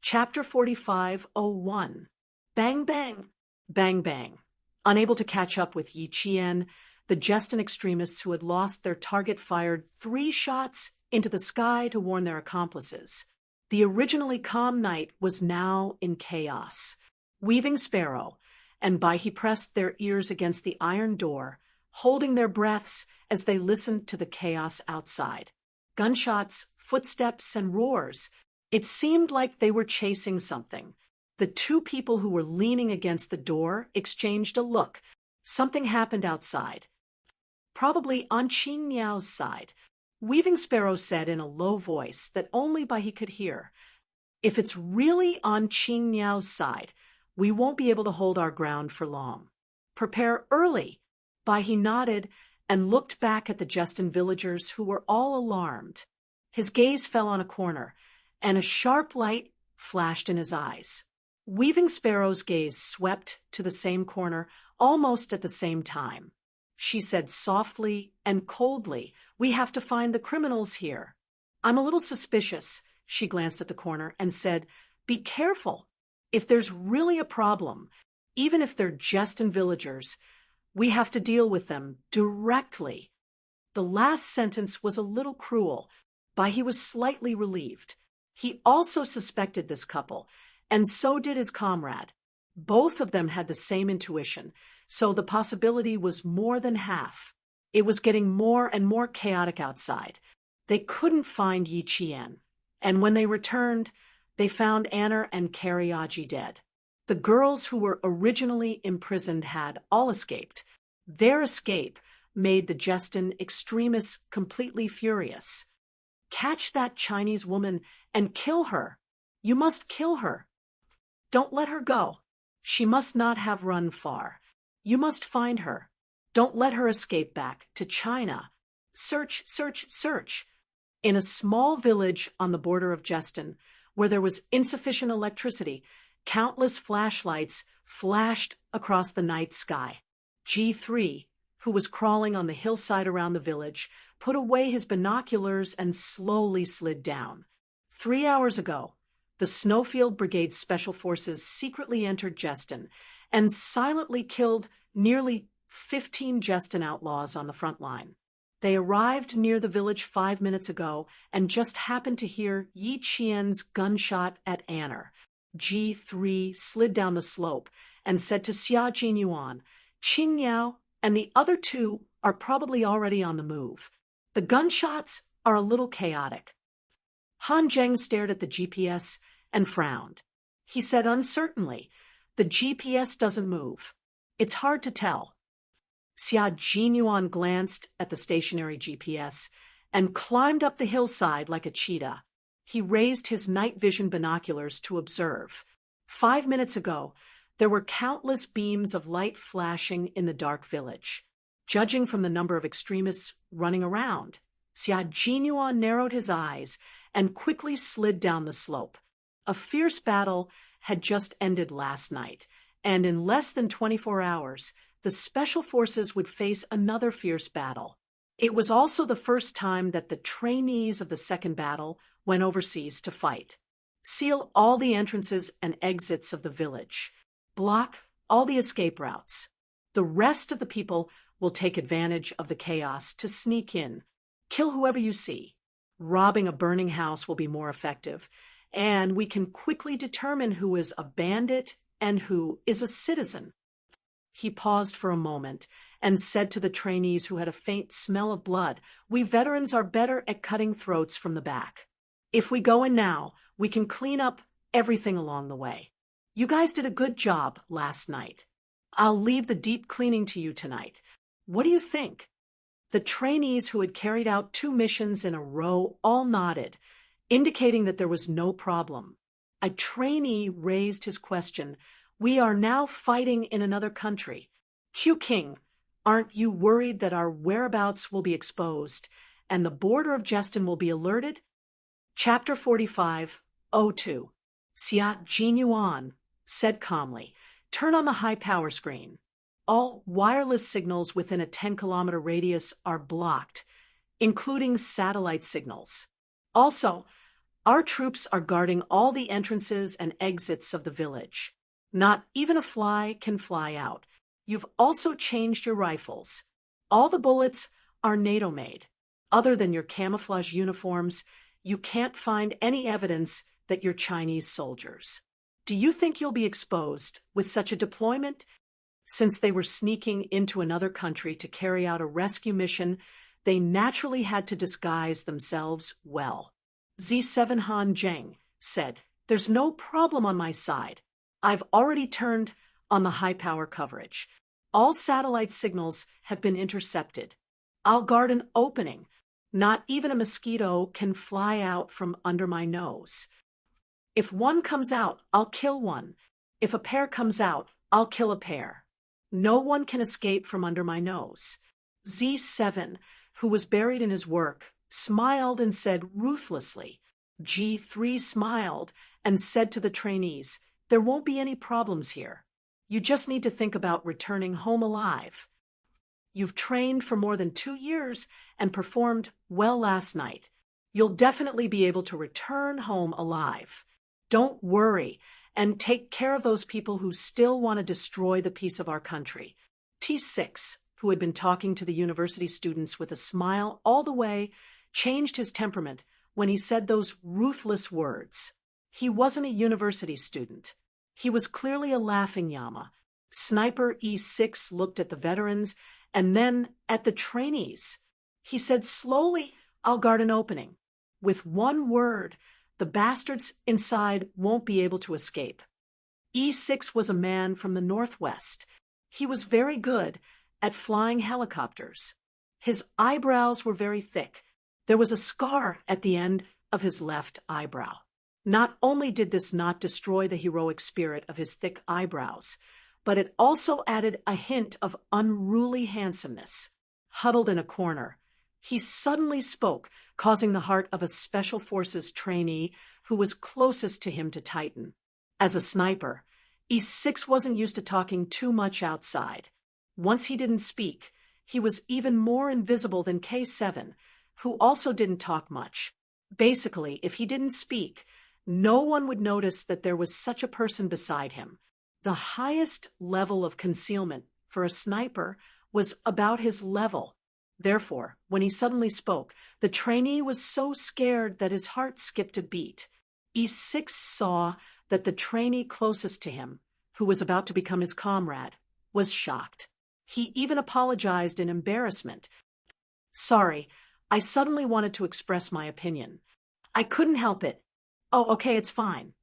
Chapter 45:01. Bang Bang. Bang Bang. Unable to catch up with Yi Qian, the Justin extremists who had lost their target fired 3 shots into the sky to warn their accomplices. The originally calm night was now in chaos. Weaving Sparrow and Baihe pressed their ears against the iron door, holding their breaths as they listened to the chaos outside. Gunshots, footsteps, and roars. It seemed like they were chasing something. The 2 people who were leaning against the door exchanged a look. Something happened outside. Probably on Qing Niao's side. Weaving Sparrow said in a low voice that only Baihe could hear, "If it's really on Qing Niao's side, we won't be able to hold our ground for long. Prepare early." Baihe nodded and looked back at the Justin villagers who were all alarmed. His gaze fell on a corner, and a sharp light flashed in his eyes. Weaving Sparrow's gaze swept to the same corner almost at the same time. She said softly and coldly, "We have to find the criminals here." "I'm a little suspicious," she glanced at the corner and said, "Be careful. If there's really a problem, even if they're Justin villagers, we have to deal with them directly." The last sentence was a little cruel, but he was slightly relieved. He also suspected this couple, and so did his comrade. Both of them had the same intuition, so the possibility was more than half. It was getting more and more chaotic outside. They couldn't find Yi Qian, and when they returned, they found Anna and Kariaji dead. The girls who were originally imprisoned had all escaped. Their escape made the Justin extremists completely furious. "Catch that Chinese woman and kill her. You must kill her. Don't let her go. She must not have run far. You must find her. Don't let her escape back to China. Search, search, search." In a small village on the border of Justin, where there was insufficient electricity, countless flashlights flashed across the night sky. G3, who was crawling on the hillside around the village, put away his binoculars and slowly slid down. 3 hours ago, the Snowfield Brigade Special Forces secretly entered Justin and silently killed nearly 15 Justin outlaws on the front line. They arrived near the village 5 minutes ago and just happened to hear Yi Qian's gunshot at Anna. G3 slid down the slope and said to Xia Jinyuan, "Qing Niao and the other 2 are probably already on the move. The gunshots are a little chaotic." Han Zheng stared at the GPS and frowned. He said uncertainly, "The GPS doesn't move. It's hard to tell." Xia Jinyuan glanced at the stationary GPS and climbed up the hillside like a cheetah. He raised his night vision binoculars to observe. 5 minutes ago, there were countless beams of light flashing in the dark village. Judging from the number of extremists running around, Xia Jinyuan narrowed his eyes and quickly slid down the slope. A fierce battle had just ended last night, and in less than 24 hours, the Special Forces would face another fierce battle. It was also the first time that the trainees of the second battle went overseas to fight. Seal all the entrances and exits of the village. Block all the escape routes. The rest of the people will take advantage of the chaos to sneak in. Kill whoever you see. Robbing a burning house will be more effective, and we can quickly determine who is a bandit and who is a citizen. He paused for a moment and said to the trainees who had a faint smell of blood, "We veterans are better at cutting throats from the back. If we go in now, we can clean up everything along the way. You guys did a good job last night. I'll leave the deep cleaning to you tonight. What do you think?" The trainees who had carried out 2 missions in a row all nodded, indicating that there was no problem. A trainee raised his question, "We are now fighting in another country. Q King, aren't you worried that our whereabouts will be exposed and the border of Justin will be alerted?" Chapter 45:02. Xia Jinyuan said calmly, "Turn on the high power screen. All wireless signals within a 10-kilometer radius are blocked, including satellite signals. Also, Our troops are guarding all the entrances and exits of the village. Not even a fly can fly out. You've also changed your rifles. All the bullets are NATO-made. Other than your camouflage uniforms, you can't find any evidence that you're Chinese soldiers. Do you think you'll be exposed with such a deployment? Since they were sneaking into another country to carry out a rescue mission, they naturally had to disguise themselves well. Z7 Han Zheng said, "There's no problem on my side. I've already turned on the high-power coverage. All satellite signals have been intercepted. I'll guard an opening. Not even a mosquito can fly out from under my nose. If one comes out, I'll kill one. If a pair comes out, I'll kill a pair. No one can escape from under my nose." Z7, who was buried in his work, smiled and said ruthlessly. G3 smiled and said to the trainees, "There won't be any problems here. You just need to think about returning home alive. You've trained for more than 2 years and performed well last night. You'll definitely be able to return home alive. Don't worry and take care of those people who still want to destroy the peace of our country." T6, who had been talking to the university students with a smile all the way, changed his temperament when he said those ruthless words. He wasn't a university student. He was clearly a laughing-yama. Sniper E6 looked at the veterans and then at the trainees. He said slowly, "I'll guard an opening. With one word, the bastards inside won't be able to escape." E6 was a man from the Northwest. He was very good at flying helicopters. His eyebrows were very thick. There was a scar at the end of his left eyebrow. Not only did this not destroy the heroic spirit of his thick eyebrows, but it also added a hint of unruly handsomeness. Huddled in a corner, he suddenly spoke, causing the heart of a Special Forces trainee who was closest to him to tighten. As a sniper, E6 wasn't used to talking too much outside. Once he didn't speak, he was even more invisible than K7, who also didn't talk much. Basically, if he didn't speak, no one would notice that there was such a person beside him. The highest level of concealment for a sniper was about his level. Therefore, when he suddenly spoke, the trainee was so scared that his heart skipped a beat. E6 saw that the trainee closest to him, who was about to become his comrade, was shocked. He even apologized in embarrassment. "Sorry, I suddenly wanted to express my opinion. I couldn't help it. Oh, okay, it's fine."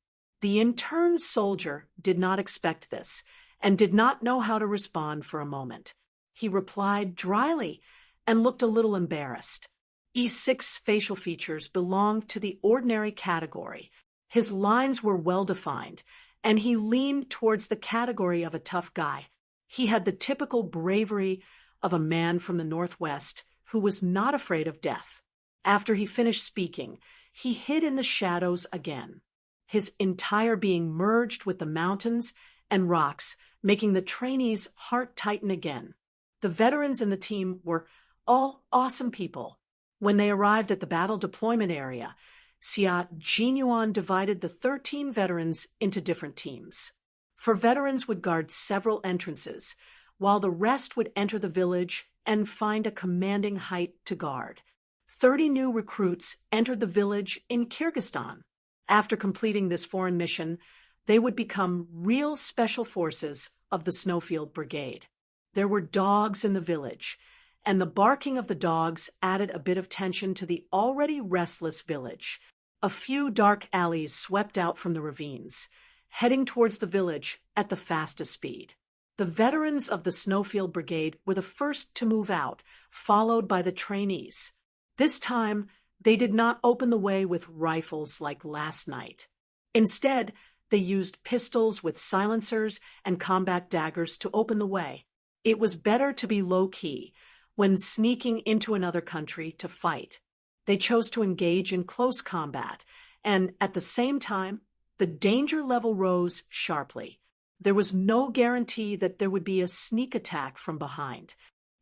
The intern soldier did not expect this and did not know how to respond for a moment. He replied dryly and looked a little embarrassed. E6's facial features belonged to the ordinary category. His lines were well-defined, and he leaned towards the category of a tough guy. He had the typical bravery of a man from the Northwest who was not afraid of death. After he finished speaking, he hid in the shadows again. His entire being merged with the mountains and rocks, making the trainees' heart tighten again. The veterans in the team were all awesome people. When they arrived at the battle deployment area, Xia Jinyuan divided the 13 veterans into different teams. For veterans would guard several entrances, while the rest would enter the village and find a commanding height to guard. 30 new recruits entered the village in Kyrgyzstan. After completing this foreign mission, they would become real special forces of the Snowfield Brigade. There were dogs in the village, and the barking of the dogs added a bit of tension to the already restless village. A few dark alleys swept out from the ravines, heading towards the village at the fastest speed. The veterans of the Snowfield Brigade were the first to move out, followed by the trainees. This time, they did not open the way with rifles like last night. Instead, they used pistols with silencers and combat daggers to open the way. It was better to be low-key when sneaking into another country to fight. They chose to engage in close combat, and at the same time, the danger level rose sharply. There was no guarantee that there would be a sneak attack from behind.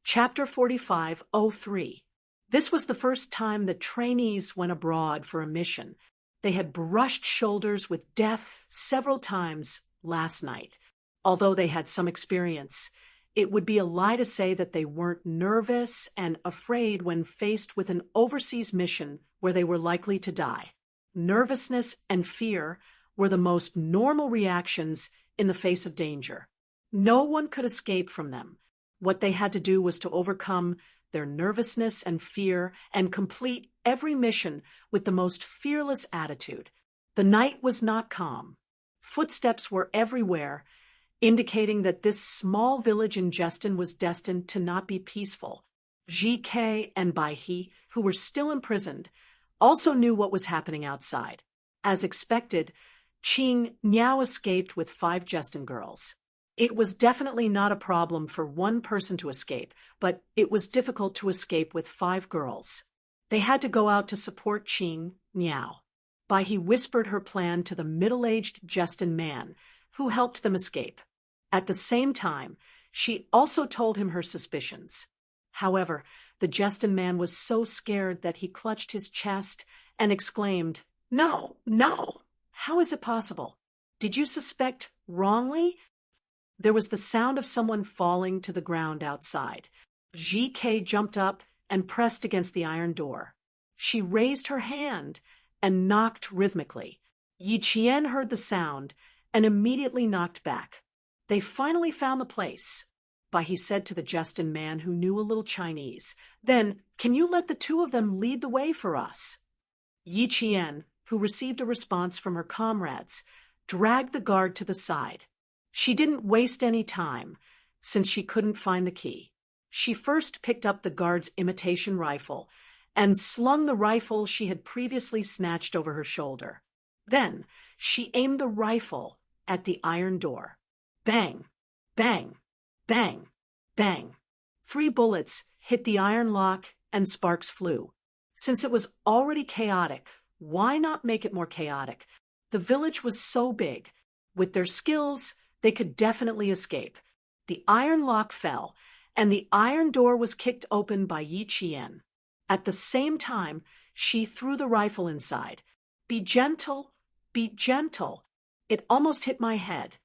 Chapter 45:03. This was the first time that trainees went abroad for a mission. They had brushed shoulders with death several times last night. Although they had some experience, it would be a lie to say that they weren't nervous and afraid when faced with an overseas mission where they were likely to die. Nervousness and fear were the most normal reactions in the face of danger. No one could escape from them. What they had to do was to overcome their nervousness and fear and complete every mission with the most fearless attitude. The night was not calm. Footsteps were everywhere, indicating that this small village in Justin was destined to not be peaceful. GK and Baihe, who were still imprisoned, also knew what was happening outside. As expected, Qing now escaped with 5 Justin girls. It was definitely not a problem for one person to escape, but it was difficult to escape with 5 girls. They had to go out to support Qing Niao. Baihe whispered her plan to the middle-aged Justin man, who helped them escape. At the same time, she also told him her suspicions. However, the Justin man was so scared that he clutched his chest and exclaimed, "No, no! How is it possible? Did you suspect wrongly?" There was the sound of someone falling to the ground outside. GK jumped up and pressed against the iron door. She raised her hand and knocked rhythmically. Yi Qian heard the sound and immediately knocked back. They finally found the place. Baihe said to the Justin man who knew a little Chinese, "Then, can you let the 2 of them lead the way for us?" Yi Qian, who received a response from her comrades, dragged the guard to the side. She didn't waste any time, since she couldn't find the key. She first picked up the guard's imitation rifle and slung the rifle she had previously snatched over her shoulder. Then she aimed the rifle at the iron door. Bang, bang, bang, bang. 3 bullets hit the iron lock and sparks flew. Since it was already chaotic, why not make it more chaotic? The village was so big. With their skills, they could definitely escape. The iron lock fell, and the iron door was kicked open by Yi Qian. At the same time, she threw the rifle inside. "Be gentle, be gentle." It almost hit my head.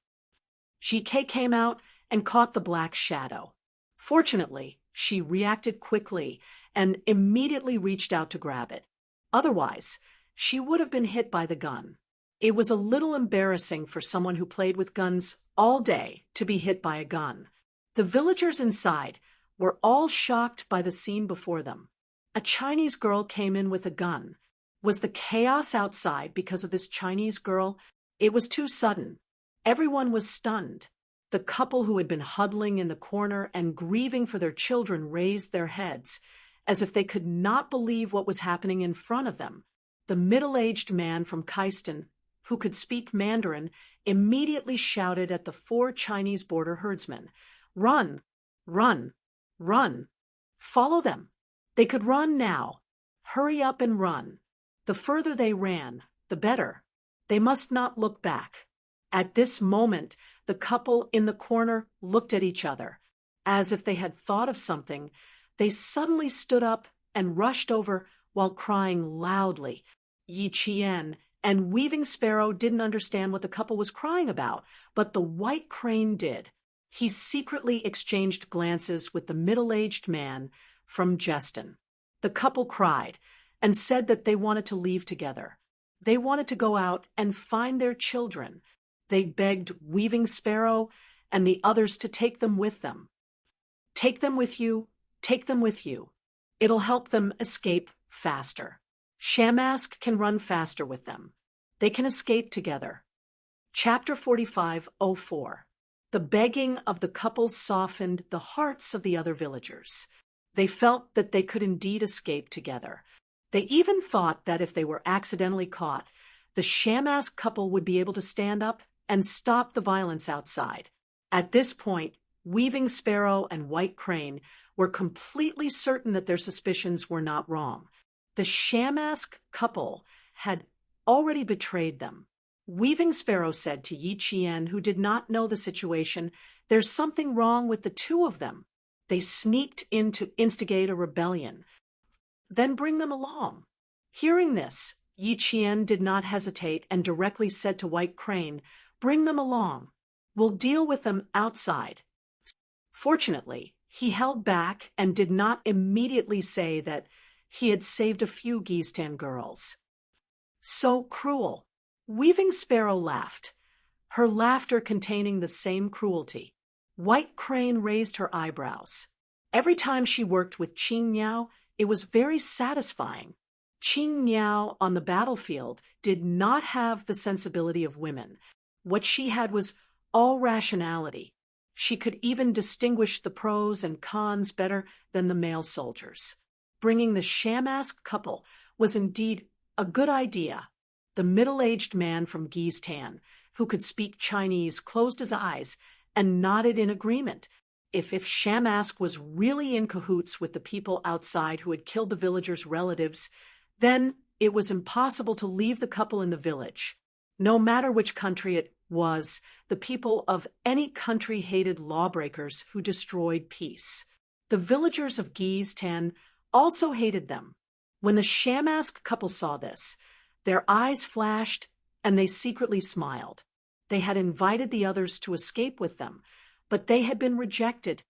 GK came out and caught the black shadow. Fortunately, she reacted quickly and immediately reached out to grab it. Otherwise, she would have been hit by the gun. It was a little embarrassing for someone who played with guns all day to be hit by a gun. The villagers inside were all shocked by the scene before them. A Chinese girl came in with a gun. Was the chaos outside because of this Chinese girl? It was too sudden. Everyone was stunned. The couple who had been huddling in the corner and grieving for their children raised their heads, as if they could not believe what was happening in front of them. The middle-aged man from Kaistan, who could speak Mandarin, immediately shouted at the 4 Chinese border herdsmen, "Run! Run! Run! Follow them! They could run now! Hurry up and run! The further they ran, the better. They must not look back." At this moment, the couple in the corner looked at each other. As if they had thought of something, they suddenly stood up and rushed over while crying loudly. Yi Qian and Weaving Sparrow didn't understand what the couple was crying about, but the White Crane did. He secretly exchanged glances with the middle-aged man from Justin. The couple cried and said that they wanted to leave together. They wanted to go out and find their children. They begged Weaving Sparrow and the others to take them with them. "Take them with you, take them with you. It'll help them escape faster. Shamask can run faster with them. They can escape together." Chapter 45:04. The begging of the couple softened the hearts of the other villagers. They felt that they could indeed escape together. They even thought that if they were accidentally caught, the Shamask couple would be able to stand up and stop the violence outside. At this point, Weaving Sparrow and White Crane were completely certain that their suspicions were not wrong. The Shamask couple had already betrayed them. Weaving Sparrow said to Yi Qian, who did not know the situation, "There's something wrong with the 2 of them. They sneaked in to instigate a rebellion. Then bring them along." Hearing this, Yi Qian did not hesitate and directly said to White Crane, "Bring them along. We'll deal with them outside." Fortunately, he held back and did not immediately say that he had saved a few Geestan girls. "So cruel." Weaving Sparrow laughed, her laughter containing the same cruelty. White Crane raised her eyebrows. Every time she worked with Qing Niao, it was very satisfying. Qing Niao on the battlefield did not have the sensibility of women. What she had was all rationality. She could even distinguish the pros and cons better than the male soldiers. Bringing the Shamask couple was indeed a good idea. The middle-aged man from Geestan, who could speak Chinese, closed his eyes and nodded in agreement. If Shamask was really in cahoots with the people outside who had killed the villagers' relatives, then it was impossible to leave the couple in the village. No matter which country it was, the people of any country hated lawbreakers who destroyed peace. The villagers of Geestan also hated them. When the Shamask couple saw this, their eyes flashed and they secretly smiled. They had invited the others to escape with them, but they had been rejected.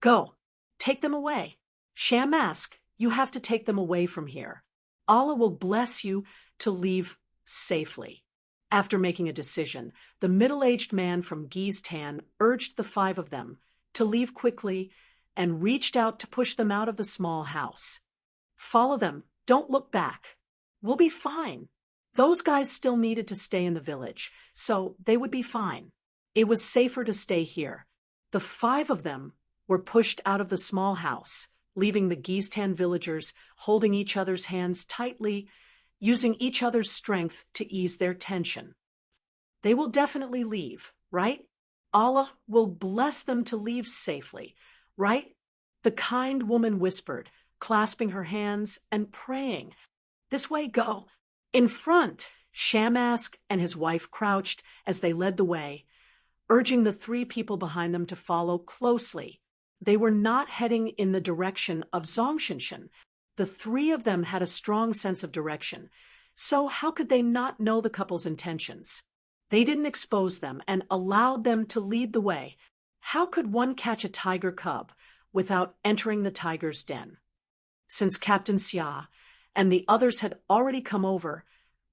"Go, take them away. Shamask, you have to take them away from here. Allah will bless you to leave safely." After making a decision, the middle-aged man from Geestan urged the 5 of them to leave quickly and reached out to push them out of the small house. "Follow them. Don't look back. We'll be fine." Those guys still needed to stay in the village, so they would be fine. It was safer to stay here. The 5 of them were pushed out of the small house, leaving the Geestan villagers holding each other's hands tightly, using each other's strength to ease their tension. "They will definitely leave, right? Allah will bless them to leave safely, right?" the kind woman whispered, clasping her hands and praying. "This way, go." In front, Shamask and his wife crouched as they led the way, urging the 3 people behind them to follow closely. They were not heading in the direction of Zongshinshin. The 3 of them had a strong sense of direction, so how could they not know the couple's intentions? They didn't expose them and allowed them to lead the way. How could one catch a tiger cub without entering the tiger's den? Since Captain Xia and the others had already come over,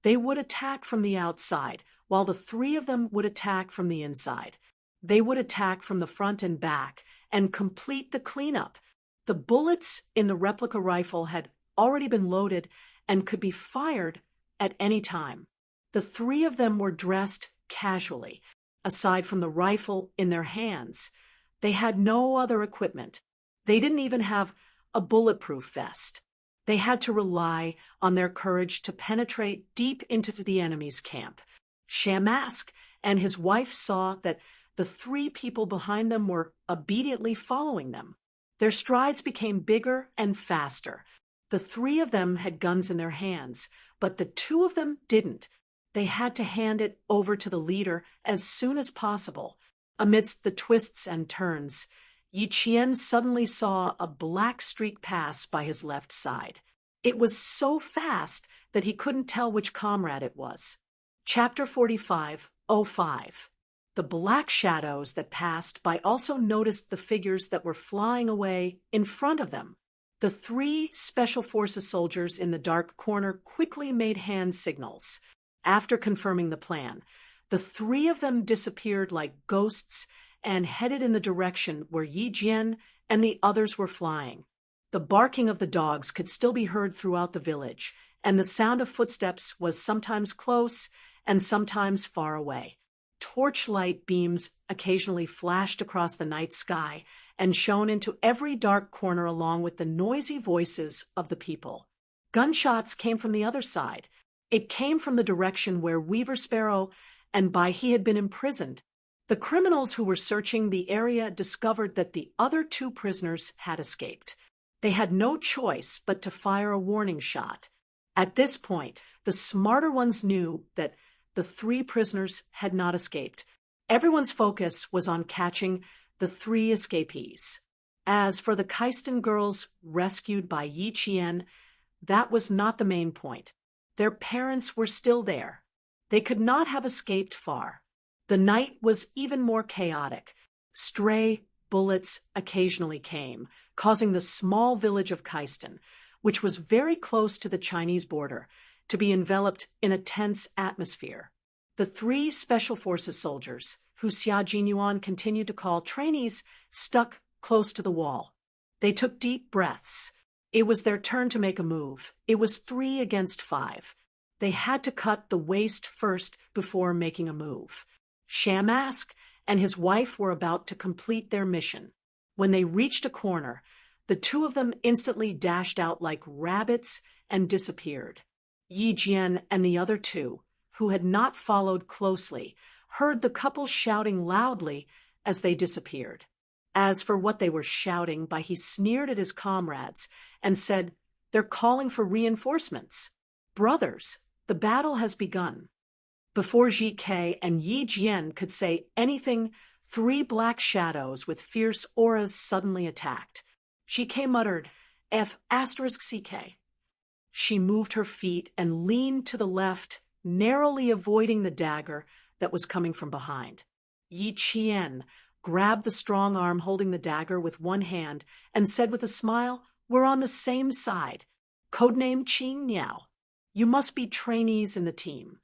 they would attack from the outside, while the 3 of them would attack from the inside. They would attack from the front and back and complete the cleanup. The bullets in the replica rifle had already been loaded and could be fired at any time. The 3 of them were dressed casually. Aside from the rifle in their hands, they had no other equipment. They didn't even have a bulletproof vest. They had to rely on their courage to penetrate deep into the enemy's camp. Shamask and his wife saw that the 3 people behind them were obediently following them. Their strides became bigger and faster. The 3 of them had guns in their hands, but the 2 of them didn't. They had to hand it over to the leader as soon as possible. Amidst the twists and turns, Yi Qian suddenly saw a black streak pass by his left side. It was so fast that he couldn't tell which comrade it was. Chapter 45:05. The black shadows that passed by also noticed the figures that were flying away in front of them. The 3 Special Forces soldiers in the dark corner quickly made hand signals. After confirming the plan, the 3 of them disappeared like ghosts and headed in the direction where Yi Jian and the others were flying. The barking of the dogs could still be heard throughout the village, and the sound of footsteps was sometimes close and sometimes far away. Torchlight beams occasionally flashed across the night sky and shone into every dark corner along with the noisy voices of the people. Gunshots came from the other side. It came from the direction where Weaver Sparrow and Bai-He had been imprisoned. The criminals who were searching the area discovered that the other 2 prisoners had escaped. They had no choice but to fire a warning shot. At this point, the smarter ones knew that the 3 prisoners had not escaped. Everyone's focus was on catching the 3 escapees. As for the Kaistan girls rescued by Yi Qian, that was not the main point. Their parents were still there. They could not have escaped far. The night was even more chaotic. Stray bullets occasionally came, causing the small village of Kaisten, which was very close to the Chinese border, to be enveloped in a tense atmosphere. The 3 Special Forces soldiers, who Xia Jinyuan continued to call trainees, stuck close to the wall. They took deep breaths. It was their turn to make a move. It was 3 against 5. They had to cut the waist first before making a move. Shamask and his wife were about to complete their mission. When they reached a corner, the 2 of them instantly dashed out like rabbits and disappeared. Yi Jian and the other 2, who had not followed closely, heard the couple shouting loudly as they disappeared. As for what they were shouting, he sneered at his comrades and said, "They're calling for reinforcements. Brothers, the battle has begun." Before Ji Ke and Yi Jian could say anything, 3 black shadows with fierce auras suddenly attacked. Ji Ke muttered, F***CK. She moved her feet and leaned to the left, narrowly avoiding the dagger that was coming from behind. Yi Qian grabbed the strong arm holding the dagger with one hand and said with a smile, "We're on the same side. Codename Qing Niao. You must be trainees in the team."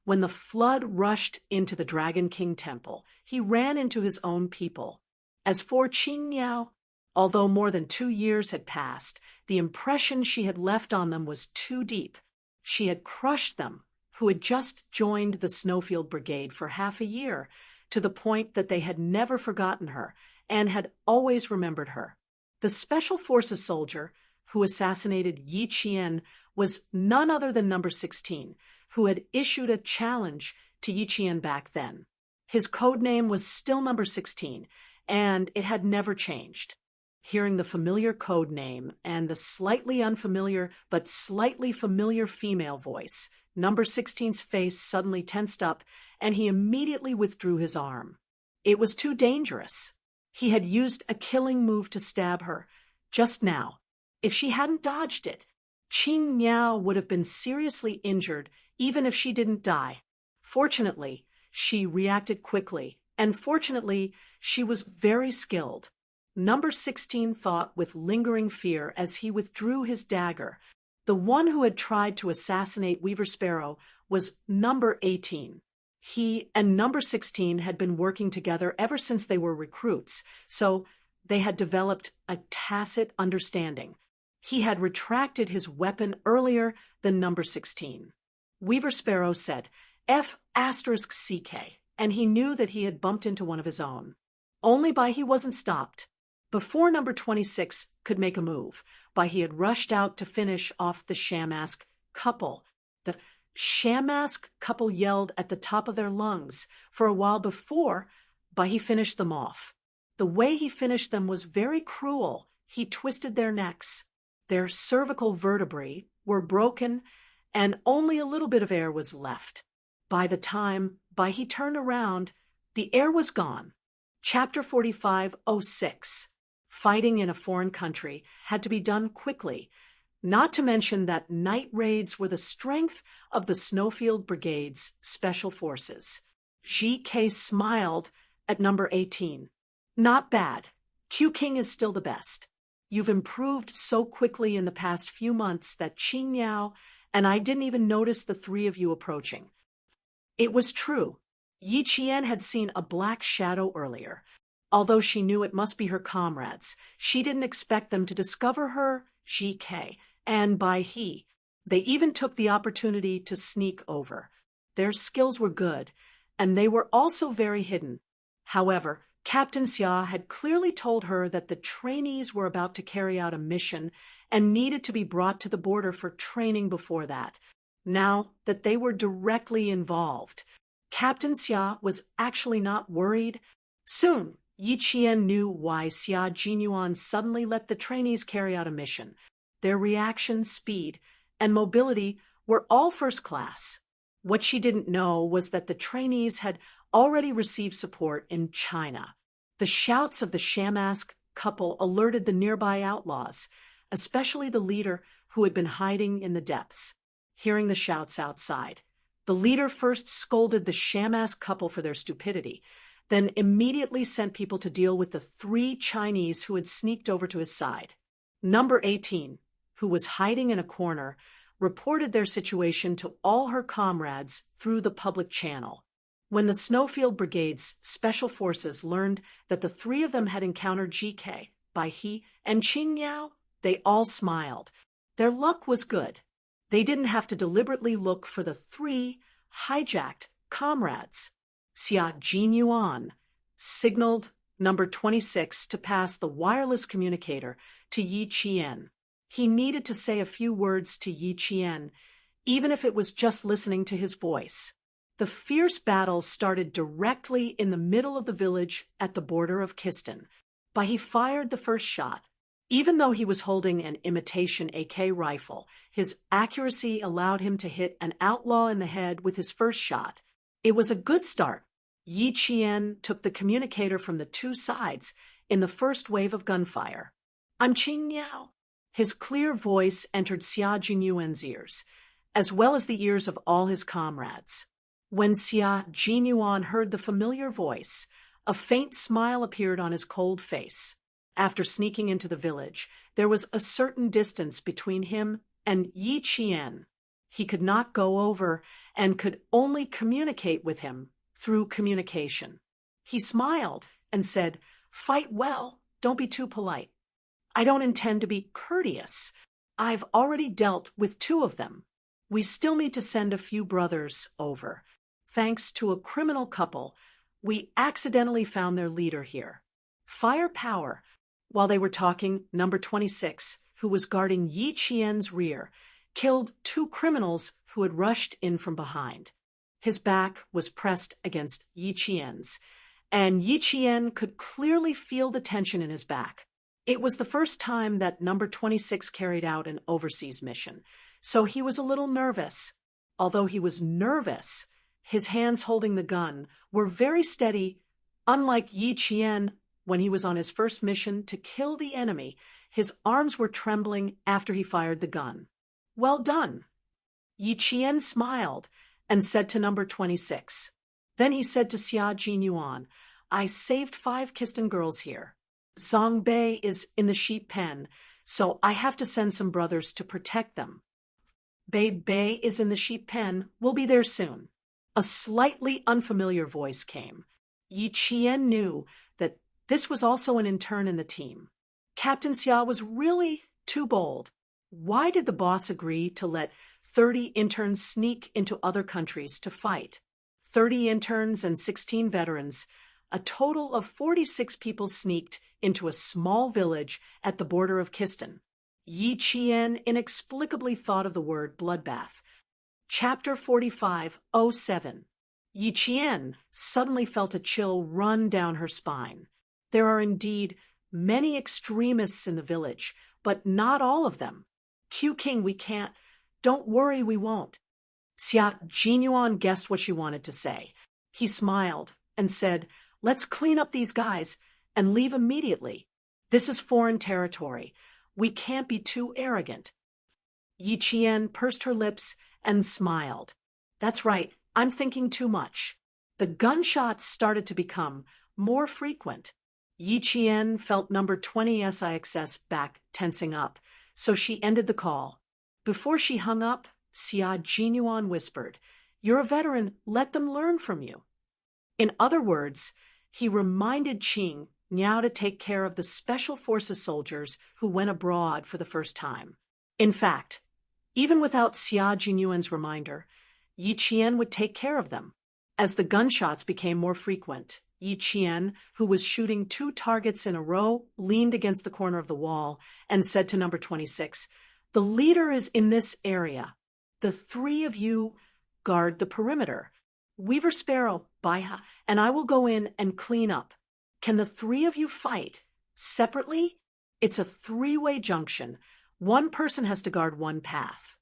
When the flood rushed into the Dragon King Temple, he ran into his own people. As for Qing Niao, although more than 2 years had passed, the impression she had left on them was too deep. She had crushed them, who had just joined the Snowfield Brigade for half a year, to the point that they had never forgotten her and had always remembered her. The Special Forces soldier who assassinated Yi Qian was none other than number 16, who had issued a challenge to Yi Qian back then. His code name was still number 16, and it had never changed. Hearing the familiar code name and the slightly unfamiliar but slightly familiar female voice, number 16's face suddenly tensed up, and he immediately withdrew his arm. It was too dangerous. He had used a killing move to stab her just now. If she hadn't dodged it, Qing Niao would have been seriously injured even if she didn't die. Fortunately, she reacted quickly, and fortunately, she was very skilled. Number 16 thought with lingering fear as he withdrew his dagger. The one who had tried to assassinate Weaver Sparrow was number 18. He and number 16 had been working together ever since they were recruits, so they had developed a tacit understanding. He had retracted his weapon earlier than number 16. Weaver Sparrow said, F***CK, and he knew that he had bumped into one of his own. Only he wasn't stopped. Before number 26 could make a move, he had rushed out to finish off the Shamask couple. The Shamask couple yelled at the top of their lungs for a while before, he finished them off. The way he finished them was very cruel. He twisted their necks. Their cervical vertebrae were broken, and only a little bit of air was left. By the time he turned around, the air was gone. Chapter 45:06. Fighting in a foreign country had to be done quickly, not to mention that night raids were the strength of the Snowfield Brigade's Special Forces. G.K. smiled at number 18. Not bad. Q King is still the best. You've improved so quickly in the past few months that Qing Yao and I didn't even notice the 3 of you approaching. It was true. Yi Qian had seen a black shadow earlier. Although she knew it must be her comrades, she didn't expect them to discover her, G.K., and he. They even took the opportunity to sneak over. Their skills were good, and they were also very hidden. However, Captain Xia had clearly told her that the trainees were about to carry out a mission and needed to be brought to the border for training before that. Now that they were directly involved, Captain Xia was actually not worried. Soon, Yi Qian knew why Xia Jinyuan suddenly let the trainees carry out a mission. Their reaction, speed, and mobility were all first class. What she didn't know was that the trainees had already received support in China. The shouts of the Shamask couple alerted the nearby outlaws, especially the leader who had been hiding in the depths. hearing the shouts outside. The leader first scolded the sham-ass couple for their stupidity, then immediately sent people to deal with the 3 Chinese who had sneaked over to his side. Number 18, who was hiding in a corner, reported their situation to all her comrades through the public channel. When the Snowfield Brigade's special forces learned that the 3 of them had encountered GK, Bai He, and Qing Yao, they all smiled. Their luck was good. They didn't have to deliberately look for the 3 hijacked comrades. Xia Jinyuan signaled number 26 to pass the wireless communicator to Yi Qian. He needed to say a few words to Yi Qian, even if it was just listening to his voice. The fierce battle started directly in the middle of the village at the border of Kistan. Bai He fired the first shot. Even though he was holding an imitation AK rifle, his accuracy allowed him to hit an outlaw in the head with his first shot. It was a good start. Yi Qian took the communicator from the 2 sides in the first wave of gunfire. "I'm Qing Yao." His clear voice entered Xia Jinyuan's ears, as well as the ears of all his comrades. When Xia Jinyuan heard the familiar voice, a faint smile appeared on his cold face. After sneaking into the village, there was a certain distance between him and Yi Qian. He could not go over and could only communicate with him through communication. He smiled and said, "Fight well, don't be too polite. I don't intend to be courteous. I've already dealt with 2 of them. We still need to send a few brothers over. Thanks to a criminal couple, we accidentally found their leader here. Firepower." While they were talking, number 26, who was guarding Yi Qian's rear, killed 2 criminals who had rushed in from behind. His back was pressed against Yi Qian's, and Yi Qian could clearly feel the tension in his back. It was the first time that number 26 carried out an overseas mission, so he was a little nervous. Although he was nervous, his hands holding the gun were very steady. Unlike Yi Qian, when he was on his first mission to kill the enemy, his arms were trembling after he fired the gun. "Well done." Yi Qian smiled and said to number 26. Then he said to Xia Jinyuan, "I saved 5 Kistan girls here. Zhang Bei is in the sheep pen, so I have to send some brothers to protect them. Bei is in the sheep pen. We'll be there soon." A slightly unfamiliar voice came. Yi Qian knew that this was also an intern in the team. Captain Xia was really too bold. Why did the boss agree to let 30 interns sneak into other countries to fight? 30 interns and 16 veterans, a total of 46 people sneaked into a small village at the border of Kistan. Yi Qian inexplicably thought of the word bloodbath. Chapter 45:07. Yi Qian suddenly felt a chill run down her spine. There are indeed many extremists in the village, but not all of them. "Q King, we can't." "Don't worry, we won't." Xia Jinyuan guessed what she wanted to say. He smiled and said, "Let's clean up these guys and leave immediately. This is foreign territory. We can't be too arrogant." Yi Qian pursed her lips and smiled. "That's right, I'm thinking too much." The gunshots started to become more frequent. Yi Qian felt number 20 SIXS back tensing up, so she ended the call. Before she hung up, Xia Jinyuan whispered, "You're a veteran, let them learn from you." In other words, he reminded Qing Niao to take care of the Special Forces soldiers who went abroad for the first time. In fact, even without Xia Jinyuan's reminder, Yi Qian would take care of them. As the gunshots became more frequent, Yi Qian, who was shooting 2 targets in a row, leaned against the corner of the wall and said to number 26, "The leader is in this area. The 3 of you guard the perimeter. Weaver Sparrow, Baiha, and I will go in and clean up. Can the 3 of you fight separately? It's a 3-way junction. One person has to guard one path."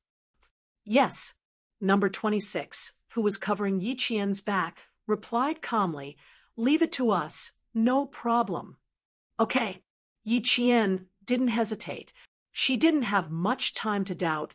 "Yes," number 26, who was covering Yi Qian's back, replied calmly, "Leave it to us. No problem." "Okay." Yi Qian didn't hesitate. She didn't have much time to doubt.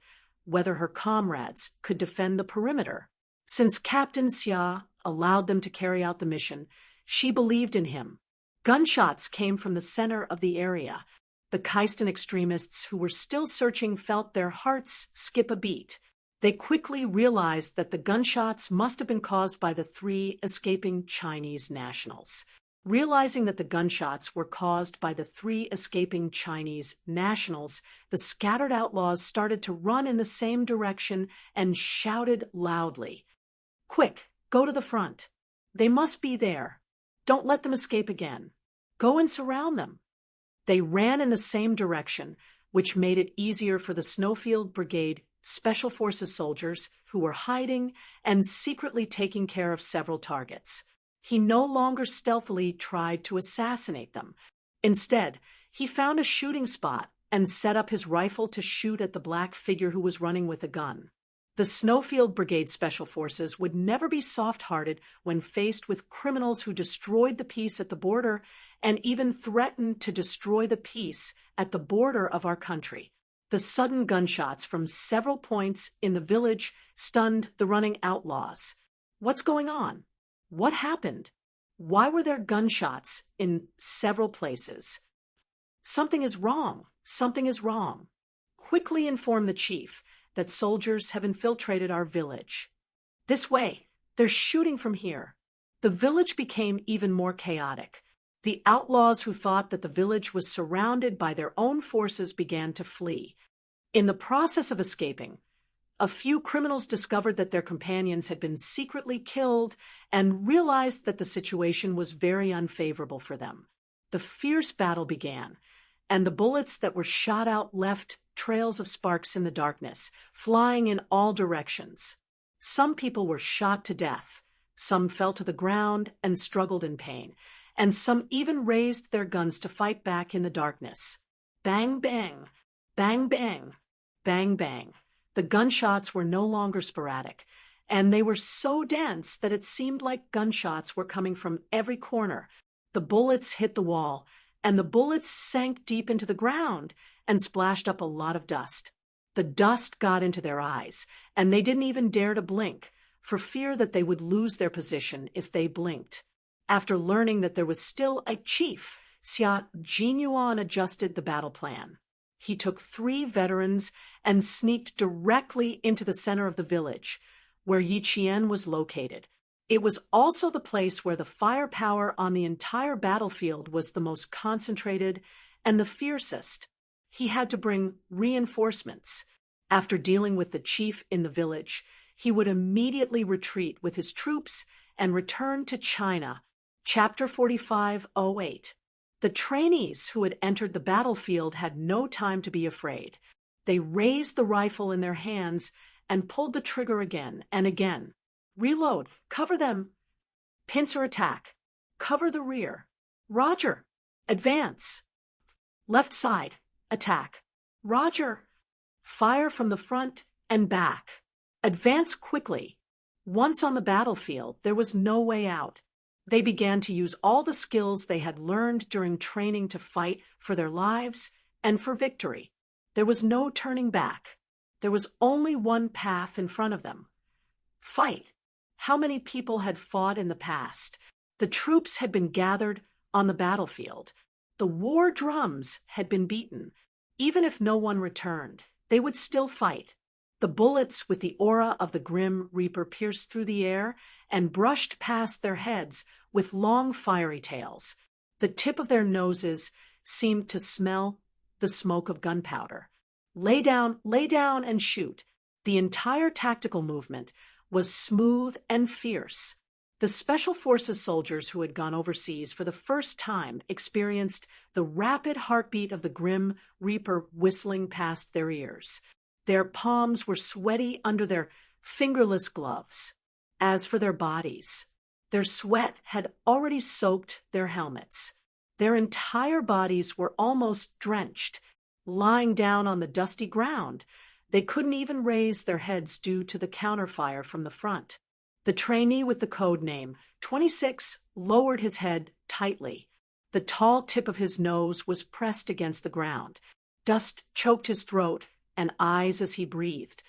whether her comrades could defend the perimeter. Since Captain Xia allowed them to carry out the mission, she believed in him. Gunshots came from the center of the area. The Kaistan extremists who were still searching felt their hearts skip a beat. They quickly realized that the gunshots must have been caused by the 3 escaping Chinese nationals. Realizing that the gunshots were caused by the 3 escaping Chinese nationals, the scattered outlaws started to run in the same direction and shouted loudly, "Quick, go to the front. They must be there. Don't let them escape again. Go and surround them." They ran in the same direction, which made it easier for the Snowfield Brigade Special Forces soldiers who were hiding and secretly taking care of several targets. He no longer stealthily tried to assassinate them. Instead, he found a shooting spot and set up his rifle to shoot at the black figure who was running with a gun. The Snowfield Brigade Special Forces would never be soft-hearted when faced with criminals who destroyed the peace at the border and even threatened to destroy the peace at the border of our country. The sudden gunshots from several points in the village stunned the running outlaws. What's going on? What happened? Why were there gunshots in several places? Something is wrong. Something is wrong. Quickly inform the chief that soldiers have infiltrated our village. This way. They're shooting from here. The village became even more chaotic. The outlaws who thought that the village was surrounded by their own forces began to flee. In the process of escaping, a few criminals discovered that their companions had been secretly killed and realized that the situation was very unfavorable for them. The fierce battle began, and the bullets that were shot out left trails of sparks in the darkness, flying in all directions. Some people were shot to death, some fell to the ground and struggled in pain, and some even raised their guns to fight back in the darkness. Bang, bang, bang, bang, bang, bang. The gunshots were no longer sporadic, and they were so dense that it seemed like gunshots were coming from every corner. The bullets hit the wall, and the bullets sank deep into the ground and splashed up a lot of dust. The dust got into their eyes, and they didn't even dare to blink, for fear that they would lose their position if they blinked. After learning that there was still a chief, Xia Jinyuan adjusted the battle plan. He took 3 veterans and sneaked directly into the center of the village, where Yiqian was located. It was also the place where the firepower on the entire battlefield was the most concentrated and the fiercest. He had to bring reinforcements. After dealing with the chief in the village, he would immediately retreat with his troops and return to China. Chapter 4508. The trainees who had entered the battlefield had no time to be afraid. They raised the rifle in their hands and pulled the trigger again and again. Reload. Cover them. Pincer attack. Cover the rear. Roger. Advance. Left side. Attack. Roger. Fire from the front and back. Advance quickly. Once on the battlefield, there was no way out. They began to use all the skills they had learned during training to fight for their lives and for victory. There was no turning back. There was only one path in front of them. Fight. How many people had fought in the past? The troops had been gathered on the battlefield. The war drums had been beaten. Even if no one returned, they would still fight. The bullets with the aura of the Grim Reaper pierced through the air and brushed past their heads with long fiery tails. The tip of their noses seemed to smell the smoke of gunpowder. Lay down, and shoot. The entire tactical movement was smooth and fierce. The Special Forces soldiers who had gone overseas for the first time experienced the rapid heartbeat of the Grim Reaper whistling past their ears. Their palms were sweaty under their fingerless gloves. As for their bodies, their sweat had already soaked their helmets. Their entire bodies were almost drenched. Lying down on the dusty ground, they couldn't even raise their heads due to the counterfire from the front. The trainee with the code name 26 lowered his head tightly. The tall tip of his nose was pressed against the ground. Dust choked his throat and eyes as he breathed.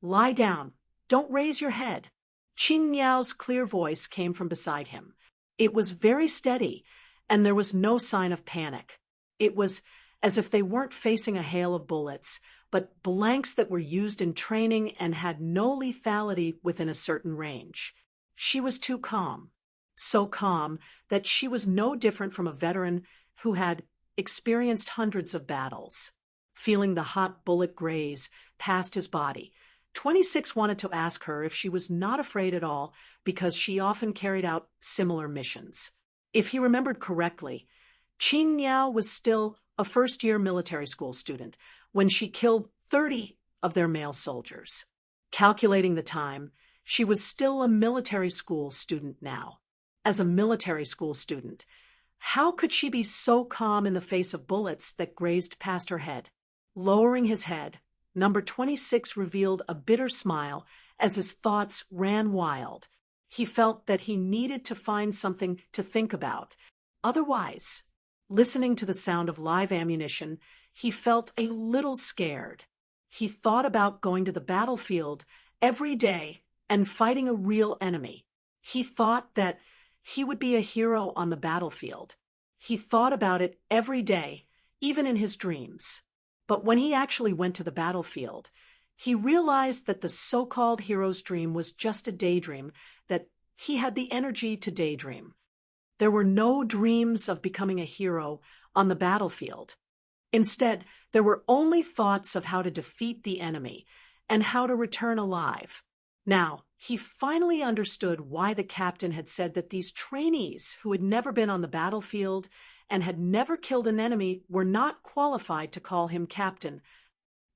Lie down. Don't raise your head. Qin Niao's clear voice came from beside him. It was very steady, and there was no sign of panic. It was as if they weren't facing a hail of bullets, but blanks that were used in training and had no lethality within a certain range. She was too calm. So calm that she was no different from a veteran who had experienced hundreds of battles. Feeling the hot bullet graze past his body, 26 wanted to ask her if she was not afraid at all because she often carried out similar missions. If he remembered correctly, Qin Niao was still a first-year military school student when she killed 30 of their male soldiers. Calculating the time, she was still a military school student now. As a military school student, how could she be so calm in the face of bullets that grazed past her head? Lowering his head, number 26 revealed a bitter smile as his thoughts ran wild. He felt that he needed to find something to think about. Otherwise, listening to the sound of live ammunition, he felt a little scared. He thought about going to the battlefield every day and fighting a real enemy. He thought that he would be a hero on the battlefield. He thought about it every day, even in his dreams. But when he actually went to the battlefield, he realized that the so-called hero's dream was just a daydream, that he had the energy to daydream. There were no dreams of becoming a hero on the battlefield. Instead, there were only thoughts of how to defeat the enemy and how to return alive. Now, he finally understood why the captain had said that these trainees who had never been on the battlefield and had never killed an enemy were not qualified to call him captain.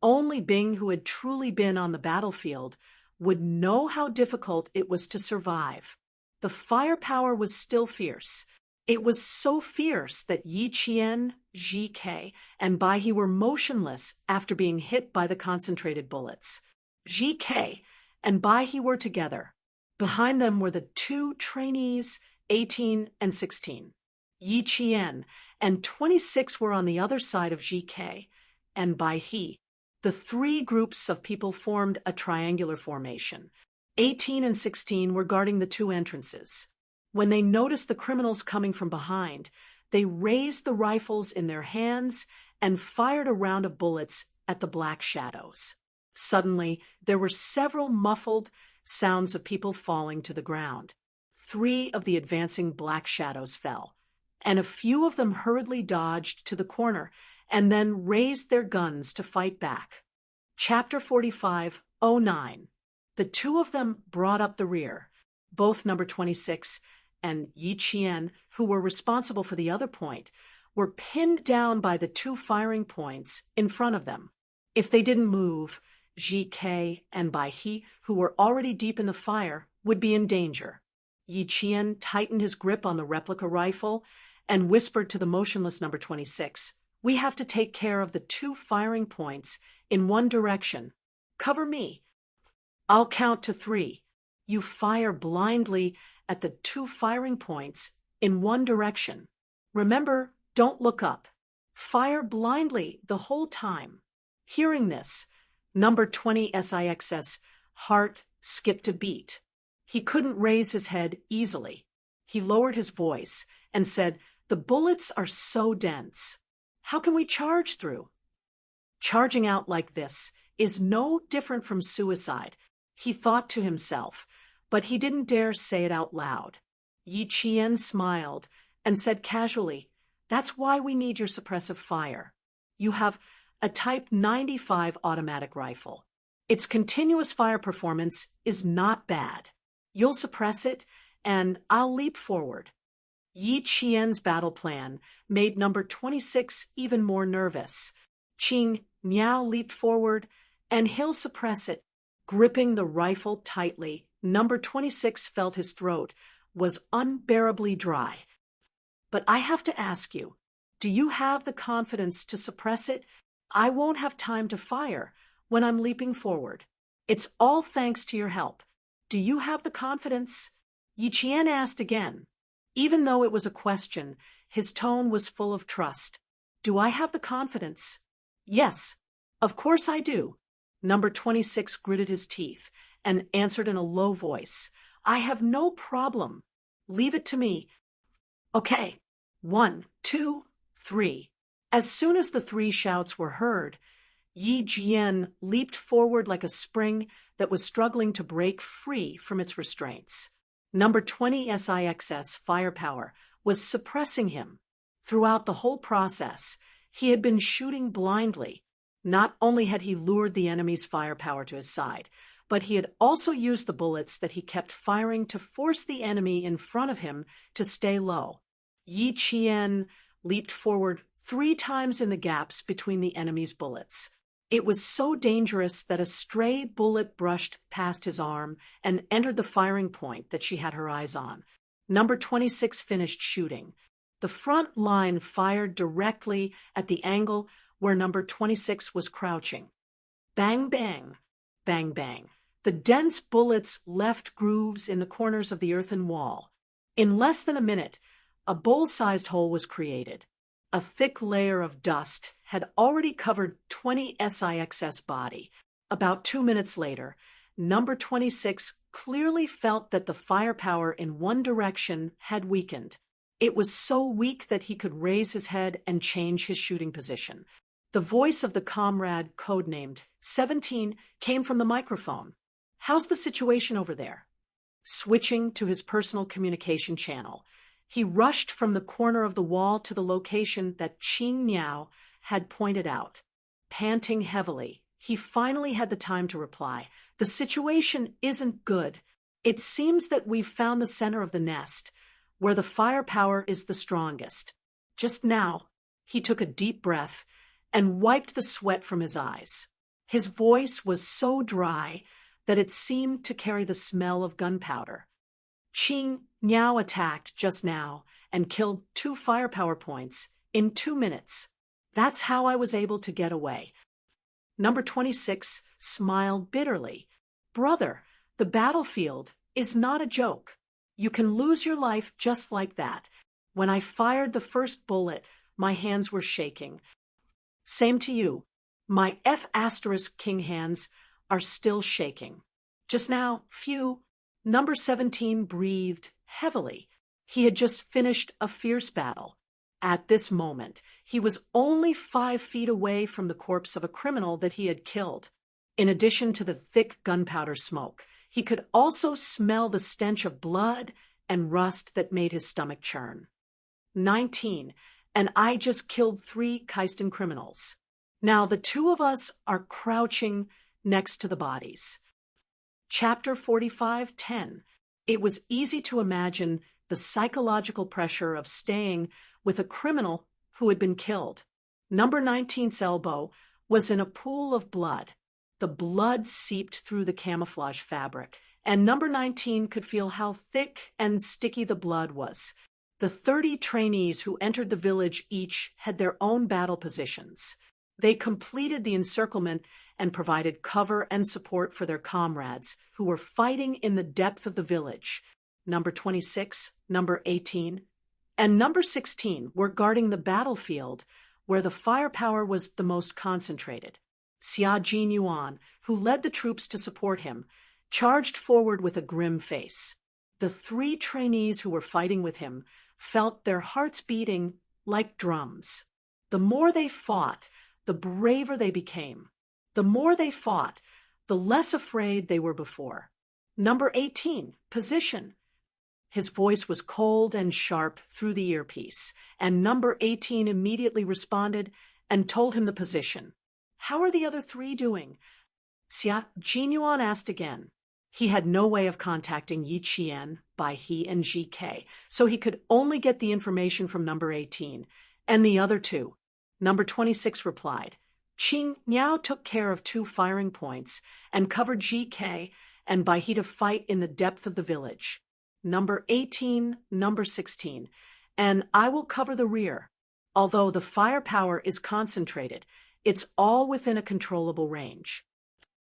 Only Bing, who had truly been on the battlefield, would know how difficult it was to survive. The firepower was still fierce. It was so fierce that Yi Qian, Ji Ke, and Bai He were motionless after being hit by the concentrated bullets. Ji Ke and Bai He were together. Behind them were the two trainees, 18 and 16. Yi Qian and 26 were on the other side of Ji Ke and Bai He. The three groups of people formed a triangular formation. 18 and 16 were guarding the two entrances. When they noticed the criminals coming from behind, they raised the rifles in their hands and fired a round of bullets at the black shadows. Suddenly, there were several muffled sounds of people falling to the ground. 3 of the advancing black shadows fell, and a few of them hurriedly dodged to the corner and then raised their guns to fight back. Chapter 45:09. The two of them brought up the rear. Both number 26 and Yi Qian, who were responsible for the other point, were pinned down by the 2 firing points in front of them. If they didn't move, Ji Ke and Bai He, who were already deep in the fire, would be in danger. Yi Qian tightened his grip on the replica rifle and whispered to the motionless number 26, "We have to take care of the 2 firing points in one direction. Cover me. I'll count to 3. You fire blindly at the 2 firing points in one direction. Remember, don't look up. Fire blindly the whole time." Hearing this, number 26's heart skipped a beat. He couldn't raise his head easily. He lowered his voice and said, "The bullets are so dense. How can we charge through?" Charging out like this is no different from suicide, he thought to himself, but he didn't dare say it out loud. Yi Qian smiled and said casually, "That's why we need your suppressive fire. You have a Type 95 automatic rifle. Its continuous fire performance is not bad. You'll suppress it, and I'll leap forward." Yi Qian's battle plan made number 26 even more nervous. Qing Niao leaped forward, and he'll suppress it. Gripping the rifle tightly, number 26 felt his throat was unbearably dry. "But I have to ask you, do you have the confidence to suppress it? I won't have time to fire when I'm leaping forward. It's all thanks to your help. Do you have the confidence?" Yi Qian asked again. Even though it was a question, his tone was full of trust. "Do I have the confidence?" "Yes, of course I do. Number 26 gritted his teeth and answered in a low voice, "I have no problem. Leave it to me." "Okay. 1, 2, 3. As soon as the three shouts were heard, Yi Jian leaped forward like a spring that was struggling to break free from its restraints. Number 20 SIX's firepower was suppressing him. Throughout the whole process, he had been shooting blindly. Not only had he lured the enemy's firepower to his side, but he had also used the bullets that he kept firing to force the enemy in front of him to stay low. Yi Qian leaped forward 3 times in the gaps between the enemy's bullets. It was so dangerous that a stray bullet brushed past his arm and entered the firing point that she had her eyes on. Number 26 finished shooting. The front line fired directly at the angle where number 26 was crouching. Bang, bang, bang, bang. The dense bullets left grooves in the corners of the earthen wall. In less than a minute, a bowl-sized hole was created. A thick layer of dust had already covered 20 SIX's body. About 2 minutes later, number 26 clearly felt that the firepower in one direction had weakened. It was so weak that he could raise his head and change his shooting position. The voice of the comrade, codenamed 17, came from the microphone. "How's the situation over there?" Switching to his personal communication channel, he rushed from the corner of the wall to the location that Qing Niao had pointed out. Panting heavily, he finally had the time to reply, "The situation isn't good. It seems that we've found the center of the nest, where the firepower is the strongest." Just now, he took a deep breath and wiped the sweat from his eyes. His voice was so dry that it seemed to carry the smell of gunpowder. "Qing Niao attacked just now and killed 2 firepower points in 2 minutes. That's how I was able to get away." Number 26 smiled bitterly. "Brother, the battlefield is not a joke. You can lose your life just like that. When I fired the first bullet, my hands were shaking." "Same to you. My F*King hands are still shaking. Just now, phew." Number 17 breathed heavily. He had just finished a fierce battle. At this moment, he was only 5 feet away from the corpse of a criminal that he had killed. In addition to the thick gunpowder smoke, he could also smell the stench of blood and rust that made his stomach churn. 19, and I just killed 3 Kaisten criminals. Now the 2 of us are crouching next to the bodies. Chapter 45:10. It was easy to imagine the psychological pressure of staying with a criminal who had been killed. Number 19's elbow was in a pool of blood. The blood seeped through the camouflage fabric, and number 19 could feel how thick and sticky the blood was. The 30 trainees who entered the village each had their own battle positions. They completed the encirclement and provided cover and support for their comrades who were fighting in the depth of the village. Number 26, number 18, and number 16 were guarding the battlefield where the firepower was the most concentrated. Xia Jinyuan, who led the troops to support him, charged forward with a grim face. The 3 trainees who were fighting with him felt their hearts beating like drums. The more they fought, the braver they became. The more they fought, the less afraid they were before. Number 18, position. His voice was cold and sharp through the earpiece, and number 18 immediately responded and told him the position. "How are the other 3 doing?" Xia Jinyuan asked again. He had no way of contacting Yi Qian by he and GK, so he could only get the information from number 18 and the other 2. Number 26 replied. "Qing Niao took care of 2 firing points and covered GK and by he to fight in the depth of the village. Number 18, number 16, and I will cover the rear. Although the firepower is concentrated, it's all within a controllable range."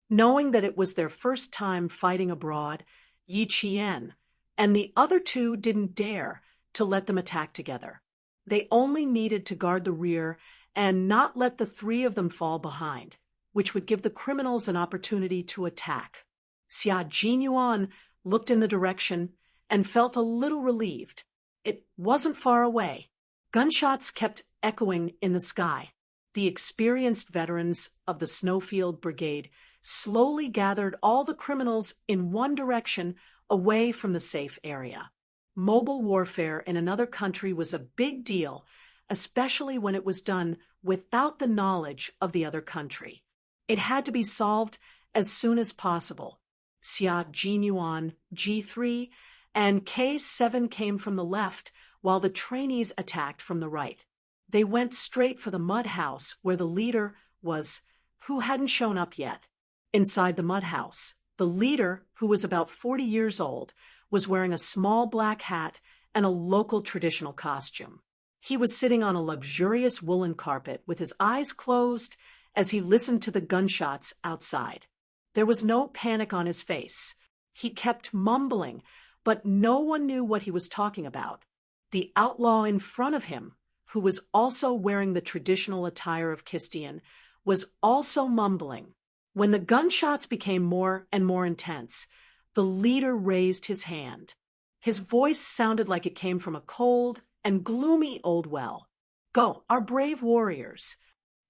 Knowing that it was their first time fighting abroad, Yi Qian and the other 2 didn't dare to let them attack together. They only needed to guard the rear and not let the 3 of them fall behind. which would give the criminals an opportunity to attack. Xia Jinyuan looked in the direction and felt a little relieved. It wasn't far away. Gunshots kept echoing in the sky. The experienced veterans of the Snowfield Brigade slowly gathered all the criminals in one direction away from the safe area. Mobile warfare in another country was a big deal, especially when it was done without the knowledge of the other country. It had to be solved as soon as possible. Xia Jinyuan, G3, and K7 came from the left, while the trainees attacked from the right. They went straight for the mud house where the leader was, who hadn't shown up yet. Inside the mud house, the leader, who was about 40 years old, was wearing a small black hat and a local traditional costume. He was sitting on a luxurious woolen carpet with his eyes closed as he listened to the gunshots outside. There was no panic on his face. He kept mumbling, but no one knew what he was talking about. The outlaw in front of him, who was also wearing the traditional attire of Kistian, was also mumbling. When the gunshots became more and more intense, the leader raised his hand. His voice sounded like it came from a cold and gloomy old well. "Go, our brave warriors."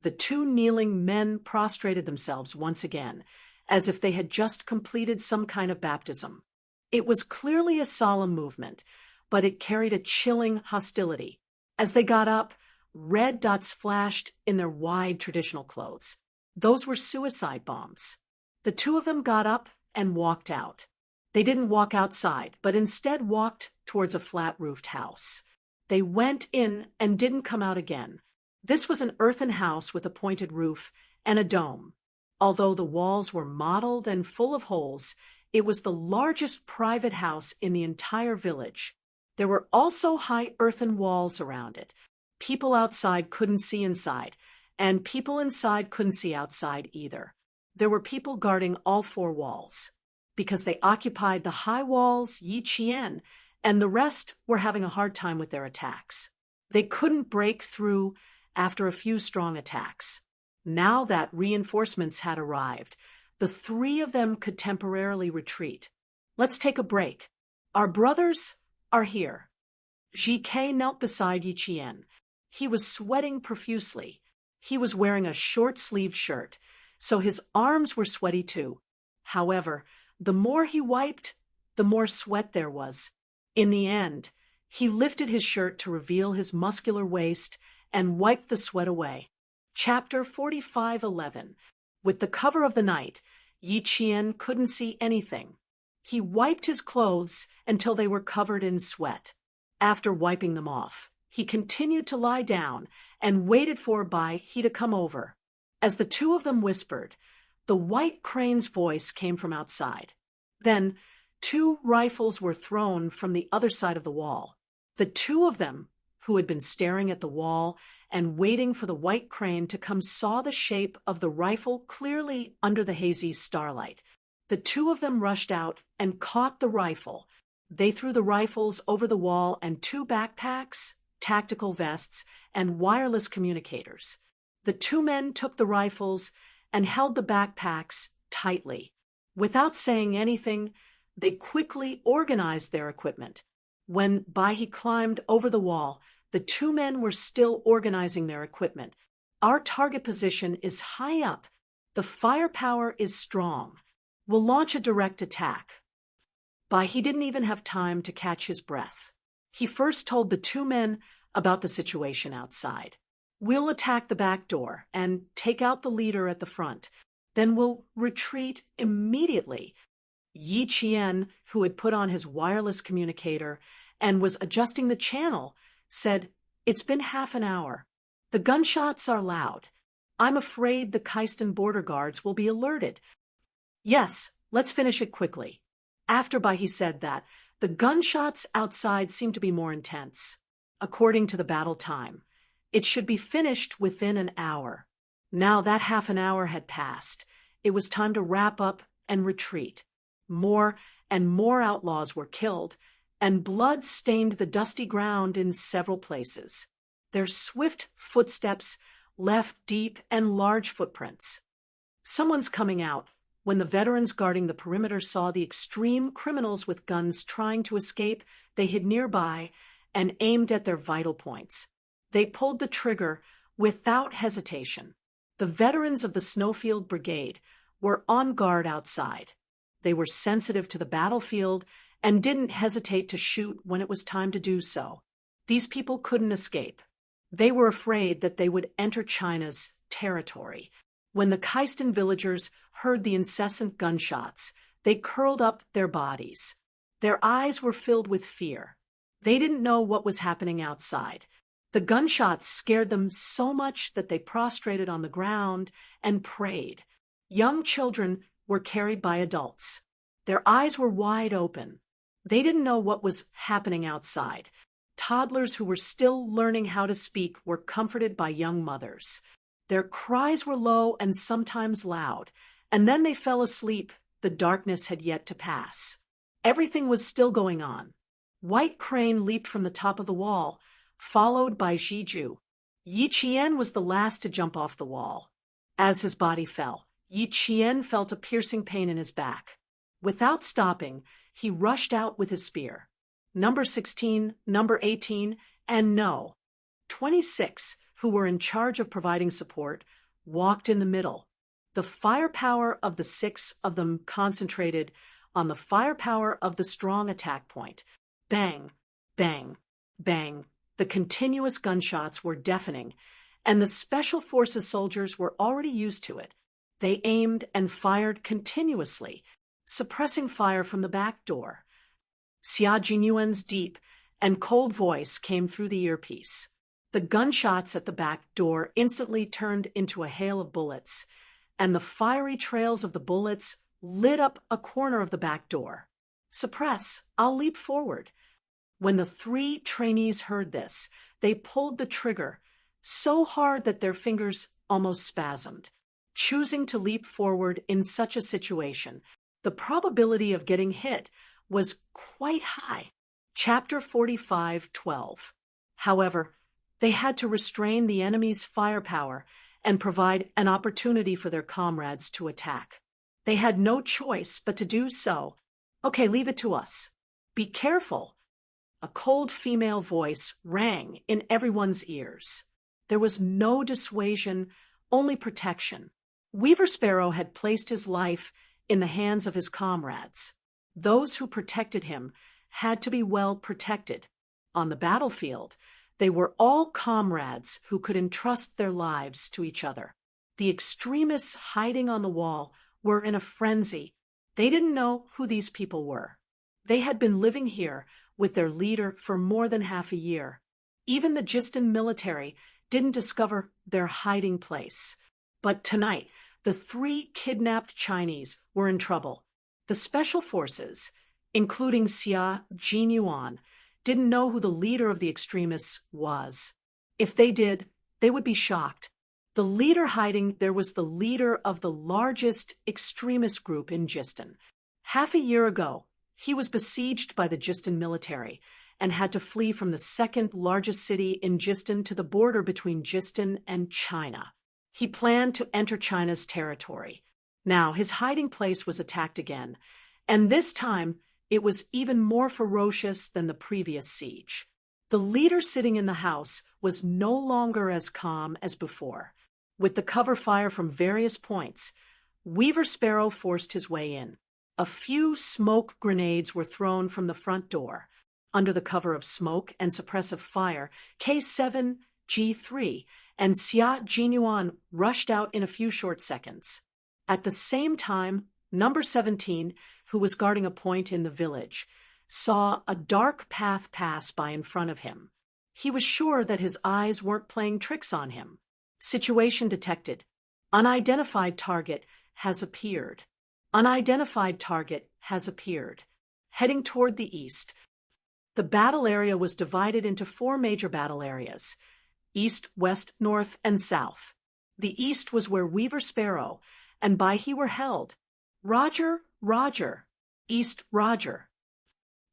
The two kneeling men prostrated themselves once again, as if they had just completed some kind of baptism. It was clearly a solemn movement, but it carried a chilling hostility. As they got up, red dots flashed in their wide traditional clothes. Those were suicide bombs. The two of them got up and walked out. They didn't walk outside, but instead walked towards a flat-roofed house. They went in and didn't come out again. This was an earthen house with a pointed roof and a dome. Although the walls were mottled and full of holes, it was the largest private house in the entire village. There were also high earthen walls around it. People outside couldn't see inside, and people inside couldn't see outside either. There were people guarding all four walls. Because they occupied the high walls, Yi Qian and the rest were having a hard time with their attacks. They couldn't break through after a few strong attacks. Now that reinforcements had arrived, the three of them could temporarily retreat. "Let's take a break. Our brothers are here." Ji-K knelt beside Yi Qian. He was sweating profusely. He was wearing a short-sleeved shirt, so his arms were sweaty too. However, the more he wiped, the more sweat there was. In the end, he lifted his shirt to reveal his muscular waist and wiped the sweat away. Chapter 45:11. With the cover of the night, Yi Qian couldn't see anything. He wiped his clothes until they were covered in sweat. After wiping them off, he continued to lie down and waited for Bai He to come over. As the two of them whispered, the White Crane's voice came from outside. Then, two rifles were thrown from the other side of the wall. The two of them, who had been staring at the wall and waiting for the White Crane to come, saw the shape of the rifle clearly under the hazy starlight. The two of them rushed out and caught the rifle. They threw the rifles over the wall and two backpacks, tactical vests, and wireless communicators. The two men took the rifles and held the backpacks tightly. Without saying anything, they quickly organized their equipment. When Bai He climbed over the wall, the two men were still organizing their equipment. "Our target position is high up. The firepower is strong. We'll launch a direct attack." Bai He didn't even have time to catch his breath. He first told the two men about the situation outside. "We'll attack the back door and take out the leader at the front. Then we'll retreat immediately." Yi Qian, who had put on his wireless communicator and was adjusting the channel, said, "It's been half an hour. The gunshots are loud. I'm afraid the Kaistan border guards will be alerted." "Yes, let's finish it quickly." After Bai He said that, the gunshots outside seemed to be more intense. According to the battle time, it should be finished within an hour. Now that half an hour had passed, it was time to wrap up and retreat. More and more outlaws were killed, and blood stained the dusty ground in several places. Their swift footsteps left deep and large footprints. Someone's coming out. When the veterans guarding the perimeter saw the extreme criminals with guns trying to escape, they hid nearby and aimed at their vital points. They pulled the trigger without hesitation. The veterans of the Snowfield Brigade were on guard outside. They were sensitive to the battlefield and didn't hesitate to shoot when it was time to do so. These people couldn't escape. They were afraid that they would enter China's territory. When the Kaistan villagers heard the incessant gunshots, they curled up their bodies. Their eyes were filled with fear. They didn't know what was happening outside. The gunshots scared them so much that they prostrated on the ground and prayed. Young children were carried by adults. Their eyes were wide open. They didn't know what was happening outside. Toddlers who were still learning how to speak were comforted by young mothers. Their cries were low and sometimes loud, and then they fell asleep. The darkness had yet to pass. Everything was still going on. White Crane leaped from the top of the wall, followed by Jiju. Yi Qian was the last to jump off the wall. As his body fell, Yi Qian felt a piercing pain in his back. Without stopping, he rushed out with his spear. Number 16, number 18, and no, 26, who were in charge of providing support, walked in the middle. The firepower of the 6 of them concentrated on the firepower of the strong attack point. Bang, bang, bang. The continuous gunshots were deafening, and the Special Forces soldiers were already used to it. They aimed and fired continuously, suppressing fire from the back door. Xia Jinyuan's deep and cold voice came through the earpiece. The gunshots at the back door instantly turned into a hail of bullets, and the fiery trails of the bullets lit up a corner of the back door. Suppress, I'll leap forward. When the 3 trainees heard this, they pulled the trigger so hard that their fingers almost spasmed. Choosing to leap forward in such a situation, the probability of getting hit was quite high. Chapter 45:12. However, they had to restrain the enemy's firepower and provide an opportunity for their comrades to attack. They had no choice but to do so. Okay, leave it to us. Be careful. A cold female voice rang in everyone's ears. There was no dissuasion, only protection. Weaver Sparrow had placed his life in the hands of his comrades. Those who protected him had to be well protected. On the battlefield, they were all comrades who could entrust their lives to each other. The extremists hiding on the wall were in a frenzy. They didn't know who these people were. They had been living here with their leader for more than half a year. Even the Jistin military didn't discover their hiding place. But tonight, the 3 kidnapped Chinese were in trouble. The Special Forces, including Xia Jinyuan, didn't know who the leader of the extremists was. If they did, they would be shocked. The leader hiding there was the leader of the largest extremist group in Jistin. Half a year ago, he was besieged by the Jistin military and had to flee from the 2nd largest city in Jistin to the border between Jistin and China. He planned to enter China's territory. Now, his hiding place was attacked again, and this time it was even more ferocious than the previous siege. The leader sitting in the house was no longer as calm as before. With the cover fire from various points, Weaver Sparrow forced his way in. A few smoke grenades were thrown from the front door. Under the cover of smoke and suppressive fire, K7G3 and Xia Jinyuan rushed out in a few short seconds. At the same time, number 17, who was guarding a point in the village, saw a dark path pass by in front of him. He was sure that his eyes weren't playing tricks on him. Situation detected. Unidentified target has appeared. Unidentified target has appeared. Heading toward the east. The battle area was divided into 4 major battle areas: east, west, north, and south. The east was where Weaver Sparrow and by he were held. Roger, Roger. East, Roger.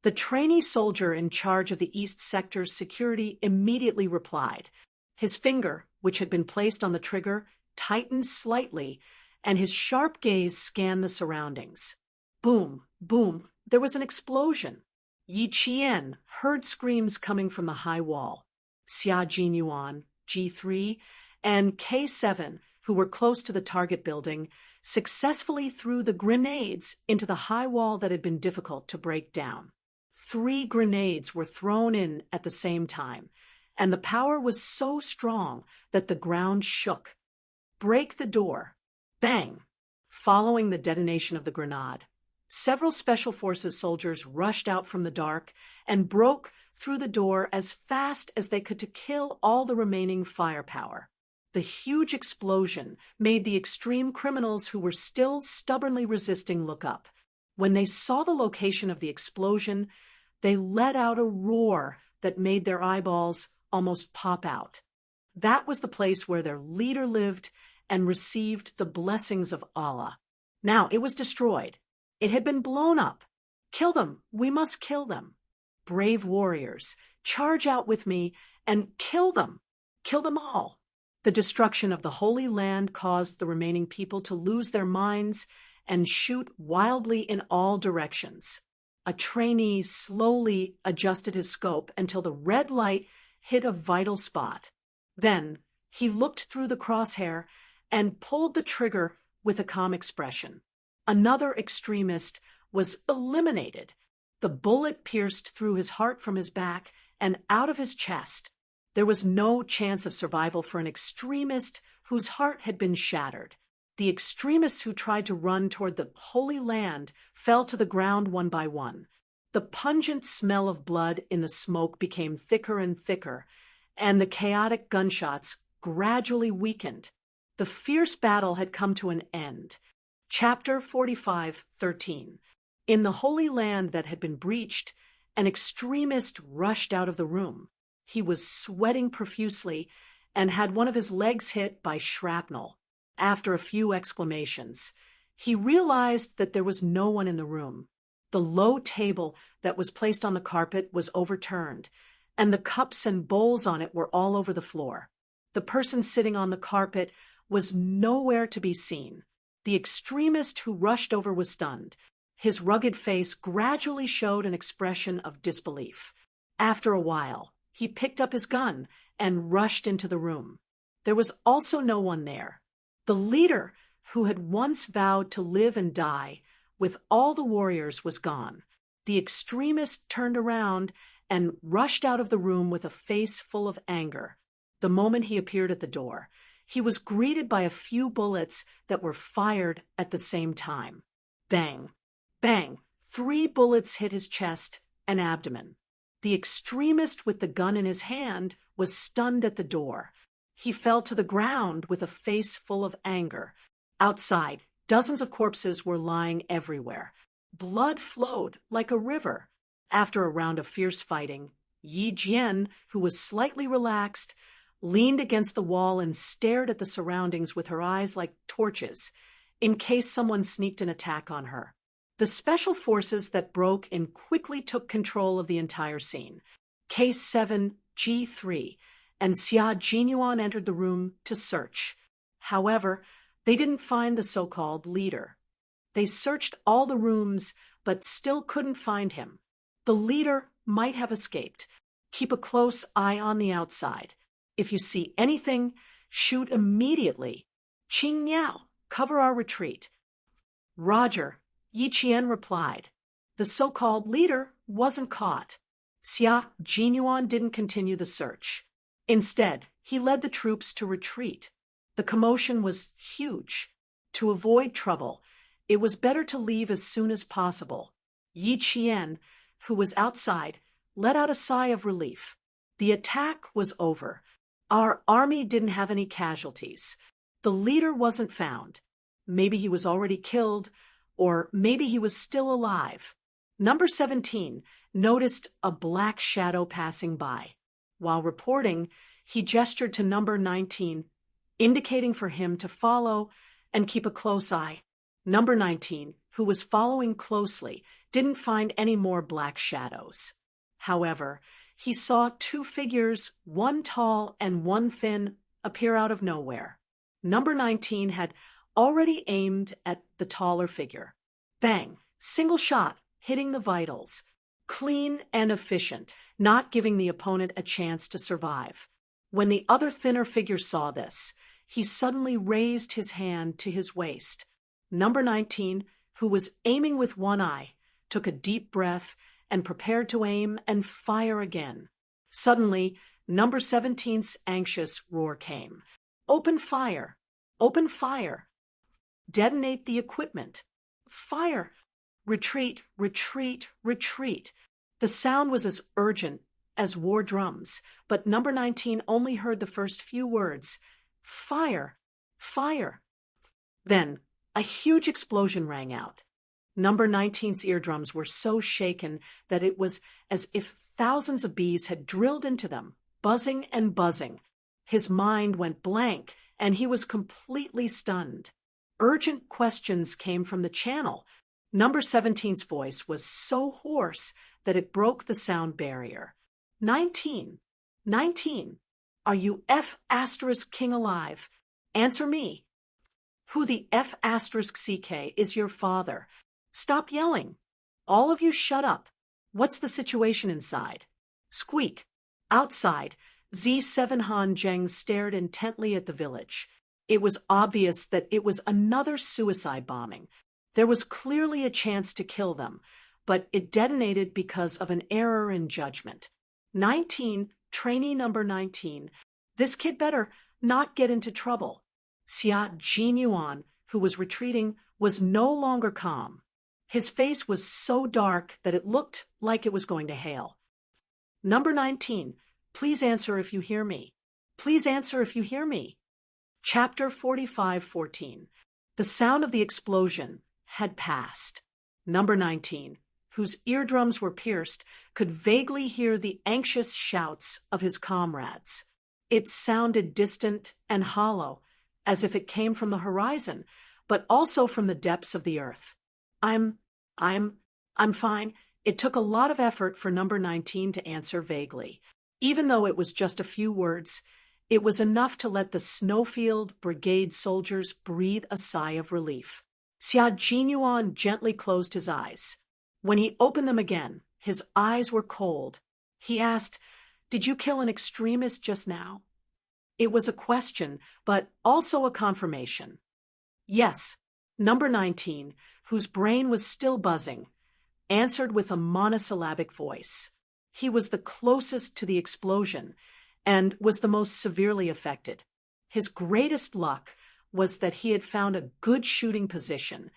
The trainee soldier in charge of the east sector's security immediately replied. His finger, which had been placed on the trigger, tightened slightly, and his sharp gaze scanned the surroundings. Boom, boom, there was an explosion. Yi Qian heard screams coming from the high wall. Xia Jinyuan, G3, and K7, who were close to the target building, successfully threw the grenades into the high wall that had been difficult to break down. 3 grenades were thrown in at the same time, and the power was so strong that the ground shook. Break the door. Bang! Following the detonation of the grenade, several Special Forces soldiers rushed out from the dark and broke through the door as fast as they could to kill all the remaining firepower. The huge explosion made the extreme criminals who were still stubbornly resisting look up. When they saw the location of the explosion, they let out a roar that made their eyeballs almost pop out. That was the place where their leader lived and received the blessings of Allah. Now it was destroyed. It had been blown up. Kill them. We must kill them. Brave warriors, charge out with me and kill them. Kill them all. The destruction of the Holy Land caused the remaining people to lose their minds and shoot wildly in all directions. A trainee slowly adjusted his scope until the red light hit a vital spot. Then he looked through the crosshair and pulled the trigger with a calm expression. Another extremist was eliminated. The bullet pierced through his heart from his back and out of his chest. There was no chance of survival for an extremist whose heart had been shattered. The extremists who tried to run toward the Holy Land fell to the ground one by one. The pungent smell of blood in the smoke became thicker and thicker, and the chaotic gunshots gradually weakened. The fierce battle had come to an end. Chapter 45:13. In the Holy Land that had been breached, an extremist rushed out of the room. He was sweating profusely and had one of his legs hit by shrapnel. After a few exclamations, he realized that there was no one in the room. The low table that was placed on the carpet was overturned, and the cups and bowls on it were all over the floor. The person sitting on the carpet was nowhere to be seen. The extremist who rushed over was stunned. His rugged face gradually showed an expression of disbelief. After a while, he picked up his gun and rushed into the room. There was also no one there. The leader, who had once vowed to live and die with all the warriors, was gone. The extremist turned around and rushed out of the room with a face full of anger. The moment he appeared at the door, he was greeted by a few bullets that were fired at the same time. Bang! Bang! 3 bullets hit his chest and abdomen. The extremist with the gun in his hand was stunned at the door. He fell to the ground with a face full of anger. Outside, dozens of corpses were lying everywhere. Blood flowed like a river. After a round of fierce fighting, Yi Jian, who was slightly relaxed, leaned against the wall and stared at the surroundings with her eyes like torches, in case someone sneaked an attack on her. The special forces that broke in quickly took control of the entire scene. K7, G3, and Xia Jinyuan entered the room to search. However, they didn't find the so-called leader. They searched all the rooms, but still couldn't find him. The leader might have escaped. Keep a close eye on the outside. If you see anything, shoot immediately. Qing Niao, cover our retreat. Roger, Yi Qian replied. The so-called leader wasn't caught. Xia Jinyuan didn't continue the search. Instead, he led the troops to retreat. The commotion was huge. To avoid trouble, it was better to leave as soon as possible. Yi Qian, who was outside, let out a sigh of relief. The attack was over. Our army didn't have any casualties. The leader wasn't found. Maybe he was already killed, or maybe he was still alive. Number 17 noticed a black shadow passing by. While reporting, he gestured to number 19, indicating for him to follow and keep a close eye. Number 19, who was following closely, didn't find any more black shadows. However, he saw 2 figures, one tall and one thin, appear out of nowhere. Number 19 had already aimed at the taller figure. Bang! Single shot, hitting the vitals. Clean and efficient, not giving the opponent a chance to survive. When the other thinner figure saw this, he suddenly raised his hand to his waist. Number 19, who was aiming with one eye, took a deep breath and prepared to aim and fire again. Suddenly, number 17's anxious roar came. Open fire! Open fire! Detonate the equipment! Fire! Retreat! Retreat! Retreat! The sound was as urgent as war drums, but number 19 only heard the first few words. Fire! Fire! Then, a huge explosion rang out. Number 19's eardrums were so shaken that it was as if thousands of bees had drilled into them, buzzing and buzzing. His mind went blank, and he was completely stunned. Urgent questions came from the channel. Number 17's voice was so hoarse that it broke the sound barrier. 19, 19, are you F asterisk king alive? Answer me. Who the F asterisk CK is your father? Stop yelling. All of you shut up. What's the situation inside? Squeak. Outside, Z7 Han Zheng stared intently at the village. It was obvious that it was another suicide bombing. There was clearly a chance to kill them, but it detonated because of an error in judgment. 19, trainee number 19. This kid better not get into trouble. Xia Jinyuan, who was retreating, was no longer calm. His face was so dark that it looked like it was going to hail. Number 19, please answer if you hear me. Please answer if you hear me. Chapter 45:14. The sound of the explosion had passed. Number 19, whose eardrums were pierced, could vaguely hear the anxious shouts of his comrades. It sounded distant and hollow, as if it came from the horizon, but also from the depths of the earth. I'm fine. It took a lot of effort for number 19 to answer vaguely. Even though it was just a few words, it was enough to let the Snowfield Brigade soldiers breathe a sigh of relief. Xia Jinyuan gently closed his eyes. When he opened them again, his eyes were cold. He asked, "Did you kill an extremist just now?" It was a question, but also a confirmation. Yes, number 19, whose brain was still buzzing, answered with a monosyllabic voice. He was the closest to the explosion and was the most severely affected. His greatest luck was that he had found a good shooting position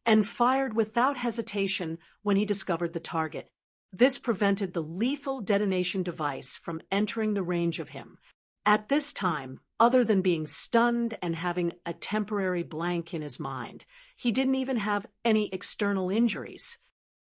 and fired without hesitation when he discovered the target. This prevented the lethal detonation device from entering the range of him. At this time, other than being stunned and having a temporary blank in his mind, he didn't even have any external injuries.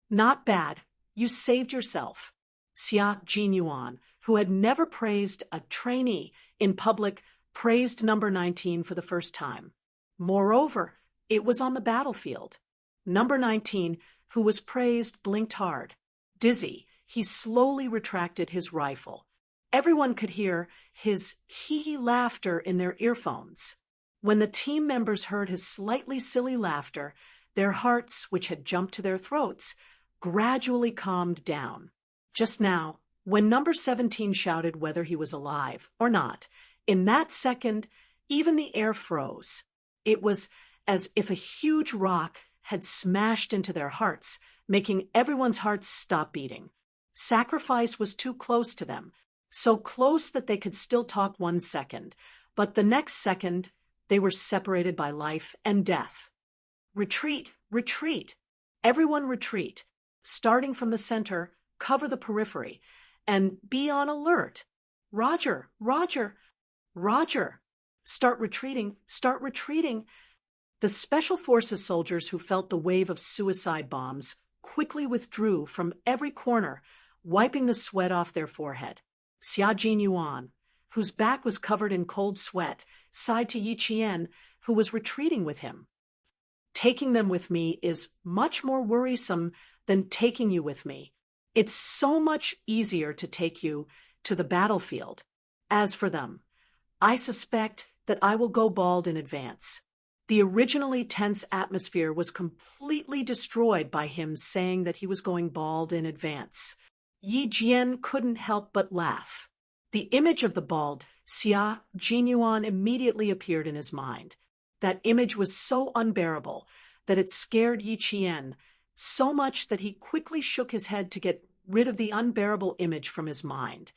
Not bad. You saved yourself. Xia Jinyuan, who had never praised a trainee in public, praised number 19 for the first time. Moreover, it was on the battlefield. Number 19, who was praised, blinked hard. Dizzy, he slowly retracted his rifle. Everyone could hear his hee-hee laughter in their earphones. When the team members heard his slightly silly laughter, their hearts, which had jumped to their throats, gradually calmed down. Just now, when number 17 shouted whether he was alive or not, in that second, even the air froze. It was as if a huge rock had smashed into their hearts, making everyone's hearts stop beating. Sacrifice was too close to them, so close that they could still talk 1 second, but the next second, they were separated by life and death. Retreat, retreat. Everyone retreat. Starting from the center, cover the periphery, and be on alert. Roger, Roger, Roger. Start retreating, start retreating. The Special Forces soldiers who felt the wave of suicide bombs quickly withdrew from every corner, wiping the sweat off their forehead. Xia Jinyuan, whose back was covered in cold sweat, sighed to Yi Qian, who was retreating with him. Taking them with me is much more worrisome than taking you with me. It's so much easier to take you to the battlefield. As for them, I suspect that I will go bald in advance. The originally tense atmosphere was completely destroyed by him saying that he was going bald in advance. Yi Jian couldn't help but laugh. The image of the bald Xia Jinyuan immediately appeared in his mind. That image was so unbearable that it scared Yi Qian so much that he quickly shook his head to get rid of the unbearable image from his mind.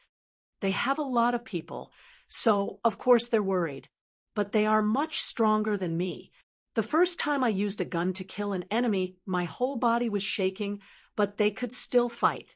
They have a lot of people, so of course they're worried. But they are much stronger than me. The first time I used a gun to kill an enemy, my whole body was shaking, but they could still fight.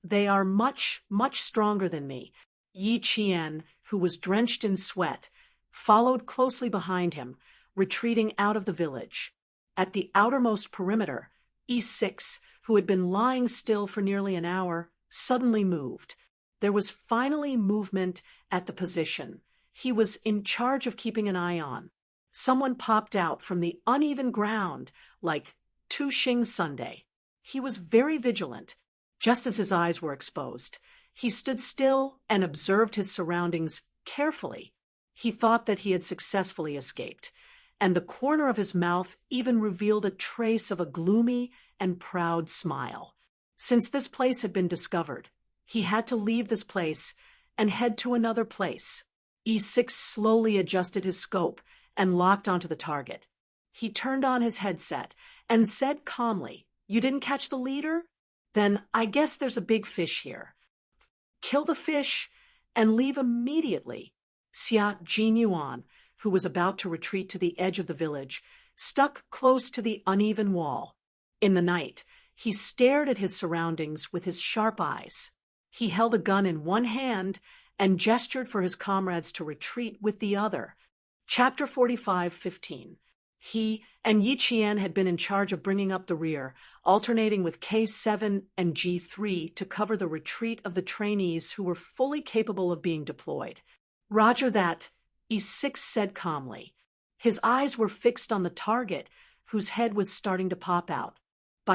They are much, much stronger than me. Yi Qian, who was drenched in sweat, followed closely behind him, retreating out of the village. At the outermost perimeter, E6, who had been lying still for nearly an hour, suddenly moved. There was finally movement at the position he was in charge of keeping an eye on. Someone popped out from the uneven ground like Tu Xing Sunday. He was very vigilant. Just as his eyes were exposed, he stood still and observed his surroundings carefully. He thought that he had successfully escaped, and the corner of his mouth even revealed a trace of a gloomy and proud smile. Since this place had been discovered, he had to leave this place and head to another place. E6 slowly adjusted his scope and locked onto the target. He turned on his headset and said calmly, "You didn't catch the leader? Then I guess there's a big fish here. Kill the fish and leave immediately." Xia Jinyuan, who was about to retreat to the edge of the village, stuck close to the uneven wall. In the night, he stared at his surroundings with his sharp eyes. He held a gun in one hand and gestured for his comrades to retreat with the other. Chapter 45:15. He and Yi Qian had been in charge of bringing up the rear, alternating with K7 and G3 to cover the retreat of the trainees who were fully capable of being deployed. "Roger that," E6 said calmly. His eyes were fixed on the target, whose head was starting to pop out.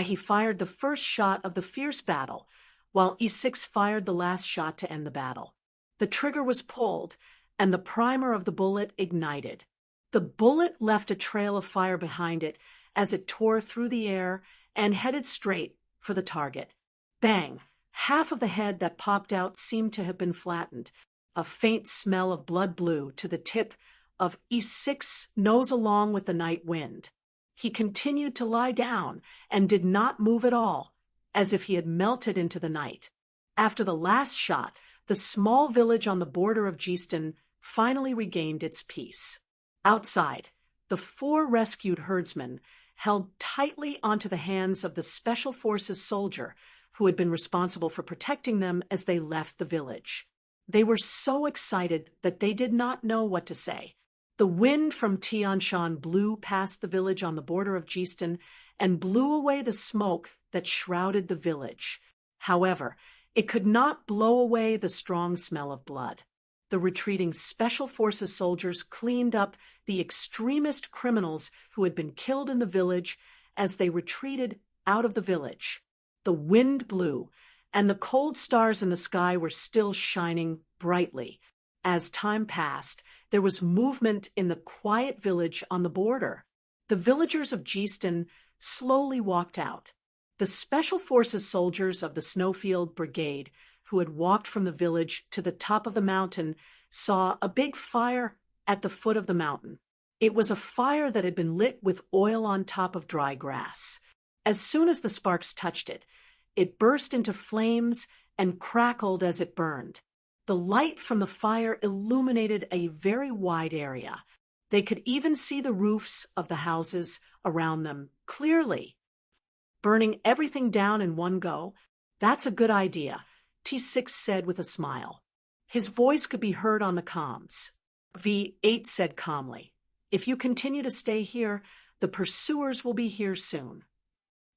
He fired the first shot of the fierce battle, while E6 fired the last shot to end the battle. The trigger was pulled, and the primer of the bullet ignited. The bullet left a trail of fire behind it as it tore through the air and headed straight for the target. Bang! Half of the head that popped out seemed to have been flattened. A faint smell of blood blew to the tip of E6's nose along with the night wind. He continued to lie down and did not move at all, as if he had melted into the night. After the last shot, the small village on the border of Jistan finally regained its peace. Outside, the 4 rescued herdsmen held tightly onto the hands of the Special Forces soldier who had been responsible for protecting them as they left the village. They were so excited that they did not know what to say. The wind from Tianshan blew past the village on the border of Jistan and blew away the smoke that shrouded the village. However, it could not blow away the strong smell of blood. The retreating Special Forces soldiers cleaned up the extremist criminals who had been killed in the village as they retreated out of the village. The wind blew, and the cold stars in the sky were still shining brightly. As time passed, there was movement in the quiet village on the border. The villagers of Jistan slowly walked out. The Special Forces soldiers of the Snowfield Brigade, who had walked from the village to the top of the mountain, saw a big fire at the foot of the mountain. It was a fire that had been lit with oil on top of dry grass. As soon as the sparks touched it, it burst into flames and crackled as it burned. The light from the fire illuminated a very wide area. They could even see the roofs of the houses around them clearly. "Burning everything down in one go? That's a good idea," T6 said with a smile. His voice could be heard on the comms. V8 said calmly, "If you continue to stay here, the pursuers will be here soon."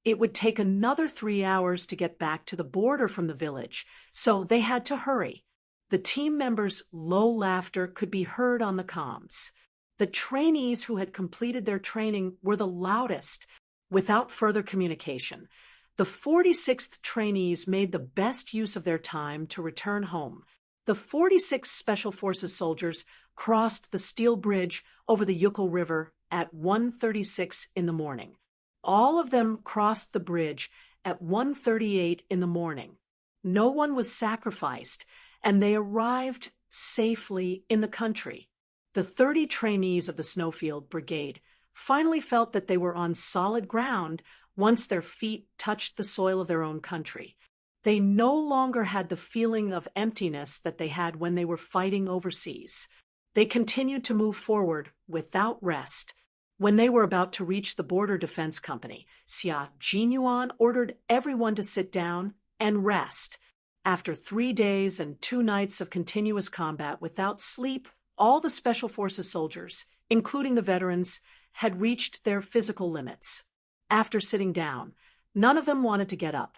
It would take another 3 hours to get back to the border from the village, so they had to hurry. The team members' low laughter could be heard on the comms. The trainees who had completed their training were the loudest. Without further communication, the 46th trainees made the best use of their time to return home. The 46th Special Forces soldiers crossed the steel bridge over the Yukon River at 1:36 in the morning. All of them crossed the bridge at 1:38 in the morning. No one was sacrificed, and they arrived safely in the country. The 30 trainees of the Snowfield Brigade finally felt that they were on solid ground once their feet touched the soil of their own country. They no longer had the feeling of emptiness that they had when they were fighting overseas. They continued to move forward without rest. When they were about to reach the Border Defense Company, Xia Jinyuan ordered everyone to sit down and rest. After 3 days and 2 nights of continuous combat without sleep, all the Special Forces soldiers, including the veterans, had reached their physical limits. After sitting down, none of them wanted to get up.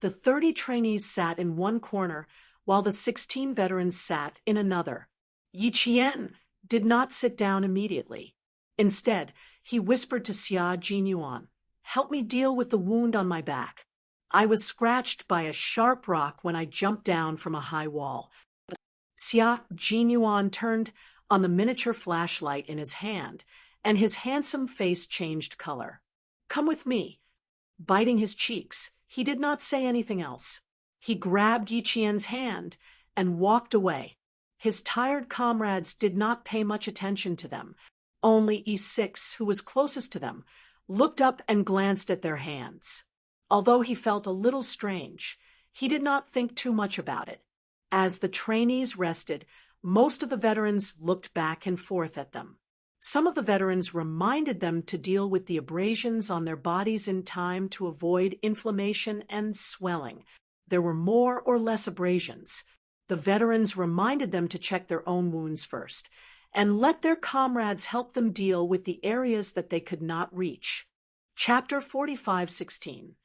The 30 trainees sat in one corner, while the 16 veterans sat in another. Yi Qian did not sit down immediately. Instead, he whispered to Xia Jinyuan, "Help me deal with the wound on my back. I was scratched by a sharp rock when I jumped down from a high wall." Xia Jinyuan turned on the miniature flashlight in his hand, and his handsome face changed color. "Come with me." Biting his cheeks, he did not say anything else. He grabbed Yi Qian's hand and walked away. His tired comrades did not pay much attention to them. Only E6, who was closest to them, looked up and glanced at their hands. Although he felt a little strange, he did not think too much about it. As the trainees rested, most of the veterans looked back and forth at them. Some of the veterans reminded them to deal with the abrasions on their bodies in time to avoid inflammation and swelling. There were more or less abrasions. The veterans reminded them to check their own wounds first, and let their comrades help them deal with the areas that they could not reach. Chapter 45:16.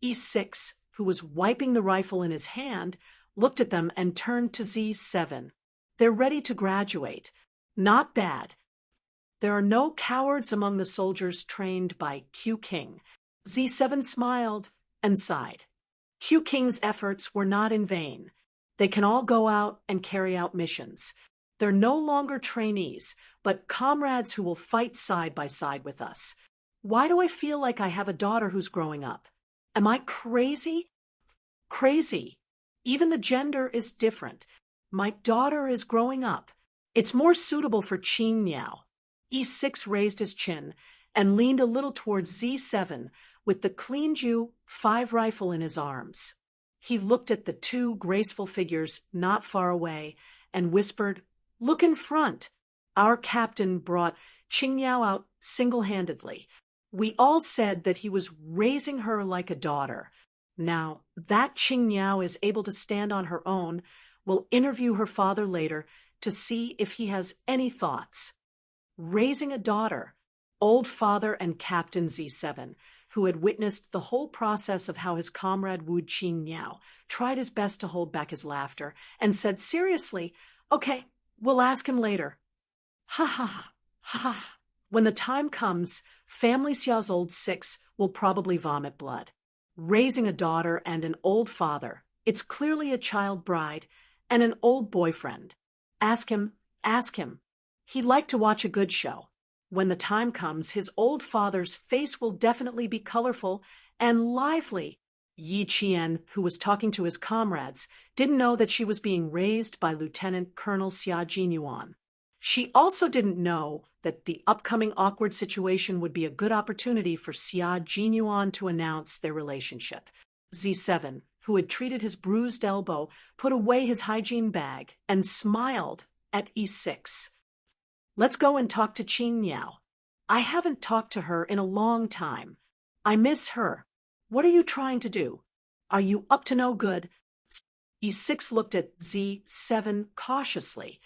E6, who was wiping the rifle in his hand, looked at them and turned to Z7. "They're ready to graduate. Not bad. There are no cowards among the soldiers trained by Q King." Z7 smiled and sighed. Q King's efforts were not in vain. They can all go out and carry out missions. They're no longer trainees, but comrades who will fight side by side with us. Why do I feel like I have a daughter who's growing up? Am I crazy? Crazy. Even the gender is different. My daughter is growing up. It's more suitable for Qing Niao. E6 raised his chin and leaned a little towards Z7 with the Cleanju 5 rifle in his arms. He looked at the 2 graceful figures not far away and whispered, "Look in front." Our captain brought Qing Niao out single-handedly. We all said that he was raising her like a daughter. Now that Qing Niao is able to stand on her own, we'll interview her father later to see if he has any thoughts. Raising a daughter. Old father and Captain Z7, who had witnessed the whole process of how his comrade wooed Qing Niao, tried his best to hold back his laughter and said seriously, "Okay, we'll ask him later." Ha ha ha ha. When the time comes, Family Xiao's old 6 will probably vomit blood. Raising a daughter and an old father, it's clearly a child bride and an old boyfriend. Ask him. He'd like to watch a good show. When the time comes, his old father's face will definitely be colorful and lively. Yi Qian, who was talking to his comrades, didn't know that she was being raised by Lieutenant Colonel Xia Jinyuan. She also didn't know that the upcoming awkward situation would be a good opportunity for Xia Jinyuan to announce their relationship. Z7, who had treated his bruised elbow, put away his hygiene bag and smiled at E6. "Let's go and talk to Qing Niao. I haven't talked to her in a long time. I miss her. What are you trying to do? Are you up to no good?" E6 looked at Z7 cautiously.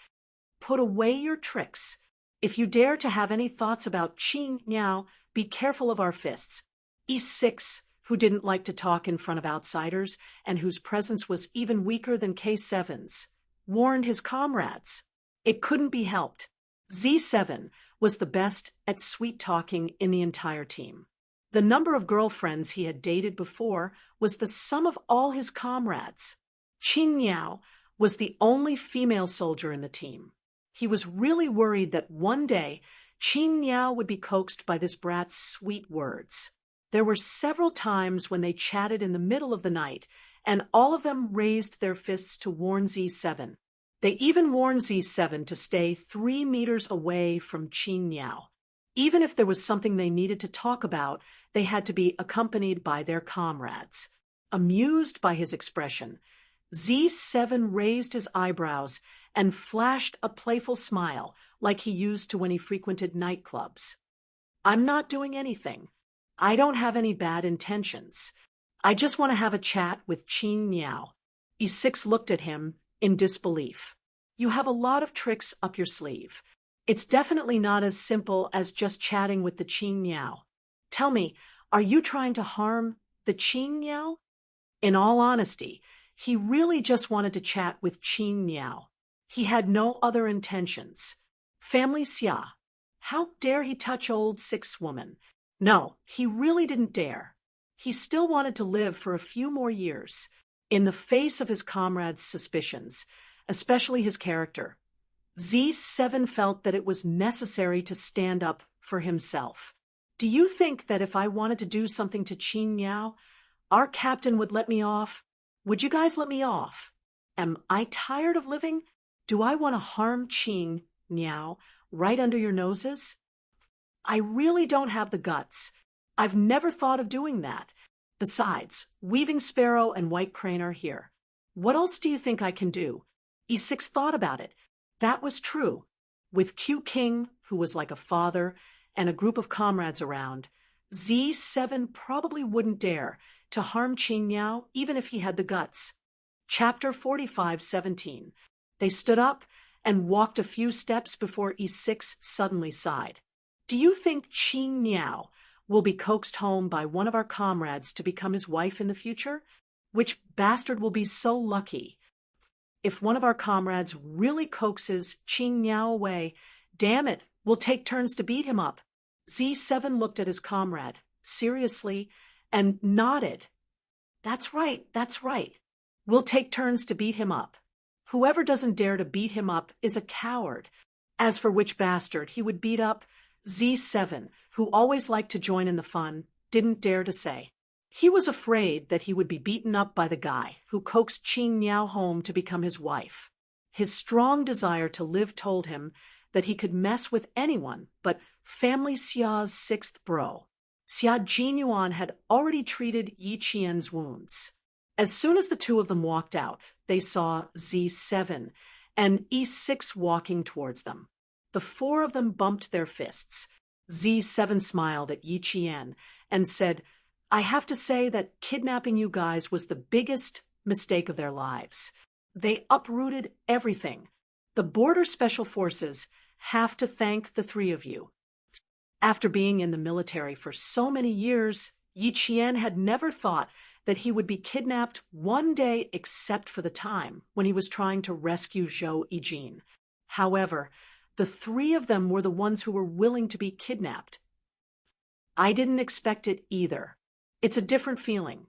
"Put away your tricks. If you dare to have any thoughts about Qing Niao, be careful of our fists." E6, who didn't like to talk in front of outsiders and whose presence was even weaker than K7's, warned his comrades. It couldn't be helped. Z7 was the best at sweet-talking in the entire team. The number of girlfriends he had dated before was the sum of all his comrades. Qing Niao was the only female soldier in the team. He was really worried that one day Qin Niao would be coaxed by this brat's sweet words. There were several times when they chatted in the middle of the night, and all of them raised their fists to warn Z7. They even warned Z7 to stay 3 meters away from Qin Niao. Even if there was something they needed to talk about, they had to be accompanied by their comrades. Amused by his expression, Z7 raised his eyebrows and flashed a playful smile like he used to when he frequented nightclubs. "I'm not doing anything. I don't have any bad intentions. I just want to have a chat with Qin Niao." E6 looked at him in disbelief. "You have a lot of tricks up your sleeve. It's definitely not as simple as just chatting with the Qin Niao. Tell me, are you trying to harm the Qin Niao?" In all honesty, he really just wanted to chat with Qin Niao. He had no other intentions. Family Xia. How dare he touch old 6 woman? No, he really didn't dare. He still wanted to live for a few more years, in the face of his comrades' suspicions, especially his character. Z7 felt that it was necessary to stand up for himself. "Do you think that if I wanted to do something to Qin Niao, our captain would let me off? Would you guys let me off? Am I tired of living? Do I want to harm Qin Niao right under your noses? I really don't have the guts. I've never thought of doing that. Besides, Weaving Sparrow and White Crane are here. What else do you think I can do?" E6 thought about it. That was true. With Q King, who was like a father, and a group of comrades around, Z7 probably wouldn't dare to harm Qin Niao even if he had the guts. Chapter 45:17. They stood up and walked a few steps before E6 suddenly sighed. "Do you think Qin Niao will be coaxed home by one of our comrades to become his wife in the future? Which bastard will be so lucky? If one of our comrades really coaxes Qin Niao away, damn it, we'll take turns to beat him up." Z7 looked at his comrade, seriously, and nodded. That's right. We'll take turns to beat him up. Whoever doesn't dare to beat him up is a coward. As for which bastard he would beat up, Z7, who always liked to join in the fun, didn't dare to say. He was afraid that he would be beaten up by the guy who coaxed Qin Niao home to become his wife. His strong desire to live told him that he could mess with anyone but Family Xia's 6th bro. Xia Jinyuan had already treated Yi Qian's wounds. As soon as the two of them walked out, they saw Z7 and E6 walking towards them. The 4 of them bumped their fists. Z7 smiled at Yi Qian and said, "I have to say that kidnapping you guys was the biggest mistake of their lives. They uprooted everything. The Border Special Forces have to thank the 3 of you." After being in the military for so many years, Yi Qian had never thought that he would be kidnapped one day except for the time when he was trying to rescue Zhou Yijin. However, the 3 of them were the ones who were willing to be kidnapped. "I didn't expect it either. It's a different feeling,"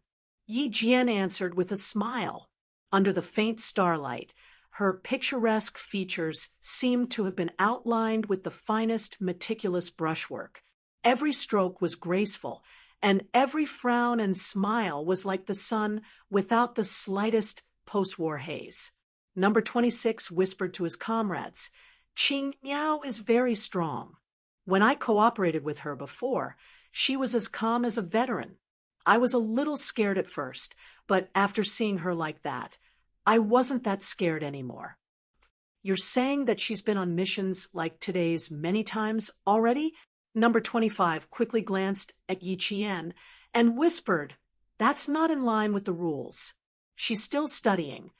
Yi Jian answered with a smile. Under the faint starlight, her picturesque features seemed to have been outlined with the finest meticulous brushwork. Every stroke was graceful, and every frown and smile was like the sun without the slightest post-war haze. Number 26 whispered to his comrades, "Qin Niao is very strong. When I cooperated with her before, she was as calm as a veteran. I was a little scared at first, but after seeing her like that, I wasn't that scared anymore." "You're saying that she's been on missions like today's many times already?" Number 25 quickly glanced at Yi Qian and whispered, "That's not in line with the rules. She's still studying.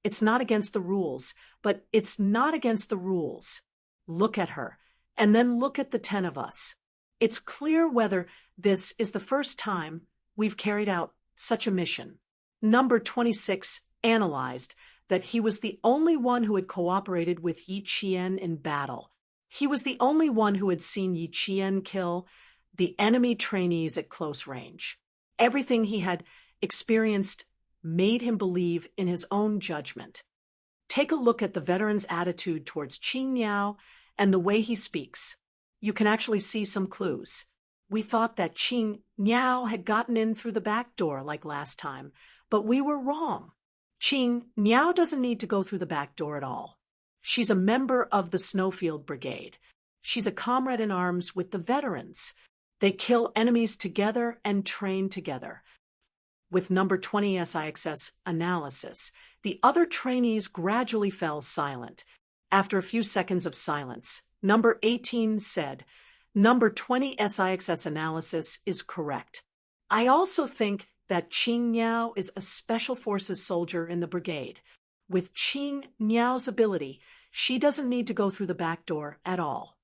It's not against the rules, but it's not against the rules. Look at her, and then look at the 10 of us. It's clear whether this is the first time we've carried out such a mission." Number 26 analyzed that he was the only one who had cooperated with Yi Qian in battle. He was the only one who had seen Yi Qian kill the enemy trainees at close range. Everything he had experienced made him believe in his own judgment. Take a look at the veteran's attitude towards Qin Niao and the way he speaks. You can actually see some clues. We thought that Qing Niao had gotten in through the back door like last time, but we were wrong. Qing Niao doesn't need to go through the back door at all. She's a member of the Snowfield Brigade. She's a comrade in arms with the veterans. They kill enemies together and train together. With number 20 SIXS analysis, the other trainees gradually fell silent. After a few seconds of silence, number 18 said, "Number 20 SIXS analysis is correct. I also think that Qing Niao is a Special Forces soldier in the brigade. With Qing Niao's ability, she doesn't need to go through the back door at all."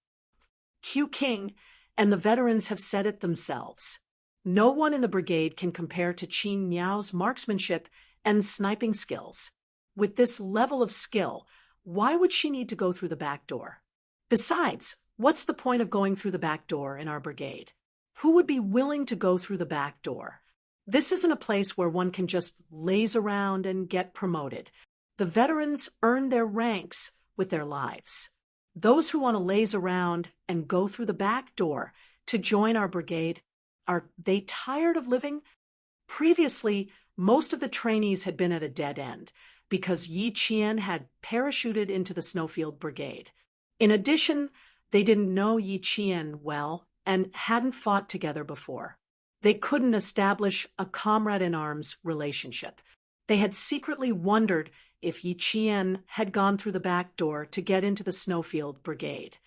Q King and the veterans have said it themselves. No one in the brigade can compare to Qing Niao's marksmanship and sniping skills. With this level of skill, why would she need to go through the back door? Besides, what's the point of going through the back door in our brigade? Who would be willing to go through the back door? This isn't a place where one can just laze around and get promoted. The veterans earn their ranks with their lives. Those who want to laze around and go through the back door to join our brigade, are they tired of living? Previously, most of the trainees had been at a dead end because Yi Qian had parachuted into the Snowfield Brigade. In addition, they didn't know Yi Qian well and hadn't fought together before. They couldn't establish a comrade-in-arms relationship. They had secretly wondered if Yi Qian had gone through the back door to get into the Snowfield Brigade.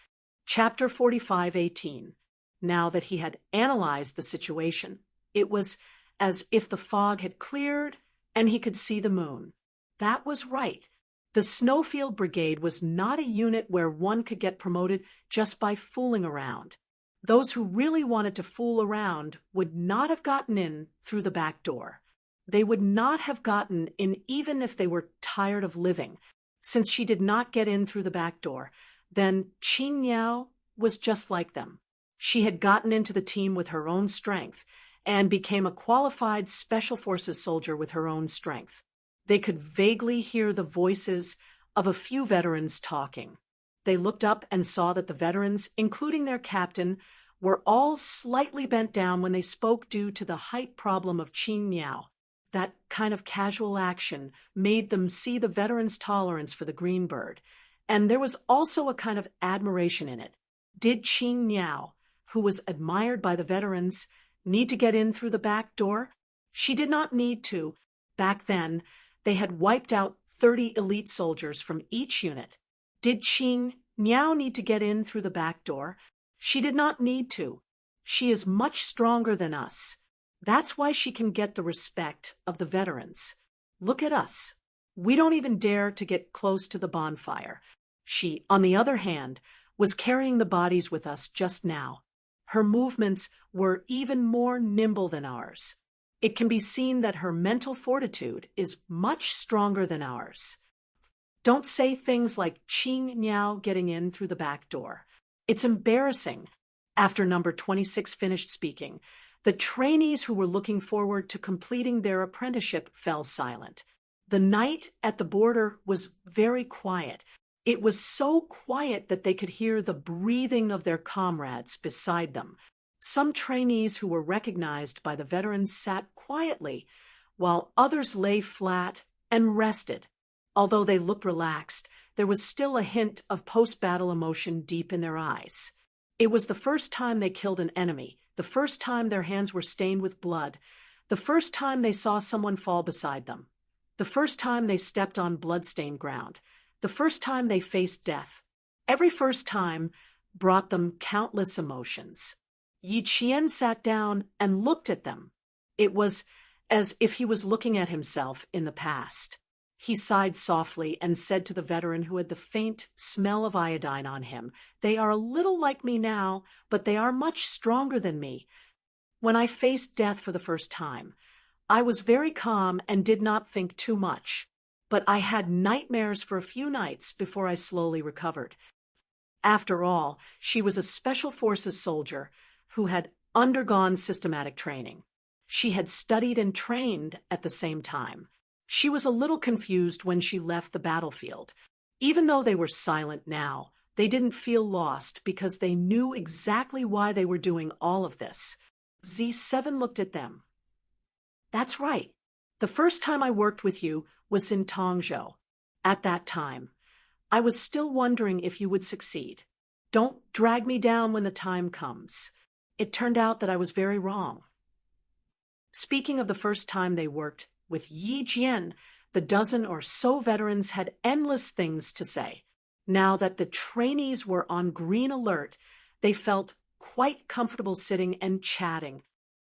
Chapter 45:18. Now that he had analyzed the situation, it was as if the fog had cleared and he could see the moon. That was right. The Snowfield Brigade was not a unit where one could get promoted just by fooling around. Those who really wanted to fool around would not have gotten in through the back door. They would not have gotten in even if they were tired of living. Since she did not get in through the back door, then Qing Niao was just like them. She had gotten into the team with her own strength and became a qualified Special Forces soldier with her own strength. They could vaguely hear the voices of a few veterans talking. They looked up and saw that the veterans, including their captain, were all slightly bent down when they spoke due to the height problem of Qing Niao. That kind of casual action made them see the veterans' tolerance for the green bird, and there was also a kind of admiration in it. Did Qing Niao, who was admired by the veterans, need to get in through the back door? She did not need to. Back then, they had wiped out 30 elite soldiers from each unit. Did Qing Niao need to get in through the back door? She did not need to. She is much stronger than us. That's why she can get the respect of the veterans. Look at us. We don't even dare to get close to the bonfire. She, on the other hand, was carrying the bodies with us just now. Her movements were even more nimble than ours. It can be seen that her mental fortitude is much stronger than ours. Don't say things like Qing Niao getting in through the back door. It's embarrassing. After number 26 finished speaking, the trainees who were looking forward to completing their apprenticeship fell silent. The night at the border was very quiet. It was so quiet that they could hear the breathing of their comrades beside them. Some trainees who were recognized by the veterans sat quietly, while others lay flat and rested. Although they looked relaxed, there was still a hint of post-battle emotion deep in their eyes. It was the first time they killed an enemy, the first time their hands were stained with blood, the first time they saw someone fall beside them, the first time they stepped on blood-stained ground, the first time they faced death. Every first time brought them countless emotions. Yi Qian sat down and looked at them. It was as if he was looking at himself in the past. He sighed softly and said to the veteran who had the faint smell of iodine on him, "They are a little like me now, but they are much stronger than me. When I faced death for the first time, I was very calm and did not think too much, but I had nightmares for a few nights before I slowly recovered." After all, she was a Special Forces soldier who had undergone systematic training. She had studied and trained at the same time. She was a little confused when she left the battlefield. Even though they were silent now, they didn't feel lost because they knew exactly why they were doing all of this. Z7 looked at them. That's right. The first time I worked with you was in Tongzhou. At that time, I was still wondering if you would succeed. Don't drag me down when the time comes. It turned out that I was very wrong. Speaking of the first time they worked with Yi Jian, the dozen or so veterans had endless things to say. Now that the trainees were on green alert, they felt quite comfortable sitting and chatting.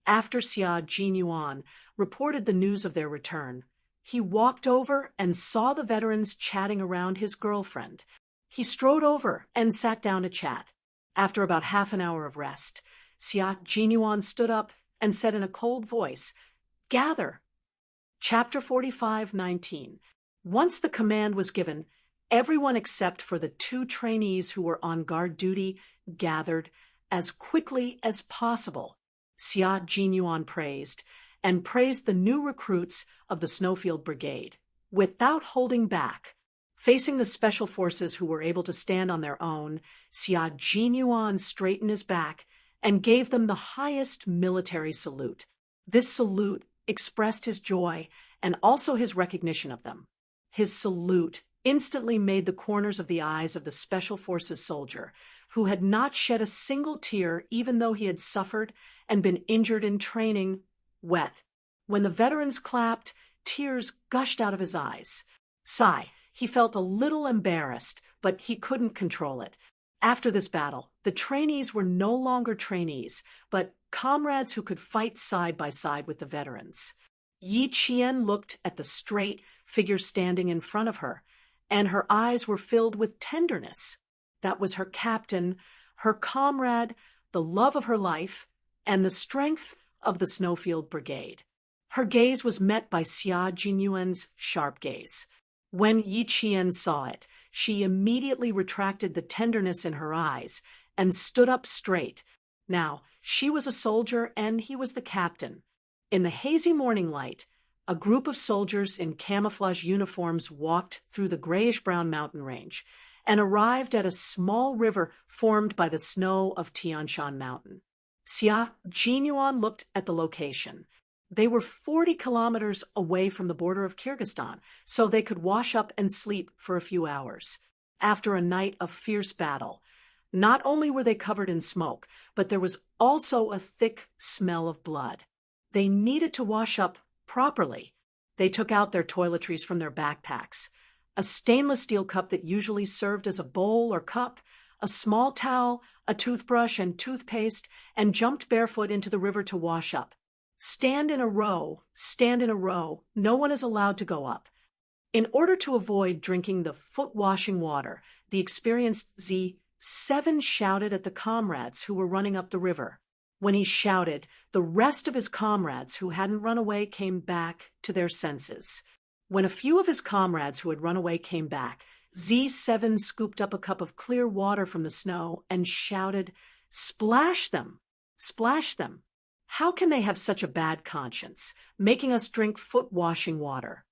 After Xia Jinyuan reported the news of their return, he walked over and saw the veterans chatting around his girlfriend. He strode over and sat down to chat. After about half an hour of rest, Xia Jinyuan stood up and said in a cold voice, "Gather." Chapter 45:19. Once the command was given, everyone except for the 2 trainees who were on guard duty gathered as quickly as possible. Xia Jinyuan praised the new recruits of the Snowfield Brigade, without holding back. Facing the special forces who were able to stand on their own, Xia Jinyuan straightened his back and gave them the highest military salute. This salute expressed his joy and also his recognition of them. His salute instantly made the corners of the eyes of the Special Forces soldier, who had not shed a single tear even though he had suffered and been injured in training, wet. When the veterans clapped, tears gushed out of his eyes. Sigh, he felt a little embarrassed, but he couldn't control it. After this battle, the trainees were no longer trainees, but comrades who could fight side by side with the veterans. Yi Qian looked at the straight figure standing in front of her, and her eyes were filled with tenderness. That was her captain, her comrade, the love of her life, and the strength of the Snowfield Brigade. Her gaze was met by Xia Jinyuan's sharp gaze. When Yi Qian saw it, she immediately retracted the tenderness in her eyes and stood up straight. Now, she was a soldier and he was the captain. In the hazy morning light, a group of soldiers in camouflage uniforms walked through the grayish-brown mountain range and arrived at a small river formed by the snow of Tianshan Mountain. Xia Jinyuan looked at the location. They were 40 kilometers away from the border of Kyrgyzstan, so they could wash up and sleep for a few hours. After a night of fierce battle, not only were they covered in smoke, but there was also a thick smell of blood. They needed to wash up properly. They took out their toiletries from their backpacks, a stainless steel cup that usually served as a bowl or cup, a small towel, a toothbrush and toothpaste, and jumped barefoot into the river to wash up. Stand in a row, no one is allowed to go up. In order to avoid drinking the foot-washing water, the experienced Z7 shouted at the comrades who were running up the river. When he shouted, the rest of his comrades who hadn't run away came back to their senses. When a few of his comrades who had run away came back, Z7 scooped up a cup of clear water from the snow and shouted, "Splash them! Splash them! How can they have such a bad conscience, making us drink foot-washing water?"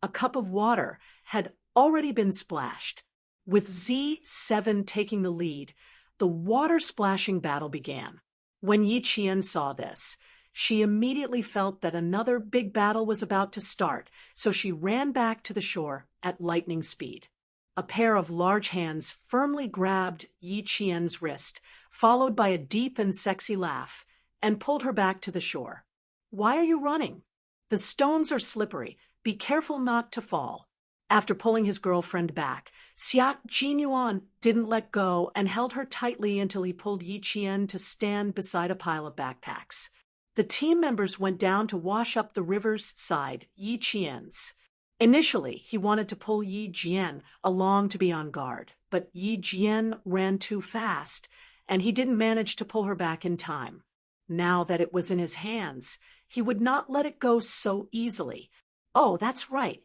A cup of water had already been splashed. With Z7 taking the lead, the water-splashing battle began. When Yi Qian saw this, she immediately felt that another big battle was about to start, so she ran back to the shore at lightning speed. A pair of large hands firmly grabbed Yi Qian's wrist, followed by a deep and sexy laugh, and pulled her back to the shore. "Why are you running? The stones are slippery. Be careful not to fall." After pulling his girlfriend back, Xia Jinyuan didn't let go and held her tightly until he pulled Yi Qian to stand beside a pile of backpacks. The team members went down to wash up the river's side, Yi Qian's. Initially, he wanted to pull Yi Jian along to be on guard, but Yi Jian ran too fast, and he didn't manage to pull her back in time. Now that it was in his hands, he would not let it go so easily. Oh, that's right.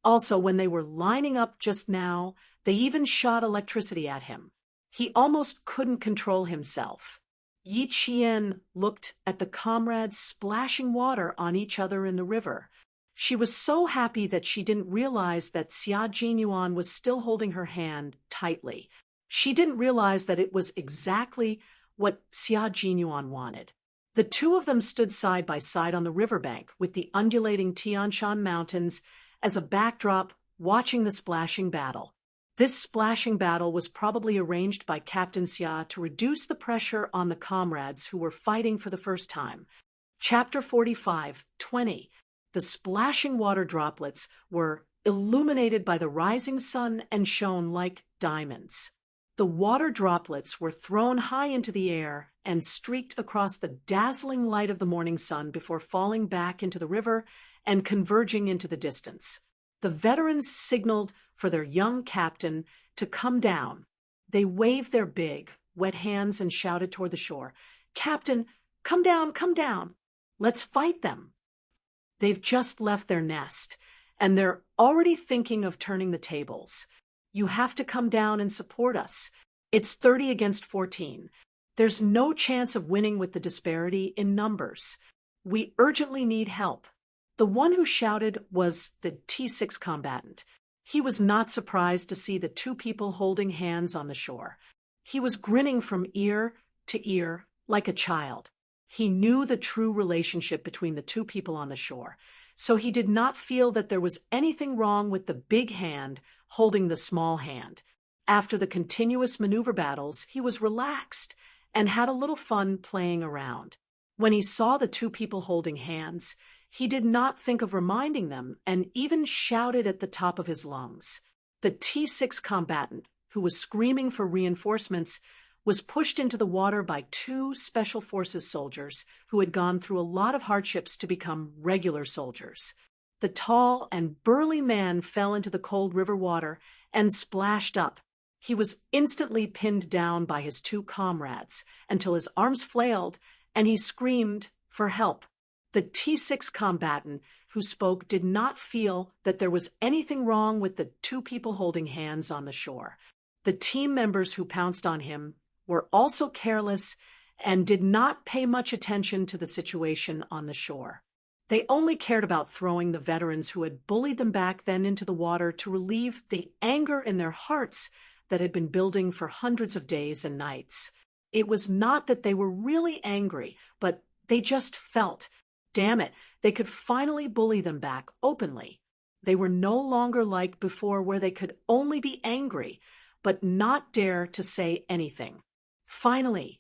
Also, when they were lining up just now, they even shot electricity at him. He almost couldn't control himself. Yi Qian looked at the comrades splashing water on each other in the river. She was so happy that she didn't realize that Xia Jinyuan was still holding her hand tightly. She didn't realize that it was exactly what Xia Jinyuan wanted. The two of them stood side by side on the riverbank with the undulating Tianshan Mountains as a backdrop, watching the splashing battle. This splashing battle was probably arranged by Captain Xia to reduce the pressure on the comrades who were fighting for the first time. Chapter 45:20. The splashing water droplets were illuminated by the rising sun and shone like diamonds. The water droplets were thrown high into the air and streaked across the dazzling light of the morning sun before falling back into the river and converging into the distance. The veterans signaled for their young captain to come down. They waved their big, wet hands and shouted toward the shore, "Captain, come down, come down. Let's fight them." They've just left their nest, and they're already thinking of turning the tables. You have to come down and support us. It's 30 against 14. There's no chance of winning with the disparity in numbers. We urgently need help. The one who shouted was the T6 combatant. He was not surprised to see the two people holding hands on the shore. He was grinning from ear to ear like a child. He knew the true relationship between the two people on the shore, so he did not feel that there was anything wrong with the big hand holding the small hand. After the continuous maneuver battles, he was relaxed and had a little fun playing around. When he saw the two people holding hands, he did not think of reminding them and even shouted at the top of his lungs. The T6 combatant, who was screaming for reinforcements, was pushed into the water by two Special Forces soldiers who had gone through a lot of hardships to become regular soldiers. The tall and burly man fell into the cold river water and splashed up. He was instantly pinned down by his two comrades until his arms flailed and he screamed for help. The T6 combatant who spoke did not feel that there was anything wrong with the two people holding hands on the shore. The team members who pounced on him were also careless and did not pay much attention to the situation on the shore. They only cared about throwing the veterans who had bullied them back then into the water to relieve the anger in their hearts that had been building for hundreds of days and nights. It was not that they were really angry, but they just felt, damn it, they could finally bully them back openly. They were no longer like before where they could only be angry, but not dare to say anything. Finally,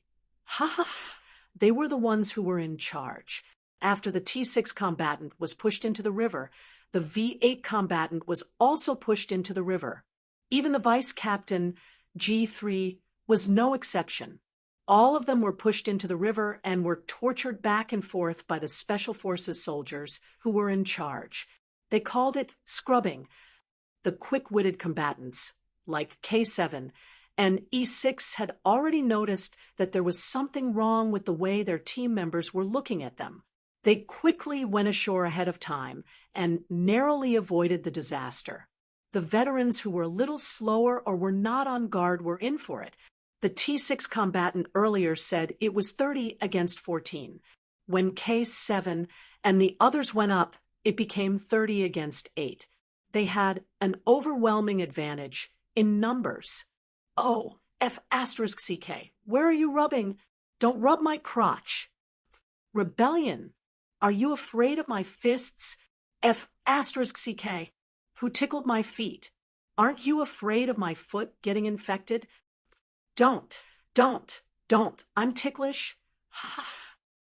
they were the ones who were in charge. After the T6 combatant was pushed into the river, the V8 combatant was also pushed into the river. Even the vice captain, G3, was no exception. All of them were pushed into the river and were tortured back and forth by the Special Forces soldiers who were in charge. They called it scrubbing. The quick-witted combatants, like K7 and E6, had already noticed that there was something wrong with the way their team members were looking at them. They quickly went ashore ahead of time and narrowly avoided the disaster. The veterans who were a little slower or were not on guard were in for it. The T6 combatant earlier said it was 30 against 14. When K7 and the others went up, it became 30 against 8. They had an overwhelming advantage in numbers. Oh, F*CK, where are you rubbing? Don't rub my crotch. Rebellion. Are you afraid of my fists? F*CK. Who tickled my feet? Aren't you afraid of my foot getting infected? Don't. I'm ticklish.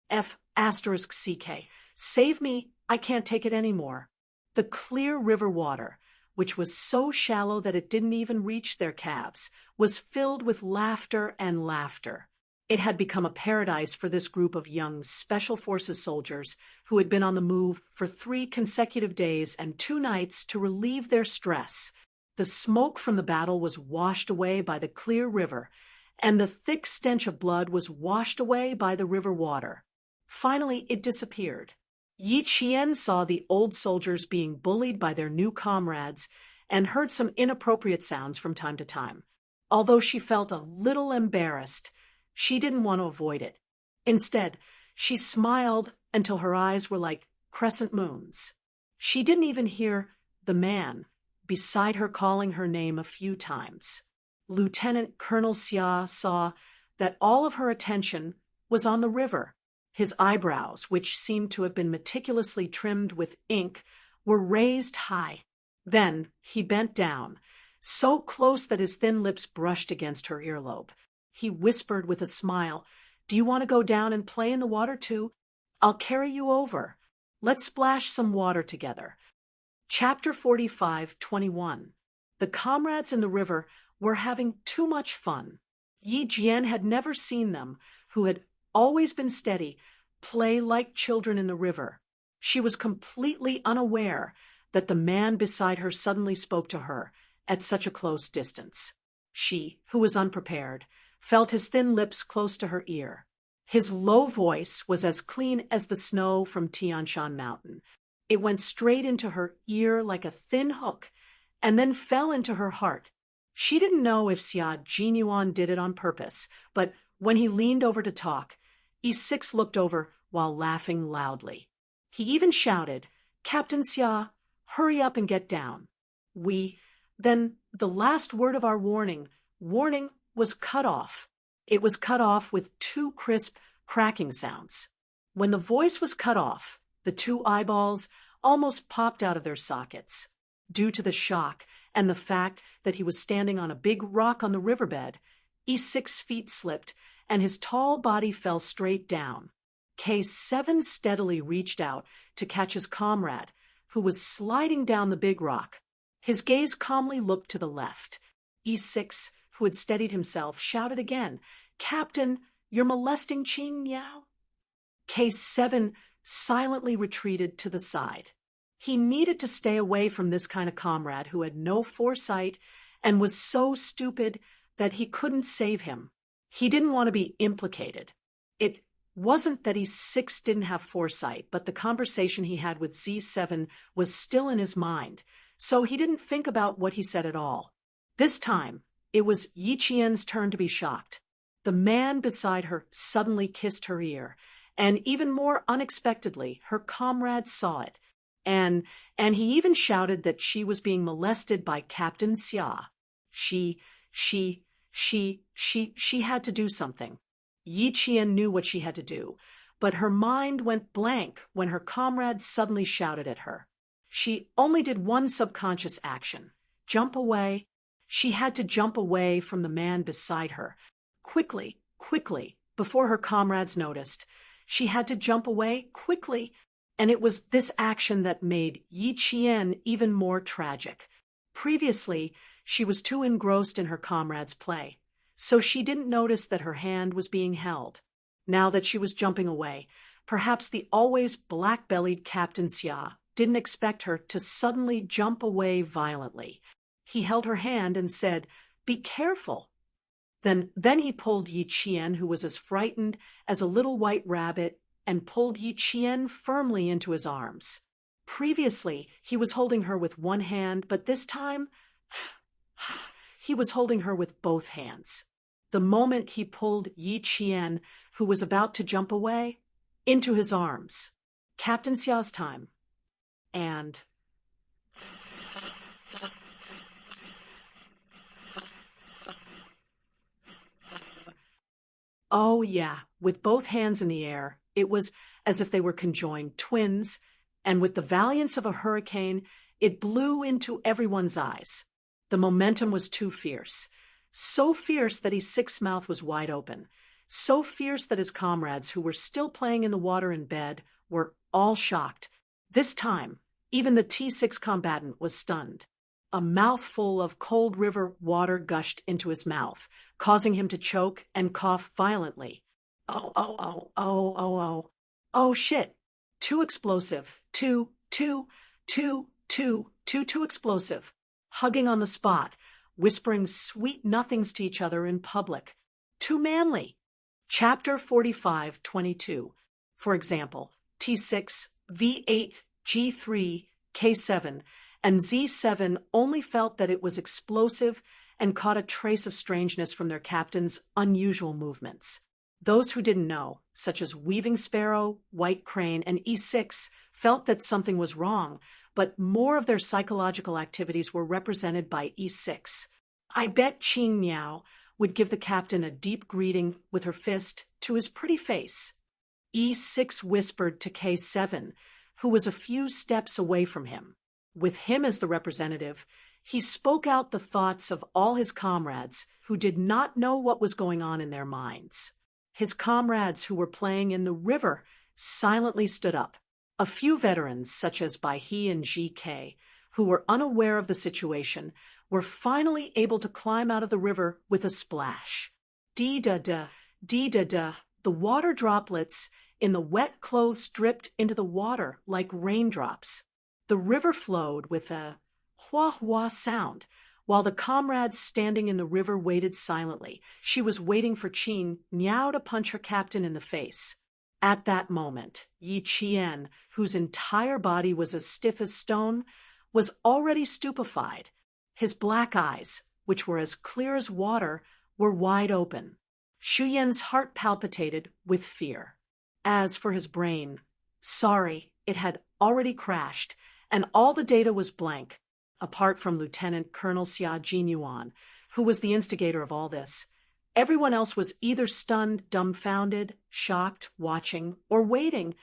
F*CK. Save me, I can't take it anymore. The clear river water, which was so shallow that it didn't even reach their calves, was filled with laughter and laughter. It had become a paradise for this group of young Special Forces soldiers who had been on the move for 3 consecutive days and 2 nights to relieve their stress. The smoke from the battle was washed away by the clear river, and the thick stench of blood was washed away by the river water. Finally, it disappeared. Yi Qian saw the old soldiers being bullied by their new comrades and heard some inappropriate sounds from time to time. Although she felt a little embarrassed, she didn't want to avoid it. Instead, she smiled until her eyes were like crescent moons. She didn't even hear the man beside her calling her name a few times. Lieutenant Colonel Xia saw that all of her attention was on the river. His eyebrows, which seemed to have been meticulously trimmed with ink, were raised high. Then he bent down, so close that his thin lips brushed against her earlobe. He whispered with a smile, "Do you want to go down and play in the water too? I'll carry you over. Let's splash some water together." Chapter 45:21. The comrades in the river were having too much fun. Yi Jian had never seen them, who had always been steady, play like children in the river. She was completely unaware that the man beside her suddenly spoke to her at such a close distance. She, who was unprepared, felt his thin lips close to her ear. His low voice was as clean as the snow from Tian Shan Mountain. It went straight into her ear like a thin hook, and then fell into her heart. She didn't know if Xia Jinyuan did it on purpose, but when he leaned over to talk, E6 looked over while laughing loudly. He even shouted, "Captain Xia, hurry up and get down." Then the last word of our warning was cut off. It was cut off with two crisp, cracking sounds. When the voice was cut off, the two eyeballs almost popped out of their sockets. Due to the shock and the fact that he was standing on a big rock on the riverbed, E6's feet slipped and his tall body fell straight down. K7 steadily reached out to catch his comrade, who was sliding down the big rock. His gaze calmly looked to the left. E6, who had steadied himself, shouted again, "Captain, you're molesting Qing Yao?" K7 silently retreated to the side. He needed to stay away from this kind of comrade who had no foresight and was so stupid that he couldn't save him. He didn't want to be implicated. It wasn't that E6 didn't have foresight, but the conversation he had with Z7 was still in his mind, so he didn't think about what he said at all. This time, it was Yi Qian's turn to be shocked. The man beside her suddenly kissed her ear, and even more unexpectedly, her comrade saw it. And he even shouted that she was being molested by Captain Xia. She had to do something. Yi Qian knew what she had to do, but her mind went blank when her comrade suddenly shouted at her. She only did one subconscious action: jump away. She had to jump away from the man beside her. Quickly, before her comrades noticed. She had to jump away quickly. And it was this action that made Yi Qian even more tragic. Previously, she was too engrossed in her comrade's play, so she didn't notice that her hand was being held. Now that she was jumping away, perhaps the always black-bellied Captain Xia didn't expect her to suddenly jump away violently. He held her hand and said, "Be careful." Then he pulled Yi Qian, who was as frightened as a little white rabbit, and pulled Yi Qian firmly into his arms. Previously, he was holding her with one hand, but this time, he was holding her with both hands. The moment he pulled Yi Qian, who was about to jump away, into his arms. Captain Xia's time. And oh yeah, with both hands in the air, it was as if they were conjoined twins, and with the valiance of a hurricane, it blew into everyone's eyes. The momentum was too fierce. So fierce that E6's mouth was wide open. So fierce that his comrades, who were still playing in the water in bed, were all shocked. This time, even the T6 combatant was stunned. A mouthful of cold river water gushed into his mouth, causing him to choke and cough violently. Oh, shit. Too explosive. Too explosive. Hugging on the spot, whispering sweet nothings to each other in public. Too manly. Chapter 45:22. For example, T6, V8, G3, K7, and Z7 only felt that it was explosive and caught a trace of strangeness from their captain's unusual movements. Those who didn't know, such as Weaving Sparrow, White Crane, and E6, felt that something was wrong, but more of their psychological activities were represented by E6. I bet Qing Miao would give the captain a deep greeting with her fist to his pretty face. E6 whispered to K7, who was a few steps away from him. With him as the representative, he spoke out the thoughts of all his comrades who did not know what was going on in their minds. His comrades who were playing in the river silently stood up. A few veterans, such as Bai He and GK, who were unaware of the situation, were finally able to climb out of the river with a splash. Dee-da-da, dee-da-da, the water droplets in the wet clothes dripped into the water like raindrops. The river flowed with a hua-hua sound, while the comrades standing in the river waited silently. She was waiting for Qing Miao to punch her captain in the face. At that moment, Yi Qian, whose entire body was as stiff as stone, was already stupefied. His black eyes, which were as clear as water, were wide open. Xu Yan's heart palpitated with fear. As for his brain, sorry, it had already crashed, and all the data was blank, apart from Lieutenant Colonel Xia Jinyuan, who was the instigator of all this. Everyone else was either stunned, dumbfounded, shocked, watching, or waiting.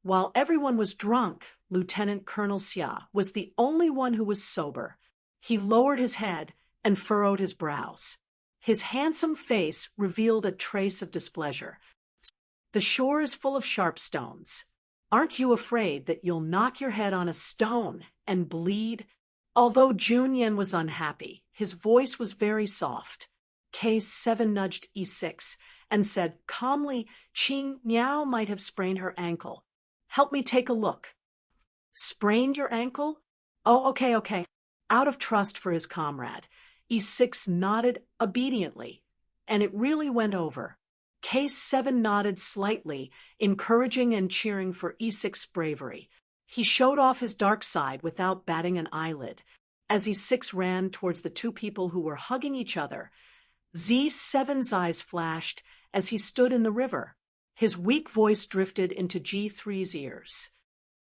While everyone was drunk, Lieutenant Colonel Xia was the only one who was sober. He lowered his head and furrowed his brows. His handsome face revealed a trace of displeasure. The shore is full of sharp stones. Aren't you afraid that you'll knock your head on a stone and bleed? Although Junyan was unhappy, his voice was very soft. K7 nudged E6 and said calmly, Qing Miao might have sprained her ankle. Help me take a look. Sprained your ankle? Oh, okay. Out of trust for his comrade, E6 nodded obediently, and it really went over. K7 nodded slightly, encouraging and cheering for E6's bravery. He showed off his dark side without batting an eyelid. As E6 ran towards the two people who were hugging each other, Z7's eyes flashed as he stood in the river. His weak voice drifted into G3's ears.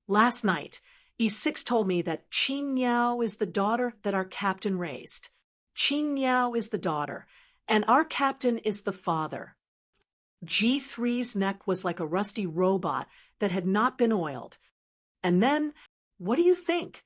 Last night, E6 told me that Qing Miao is the daughter that our captain raised. Qing Miao is the daughter, and our captain is the father. G3's neck was like a rusty robot that had not been oiled. And then, what do you think?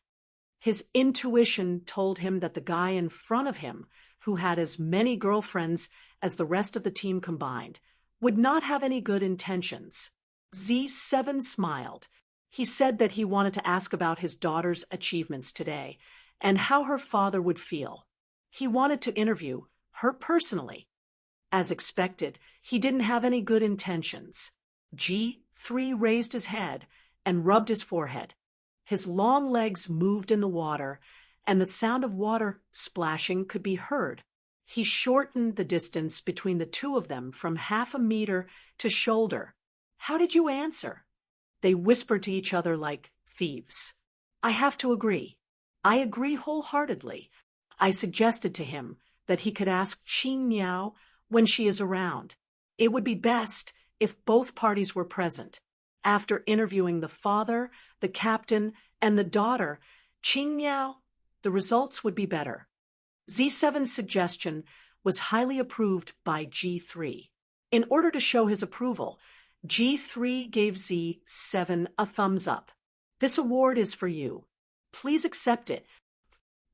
His intuition told him that the guy in front of him, who had as many girlfriends as the rest of the team combined, would not have any good intentions. Z7 smiled. He said that he wanted to ask about his daughter's achievements today and how her father would feel. He wanted to interview her personally. As expected, he didn't have any good intentions. G3 raised his head and rubbed his forehead. His long legs moved in the water, and the sound of water splashing could be heard. He shortened the distance between the two of them from half a meter to shoulder. How did you answer? They whispered to each other like thieves. I have to agree. I agree wholeheartedly. I suggested to him that he could ask Qing Miao when she is around. It would be best if both parties were present. After interviewing the father, the captain, and the daughter, Qing Miao, the results would be better. Z7's suggestion was highly approved by G3. In order to show his approval, G3 gave Z7 a thumbs up. This award is for you. Please accept it.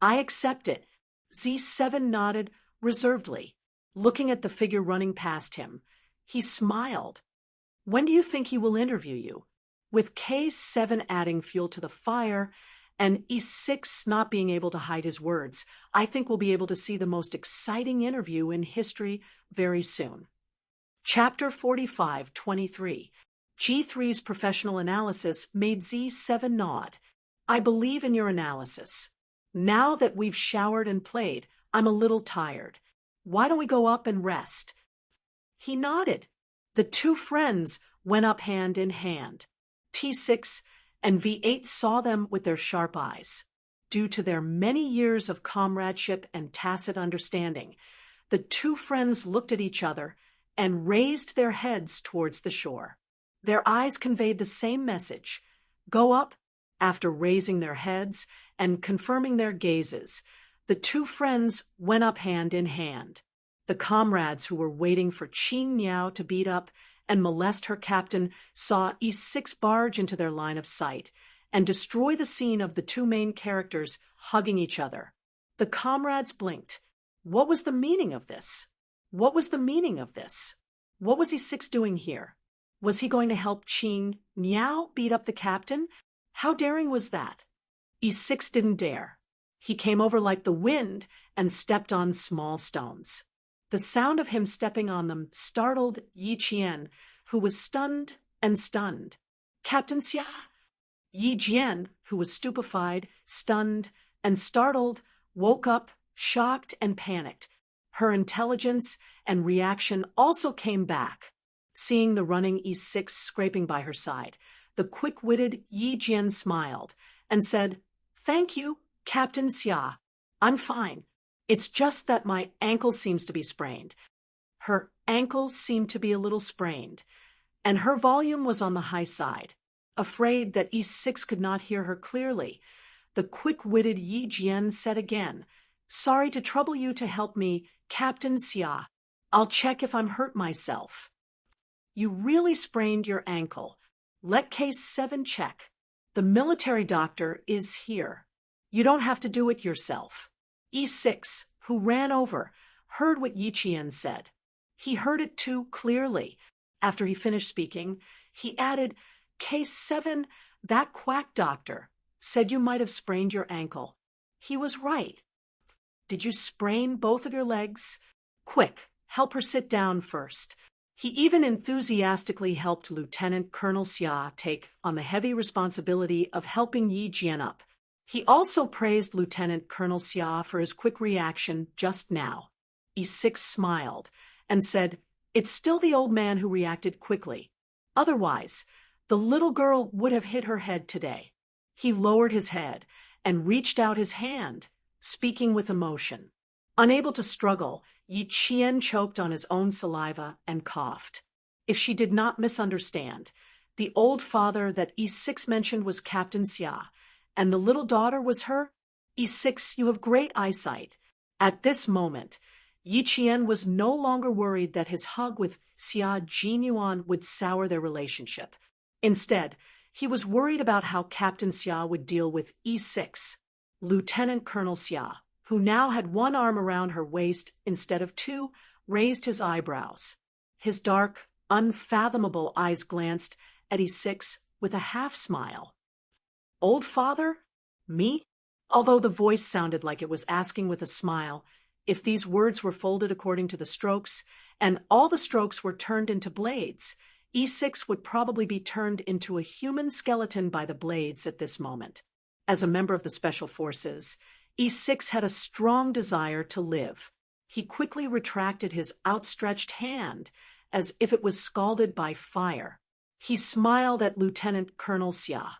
I accept it. Z7 nodded reservedly, looking at the figure running past him. He smiled. When do you think he will interview you? With K7 adding fuel to the fire and E6 not being able to hide his words, I think we'll be able to see the most exciting interview in history very soon. Chapter 45:23. G3's professional analysis made Z7 nod. I believe in your analysis. Now that we've showered and played, I'm a little tired. Why don't we go up and rest? He nodded. The two friends went up hand in hand. T6 and V8 saw them with their sharp eyes. Due to their many years of comradeship and tacit understanding, the two friends looked at each other and raised their heads towards the shore. Their eyes conveyed the same message. Go up. After raising their heads and confirming their gazes, The two friends went up hand in hand. The comrades who were waiting for Qing Niao to beat up and molest her captain saw E6 barge into their line of sight and destroy the scene of the two main characters hugging each other. The comrades blinked. What was the meaning of this? What was the meaning of this? What was E6 doing here? Was he going to help Qing Niao beat up the captain? How daring was that? E6 didn't dare. He came over like the wind and stepped on small stones. The sound of him stepping on them startled Yi Qian, who was stunned and stunned. Captain Xia! Yi Jian, who was stupefied, stunned, and startled, woke up, shocked and panicked. Her intelligence and reaction also came back. Seeing the running E6 scraping by her side, the quick-witted Yi Jian smiled and said, "Thank you, Captain Xia. I'm fine. It's just that my ankle seems to be sprained." Her ankle seemed to be a little sprained, and her volume was on the high side. Afraid that E6 could not hear her clearly, the quick-witted Yi Jian said again, "Sorry to trouble you to help me, Captain Xia. I'll check if I'm hurt myself." "You really sprained your ankle. Let Case 7 check. The military doctor is here. You don't have to do it yourself." E6, who ran over, heard what Yi Qian said. He heard it too clearly. After he finished speaking, he added, "Case 7, that quack doctor, said you might have sprained your ankle. He was right. Did you sprain both of your legs? Quick, help her sit down first." He even enthusiastically helped Lieutenant Colonel Xia take on the heavy responsibility of helping Yi Jian up. He also praised Lieutenant Colonel Xia for his quick reaction just now. E6 smiled and said, "It's still the old man who reacted quickly. Otherwise, the little girl would have hit her head today." He lowered his head and reached out his hand, speaking with emotion. Unable to struggle, Yi Qian choked on his own saliva and coughed. If she did not misunderstand, the old father that E6 mentioned was Captain Xia, and the little daughter was her. "E6, you have great eyesight." At this moment, Yi Qian was no longer worried that his hug with Xia Jinyuan would sour their relationship. Instead, he was worried about how Captain Xia would deal with E6. Lieutenant Colonel Xia, who now had one arm around her waist instead of two, raised his eyebrows. His dark, unfathomable eyes glanced at E6 with a half-smile. "Old father? Me?" Although the voice sounded like it was asking with a smile, if these words were folded according to the strokes, and all the strokes were turned into blades, E6 would probably be turned into a human skeleton by the blades at this moment. As a member of the Special Forces, E6 had a strong desire to live. He quickly retracted his outstretched hand as if it was scalded by fire. He smiled at Lieutenant Colonel Xia.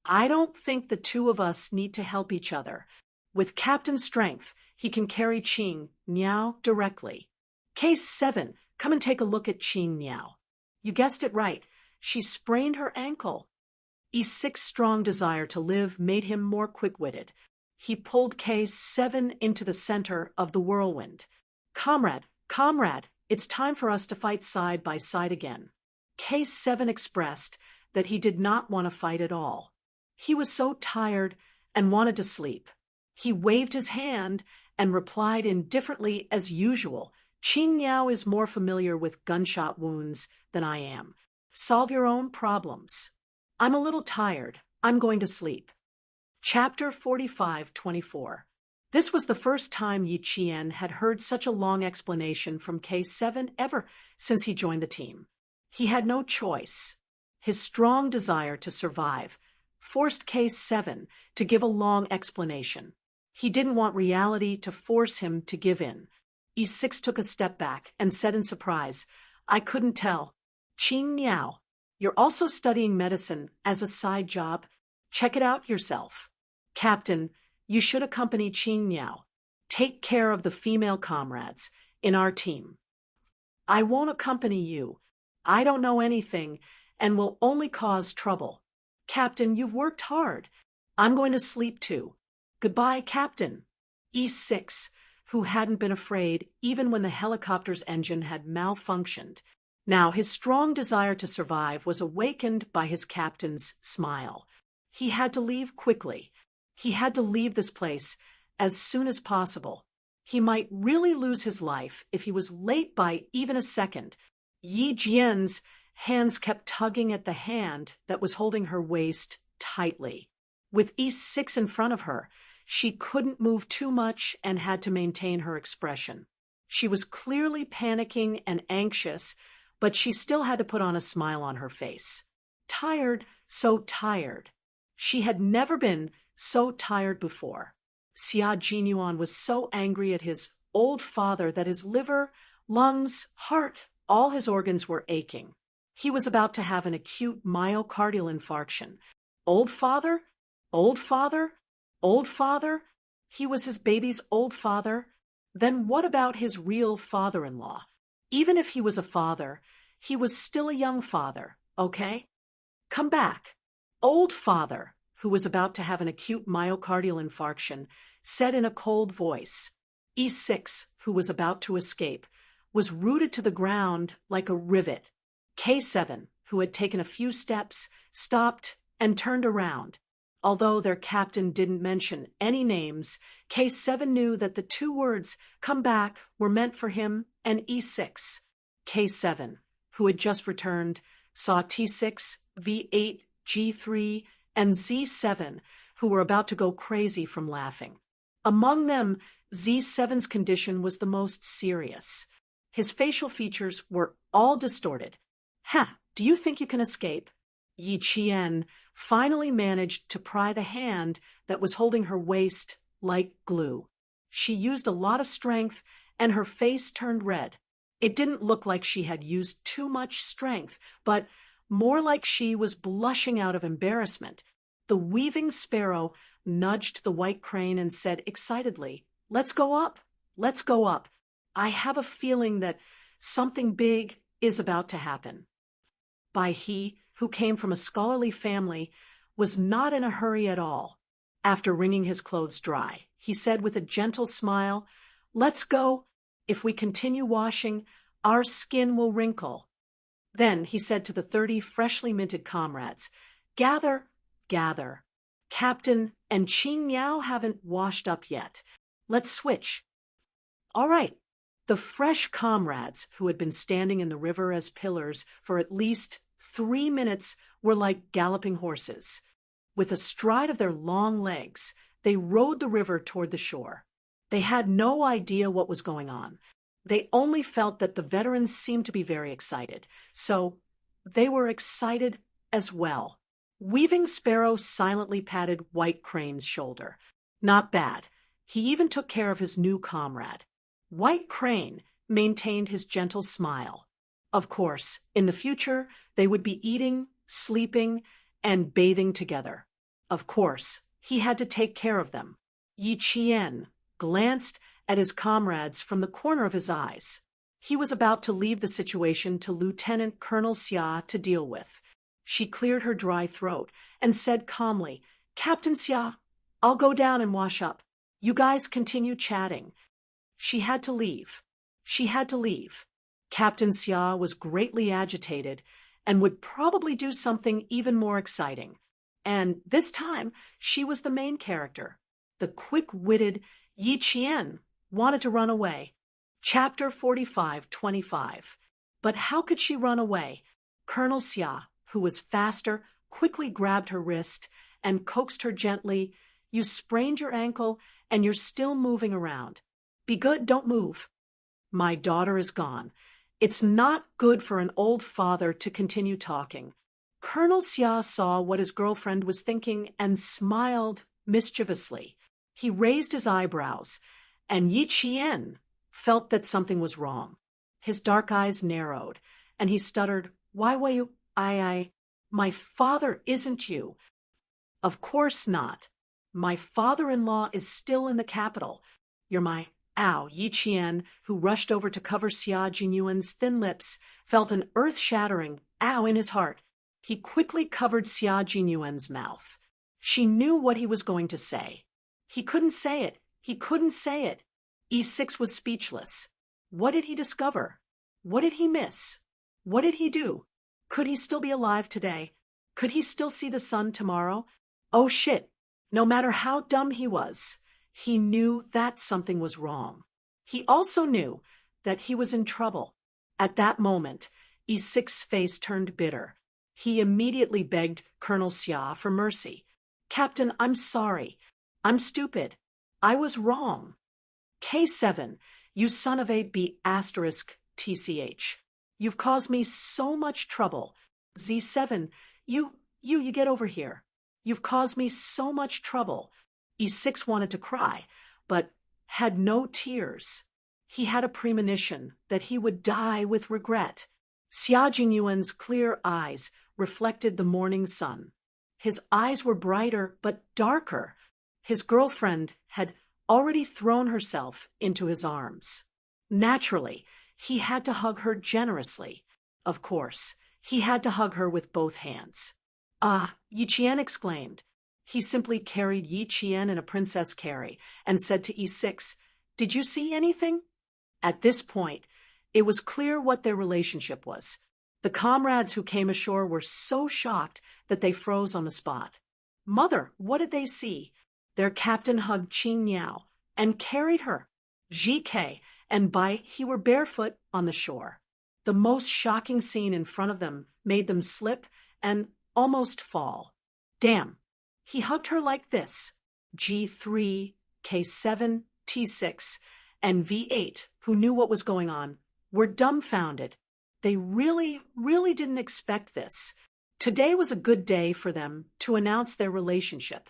"I don't think the two of us need to help each other. With Captain's strength, he can carry Qing Niao directly. Case 7, come and take a look at Qing Niao. You guessed it right. She sprained her ankle." E6's strong desire to live made him more quick-witted. He pulled Case 7 into the center of the whirlwind. Comrade, it's time for us to fight side by side again." Case 7 expressed that he did not want to fight at all. He was so tired and wanted to sleep. He waved his hand and replied indifferently as usual, "Qing Niao is more familiar with gunshot wounds than I am. Solve your own problems. I'm a little tired. I'm going to sleep." Chapter 45-24. This was the first time Yi Qian had heard such a long explanation from Case 7 ever since he joined the team. He had no choice. His strong desire to survive forced Case 7 to give a long explanation. He didn't want reality to force him to give in. E6 took a step back and said in surprise, "I couldn't tell. Qing Niao, you're also studying medicine as a side job. Check it out yourself. Captain, you should accompany Qing Niao. Take care of the female comrades in our team." "I won't accompany you. I don't know anything and will only cause trouble. Captain, you've worked hard. I'm going to sleep too. Goodbye, Captain." E6, who hadn't been afraid even when the helicopter's engine had malfunctioned. Now his strong desire to survive was awakened by his captain's smile. He had to leave quickly. He had to leave this place as soon as possible. He might really lose his life if he was late by even a second. Yi Jian's hands kept tugging at the hand that was holding her waist tightly. With E6 in front of her, she couldn't move too much and had to maintain her expression. She was clearly panicking and anxious, but she still had to put on a smile on her face. Tired, so tired. She had never been so tired before. Xia Jinyuan was so angry at his old father that his liver, lungs, heart, all his organs were aching. He was about to have an acute myocardial infarction. Old father? Old father? Old father? He was his baby's old father? Then what about his real father-in-law? Even if he was a father, he was still a young father, okay? Come back. Old father, who was about to have an acute myocardial infarction, said in a cold voice. E6, who was about to escape, was rooted to the ground like a rivet. K7, who had taken a few steps, stopped and turned around. Although their captain didn't mention any names, K7 knew that the two words, come back, were meant for him and E6. K7, who had just returned, saw T6, V8, G3, and Z7, who were about to go crazy from laughing. Among them, Z7's condition was the most serious. His facial features were all distorted. Ha! Do you think you can escape? Yi Qian finally managed to pry the hand that was holding her waist like glue. She used a lot of strength, and her face turned red. It didn't look like she had used too much strength, but more like she was blushing out of embarrassment. The weaving sparrow nudged the white crane and said excitedly, "Let's go up. Let's go up. I have a feeling that something big is about to happen." Bai He, who came from a scholarly family, was not in a hurry at all. After wringing his clothes dry, he said with a gentle smile, "Let's go. If we continue washing, our skin will wrinkle." Then he said to the 30 freshly minted comrades, "Gather, gather. Captain and Qing Miao haven't washed up yet. Let's switch." All right. The fresh comrades who had been standing in the river as pillars for at least 3 minutes were like galloping horses. With a stride of their long legs, they rode the river toward the shore. They had no idea what was going on. They only felt that the veterans seemed to be very excited, so they were excited as well. Weaving Sparrow silently patted White Crane's shoulder. Not bad. He even took care of his new comrade. White Crane maintained his gentle smile. Of course, in the future, they would be eating, sleeping, and bathing together. Of course, he had to take care of them. Yi Qian glanced at his comrades from the corner of his eyes. He was about to leave the situation to Lieutenant Colonel Xia to deal with. She cleared her dry throat and said calmly, "Captain Xia, I'll go down and wash up. You guys continue chatting." She had to leave. She had to leave. Captain Xia was greatly agitated and would probably do something even more exciting. And this time, she was the main character. The quick-witted Yi Qian wanted to run away. Chapter 45:25. But how could she run away? Colonel Xia, who was faster, quickly grabbed her wrist and coaxed her gently. "You sprained your ankle and you're still moving around. Be good, don't move." "My daughter is gone. It's not good for an old father to continue talking." Colonel Xia saw what his girlfriend was thinking and smiled mischievously. He raised his eyebrows, and Yi Qian felt that something was wrong. His dark eyes narrowed, and he stuttered, "Why will you? My father isn't you." "Of course not. My father-in-law is still in the capital. You're my..." Ow! Yi Qian, who rushed over to cover Xia Jinyuan's thin lips, felt an earth-shattering ow in his heart. He quickly covered Xia Jinyuan's mouth. She knew what he was going to say. He couldn't say it. He couldn't say it. E6 was speechless. What did he discover? What did he miss? What did he do? Could he still be alive today? Could he still see the sun tomorrow? Oh shit. No matter how dumb he was, he knew that something was wrong. He also knew that he was in trouble. At that moment, E6's face turned bitter. He immediately begged Colonel Xia for mercy. Captain, I'm sorry. I'm stupid. I was wrong. K7, you son of a B asterisk TCH. You've caused me so much trouble. Z7, you get over here. You've caused me so much trouble. E6 wanted to cry, but had no tears. He had a premonition that he would die with regret. Xia Jingyuan's clear eyes reflected the morning sun. His eyes were brighter but darker. His girlfriend had already thrown herself into his arms. Naturally, he had to hug her generously. Of course, he had to hug her with both hands. Ah, Yi Qian exclaimed. He simply carried Yi Qian in a princess carry and said to E6, "Did you see anything?" At this point, it was clear what their relationship was. The comrades who came ashore were so shocked that they froze on the spot. Mother, what did they see? Their captain hugged Qing Niao and carried her. GK and Bai He were barefoot on the shore. The most shocking scene in front of them made them slip and almost fall. Damn, he hugged her like this. G3, K7, T6, and V8, who knew what was going on, were dumbfounded. They really didn't expect this. Today was a good day for them to announce their relationship.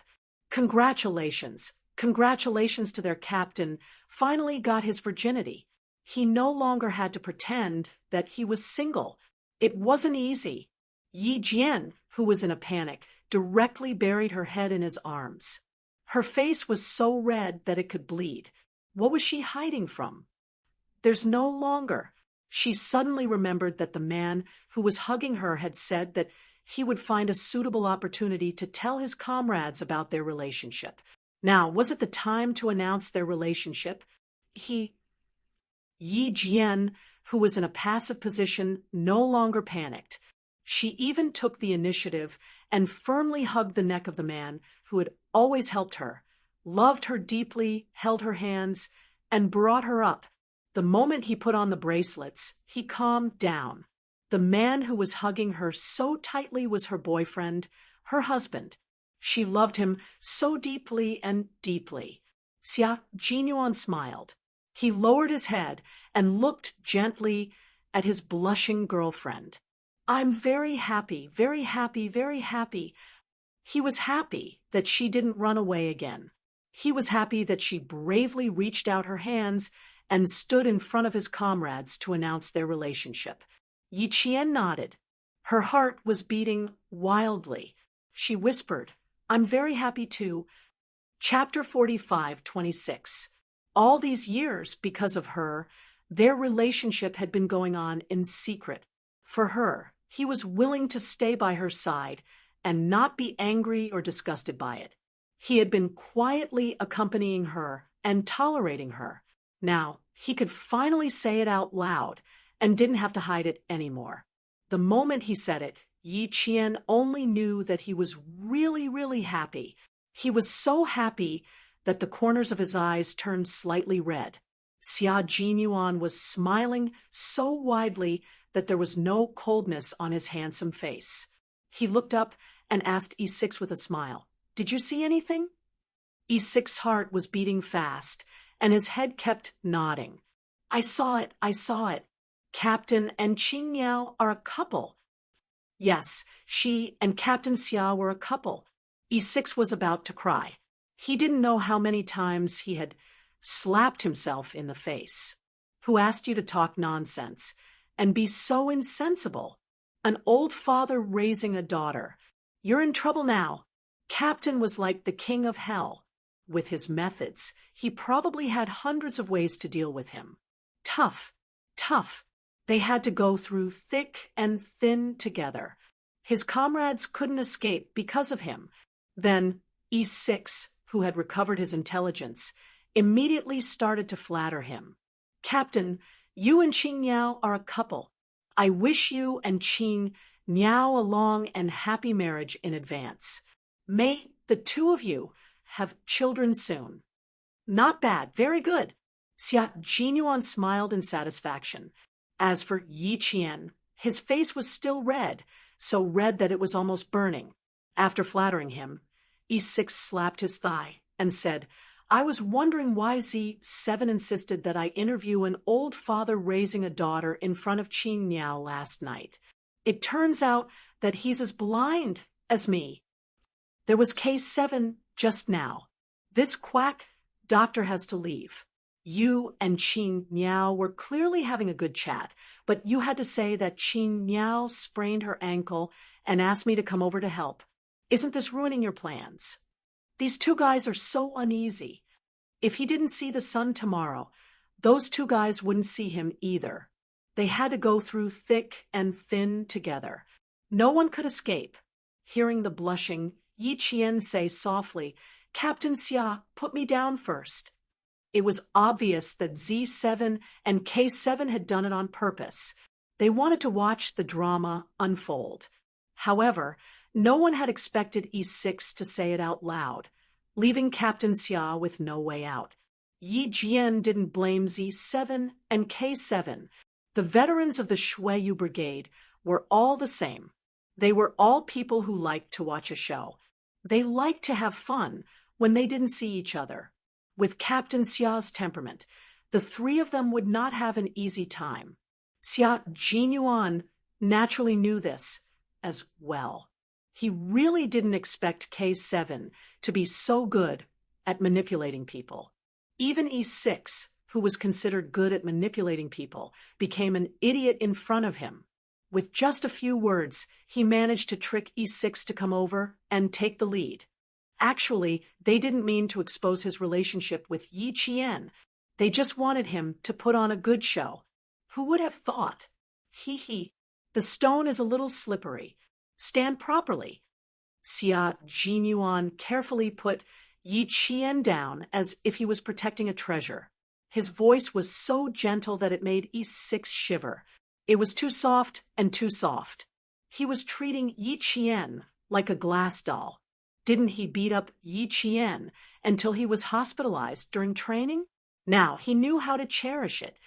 Congratulations. Congratulations to their captain, finally got his virginity. He no longer had to pretend that he was single. It wasn't easy. Yi Jian, who was in a panic, directly buried her head in his arms. Her face was so red that it could bleed. What was she hiding from? There's no longer. She suddenly remembered that the man who was hugging her had said that he would find a suitable opportunity to tell his comrades about their relationship. Now, was it the time to announce their relationship? Yi Jian, who was in a passive position, no longer panicked. She even took the initiative and firmly hugged the neck of the man who had always helped her, loved her deeply, held her hands, and brought her up. The moment he put on the bracelets, he calmed down. The man who was hugging her so tightly was her boyfriend, her husband. She loved him so deeply and deeply. Xia Jinyuan smiled. He lowered his head and looked gently at his blushing girlfriend. I'm very happy, very happy, very happy. He was happy that she didn't run away again. He was happy that she bravely reached out her hands and stood in front of his comrades to announce their relationship. Yi Qian nodded. Her heart was beating wildly. She whispered, I'm very happy too. Chapter 45:26. All these years, because of her, their relationship had been going on in secret. For her, he was willing to stay by her side and not be angry or disgusted by it. He had been quietly accompanying her and tolerating her. Now, he could finally say it out loud and didn't have to hide it anymore. The moment he said it, Yi Qian only knew that he was really happy. He was so happy that the corners of his eyes turned slightly red. Xia Jinyuan was smiling so widely that there was no coldness on his handsome face. He looked up and asked E6 with a smile, Did you see anything? E6's heart was beating fast, and his head kept nodding. I saw it. Captain and Qing Niao are a couple. Yes, she and Captain Xia were a couple. E6 was about to cry. He didn't know how many times he had slapped himself in the face. Who asked you to talk nonsense and be so insensible? An old father raising a daughter. You're in trouble now. Captain was like the king of hell. With his methods, he probably had hundreds of ways to deal with him. Tough. They had to go through thick and thin together. His comrades couldn't escape because of him. Then E6, who had recovered his intelligence, immediately started to flatter him. "Captain, you and Qing Niao are a couple. I wish you and Qing Niao a long and happy marriage in advance. May the two of you have children soon." "Not bad, very good." Xia Jinyuan smiled in satisfaction. As for Yi Qian, his face was still red, so red that it was almost burning. After flattering him, E6 slapped his thigh and said, "I was wondering why Z7 insisted that I interview an old father raising a daughter in front of Qing Niao last night. It turns out that he's as blind as me. There was case 7 just now. This quack doctor has to leave. You and Qing Niao were clearly having a good chat, but you had to say that Qing Niao sprained her ankle and asked me to come over to help. Isn't this ruining your plans? These two guys are so uneasy. If he didn't see the sun tomorrow, those two guys wouldn't see him either. They had to go through thick and thin together. No one could escape." Hearing the blushing Yi Qian say softly, "Captain Xia, put me down first." It was obvious that Z7 and K7 had done it on purpose. They wanted to watch the drama unfold. However, no one had expected E6 to say it out loud, leaving Captain Xia with no way out. Yi Jian didn't blame Z7 and K7. The veterans of the Shuiyu Brigade were all the same. They were all people who liked to watch a show. They liked to have fun when they didn't see each other. With Captain Xia's temperament, the three of them would not have an easy time. Xia Jinyuan naturally knew this as well. He really didn't expect K7 to be so good at manipulating people. Even E6, who was considered good at manipulating people, became an idiot in front of him. With just a few words, he managed to trick E6 to come over and take the lead. Actually, they didn't mean to expose his relationship with Yi Qian. They just wanted him to put on a good show. Who would have thought? Hee. The stone is a little slippery. Stand properly. Xia Jinyuan carefully put Yi Qian down as if he was protecting a treasure. His voice was so gentle that it made E6 shiver. It was too soft and too soft. He was treating Yi Qian like a glass doll. Didn't he beat up Yi Qian until he was hospitalized during training? Now he knew how to cherish it.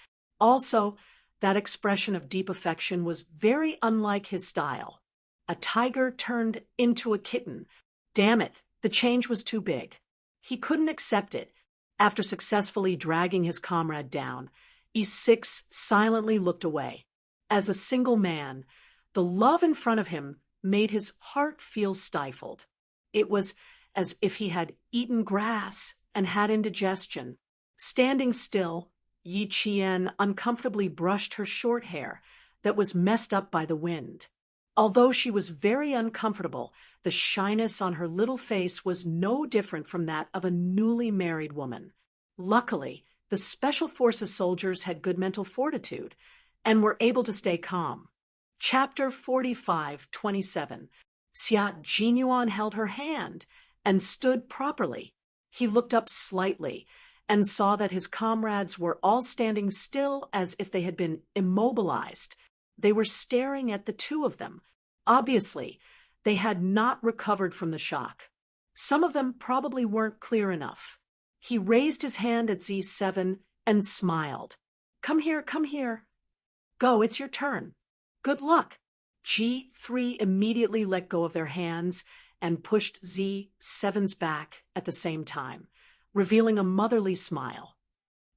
Also, that expression of deep affection was very unlike his style. A tiger turned into a kitten. Damn it, the change was too big. He couldn't accept it. After successfully dragging his comrade down, E6 silently looked away. As a single man, the love in front of him made his heart feel stifled. It was as if he had eaten grass and had indigestion. Standing still, Yi Qian uncomfortably brushed her short hair that was messed up by the wind. Although she was very uncomfortable, the shyness on her little face was no different from that of a newly married woman. Luckily, the Special Forces soldiers had good mental fortitude and were able to stay calm. Chapter 45:27. Xia Jinyuan held her hand and stood properly. He looked up slightly and saw that his comrades were all standing still as if they had been immobilized. They were staring at the two of them. Obviously, they had not recovered from the shock. Some of them probably weren't clear enough. He raised his hand at Z7 and smiled. Come here. Go, it's your turn. Good luck." G3 immediately let go of their hands and pushed Z7's back at the same time, revealing a motherly smile.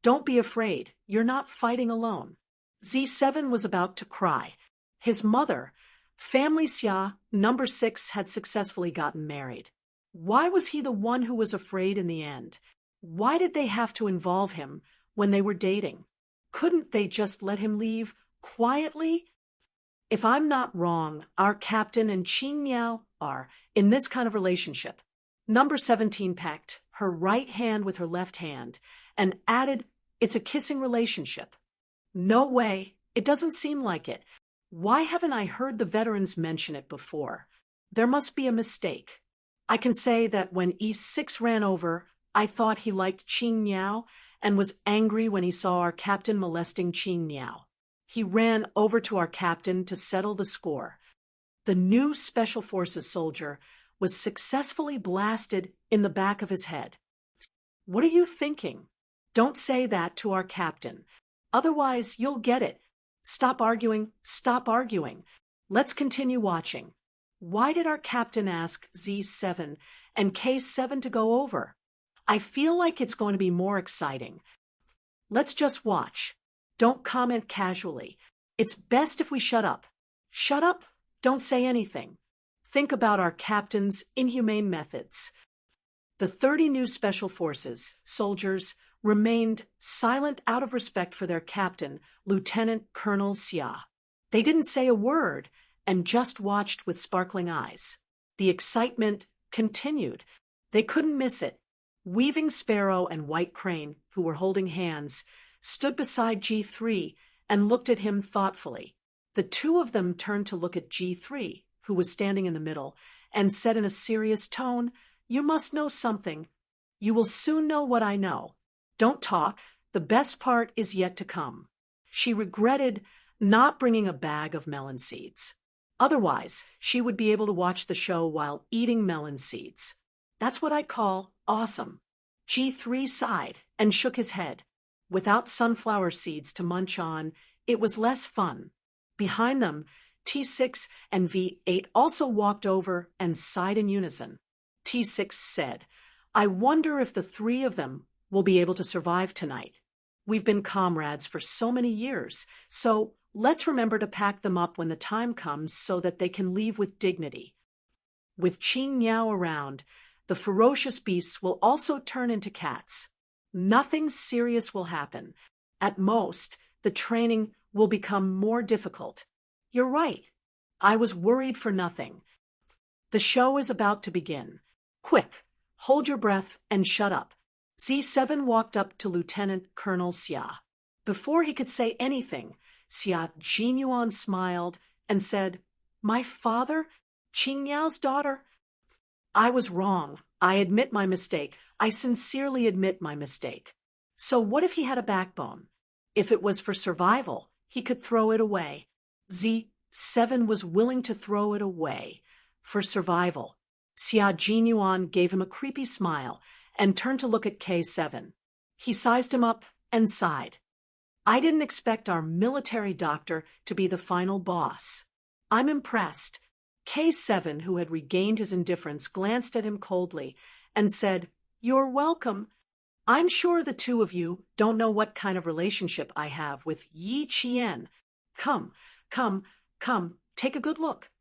"Don't be afraid, you're not fighting alone." Z7 was about to cry. His mother, Family Xia, number 6, had successfully gotten married. Why was he the one who was afraid in the end? Why did they have to involve him when they were dating? Couldn't they just let him leave quietly? If I'm not wrong, our captain and Qing Niao are in this kind of relationship. Number 17 pecked her right hand with her left hand and added, "It's a kissing relationship." No way, it doesn't seem like it. Why haven't I heard the veterans mention it before? There must be a mistake. I can say that when E6 ran over, I thought he liked Qing Niao and was angry when he saw our captain molesting Qing Niao. He ran over to our captain to settle the score. The new Special Forces soldier was successfully blasted in the back of his head. What are you thinking? Don't say that to our captain. Otherwise, you'll get it. Stop arguing, stop arguing. Let's continue watching. Why did our captain ask Z7 and K7 to go over? I feel like it's going to be more exciting. Let's just watch. Don't comment casually. It's best if we shut up. Shut up? Don't say anything. Think about our captain's inhumane methods. The 30 new Special Forces soldiers remained silent out of respect for their captain, Lieutenant Colonel Xia. They didn't say a word and just watched with sparkling eyes. The excitement continued. They couldn't miss it. Weaving Sparrow and White Crane, who were holding hands, stood beside G3 and looked at him thoughtfully. The two of them turned to look at G3, who was standing in the middle, and said in a serious tone, "You must know something. You will soon know what I know. Don't talk. The best part is yet to come." She regretted not bringing a bag of melon seeds. Otherwise, she would be able to watch the show while eating melon seeds. That's what I call awesome. G3 sighed and shook his head. Without sunflower seeds to munch on, it was less fun. Behind them, T6 and V8 also walked over and sighed in unison. T6 said, "I wonder if the three of them will be able to survive tonight. We've been comrades for so many years, so let's remember to pack them up when the time comes so that they can leave with dignity." With Qing Niao around, the ferocious beasts will also turn into cats. Nothing serious will happen. At most, the training will become more difficult. You're right. I was worried for nothing. The show is about to begin. Quick, hold your breath and shut up. Z7 walked up to Lieutenant Colonel Xia. Before he could say anything, Xia Jinyuan smiled and said, "My father? Qing Yao's daughter? I was wrong. I admit my mistake. I sincerely admit my mistake." So what if he had a backbone? If it was for survival, he could throw it away. Z7 was willing to throw it away. For survival. Xia Jinyuan gave him a creepy smile and turned to look at K7. He sized him up and sighed. "I didn't expect our military doctor to be the final boss. I'm impressed." K7, who had regained his indifference, glanced at him coldly and said, "You're welcome. I'm sure the two of you don't know what kind of relationship I have with Yi Qian. Come, take a good look."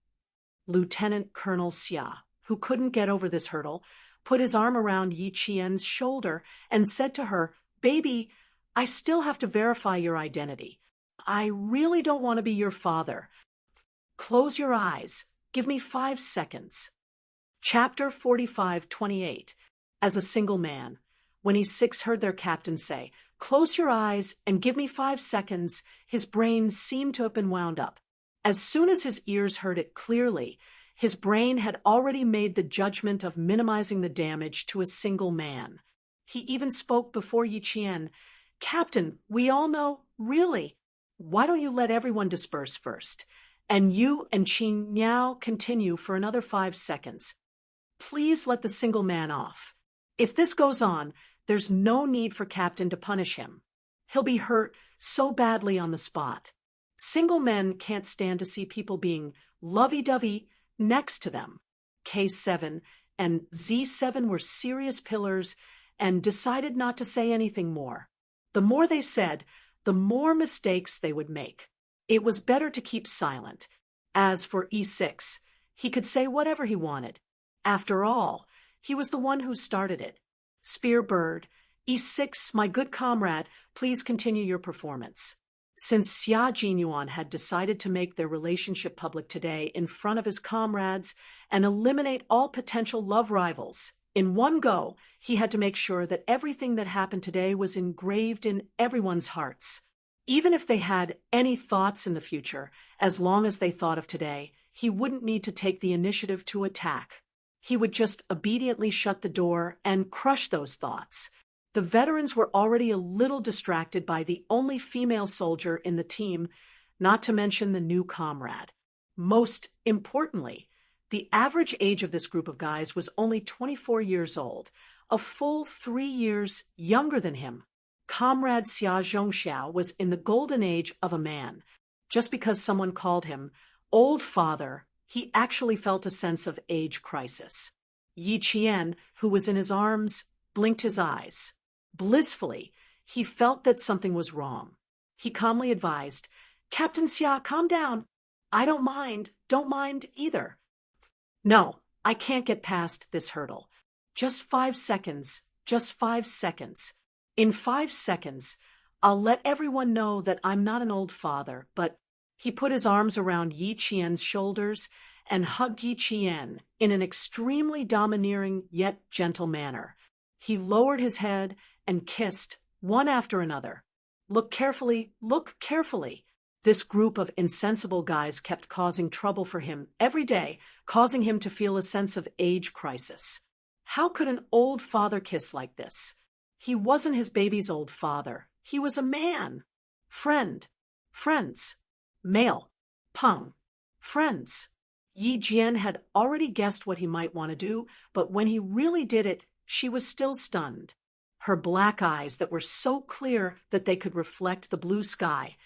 Lieutenant Colonel Xia, who couldn't get over this hurdle, put his arm around Yi Qian's shoulder and said to her, "Baby, I still have to verify your identity. I really don't want to be your father. Close your eyes. Give me 5 seconds." Chapter 45:28. As a single man, when E6 heard their captain say, "Close your eyes and give me 5 seconds," his brain seemed to have been wound up. As soon as his ears heard it clearly, his brain had already made the judgment of minimizing the damage to a single man. He even spoke before Yi Qian. "Captain, we all know, really. Why don't you let everyone disperse first? And you and Qing Niao continue for another 5 seconds. Please let the single man off. If this goes on, there's no need for Captain to punish him. He'll be hurt so badly on the spot. Single men can't stand to see people being lovey-dovey next to them." K7 and Z7 were serious pillars and decided not to say anything more. The more they said, the more mistakes they would make. It was better to keep silent. As for E6, he could say whatever he wanted. After all, he was the one who started it. Spear Bird, E6, my good comrade, please continue your performance. Since Xia Jinyuan had decided to make their relationship public today in front of his comrades and eliminate all potential love rivals, in one go, he had to make sure that everything that happened today was engraved in everyone's hearts. Even if they had any thoughts in the future, as long as they thought of today, he wouldn't need to take the initiative to attack. he would just obediently shut the door and crush those thoughts. The veterans were already a little distracted by the only female soldier in the team, not to mention the new comrade. Most importantly, the average age of this group of guys was only 24 years old, a full 3 years younger than him. Comrade Xia Zhongxiao was in the golden age of a man. Just because someone called him old father, he actually felt a sense of age crisis. Yi Qian, who was in his arms, blinked his eyes. Blissfully, he felt that something was wrong. He calmly advised, "Captain Xia, calm down. I don't mind either. No, I can't get past this hurdle. Just 5 seconds, just 5 seconds. In 5 seconds, I'll let everyone know that I'm not an old father," but he put his arms around Yi Qian's shoulders and hugged Yi Qian in an extremely domineering yet gentle manner. He lowered his head and kissed, one after another. Look carefully, look carefully. This group of insensible guys kept causing trouble for him every day, causing him to feel a sense of age crisis. How could an old father kiss like this? He wasn't his baby's old father. He was a man. Friend. Friends. Male. Peng. Friends. Yi Jian had already guessed what he might want to do, but when he really did it, she was still stunned. Her black eyes that were so clear that they could reflect the blue sky,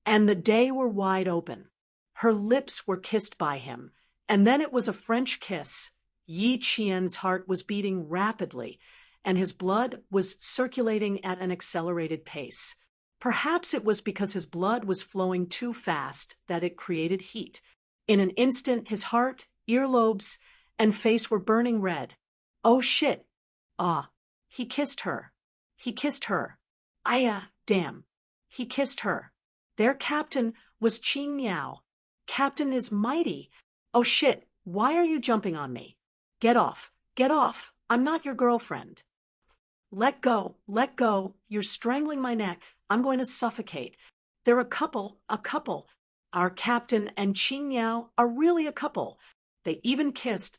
and the day were wide open. Her lips were kissed by him, and then it was a French kiss. Yi Qian's heart was beating rapidly, and his blood was circulating at an accelerated pace. Perhaps it was because his blood was flowing too fast that it created heat. In an instant, his heart, earlobes, and face were burning red. Oh shit! Ah, he kissed her. He kissed her. Damn. He kissed her. Their captain was Qing Niao. Captain is mighty. Oh shit, why are you jumping on me? Get off. Get off. I'm not your girlfriend. Let go. Let go. You're strangling my neck. I'm going to suffocate. They're a couple. Our captain and Qing Niao are really a couple. They even kissed.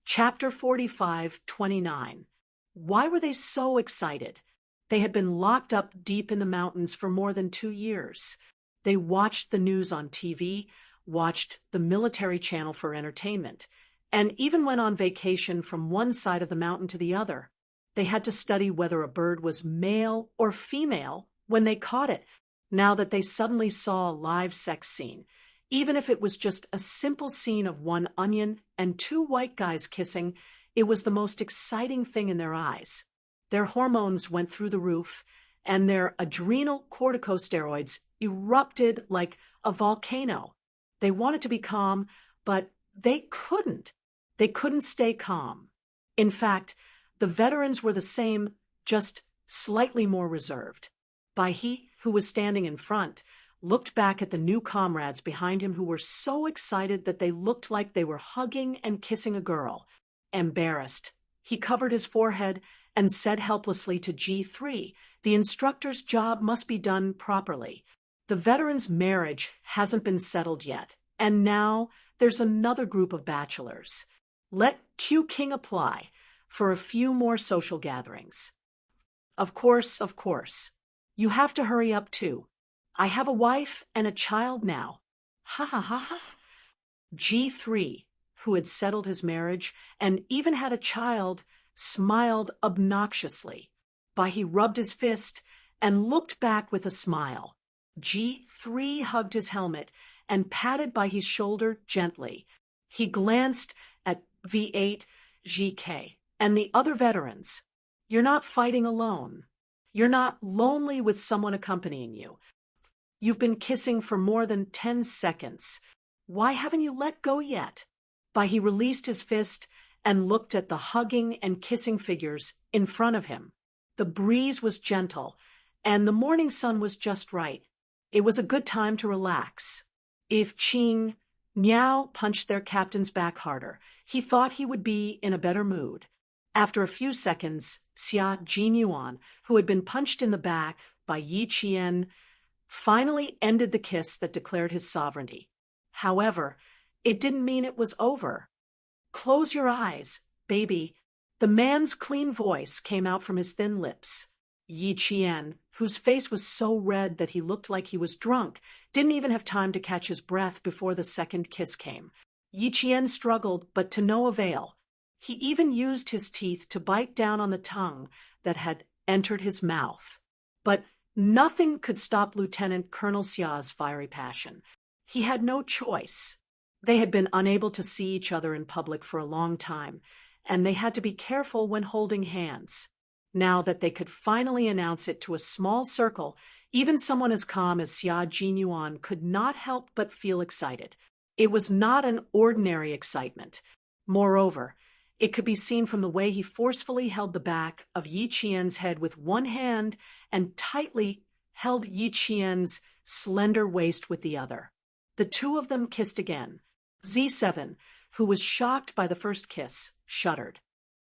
Chapter 45:29. Why were they so excited? They had been locked up deep in the mountains for more than 2 years. They watched the news on TV, watched the military channel for entertainment, and even went on vacation from one side of the mountain to the other. They had to study whether a bird was male or female when they caught it, now that they suddenly saw a live sex scene. Even if it was just a simple scene of one onion and 2 white guys kissing, it was the most exciting thing in their eyes. Their hormones went through the roof, and their adrenal corticosteroids erupted like a volcano. They wanted to be calm, but they couldn't. They couldn't stay calm. In fact, the veterans were the same, just slightly more reserved. Bai He, who was standing in front, looked back at the new comrades behind him who were so excited that they looked like they were hugging and kissing a girl. Embarrassed, he covered his forehead and said helplessly to G3, "The instructor's job must be done properly. The veterans' marriage hasn't been settled yet, and now there's another group of bachelors. Let Q King apply for a few more social gatherings." Of course. You have to hurry up too. I have a wife and a child now. Ha ha ha ha. G3, who had settled his marriage and even had a child, smiled obnoxiously. He rubbed his fist and looked back with a smile. G3 hugged his helmet and patted Bai's shoulder gently. He glanced at V8, GK, and the other veterans. You're not fighting alone. You're not lonely with someone accompanying you. You've been kissing for more than 10 seconds. Why haven't you let go yet? He released his fist and looked at the hugging and kissing figures in front of him. The breeze was gentle, and the morning sun was just right. It was a good time to relax. If Qing Niao punched their captain's back harder, he thought he would be in a better mood. After a few seconds, Xia Jinyuan, who had been punched in the back by Yi Qian, finally ended the kiss that declared his sovereignty. However, it didn't mean it was over. Close your eyes, baby. The man's clean voice came out from his thin lips. Yi Qian, whose face was so red that he looked like he was drunk, didn't even have time to catch his breath before the second kiss came. Yi Qian struggled, but to no avail. He even used his teeth to bite down on the tongue that had entered his mouth. But nothing could stop Lieutenant Colonel Xia's fiery passion. He had no choice. They had been unable to see each other in public for a long time, and they had to be careful when holding hands. Now that they could finally announce it to a small circle, even someone as calm as Xia Jinyuan could not help but feel excited. It was not an ordinary excitement. Moreover, it could be seen from the way he forcefully held the back of Yi Qian's head with one hand and tightly held Yi Qian's slender waist with the other. The two of them kissed again. Z7, who was shocked by the first kiss, shuddered.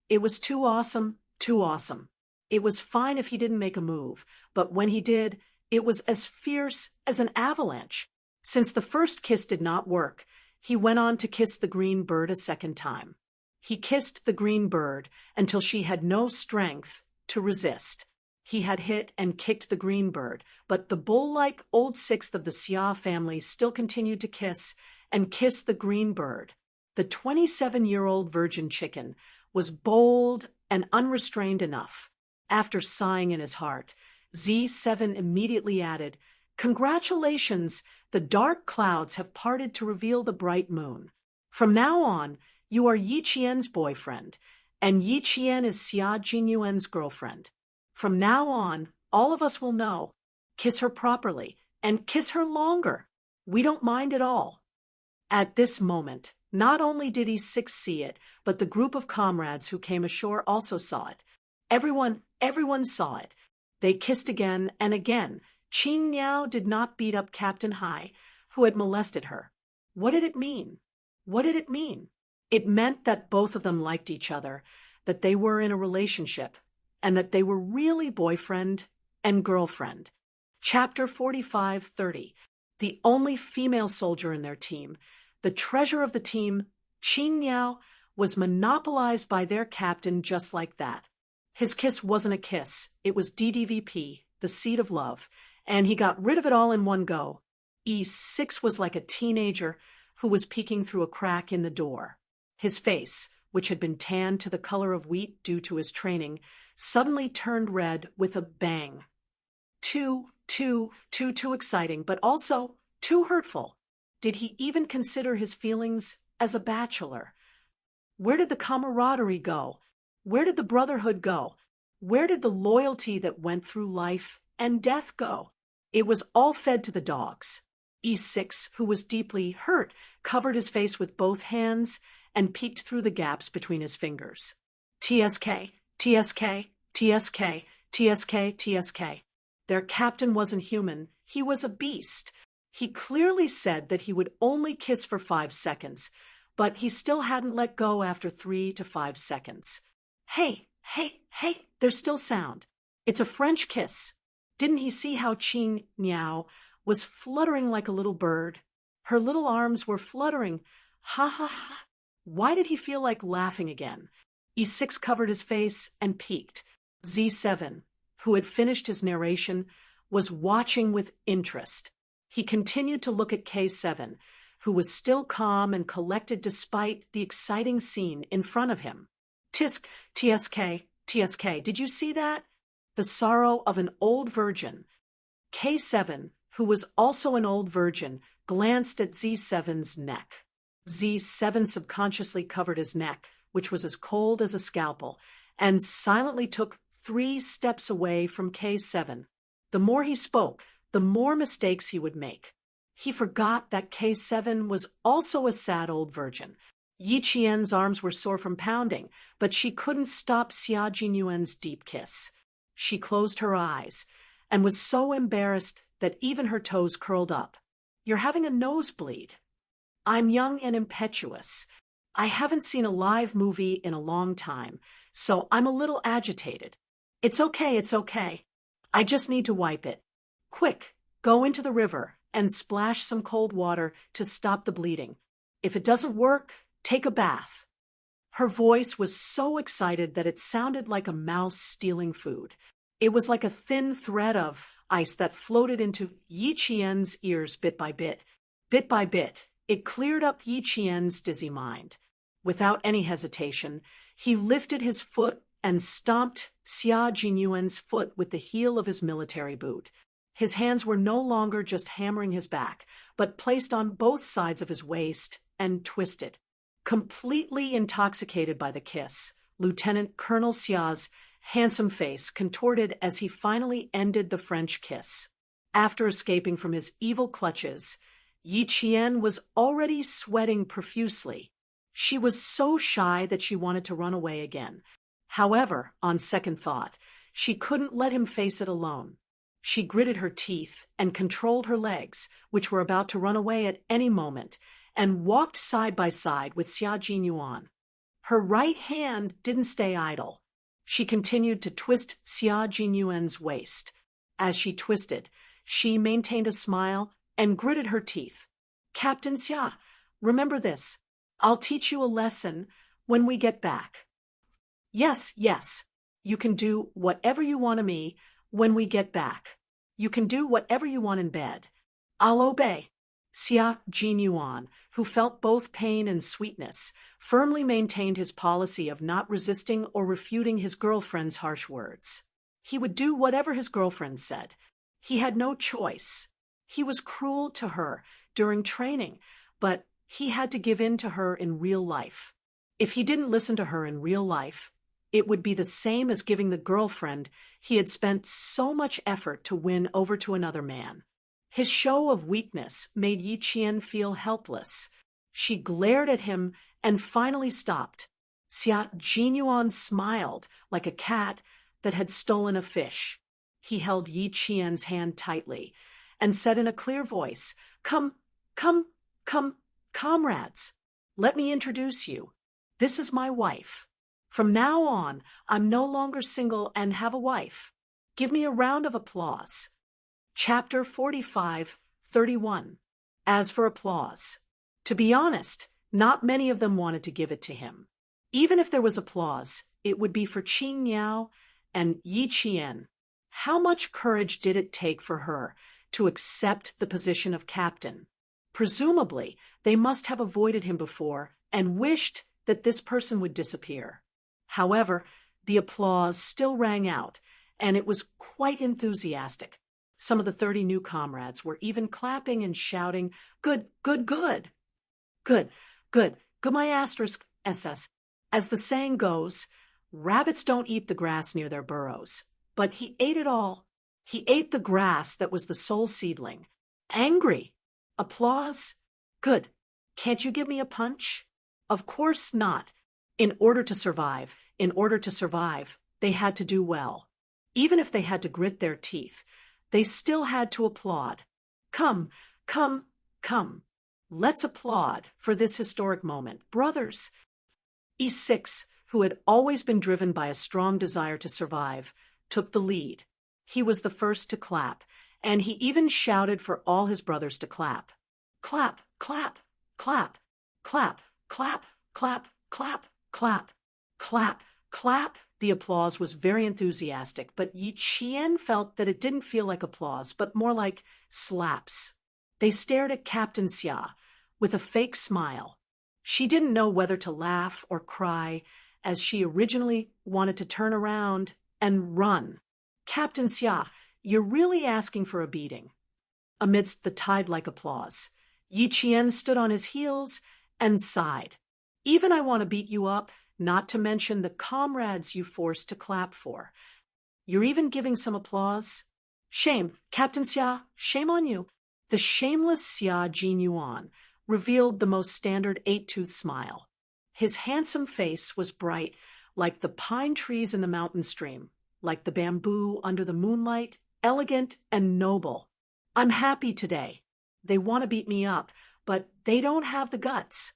It was too awesome, too awesome. It was fine if he didn't make a move, but when he did, it was as fierce as an avalanche. Since the first kiss did not work, he went on to kiss the green bird a second time. He kissed the green bird until she had no strength to resist. He had hit and kicked the green bird, but the bull-like old sixth of the Xia family still continued to kiss and kiss the green bird. The 27-year-old virgin chicken was bold and unrestrained enough. After sighing in his heart, Z7 immediately added, "Congratulations, the dark clouds have parted to reveal the bright moon. From now on, you are Yi Qian's boyfriend, and Yi Qian is Xia Jinyuan's girlfriend. From now on, all of us will know. Kiss her properly, and kiss her longer. We don't mind at all." At this moment, not only did E6 see it, but the group of comrades who came ashore also saw it. Everyone saw it. They kissed again and again. Qing Niao did not beat up Captain Hai, who had molested her. What did it mean? What did it mean? It meant that both of them liked each other, that they were in a relationship, and that they were really boyfriend and girlfriend. Chapter 45-30. The only female soldier in their team, the treasure of the team, Qing Niao, was monopolized by their captain just like that. His kiss wasn't a kiss, it was DDVP, the seed of love, and he got rid of it all in one go. E6 was like a teenager who was peeking through a crack in the door. His face, which had been tanned to the color of wheat due to his training, suddenly turned red with a bang. Too exciting, but also too hurtful. Did he even consider his feelings as a bachelor? Where did the camaraderie go? Where did the brotherhood go? Where did the loyalty that went through life and death go? It was all fed to the dogs. E6, who was deeply hurt, covered his face with both hands and peeked through the gaps between his fingers. TSK, TSK, TSK, TSK, TSK. Their captain wasn't human, he was a beast. He clearly said that he would only kiss for 5 seconds, but he still hadn't let go after 3 to 5 seconds. Hey, there's still sound. It's a French kiss. Didn't he see how Qing Niao was fluttering like a little bird? Her little arms were fluttering. Ha ha ha. Why did he feel like laughing again? E6 covered his face and peeked. Z7, who had finished his narration, was watching with interest. He continued to look at K7, who was still calm and collected despite the exciting scene in front of him. TSK, did you see that? The sorrow of an old virgin. K7, who was also an old virgin, glanced at Z7's neck. Z7 subconsciously covered his neck, which was as cold as a scalpel, and silently took 3 steps away from K7. The more he spoke, the more mistakes he would make. He forgot that K7 was also a sad old virgin. Yi Qian's arms were sore from pounding, but she couldn't stop Xia Jinyuan's deep kiss. She closed her eyes and was so embarrassed that even her toes curled up. You're having a nosebleed. I'm young and impetuous. I haven't seen a live movie in a long time, so I'm a little agitated. It's okay. I just need to wipe it. Quick, go into the river and splash some cold water to stop the bleeding. If it doesn't work, take a bath. Her voice was so excited that it sounded like a mouse stealing food. It was like a thin thread of ice that floated into Yi Qian's ears bit by bit. Bit by bit, it cleared up Yi Qian's dizzy mind. Without any hesitation, he lifted his foot and stomped Xia Jinyuan's foot with the heel of his military boot. His hands were no longer just hammering his back, but placed on both sides of his waist and twisted. Completely intoxicated by the kiss, Lieutenant Colonel Xia's handsome face contorted as he finally ended the French kiss. After escaping from his evil clutches, Yi Qian was already sweating profusely. She was so shy that she wanted to run away again. However, on second thought, she couldn't let him face it alone. She gritted her teeth and controlled her legs, which were about to run away at any moment, and walked side by side with Xia Jinyuan. Her right hand didn't stay idle. She continued to twist Xia Jinyuan's waist. As she twisted, she maintained a smile and gritted her teeth. "Captain Xia, remember this. I'll teach you a lesson when we get back." "Yes, yes. You can do whatever you want of me when we get back. You can do whatever you want in bed. I'll obey." Xia Jinyuan, who felt both pain and sweetness, firmly maintained his policy of not resisting or refuting his girlfriend's harsh words. He would do whatever his girlfriend said. He had no choice. He was cruel to her during training, but he had to give in to her in real life. If he didn't listen to her in real life, it would be the same as giving the girlfriend he had spent so much effort to win over to another man. His show of weakness made Yi Qian feel helpless. She glared at him and finally stopped. Xia Jinyuan smiled like a cat that had stolen a fish. He held Yi Qian's hand tightly and said in a clear voice, "Come, comrades. Let me introduce you. This is my wife. From now on, I'm no longer single and have a wife. Give me a round of applause." Chapter 45:31. As for applause, to be honest, not many of them wanted to give it to him. Even if there was applause, it would be for Qing Yao and Yi Qian. How much courage did it take for her to accept the position of captain? Presumably, they must have avoided him before and wished that this person would disappear. However, the applause still rang out, and it was quite enthusiastic. Some of the 30 new comrades were even clapping and shouting, "Good, good, good! Good, good, good, my asterisk SS." As the saying goes, rabbits don't eat the grass near their burrows. But he ate it all. He ate the grass that was the sole seedling. Angry. Applause. Good. Can't you give me a punch? Of course not. In order to survive, they had to do well. Even if they had to grit their teeth, they still had to applaud. Come. Let's applaud for this historic moment, brothers. E6, who had always been driven by a strong desire to survive, took the lead. He was the first to clap, and he even shouted for all his brothers to clap. Clap, clap, clap, clap, clap, clap, clap, clap, clap, clap. The applause was very enthusiastic, but Yi Qian felt that it didn't feel like applause, but more like slaps. They stared at Captain Xia with a fake smile. She didn't know whether to laugh or cry, as she originally wanted to turn around and run. "Captain Xia, you're really asking for a beating." Amidst the tide-like applause, Yi Qian stood on his heels and sighed. "Even I want to beat you up, not to mention the comrades you forced to clap for. You're even giving some applause? Shame, Captain Xia, shame on you." The shameless Xia Jinyuan revealed the most standard 8-tooth smile. His handsome face was bright, like the pine trees in the mountain stream, like the bamboo under the moonlight, elegant and noble. "I'm happy today. They want to beat me up, but they don't have the guts."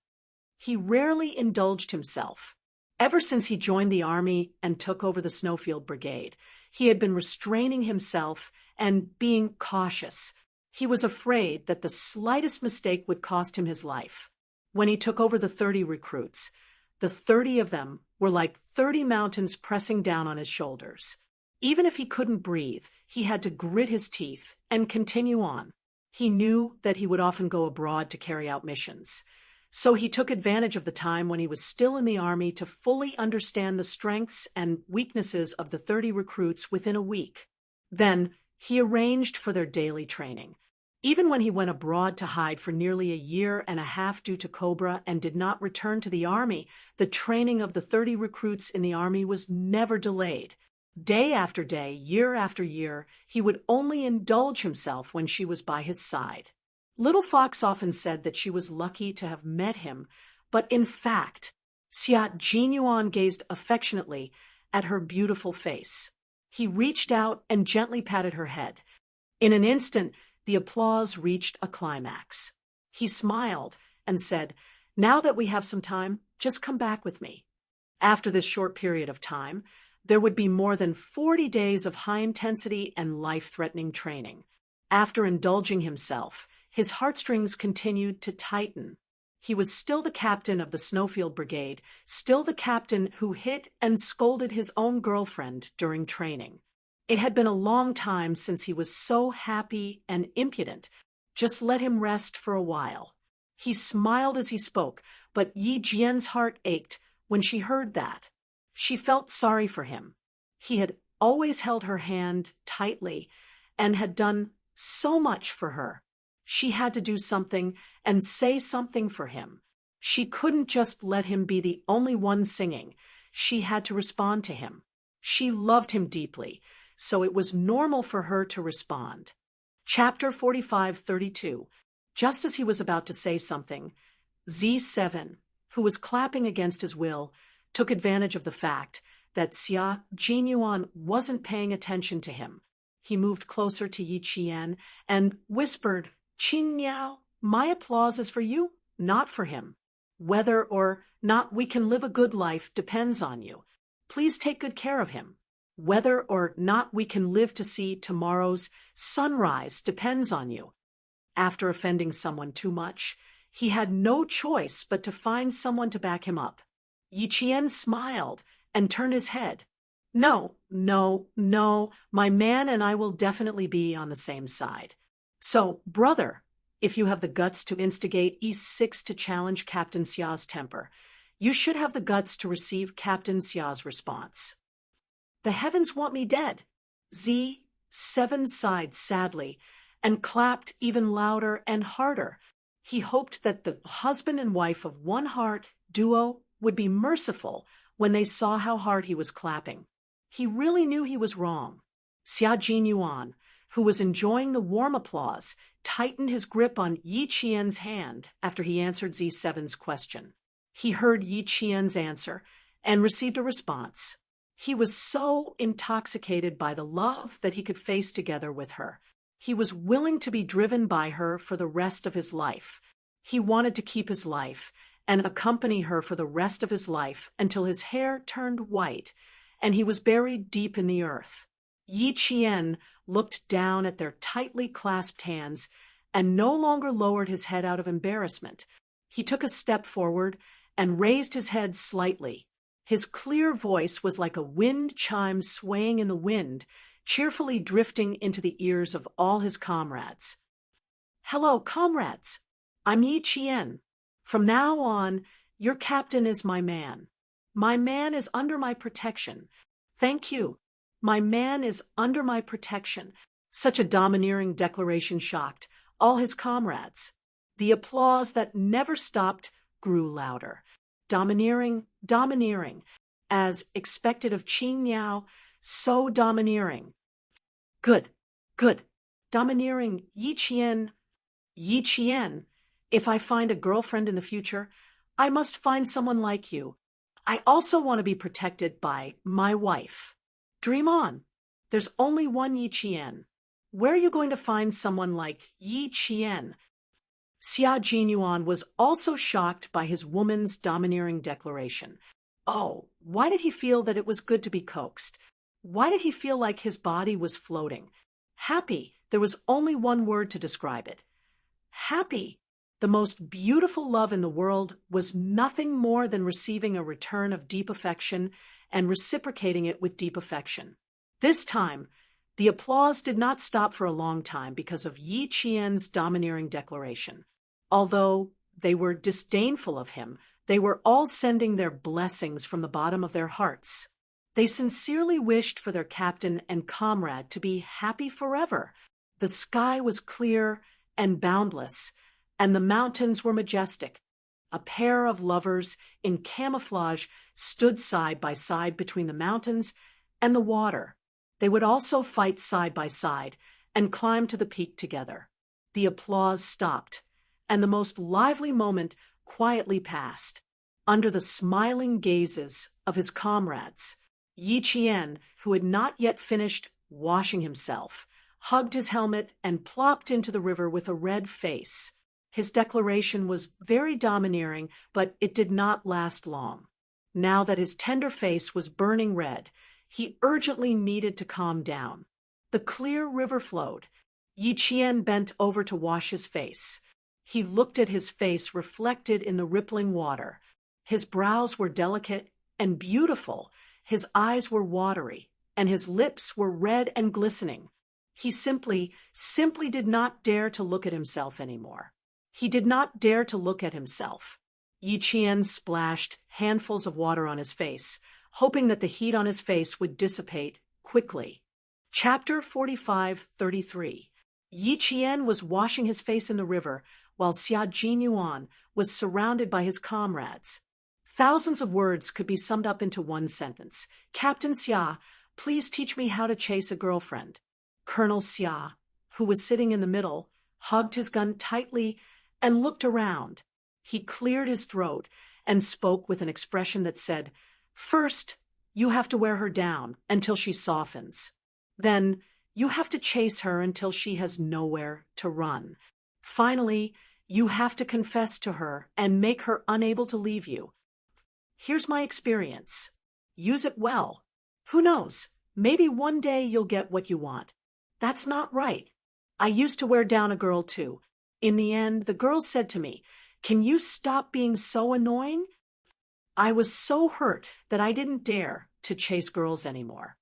He rarely indulged himself. Ever since he joined the army and took over the Snowfield Brigade, he had been restraining himself and being cautious. He was afraid that the slightest mistake would cost him his life. When he took over the 30 recruits, The 30 of them were like 30 mountains pressing down on his shoulders. Even if he couldn't breathe, he had to grit his teeth and continue on. He knew that he would often go abroad to carry out missions. So he took advantage of the time when he was still in the army to fully understand the strengths and weaknesses of the 30 recruits within a week. Then he arranged for their daily training. Even when he went abroad to hide for nearly a year and a half due to Cobra and did not return to the army, the training of the 30 recruits in the army was never delayed. Day after day, year after year, he would only indulge himself when she was by his side. Little Fox often said that she was lucky to have met him, but in fact, Xia Jinyuan gazed affectionately at her beautiful face. He reached out and gently patted her head. In an instant, the applause reached a climax. He smiled and said, "Now that we have some time, just come back with me." After this short period of time, there would be more than 40 days of high-intensity and life-threatening training. After indulging himself, his heartstrings continued to tighten. He was still the captain of the Snowfield Brigade, still the captain who hit and scolded his own girlfriend during training. It had been a long time since he was so happy and impudent. Just let him rest for a while. He smiled as he spoke, but Yi Jian's heart ached when she heard that. She felt sorry for him. He had always held her hand tightly and had done so much for her. She had to do something and say something for him. She couldn't just let him be the only one singing. She had to respond to him. She loved him deeply, so it was normal for her to respond. Chapter 45:32. Just as he was about to say something, Z7, who was clapping against his will, took advantage of the fact that Xia Jinyuan wasn't paying attention to him. He moved closer to Yi Qian and whispered, "Qing Niao, my applause is for you, not for him. Whether or not we can live a good life depends on you. Please take good care of him. Whether or not we can live to see tomorrow's sunrise depends on you." After offending someone too much, he had no choice but to find someone to back him up. Yi Qian smiled and turned his head. No, my man and I will definitely be on the same side. So, brother, if you have the guts to instigate E6 to challenge Captain Xia's temper, you should have the guts to receive Captain Xia's response. The heavens want me dead. Z7 sighed sadly and clapped even louder and harder. He hoped that the husband and wife of one heart duo would be merciful when they saw how hard he was clapping. He really knew he was wrong. Xia Jinyuan, who was enjoying the warm applause, tightened his grip on Yi Qian's hand after he answered Z7's question. He heard Yi Qian's answer and received a response. He was so intoxicated by the love that he could face together with her. He was willing to be driven by her for the rest of his life. He wanted to keep his life and accompany her for the rest of his life until his hair turned white and he was buried deep in the earth. Yi Qian looked down at their tightly clasped hands and no longer lowered his head out of embarrassment. He took a step forward and raised his head slightly. His clear voice was like a wind chime swaying in the wind, cheerfully drifting into the ears of all his comrades. "Hello, comrades. I'm Yi Qian. From now on, your captain is my man. My man is under my protection. Thank you. My man is under my protection." Such a domineering declaration shocked all his comrades. The applause that never stopped grew louder. Domineering, as expected of Qing Niao, so domineering. Good. Domineering Yi Qian, if I find a girlfriend in the future, I must find someone like you. I also want to be protected by my wife. Dream on. There's only one Yi Qian. Where are you going to find someone like Yi Qian? Xia Jinyuan was also shocked by his woman's domineering declaration. Oh, why did he feel that it was good to be coaxed? Why did he feel like his body was floating? Happy. There was only one word to describe it. Happy. The most beautiful love in the world was nothing more than receiving a return of deep affection and reciprocating it with deep affection. This time, the applause did not stop for a long time because of Yi Qian's domineering declaration. Although they were disdainful of him, they were all sending their blessings from the bottom of their hearts. They sincerely wished for their captain and comrade to be happy forever. The sky was clear and boundless, and the mountains were majestic. A pair of lovers in camouflage stood side by side between the mountains and the water. They would also fight side by side and climb to the peak together. The applause stopped, and the most lively moment quietly passed. Under the smiling gazes of his comrades, Yi Qian, who had not yet finished washing himself, hugged his helmet and plopped into the river with a red face. His declaration was very domineering, but it did not last long. Now that his tender face was burning red, he urgently needed to calm down. The clear river flowed. Yi Qian bent over to wash his face. He looked at his face reflected in the rippling water. His brows were delicate and beautiful. His eyes were watery, and his lips were red and glistening. He simply did not dare to look at himself anymore. He did not dare to look at himself. Yi Qian splashed handfuls of water on his face, hoping that the heat on his face would dissipate quickly. Chapter 45:33. Yi Qian was washing his face in the river, while Xia Jinyuan was surrounded by his comrades. Thousands of words could be summed up into one sentence. Captain Xia, please teach me how to chase a girlfriend. Colonel Xia, who was sitting in the middle, hugged his gun tightly and looked around. He cleared his throat and spoke with an expression that said, "First, you have to wear her down until she softens. Then, you have to chase her until she has nowhere to run. Finally, you have to confess to her and make her unable to leave you. Here's my experience. Use it well. Who knows, maybe one day you'll get what you want. That's not right. I used to wear down a girl too. In the end, the girl said to me, 'Can you stop being so annoying?' I was so hurt that I didn't dare to chase girls anymore."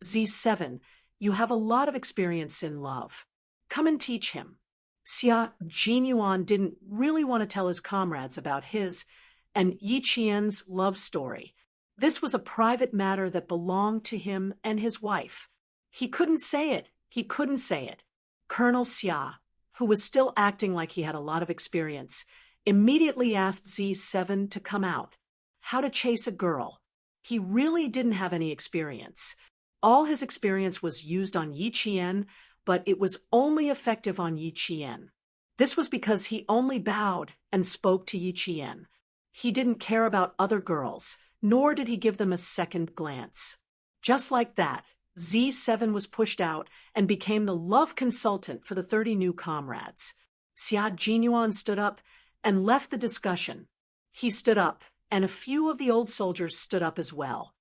Z7, you have a lot of experience in love. Come and teach him. Xia Jinyuan didn't really want to tell his comrades about his and Yi Qian's love story. This was a private matter that belonged to him and his wife. He couldn't say it. Colonel Xia, who was still acting like he had a lot of experience, immediately asked Z7 to come out. How to chase a girl. He really didn't have any experience. All his experience was used on Yi Qian, but it was only effective on Yi Qian. This was because he only bowed and spoke to Yi Qian. He didn't care about other girls, nor did he give them a second glance. Just like that, Z7 was pushed out and became the love consultant for the 30 new comrades. Xia Jinyuan stood up and left the discussion. He stood up, and a few of the old soldiers stood up as well.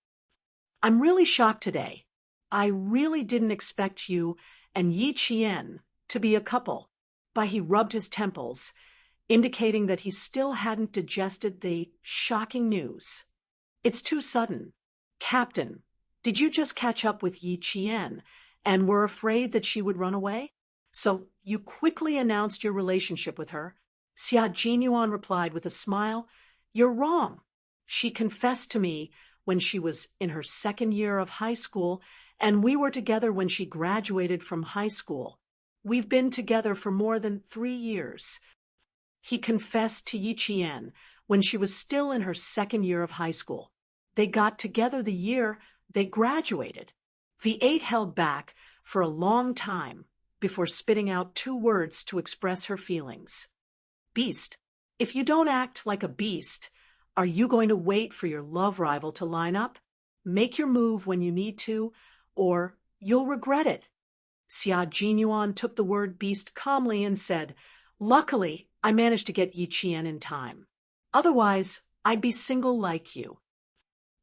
"I'm really shocked today. I really didn't expect you and Yi Qian to be a couple." But he rubbed his temples, indicating that he still hadn't digested the shocking news. "It's too sudden. Captain, did you just catch up with Yi Qian and were afraid that she would run away? So you quickly announced your relationship with her?" Xia Jinyuan replied with a smile, "You're wrong. She confessed to me when she was in her second year of high school, and we were together when she graduated from high school. We've been together for more than 3 years. He confessed to Yi Qian when she was still in her second year of high school. They got together the year they graduated." The 8 held back for a long time before spitting out 2 words to express her feelings. "Beast. If you don't act like a beast, are you going to wait for your love rival to line up? Make your move when you need to, or you'll regret it." Xia Jinyuan took the word beast calmly and said, "Luckily, I managed to get Yi Qian in time. Otherwise, I'd be single like you.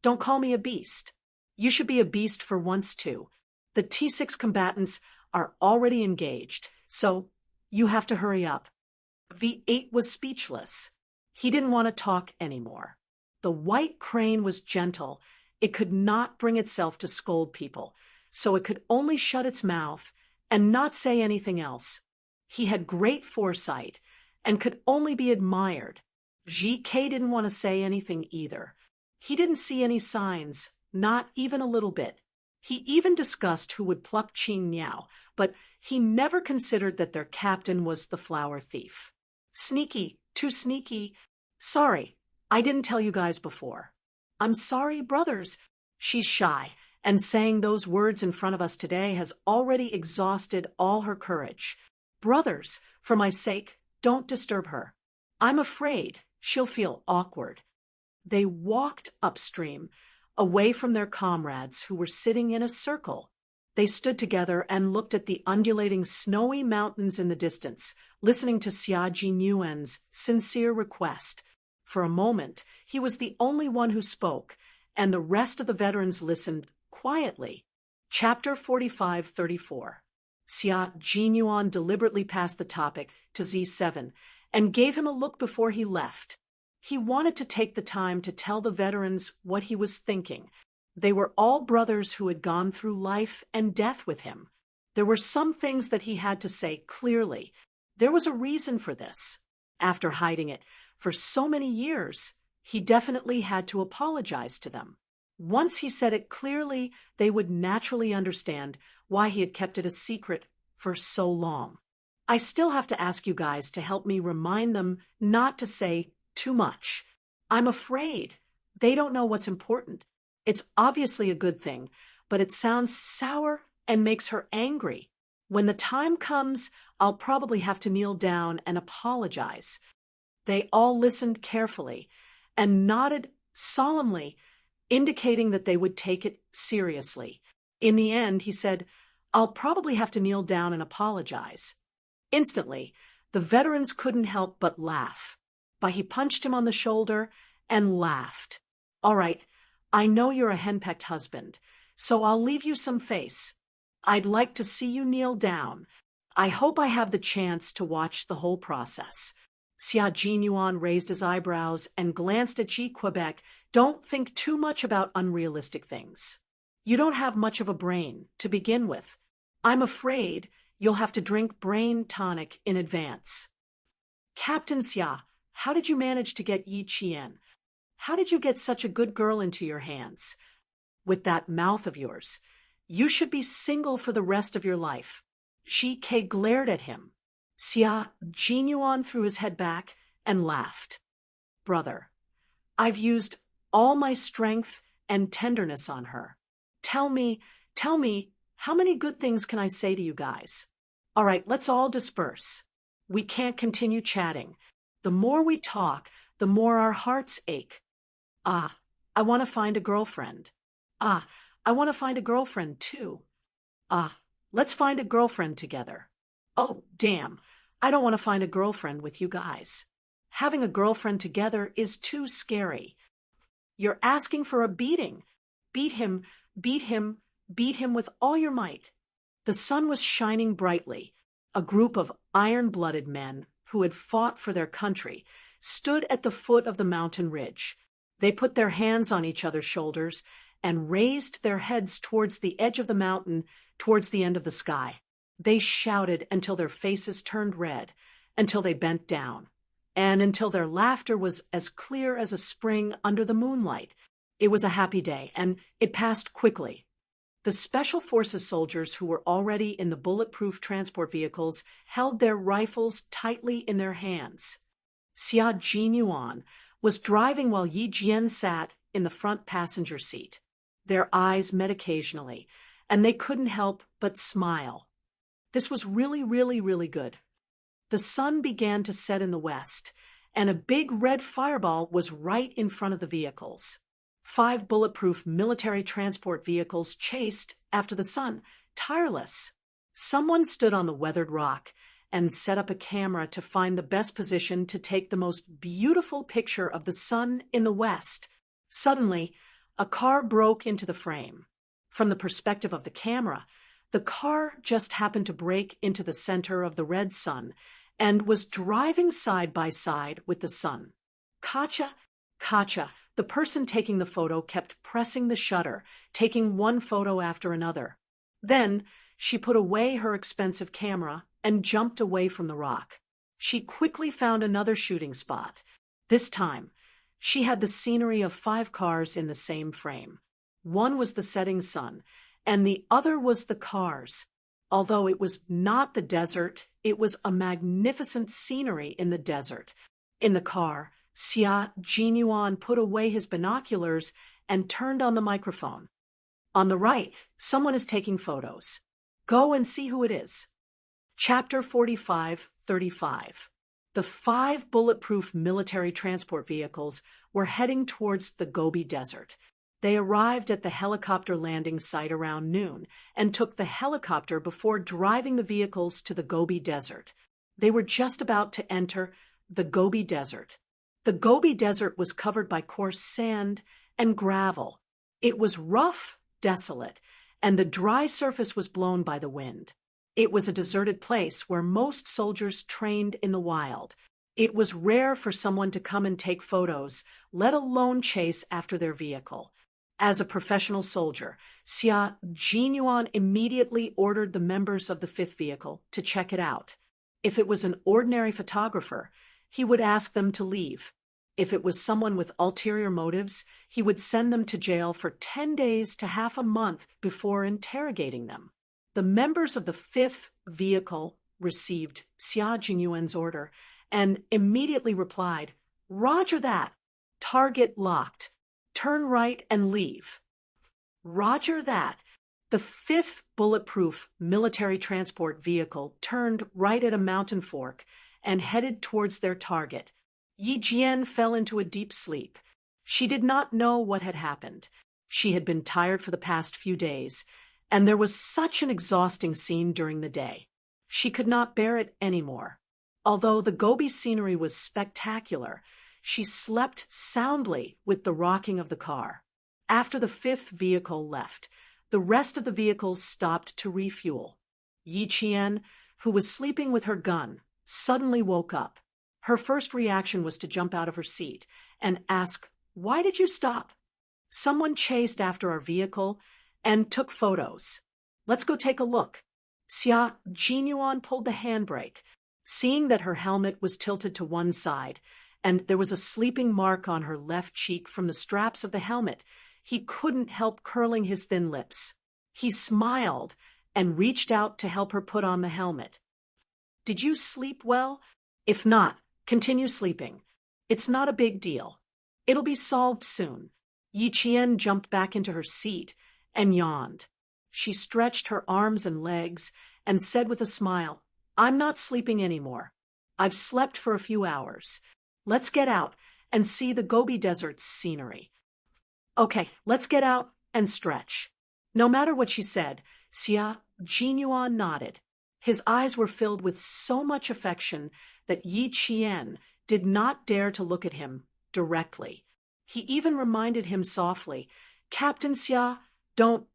Don't call me a beast. You should be a beast for once too. The T6 combatants are already engaged, so you have to hurry up." V8 was speechless. He didn't want to talk anymore. The white crane was gentle. It could not bring itself to scold people, so it could only shut its mouth and not say anything else. He had great foresight and could only be admired. GK didn't want to say anything either. He didn't see any signs, not even a little bit. He even discussed who would pluck Qing Niao, but he never considered that their captain was the flower thief. Sneaky, too sneaky. Sorry, I didn't tell you guys before. I'm sorry, brothers. She's shy, and saying those words in front of us today has already exhausted all her courage. Brothers, for my sake, don't disturb her. I'm afraid she'll feel awkward. They walked upstream, away from their comrades who were sitting in a circle. They stood together and looked at the undulating snowy mountains in the distance, listening to Xia Jinyuan's sincere request. For a moment, he was the only one who spoke, and the rest of the veterans listened quietly. Chapter 45-34. Xia Jinyuan deliberately passed the topic to Z7 and gave him a look before he left. He wanted to take the time to tell the veterans what he was thinking. They were all brothers who had gone through life and death with him. There were some things that he had to say clearly. There was a reason for this. After hiding it for so many years, he definitely had to apologize to them. Once he said it clearly, they would naturally understand why he had kept it a secret for so long. I still have to ask you guys to help me remind them not to say too much. I'm afraid they don't know what's important. It's obviously a good thing, but it sounds sour and makes her angry. When the time comes, I'll probably have to kneel down and apologize. They all listened carefully and nodded solemnly, indicating that they would take it seriously. In the end, he said, "I'll probably have to kneel down and apologize." Instantly, the veterans couldn't help but laugh. But he punched him on the shoulder and laughed. "All right, I know you're a henpecked husband, so I'll leave you some face. I'd like to see you kneel down. I hope I have the chance to watch the whole process." Xia Jinyuan raised his eyebrows and glanced at Ji Quebec. "Don't think too much about unrealistic things. You don't have much of a brain to begin with. I'm afraid you'll have to drink brain tonic in advance." "Captain Xia, how did you manage to get Yi Qian? How did you get such a good girl into your hands? With that mouth of yours, you should be single for the rest of your life." Shi Ke glared at him. Xia Jinyuan threw his head back and laughed. "Brother, I've used all my strength and tenderness on her. Tell me, how many good things can I say to you guys? All right, let's all disperse. We can't continue chatting. The more we talk, the more our hearts ache. I want to find a girlfriend. I want to find a girlfriend too. Let's find a girlfriend together. Oh, damn, I don't want to find a girlfriend with you guys. Having a girlfriend together is too scary. You're asking for a beating. Beat him, beat him, beat him with all your might." The sun was shining brightly. A group of iron-blooded men who had fought for their country stood at the foot of the mountain ridge. They put their hands on each other's shoulders and raised their heads towards the edge of the mountain, towards the end of the sky. They shouted until their faces turned red, until they bent down, and until their laughter was as clear as a spring under the moonlight. It was a happy day, and it passed quickly. The Special Forces soldiers who were already in the bulletproof transport vehicles held their rifles tightly in their hands. Xia Jinyuan was driving while Yi Jian sat in the front passenger seat. Their eyes met occasionally, and they couldn't help but smile. This was really, really, really good. The sun began to set in the west, and a big red fireball was right in front of the vehicles. 5 bulletproof military transport vehicles chased after the sun, tireless. Someone stood on the weathered rock and set up a camera to find the best position to take the most beautiful picture of the sun in the west. Suddenly, a car broke into the frame. From the perspective of the camera, the car just happened to break into the center of the red sun, and was driving side by side with the sun. Katja, Katja, the person taking the photo kept pressing the shutter, taking one photo after another. Then she put away her expensive camera and jumped away from the rock. She quickly found another shooting spot. This time, she had the scenery of 5 cars in the same frame. One was the setting sun, and the other was the cars. Although it was not the desert, it was a magnificent scenery in the desert. In the car, Xia Jinyuan put away his binoculars and turned on the microphone. On the right, someone is taking photos. Go and see who it is. Chapter 45:35. The 5 bulletproof military transport vehicles were heading towards the Gobi Desert. They arrived at the helicopter landing site around noon and took the helicopter before driving the vehicles to the Gobi Desert. They were just about to enter the Gobi Desert. The Gobi Desert was covered by coarse sand and gravel. It was rough, desolate, and the dry surface was blown by the wind. It was a deserted place where most soldiers trained in the wild. It was rare for someone to come and take photos, let alone chase after their vehicle. As a professional soldier, Xia Jinyuan immediately ordered the members of the 5th vehicle to check it out. If it was an ordinary photographer, he would ask them to leave. If it was someone with ulterior motives, he would send them to jail for 10 days to half a month before interrogating them. The members of the 5th vehicle received Xia Jinyuan's order and immediately replied, "Roger that. Target locked. Turn right and leave." Roger that. The 5th bulletproof military transport vehicle turned right at a mountain fork and headed towards their target. Yi Jian fell into a deep sleep. She did not know what had happened. She had been tired for the past few days, and there was such an exhausting scene during the day. She could not bear it anymore. Although the Gobi scenery was spectacular, she slept soundly with the rocking of the car. After the 5th vehicle left, the rest of the vehicles stopped to refuel. Yi Qian, who was sleeping with her gun, suddenly woke up. Her first reaction was to jump out of her seat and ask, "Why did you stop?" "Someone chased after our vehicle and took photos. Let's go take a look." Xia Jinyuan pulled the handbrake. Seeing that her helmet was tilted to one side, and there was a sleeping mark on her left cheek from the straps of the helmet, he couldn't help curling his thin lips. He smiled and reached out to help her put on the helmet. "Did you sleep well? If not, continue sleeping. It's not a big deal. It'll be solved soon." Yi Qian jumped back into her seat and yawned. She stretched her arms and legs and said with a smile, "I'm not sleeping anymore. I've slept for a few hours. Let's get out and see the Gobi Desert's scenery." "Okay, let's get out and stretch." No matter what she said, Xia Jinyuan nodded. His eyes were filled with so much affection that Yi Qian did not dare to look at him directly. He even reminded him softly, "Captain Xia, don't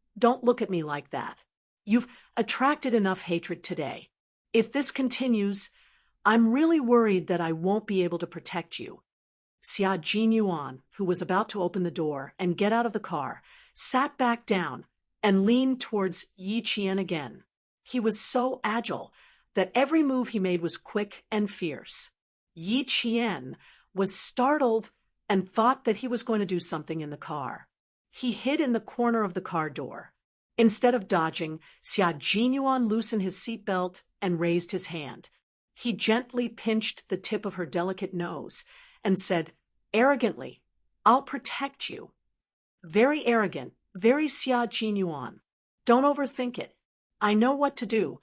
look at me like that. You've attracted enough hatred today. If this continues, I'm really worried that I won't be able to protect you." Xia Jinyuan, who was about to open the door and get out of the car, sat back down and leaned towards Yi Qian again. He was so agile that every move he made was quick and fierce. Yi Qian was startled and thought that he was going to do something in the car. He hid in the corner of the car door. Instead of dodging, Xia Jinyuan loosened his seatbelt and raised his hand. He gently pinched the tip of her delicate nose and said, arrogantly, "I'll protect you." Very arrogant, very Xia Jinyuan. Don't overthink it. I know what to do.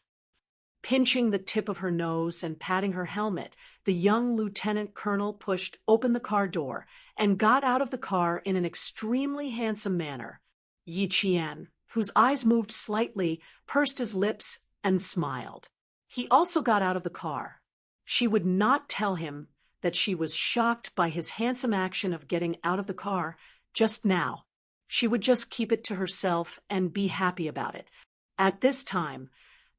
Pinching the tip of her nose and patting her helmet, the young lieutenant colonel pushed open the car door and got out of the car in an extremely handsome manner. Yi Qian, whose eyes moved slightly, pursed his lips and smiled. He also got out of the car. She would not tell him that she was shocked by his handsome action of getting out of the car just now. She would just keep it to herself and be happy about it. At this time,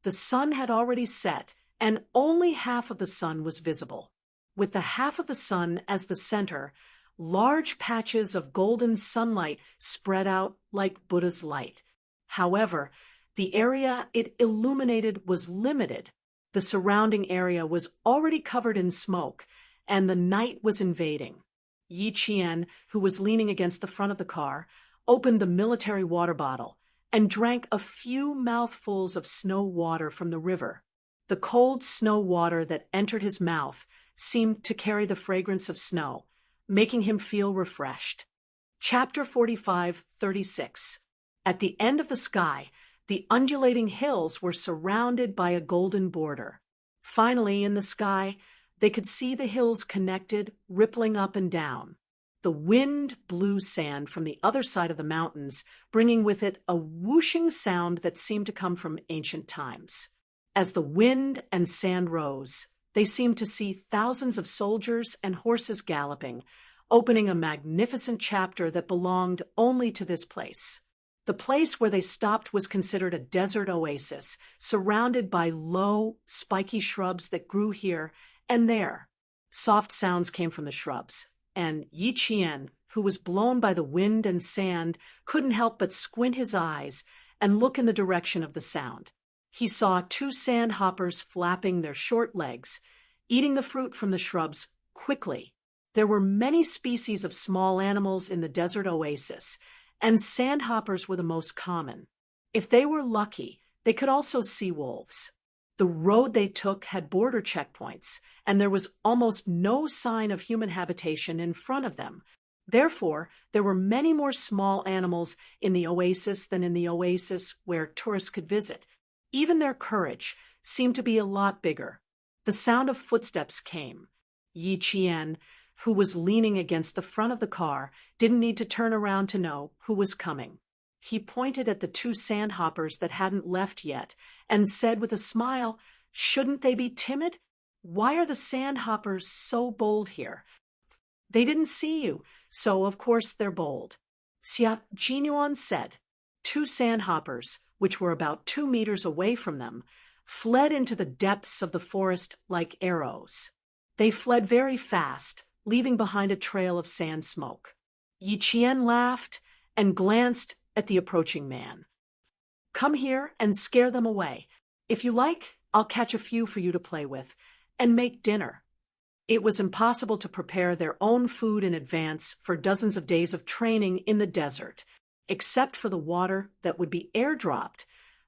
the sun had already set and only half of the sun was visible. With the half of the sun as the center, large patches of golden sunlight spread out like Buddha's light. However, the area it illuminated was limited. The surrounding area was already covered in smoke, and the night was invading. Yi Qian, who was leaning against the front of the car, opened the military water bottle and drank a few mouthfuls of snow water from the river. The cold snow water that entered his mouth seemed to carry the fragrance of snow, making him feel refreshed. Chapter 45:36. At the end of the sky, the undulating hills were surrounded by a golden border. Finally, in the sky, they could see the hills connected, rippling up and down. The wind blew sand from the other side of the mountains, bringing with it a whooshing sound that seemed to come from ancient times. As the wind and sand rose, they seemed to see thousands of soldiers and horses galloping, opening a magnificent chapter that belonged only to this place. The place where they stopped was considered a desert oasis, surrounded by low, spiky shrubs that grew here and there. Soft sounds came from the shrubs, and Yi Qian, who was blown by the wind and sand, couldn't help but squint his eyes and look in the direction of the sound. He saw two sandhoppers flapping their short legs, eating the fruit from the shrubs quickly. There were many species of small animals in the desert oasis, and sandhoppers were the most common. If they were lucky, they could also see wolves. The road they took had border checkpoints, and there was almost no sign of human habitation in front of them. Therefore, there were many more small animals in the oasis than in the oasis where tourists could visit. Even their courage seemed to be a lot bigger. The sound of footsteps came. Yi Qian, who was leaning against the front of the car, didn't need to turn around to know who was coming. He pointed at the two sandhoppers that hadn't left yet and said with a smile, "Shouldn't they be timid? Why are the sandhoppers so bold here?" "They didn't see you, so of course they're bold," Xia Jinyuan said. Two sandhoppers, which were about 2 meters away from them, fled into the depths of the forest like arrows. They fled very fast, leaving behind a trail of sand smoke. Yi Qian laughed and glanced at the approaching man. "Come here and scare them away. If you like, I'll catch a few for you to play with and make dinner." It was impossible to prepare their own food in advance for dozens of days of training in the desert. Except for the water that would be airdropped,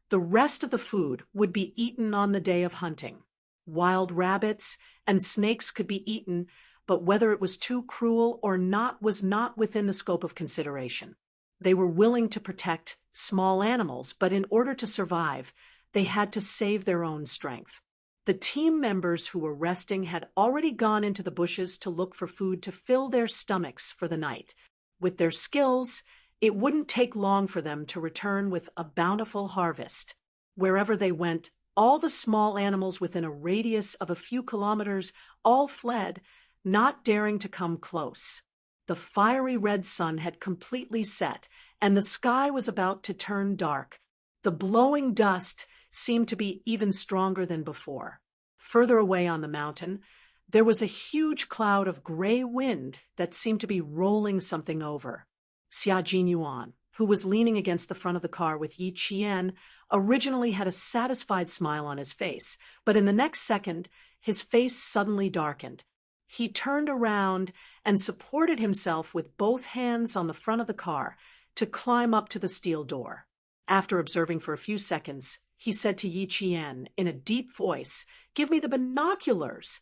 the rest of the food would be eaten on the day of hunting. Wild rabbits and snakes could be eaten, but whether it was too cruel or not was not within the scope of consideration. They were willing to protect small animals, but in order to survive, they had to save their own strength. The team members who were resting had already gone into the bushes to look for food to fill their stomachs for the night. With their skills, it wouldn't take long for them to return with a bountiful harvest. Wherever they went, all the small animals within a radius of a few kilometers all fled, not daring to come close. The fiery red sun had completely set, and the sky was about to turn dark. The blowing dust seemed to be even stronger than before. Further away on the mountain, there was a huge cloud of gray wind that seemed to be rolling something over. Xia Jinyuan, who was leaning against the front of the car with Yi Qian, originally had a satisfied smile on his face, but in the next second, his face suddenly darkened. He turned around and supported himself with both hands on the front of the car to climb up to the steel door. After observing for a few seconds, he said to Yi Qian in a deep voice, "Give me the binoculars."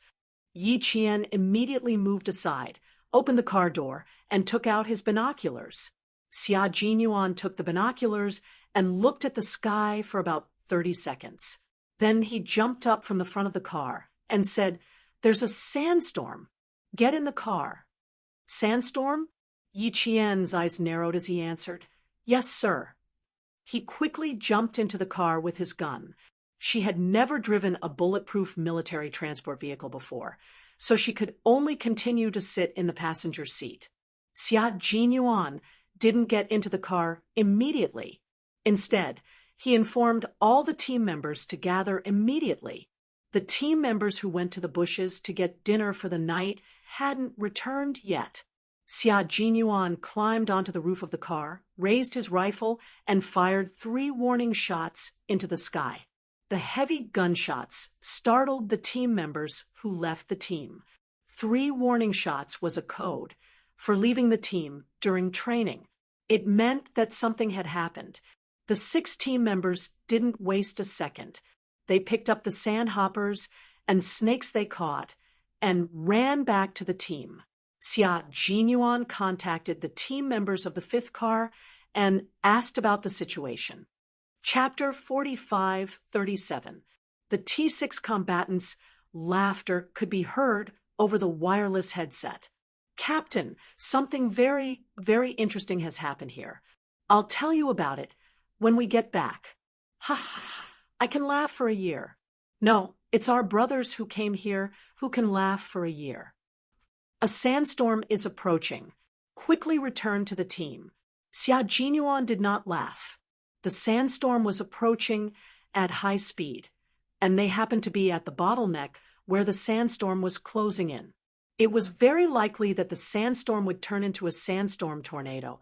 Yi Qian immediately moved aside, opened the car door, and took out his binoculars. Xia Jinyuan took the binoculars and looked at the sky for about 30 seconds. Then he jumped up from the front of the car and said, "There's a sandstorm. Get in the car." "Sandstorm?" Yi Qian's eyes narrowed as he answered, "Yes, sir." He quickly jumped into the car with his gun. She had never driven a bulletproof military transport vehicle before, so she could only continue to sit in the passenger seat. Xia Jinyuan didn't get into the car immediately. Instead, he informed all the team members to gather immediately. The team members who went to the bushes to get dinner for the night hadn't returned yet. Xia Jinyuan climbed onto the roof of the car, raised his rifle, and fired 3 warning shots into the sky. The heavy gunshots startled the team members who left the team. 3 warning shots was a code for leaving the team during training. It meant that something had happened. The 6 team members didn't waste a second. They picked up the sandhoppers and snakes they caught and ran back to the team. Xia Jinyuan contacted the team members of the 5th car and asked about the situation. Chapter 45-37. The T6 combatants' laughter could be heard over the wireless headset. Captain, something very, very interesting has happened here. I'll tell you about it when we get back. Ha ha ha. I can laugh for a year. No, it's our brothers who came here who can laugh for a year. A sandstorm is approaching. Quickly return to the team. Xia Jinyuan did not laugh. The sandstorm was approaching at high speed, and they happened to be at the bottleneck where the sandstorm was closing in. It was very likely that the sandstorm would turn into a sandstorm tornado,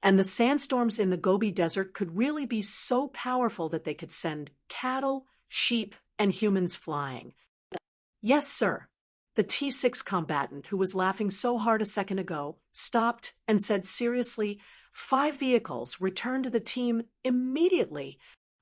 and the sandstorms in the Gobi Desert could really be so powerful that they could send cattle, sheep, and humans flying. Yes, sir. The T6 combatant, who was laughing so hard a second ago, stopped and said seriously, 5 vehicles, return to the team immediately.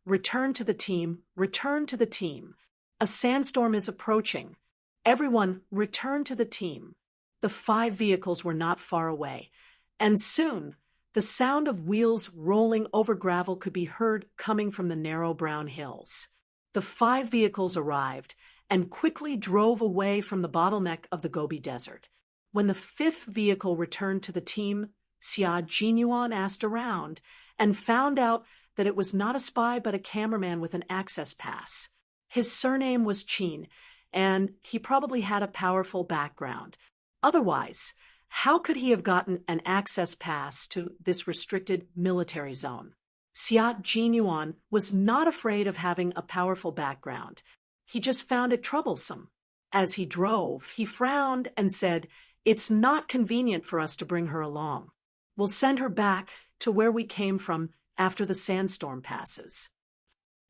Return to the team, return to the team. A sandstorm is approaching. Everyone, return to the team. The 5 vehicles were not far away, and soon the sound of wheels rolling over gravel could be heard coming from the narrow brown hills. The 5 vehicles arrived and quickly drove away from the bottleneck of the Gobi Desert. When the 5th vehicle returned to the team, Xia Jinyuan asked around and found out that it was not a spy but a cameraman with an access pass. His surname was Qin, and he probably had a powerful background. Otherwise, how could he have gotten an access pass to this restricted military zone? Xia Jinyuan was not afraid of having a powerful background. He just found it troublesome. As he drove, he frowned and said, "It's not convenient for us to bring her along. We'll send her back to where we came from after the sandstorm passes."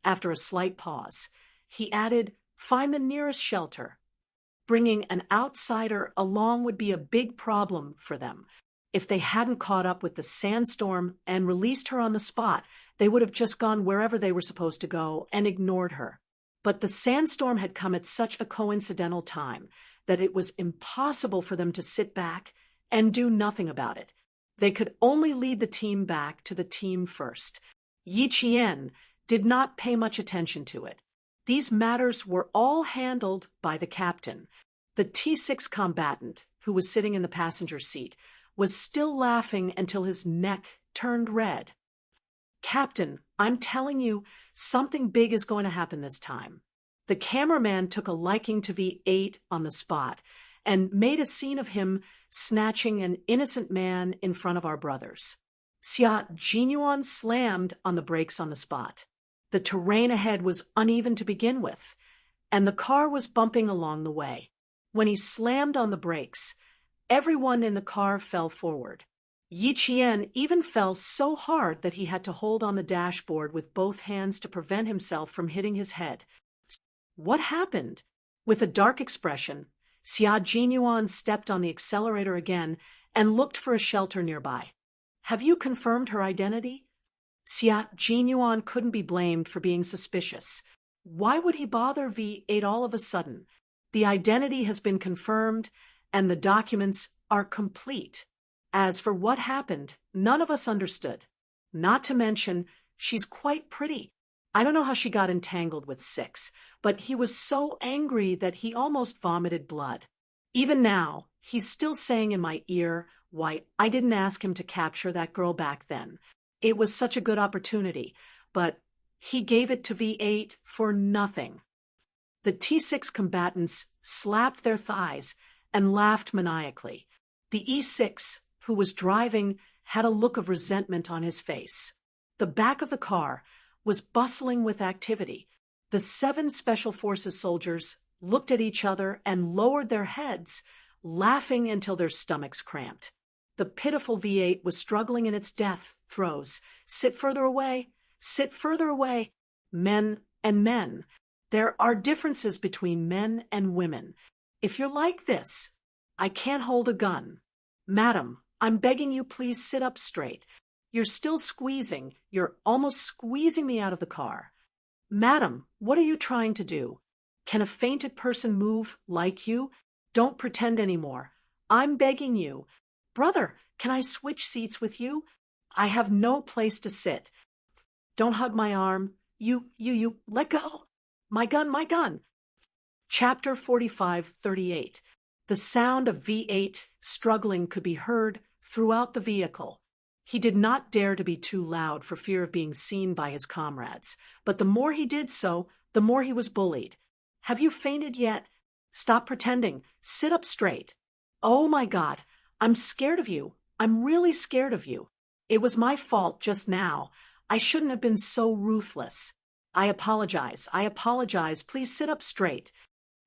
After a slight pause, he added, "Find the nearest shelter. Bringing an outsider along would be a big problem for them. If they hadn't caught up with the sandstorm and released her on the spot, they would have just gone wherever they were supposed to go and ignored her. But the sandstorm had come at such a coincidental time that it was impossible for them to sit back and do nothing about it. They could only lead the team back to the team first. Yi Qian did not pay much attention to it. These matters were all handled by the captain. The T6 combatant, who was sitting in the passenger seat, was still laughing until his neck turned red. "Captain, I'm telling you, something big is going to happen this time." The cameraman took a liking to V8 on the spot and made a scene of him snatching an innocent man in front of our brothers. Xia Jinyuan slammed on the brakes on the spot. The terrain ahead was uneven to begin with, and the car was bumping along the way. When he slammed on the brakes, everyone in the car fell forward. Yi Qian even fell so hard that he had to hold on the dashboard with both hands to prevent himself from hitting his head. What happened? With a dark expression, Xia Jinyuan stepped on the accelerator again and looked for a shelter nearby. "Have you confirmed her identity?" Xia Jinyuan couldn't be blamed for being suspicious. Why would he bother V8 all of a sudden? The identity has been confirmed, and the documents are complete. As for what happened, none of us understood. Not to mention, she's quite pretty. I don't know how she got entangled with 6, but he was so angry that he almost vomited blood. Even now, he's still saying in my ear why I didn't ask him to capture that girl back then. It was such a good opportunity, but he gave it to V8 for nothing. The T6 combatants slapped their thighs and laughed maniacally. The E6, who was driving, had a look of resentment on his face. The back of the car was bustling with activity. The 7 Special Forces soldiers looked at each other, and lowered their heads, laughing until their stomachs cramped. The pitiful V8 was struggling in its death throes. Sit further away. Sit further away. Men and men. There are differences between men and women. If you're like this, I can't hold a gun. Madam, I'm begging you, please sit up straight. You're still squeezing. You're almost squeezing me out of the car. Madam, what are you trying to do? Can a fainted person move like you? Don't pretend anymore. I'm begging you. Brother, can I switch seats with you? I have no place to sit. Don't hug my arm. You, let go. My gun. Chapter 45:38. The sound of V8 struggling could be heard throughout the vehicle. He did not dare to be too loud for fear of being seen by his comrades, but the more he did so, the more he was bullied. Have you fainted yet? Stop pretending. Sit up straight. Oh my God, I'm scared of you. I'm really scared of you. It was my fault just now. I shouldn't have been so ruthless. I apologize. Please sit up straight.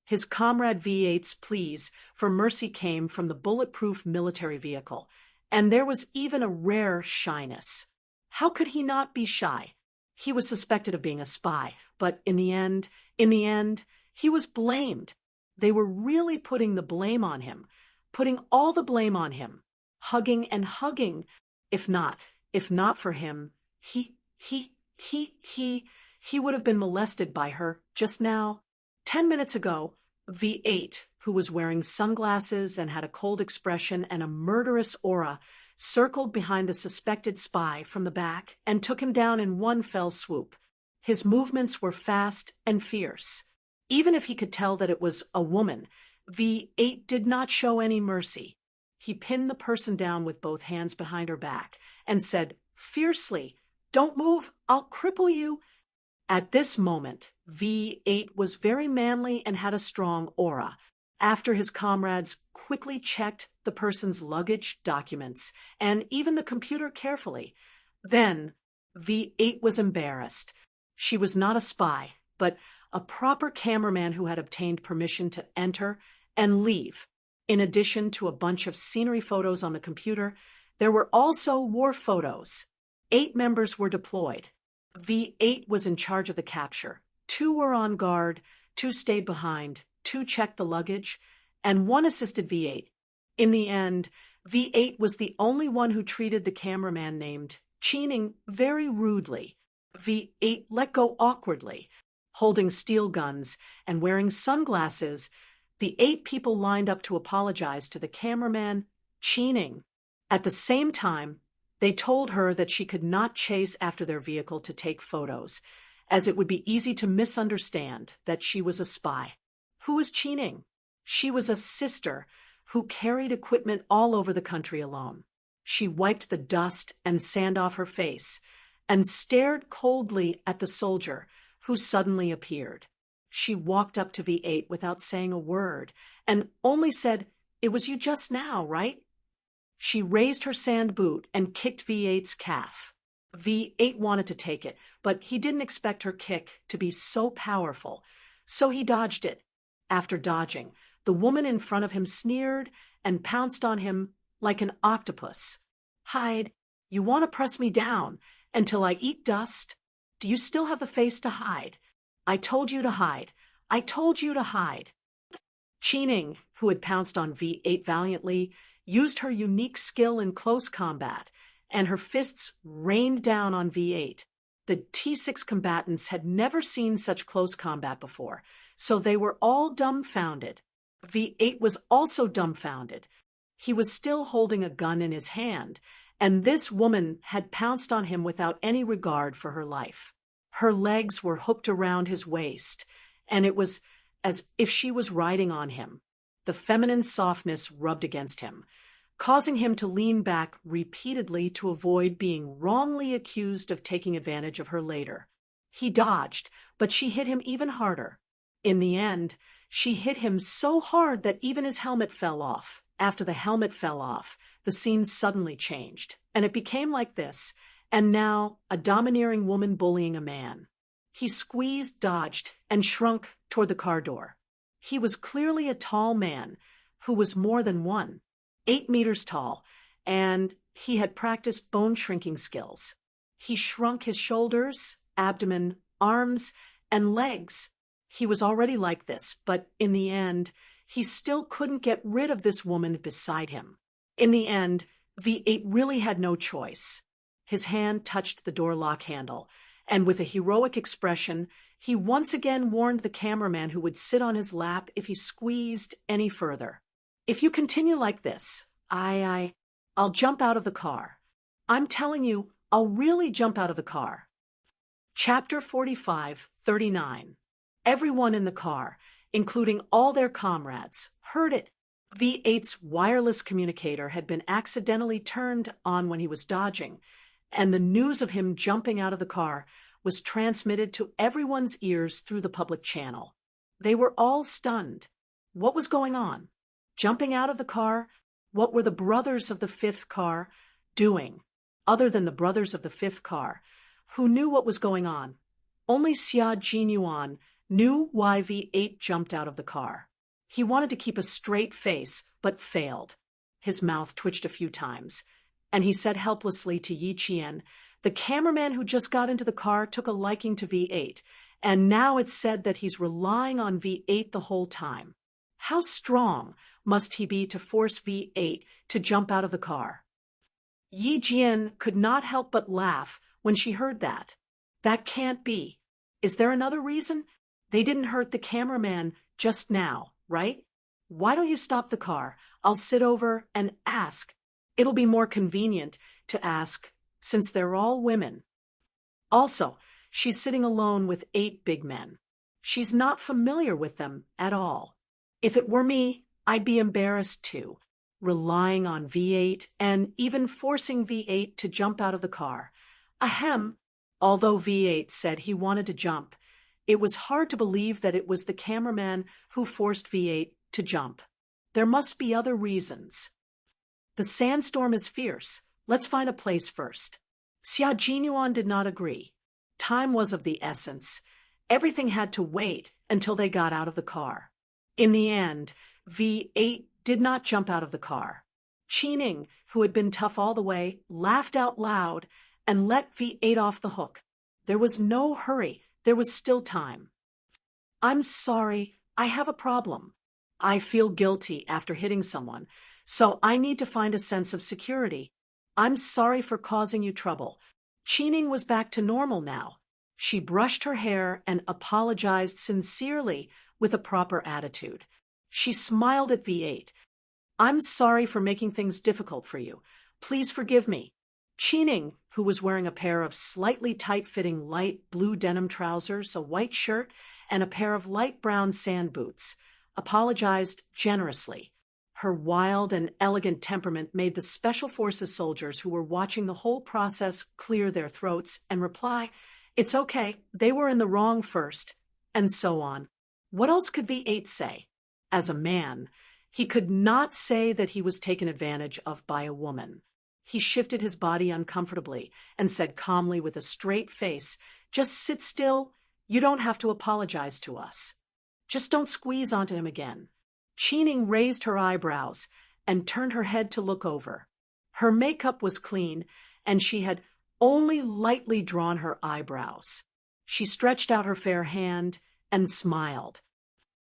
His comrade V8's pleas for mercy came from the bulletproof military vehicle, and there was even a rare shyness. How could he not be shy? He was suspected of being a spy, but in the end, he was blamed. They were really putting the blame on him, putting all the blame on him, hugging and hugging. If not for him, he would have been molested by her just now. 10 minutes ago, V8, who was wearing sunglasses and had a cold expression and a murderous aura, circled behind the suspected spy from the back and took him down in one fell swoop. His movements were fast and fierce. Even if he could tell that it was a woman, V8 did not show any mercy. He pinned the person down with both hands behind her back and said fiercely, "Don't move, I'll cripple you." At this moment, V8 was very manly and had a strong aura. After his comrades quickly checked the person's luggage, documents, and even the computer carefully, then V8 was embarrassed. She was not a spy, but a proper cameraman who had obtained permission to enter and leave. In addition to a bunch of scenery photos on the computer, there were also war photos. 8 members were deployed. V8 was in charge of the capture. 2 were on guard, 2 stayed behind, 2 checked the luggage, and 1 assisted V8. In the end, V8 was the only one who treated the cameraman named Cheening very rudely. V8 let go awkwardly. Holding steel guns and wearing sunglasses, the 8 people lined up to apologize to the cameraman, Cheening. At the same time, they told her that she could not chase after their vehicle to take photos, as it would be easy to misunderstand that she was a spy. Who was Cheening? She was a sister who carried equipment all over the country alone. She wiped the dust and sand off her face and stared coldly at the soldier who suddenly appeared. She walked up to V8 without saying a word and only said, "It was you just now, right?" She raised her sand boot and kicked V8's calf. V8 wanted to take it, but he didn't expect her kick to be so powerful, so he dodged it. After dodging, the woman in front of him sneered and pounced on him like an octopus. "Hide. You want to press me down until I eat dust? Do you still have the face to hide? I told you to hide. I told you to hide." Cheening, who had pounced on V8 valiantly, used her unique skill in close combat, and her fists rained down on V8. The T6 combatants had never seen such close combat before, so they were all dumbfounded. V8 was also dumbfounded. He was still holding a gun in his hand, and this woman had pounced on him without any regard for her life. Her legs were hooked around his waist, and it was as if she was riding on him. The feminine softness rubbed against him, causing him to lean back repeatedly to avoid being wrongly accused of taking advantage of her later. He dodged, but she hit him even harder. In the end, she hit him so hard that even his helmet fell off. After the helmet fell off, the scene suddenly changed, and it became like this, and now a domineering woman bullying a man. He squeezed, dodged, and shrunk toward the car door. He was clearly a tall man who was more than 8 meters tall, and he had practiced bone shrinking skills. He shrunk his shoulders, abdomen, arms, and legs. He was already like this, but in the end, he still couldn't get rid of this woman beside him. In the end, V8 really had no choice. His hand touched the door lock handle, and with a heroic expression, he once again warned the cameraman who would sit on his lap if he squeezed any further. If you continue like this, I'll jump out of the car. I'm telling you, I'll really jump out of the car. Chapter 45:39. Everyone in the car, including all their comrades, heard it. V8's wireless communicator had been accidentally turned on when he was dodging, and the news of him jumping out of the car was transmitted to everyone's ears through the public channel. They were all stunned. What was going on? Jumping out of the car? What were the brothers of the fifth car doing, other than the brothers of the fifth car, who knew what was going on? Only Xia Jinyuan knew why V8 jumped out of the car. He wanted to keep a straight face, but failed. His mouth twitched a few times, and he said helplessly to Yi Qian, "The cameraman who just got into the car took a liking to V8, and now it's said that he's relying on V8 the whole time. How strong must he be to force V8 to jump out of the car?" Yi Jian could not help but laugh when she heard that. That can't be. Is there another reason? They didn't hurt the cameraman just now, right? Why don't you stop the car? I'll sit over and ask. It'll be more convenient to ask, since they're all women. Also, she's sitting alone with 8 big men. She's not familiar with them at all. If it were me, I'd be embarrassed too, relying on V8 and even forcing V8 to jump out of the car. Ahem. Although V8 said he wanted to jump, it was hard to believe that it was the cameraman who forced V8 to jump. There must be other reasons. The sandstorm is fierce. Let's find a place first. Xia Jinyuan did not agree. Time was of the essence. Everything had to wait until they got out of the car. In the end, V8 did not jump out of the car. Qining, who had been tough all the way, laughed out loud and let V8 off the hook. There was no hurry. There was still time. "I'm sorry. I have a problem. I feel guilty after hitting someone, so I need to find a sense of security. I'm sorry for causing you trouble." Qining was back to normal now. She brushed her hair and apologized sincerely with a proper attitude. She smiled at V8. "I'm sorry for making things difficult for you. Please forgive me." Qining, who was wearing a pair of slightly tight-fitting light blue denim trousers, a white shirt, and a pair of light brown sand boots, apologized generously. Her wild and elegant temperament made the Special Forces soldiers who were watching the whole process clear their throats and reply, "It's okay, they were in the wrong first," and so on. What else could V8 say? As a man, he could not say that he was taken advantage of by a woman. He shifted his body uncomfortably and said calmly with a straight face, "Just sit still. You don't have to apologize to us. Just don't squeeze onto him again." Qining raised her eyebrows and turned her head to look over. Her makeup was clean, and she had only lightly drawn her eyebrows. She stretched out her fair hand and smiled.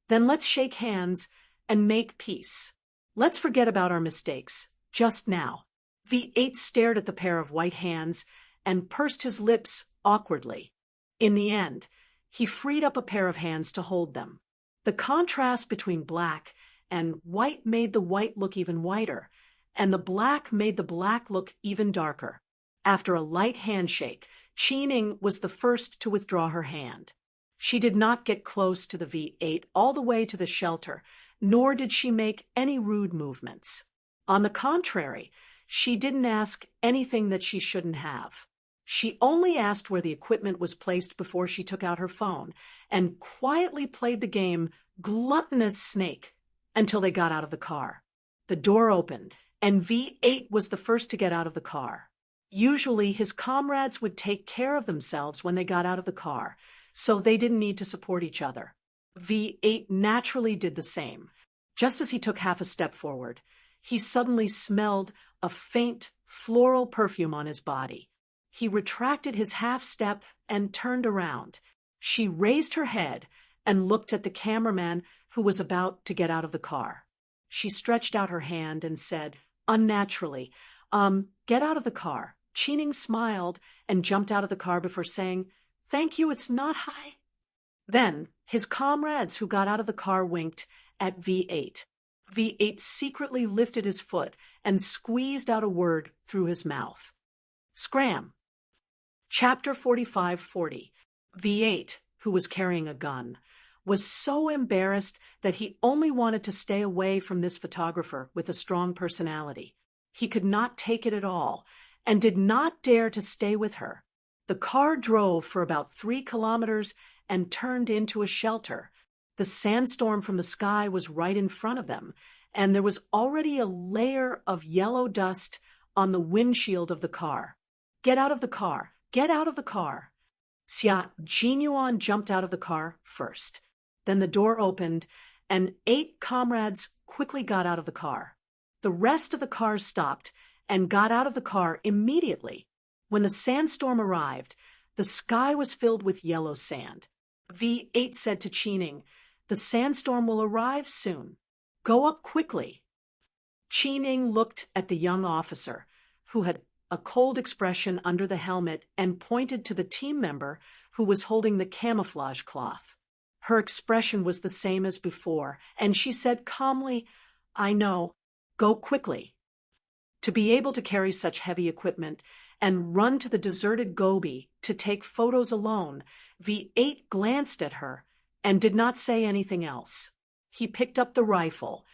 "Then let's shake hands and make peace. Let's forget about our mistakes, just now." V8 stared at the pair of white hands and pursed his lips awkwardly. In the end, he freed up a pair of hands to hold them. The contrast between black and white made the white look even whiter, and the black made the black look even darker. After a light handshake, Qining was the first to withdraw her hand. She did not get close to the V8 all the way to the shelter, nor did she make any rude movements. On the contrary, she didn't ask anything that she shouldn't have. She only asked where the equipment was placed before she took out her phone, and quietly played the game Gluttonous Snake until they got out of the car. The door opened, and V8 was the first to get out of the car. Usually, his comrades would take care of themselves when they got out of the car, so they didn't need to support each other. V8 naturally did the same. Just as he took half a step forward, he suddenly smelled a faint floral perfume on his body. He retracted his half step and turned around. She raised her head and looked at the cameraman who was about to get out of the car. She stretched out her hand and said, unnaturally, get out of the car. Chining smiled and jumped out of the car before saying, thank you, it's not high. Then his comrades who got out of the car winked at V8. V8 secretly lifted his foot and squeezed out a word through his mouth. Scram. Chapter 45:40. V8, who was carrying a gun, was so embarrassed that he only wanted to stay away from this photographer with a strong personality. He could not take it at all and did not dare to stay with her. The car drove for about 3 kilometers and turned into a shelter. The sandstorm from the sky was right in front of them, and there was already a layer of yellow dust on the windshield of the car. Get out of the car! Get out of the car! Xia Jinyuan jumped out of the car first. Then the door opened, and 8 comrades quickly got out of the car. The rest of the cars stopped and got out of the car immediately. When the sandstorm arrived, the sky was filled with yellow sand. V8 said to Chining, the sandstorm will arrive soon. Go up quickly. Chining looked at the young officer, who had a cold expression under the helmet, and pointed to the team member who was holding the camouflage cloth. Her expression was the same as before, and she said calmly, I know. Go quickly. To be able to carry such heavy equipment and run to the deserted Gobi to take photos alone, V8 glanced at her and did not say anything else. He picked up the rifle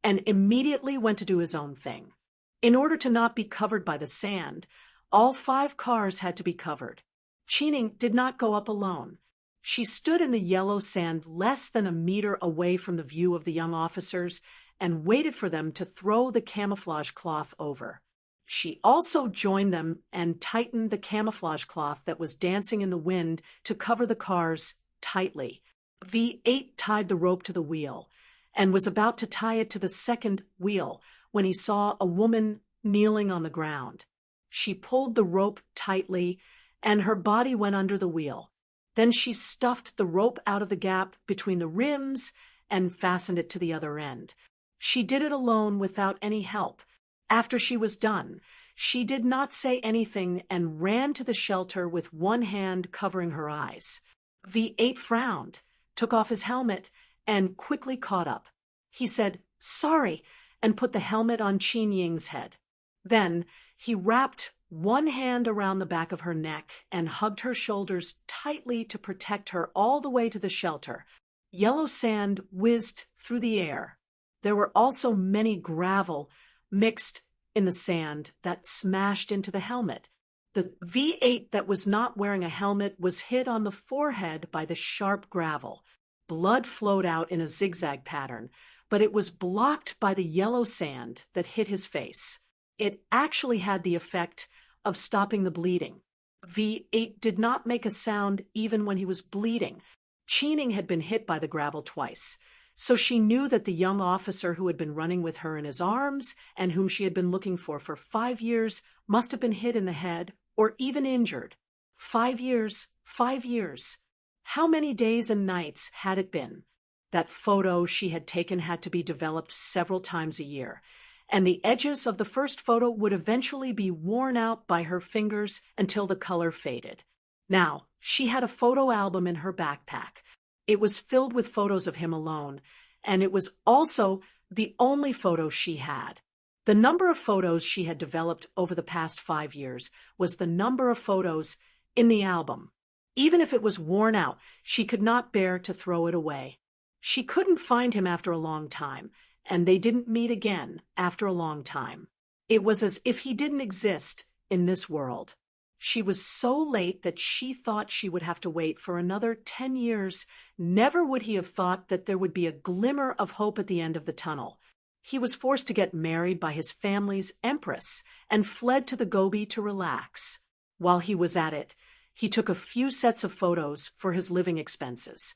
and immediately went to do his own thing. In order to not be covered by the sand, all 5 cars had to be covered. Chining did not go up alone. She stood in the yellow sand less than a meter away from the view of the young officers and waited for them to throw the camouflage cloth over. She also joined them and tightened the camouflage cloth that was dancing in the wind to cover the cars tightly. V8 tied the rope to the wheel and was about to tie it to the second wheel when he saw a woman kneeling on the ground. She pulled the rope tightly and her body went under the wheel. Then she stuffed the rope out of the gap between the rims and fastened it to the other end. She did it alone without any help. After she was done, she did not say anything and ran to the shelter with one hand covering her eyes. V8 frowned, took off his helmet, and quickly caught up. He said, sorry, and put the helmet on Qin Ying's head. Then he wrapped one hand around the back of her neck and hugged her shoulders tightly to protect her all the way to the shelter. Yellow sand whizzed through the air. There were also many gravel mixed in the sand that smashed into the helmet. The V8 that was not wearing a helmet was hit on the forehead by the sharp gravel. Blood flowed out in a zigzag pattern, but it was blocked by the yellow sand that hit his face. It actually had the effect of stopping the bleeding. V8 did not make a sound even when he was bleeding. Chining had been hit by the gravel twice, so she knew that the young officer who had been running with her in his arms and whom she had been looking for 5 years must have been hit in the head or even injured. 5 years, 5 years. How many days and nights had it been? That photo she had taken had to be developed several times a year, and the edges of the first photo would eventually be worn out by her fingers until the color faded. Now, she had a photo album in her backpack. It was filled with photos of him alone, and it was also the only photo she had. The number of photos she had developed over the past 5 years was the number of photos in the album. Even if it was worn out, she could not bear to throw it away. She couldn't find him after a long time, and they didn't meet again after a long time. It was as if he didn't exist in this world. She was so late that she thought she would have to wait for another 10 years. Never would he have thought that there would be a glimmer of hope at the end of the tunnel. He was forced to get married by his family's empress and fled to the Gobi to relax. While he was at it, he took a few sets of photos for his living expenses.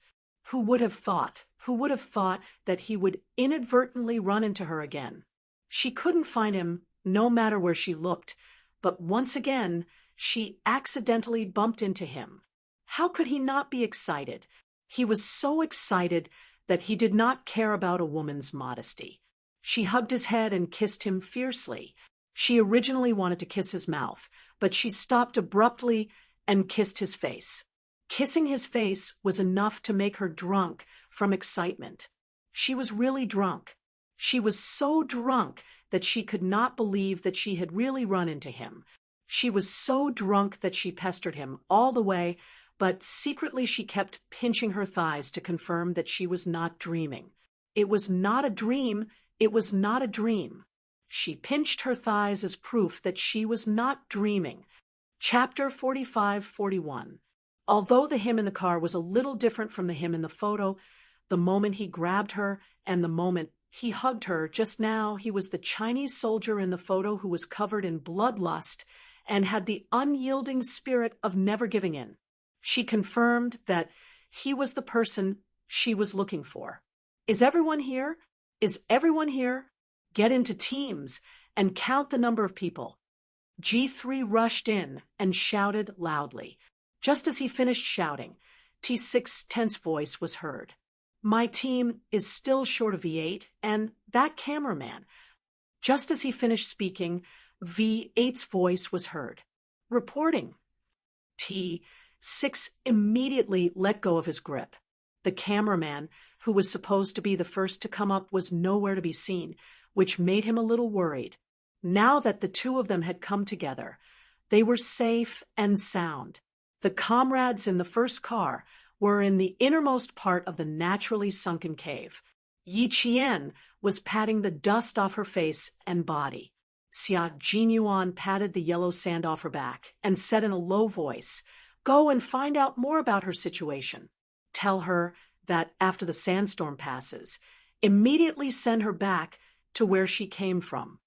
Who would have thought? Who would have thought that he would inadvertently run into her again? She couldn't find him, no matter where she looked, but once again, she accidentally bumped into him. How could he not be excited? He was so excited that he did not care about a woman's modesty. She hugged his head and kissed him fiercely. She originally wanted to kiss his mouth, but she stopped abruptly and kissed his face. Kissing his face was enough to make her drunk from excitement. She was really drunk. She was so drunk that she could not believe that she had really run into him. She was so drunk that she pestered him all the way, but secretly she kept pinching her thighs to confirm that she was not dreaming. It was not a dream. It was not a dream. She pinched her thighs as proof that she was not dreaming. Chapter 45-41. Although the him in the car was a little different from the him in the photo, the moment he grabbed her and the moment he hugged her just now, he was the Chinese soldier in the photo who was covered in bloodlust and had the unyielding spirit of never giving in. She confirmed that he was the person she was looking for. Is everyone here? Is everyone here? Get into teams and count the number of people. G3 rushed in and shouted loudly. Just as he finished shouting, T6's tense voice was heard. My team is still short of V8 and that cameraman. Just as he finished speaking, V8's voice was heard. Reporting. T6 immediately let go of his grip. The cameraman, who was supposed to be the first to come up, was nowhere to be seen, which made him a little worried. Now that the two of them had come together, they were safe and sound. The comrades in the first car were in the innermost part of the naturally sunken cave. Yi Qian was patting the dust off her face and body. Xia Jinyuan patted the yellow sand off her back and said in a low voice, "Go and find out more about her situation. Tell her that after the sandstorm passes, immediately send her back to where she came from."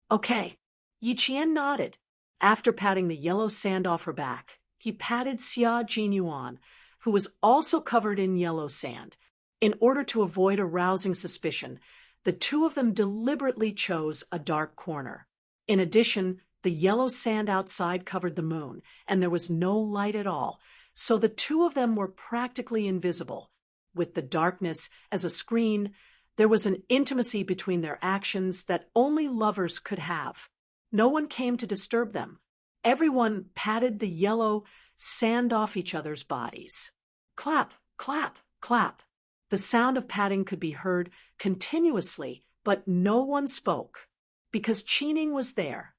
Okay. Yi Qian nodded. After patting the yellow sand off her back, he patted Xia Jinyuan, who was also covered in yellow sand. In order to avoid arousing suspicion, the two of them deliberately chose a dark corner. In addition, the yellow sand outside covered the moon, and there was no light at all, so the two of them were practically invisible. With the darkness as a screen, there was an intimacy between their actions that only lovers could have. No one came to disturb them. Everyone patted the yellow sand off each other's bodies. Clap, clap, clap. The sound of patting could be heard continuously, but no one spoke, because Qining was there.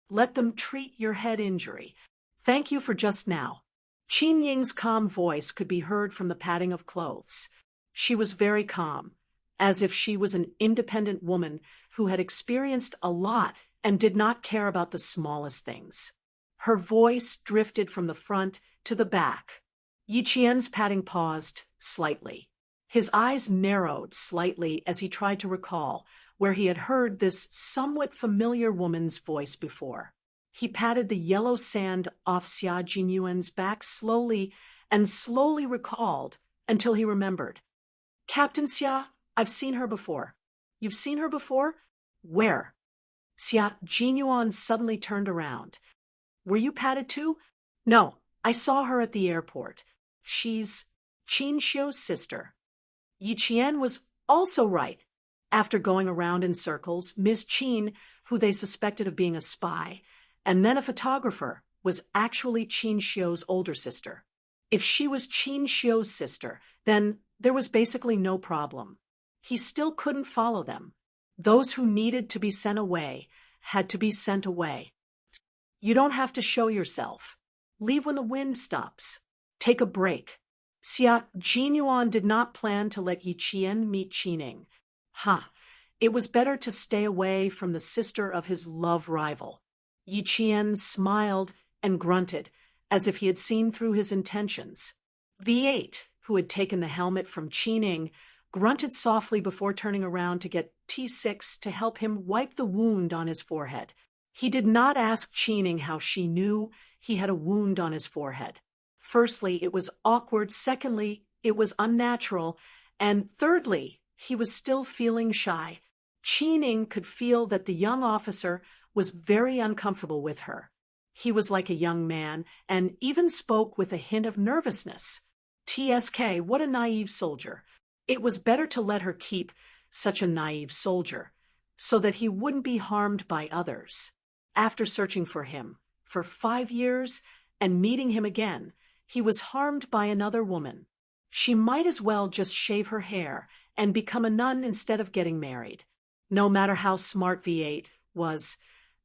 Let them treat your head injury. Thank you for just now. Qin Ying's calm voice could be heard from the patting of clothes. She was very calm, as if she was an independent woman who had experienced a lot and did not care about the smallest things. Her voice drifted from the front to the back. Yi Qian's patting paused slightly. His eyes narrowed slightly as he tried to recall where he had heard this somewhat familiar woman's voice before. He patted the yellow sand off Xia Jinyuan's back slowly and slowly recalled until he remembered. Captain Xia, I've seen her before. You've seen her before? Where? Xia Jinyuan suddenly turned around. Were you patted too? No, I saw her at the airport. She's Qin Xiu's sister. Yi Qian was also right. After going around in circles, Ms. Qin, who they suspected of being a spy, and then a photographer, was actually Qin Xiu's older sister. If she was Qin Xiu's sister, then there was basically no problem. He still couldn't follow them. Those who needed to be sent away had to be sent away. You don't have to show yourself. Leave when the wind stops. Take a break. Xia Jinyuan did not plan to let Yi Qian meet Qining. It was better to stay away from the sister of his love rival. Yi Qian smiled and grunted, as if he had seen through his intentions. V8, who had taken the helmet from Qining, grunted softly before turning around to get T6 to help him wipe the wound on his forehead. He did not ask Qining how she knew he had a wound on his forehead. Firstly, it was awkward. Secondly, it was unnatural, and thirdly, he was still feeling shy. Qi could feel that the young officer was very uncomfortable with her. He was like a young man, and even spoke with a hint of nervousness. TSK, what a naive soldier. It was better to let her keep such a naive soldier, so that he wouldn't be harmed by others. After searching for him for 5 years and meeting him again, he was harmed by another woman. She might as well just shave her hair and become a nun instead of getting married. No matter how smart V8 was,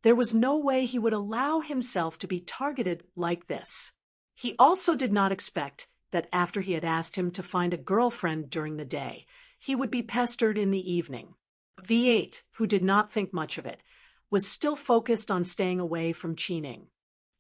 there was no way he would allow himself to be targeted like this. He also did not expect that after he had asked him to find a girlfriend during the day, he would be pestered in the evening. V8, who did not think much of it, was still focused on staying away from Qi.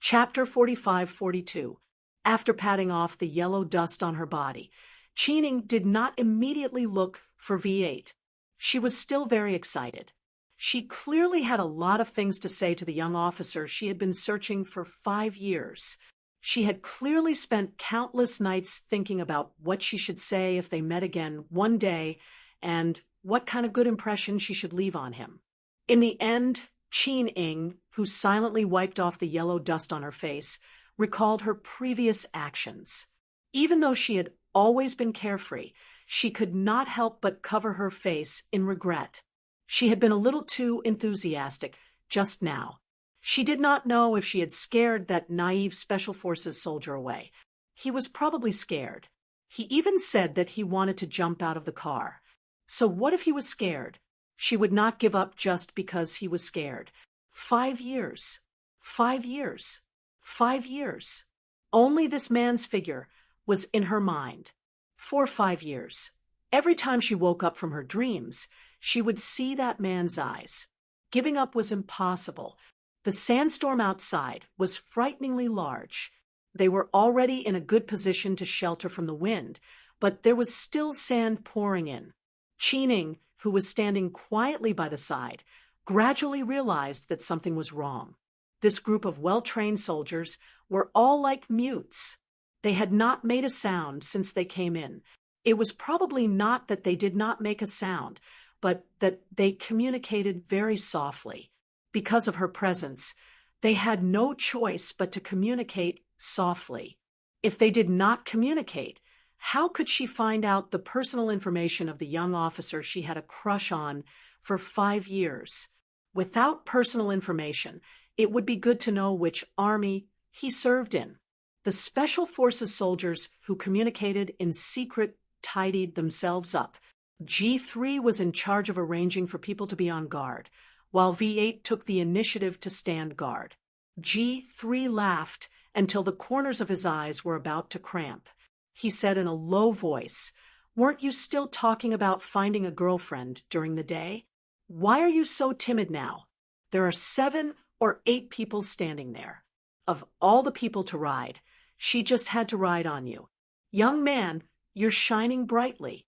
Chapter 45-42. After patting off the yellow dust on her body, Qi did not immediately look for V8. She was still very excited. She clearly had a lot of things to say to the young officer she had been searching for 5 years. She had clearly spent countless nights thinking about what she should say if they met again one day and what kind of good impression she should leave on him. In the end, Qi, who silently wiped off the yellow dust on her face, recalled her previous actions. Even though she had always been carefree, she could not help but cover her face in regret. She had been a little too enthusiastic just now. She did not know if she had scared that naive Special Forces soldier away. He was probably scared. He even said that he wanted to jump out of the car. So what if he was scared? She would not give up just because he was scared. 5 years. 5 years. 5 years. Only this man's figure was in her mind. For 5 years. Every time she woke up from her dreams, she would see that man's eyes. Giving up was impossible. The sandstorm outside was frighteningly large. They were already in a good position to shelter from the wind, but there was still sand pouring in. Qi, who was standing quietly by the side, gradually realized that something was wrong. This group of well-trained soldiers were all like mutes. They had not made a sound since they came in. It was probably not that they did not make a sound, but that they communicated very softly. Because of her presence, they had no choice but to communicate softly. If they did not communicate, how could she find out the personal information of the young officer she had a crush on for 5 years? Without personal information, it would be good to know which army he served in. The Special Forces soldiers who communicated in secret tidied themselves up. G3 was in charge of arranging for people to be on guard, while V8 took the initiative to stand guard. G3 laughed until the corners of his eyes were about to cramp. He said in a low voice, "Weren't you still talking about finding a girlfriend during the day? Why are you so timid now? There are 7 or 8 people standing there. Of all the people to ride, she just had to ride on you. Young man, you're shining brightly."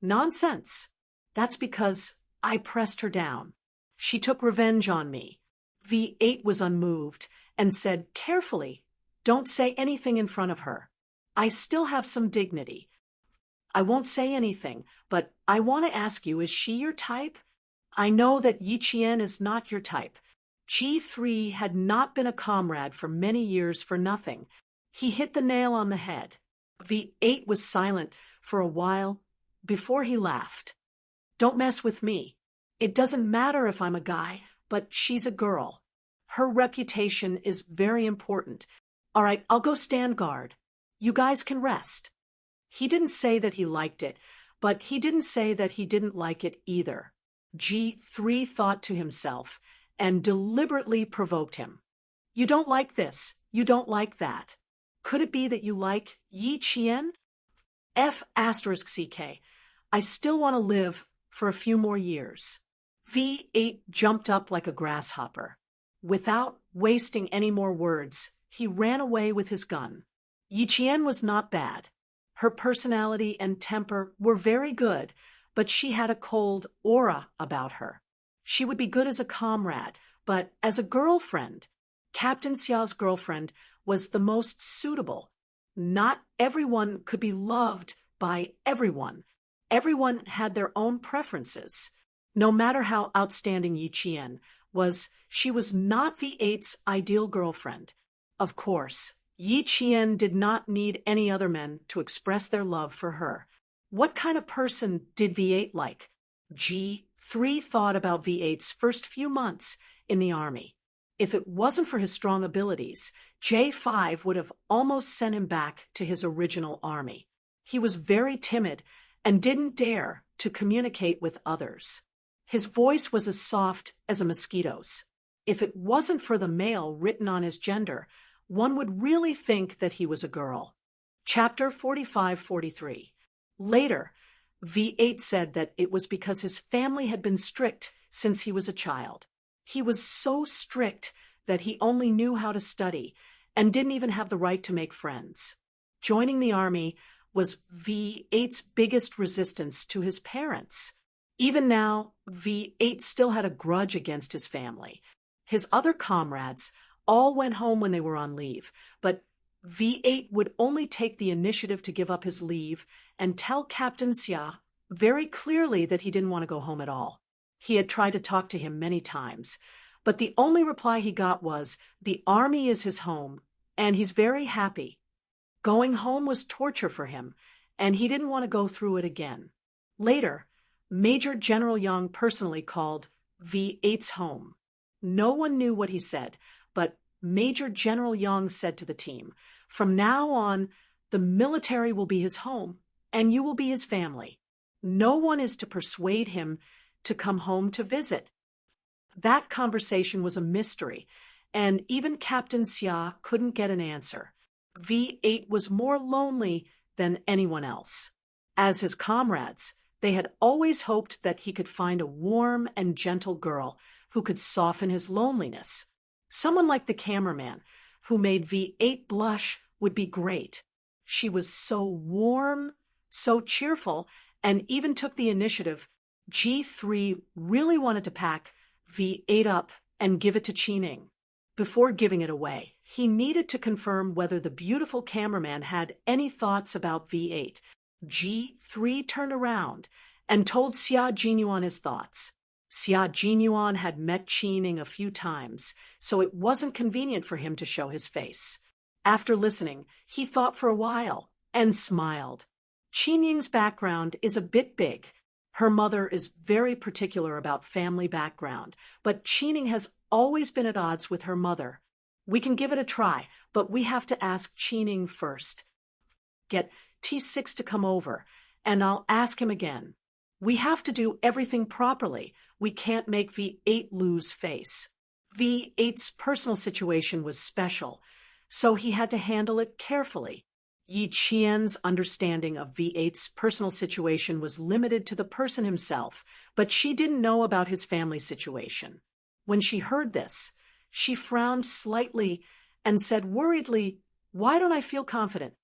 "Nonsense. That's because I pressed her down. She took revenge on me." V8 was unmoved and said carefully, "Don't say anything in front of her. I still have some dignity. I won't say anything, but I want to ask you, is she your type? I know that Yi Qian is not your type." G3 had not been a comrade for many years for nothing. He hit the nail on the head. V8 was silent for a while before he laughed. "Don't mess with me. It doesn't matter if I'm a guy, but she's a girl. Her reputation is very important. All right, I'll go stand guard. You guys can rest." He didn't say that he liked it, but he didn't say that he didn't like it either. G3 thought to himself and deliberately provoked him. "You don't like this. You don't like that. Could it be that you like Yi Qian? F***CK. I still want to live for a few more years." V8 jumped up like a grasshopper. Without wasting any more words, he ran away with his gun. Yi Qian was not bad. Her personality and temper were very good, but she had a cold aura about her. She would be good as a comrade, but as a girlfriend, Captain Xiao's girlfriend was the most suitable. Not everyone could be loved by everyone. Everyone had their own preferences. No matter how outstanding Yi Qian was, she was not V8's ideal girlfriend. Of course, Yi Qian did not need any other men to express their love for her. What kind of person did V8 like? G3 thought about V8's first few months in the army. If it wasn't for his strong abilities, J5 would have almost sent him back to his original army. He was very timid and didn't dare to communicate with others. His voice was as soft as a mosquito's. If it wasn't for the male written on his gender, one would really think that he was a girl. Chapter 45-43. Later, V8 said that it was because his family had been strict since he was a child. He was so strict that he only knew how to study and didn't even have the right to make friends. Joining the army was V8's biggest resistance to his parents. Even now, V8 still had a grudge against his family. His other comrades all went home when they were on leave, but V8 would only take the initiative to give up his leave and tell Captain Xia very clearly that he didn't want to go home at all. He had tried to talk to him many times, but the only reply he got was, "The army is his home, and he's very happy." Going home was torture for him, and he didn't want to go through it again. Later, Major General Yang personally called V8's home. No one knew what he said, but Major General Yang said to the team, "From now on, the military will be his home, and you will be his family. No one is to persuade him to come home to visit." That conversation was a mystery, and even Captain Xia couldn't get an answer. V8 was more lonely than anyone else. As his comrades, they had always hoped that he could find a warm and gentle girl who could soften his loneliness. Someone like the cameraman, who made V8 blush, would be great. She was so warm, so cheerful, and even took the initiative. G3 really wanted to pack V8 up and give it to Qining. Before giving it away, he needed to confirm whether the beautiful cameraman had any thoughts about V8. G3 turned around and told Xia Jinyuan his thoughts. Xia Jinyuan had met Qining a few times, so it wasn't convenient for him to show his face. After listening, he thought for a while and smiled. Qining's background is a bit big. Her mother is very particular about family background, but Qining has always been at odds with her mother. We can give it a try, but we have to ask Qining first. Get T6 to come over, and I'll ask him again. We have to do everything properly. We can't make V8 lose face. V8's personal situation was special, so he had to handle it carefully. Yi Qian's understanding of V8's personal situation was limited to the person himself, but she didn't know about his family situation. When she heard this, she frowned slightly and said worriedly, "Why don't I feel confident?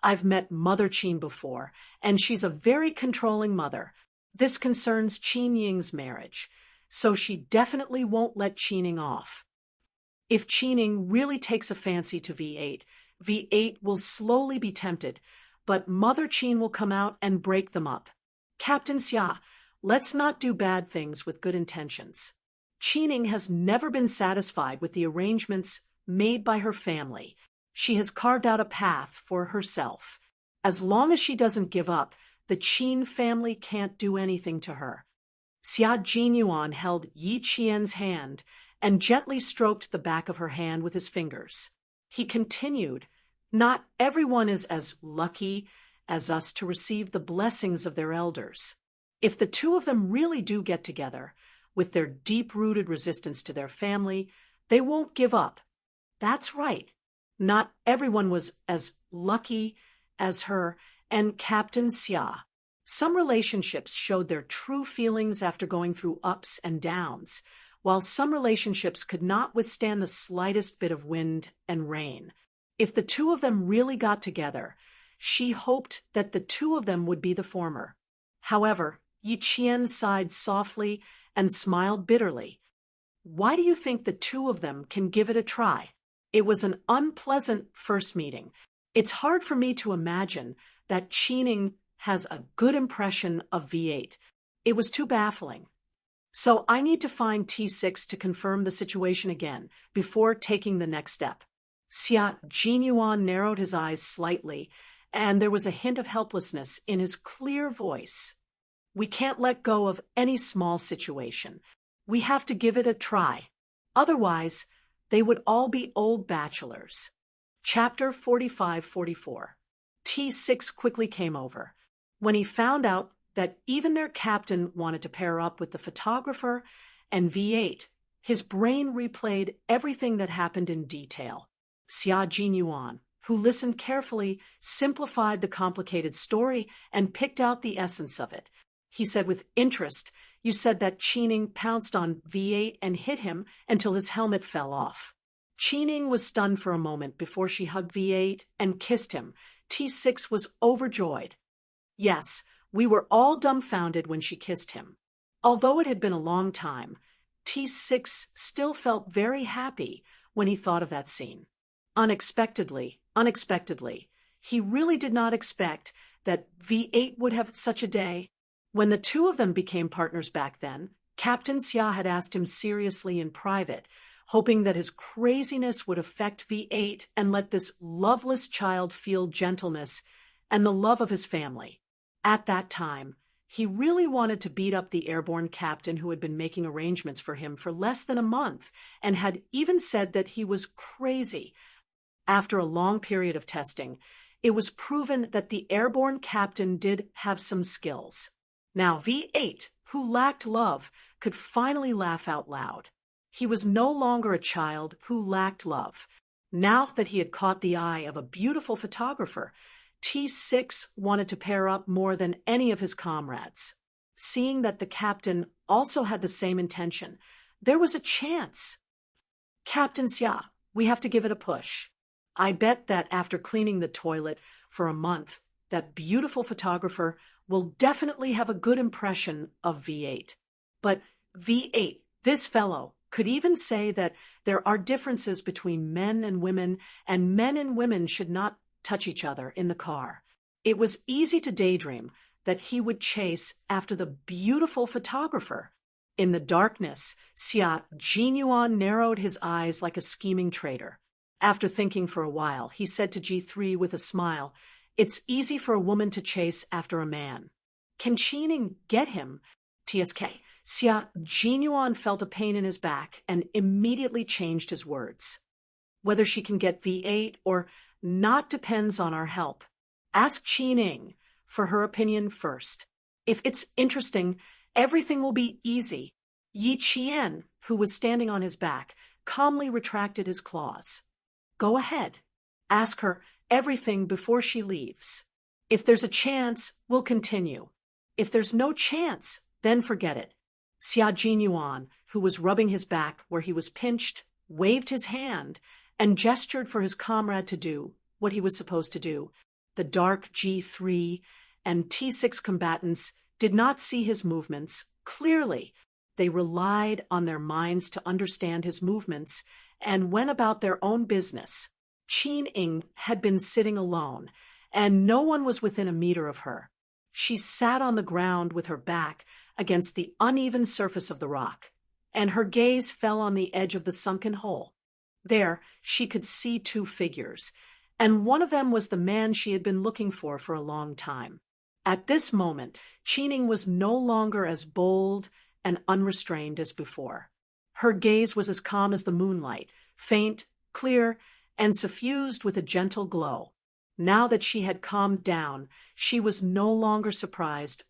I've met Mother Qin before, and she's a very controlling mother. This concerns Qinying's marriage, so she definitely won't let Qining off. If Qining really takes a fancy to V8, V8 will slowly be tempted, but Mother Qin will come out and break them up. Captain Xia, let's not do bad things with good intentions." Qining has never been satisfied with the arrangements made by her family. She has carved out a path for herself. As long as she doesn't give up, the Qin family can't do anything to her. Xia Jinyuan held Yi Qian's hand and gently stroked the back of her hand with his fingers. He continued, "Not everyone is as lucky as us to receive the blessings of their elders. If the two of them really do get together, with their deep-rooted resistance to their family, they won't give up. That's right. Not everyone was as lucky as her and Captain Xia. Some relationships showed their true feelings after going through ups and downs, while some relationships could not withstand the slightest bit of wind and rain. If the two of them really got together, she hoped that the two of them would be the former. However, Yi Qian sighed softly and smiled bitterly. Why do you think the two of them can give it a try? It was an unpleasant first meeting. It's hard for me to imagine that Qining has a good impression of V8. It was too baffling. So I need to find T6 to confirm the situation again before taking the next step. Xia Jinyuan narrowed his eyes slightly, and there was a hint of helplessness in his clear voice. We can't let go of any small situation. We have to give it a try. Otherwise, they would all be old bachelors. Chapter 45-44. T6 quickly came over. When he found out that even their captain wanted to pair up with the photographer and V8, his brain replayed everything that happened in detail. Xia Jinyuan, who listened carefully, simplified the complicated story and picked out the essence of it. He said with interest, "You said that Qining pounced on V8 and hit him until his helmet fell off." Qining was stunned for a moment before she hugged V8 and kissed him. T6 was overjoyed. Yes, we were all dumbfounded when she kissed him. Although it had been a long time, T6 still felt very happy when he thought of that scene. Unexpectedly, he really did not expect that V8 would have such a day. When the two of them became partners back then, Captain Xia had asked him seriously in private, hoping that his craziness would affect V8 and let this loveless child feel gentleness and the love of his family. At that time, he really wanted to beat up the airborne captain who had been making arrangements for him for less than a month and had even said that he was crazy. After a long period of testing, it was proven that the airborne captain did have some skills. Now V8, who lacked love, could finally laugh out loud. He was no longer a child who lacked love. Now that he had caught the eye of a beautiful photographer, T6 wanted to pair up more than any of his comrades. Seeing that the captain also had the same intention, there was a chance. "Captain Xia, we have to give it a push. I bet that after cleaning the toilet for a month, that beautiful photographer will definitely have a good impression of V8. But V8, this fellow, could even say that there are differences between men and women women should not touch each other in the car. It was easy to daydream that he would chase after the beautiful photographer. In the darkness, Xia Jinyuan narrowed his eyes like a scheming traitor. After thinking for a while, he said to G3 with a smile, "It's easy for a woman to chase after a man. Can Qining get him?" TSK. Xia Jinyuan felt a pain in his back and immediately changed his words. "Whether she can get V8 or not depends on our help. Ask Qining for her opinion first. If it's interesting, everything will be easy." Yi Qian, who was standing on his back, calmly retracted his claws. "Go ahead. Ask her everything before she leaves. If there's a chance, we'll continue. If there's no chance, then forget it." Xia Jinyuan, who was rubbing his back where he was pinched, waved his hand and gestured for his comrade to do what he was supposed to do. The dark G3 and T6 combatants did not see his movements clearly. They relied on their minds to understand his movements and went about their own business. Qining had been sitting alone, and no one was within a meter of her. She sat on the ground with her back against the uneven surface of the rock, and her gaze fell on the edge of the sunken hole. There, she could see two figures, and one of them was the man she had been looking for a long time. At this moment, Qining was no longer as bold and unrestrained as before. Her gaze was as calm as the moonlight, faint, clear, and suffused with a gentle glow. Now that she had calmed down, she was no longer surprised.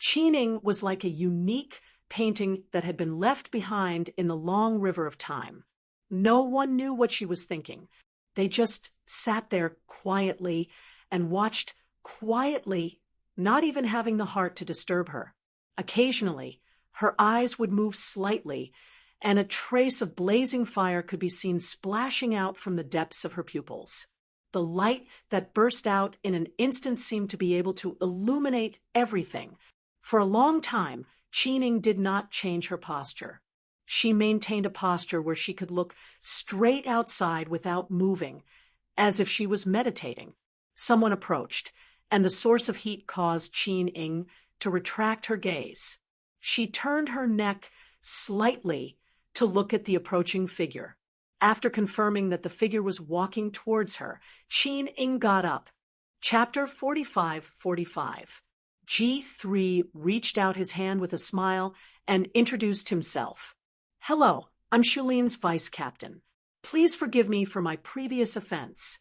Qining was like a unique painting that had been left behind in the long river of time. No one knew what she was thinking. They just sat there quietly and watched quietly, not even having the heart to disturb her. Occasionally, her eyes would move slightly, and a trace of blazing fire could be seen splashing out from the depths of her pupils. The light that burst out in an instant seemed to be able to illuminate everything. For a long time, Qining did not change her posture. She maintained a posture where she could look straight outside without moving, as if she was meditating. Someone approached, and the source of heat caused Qin Ing to retract her gaze. She turned her neck slightly to look at the approaching figure. After confirming that the figure was walking towards her, Qin Ing got up. Chapter 45:45. G3 reached out his hand with a smile and introduced himself. Hello, I'm Shulin's vice captain. Please forgive me for my previous offense.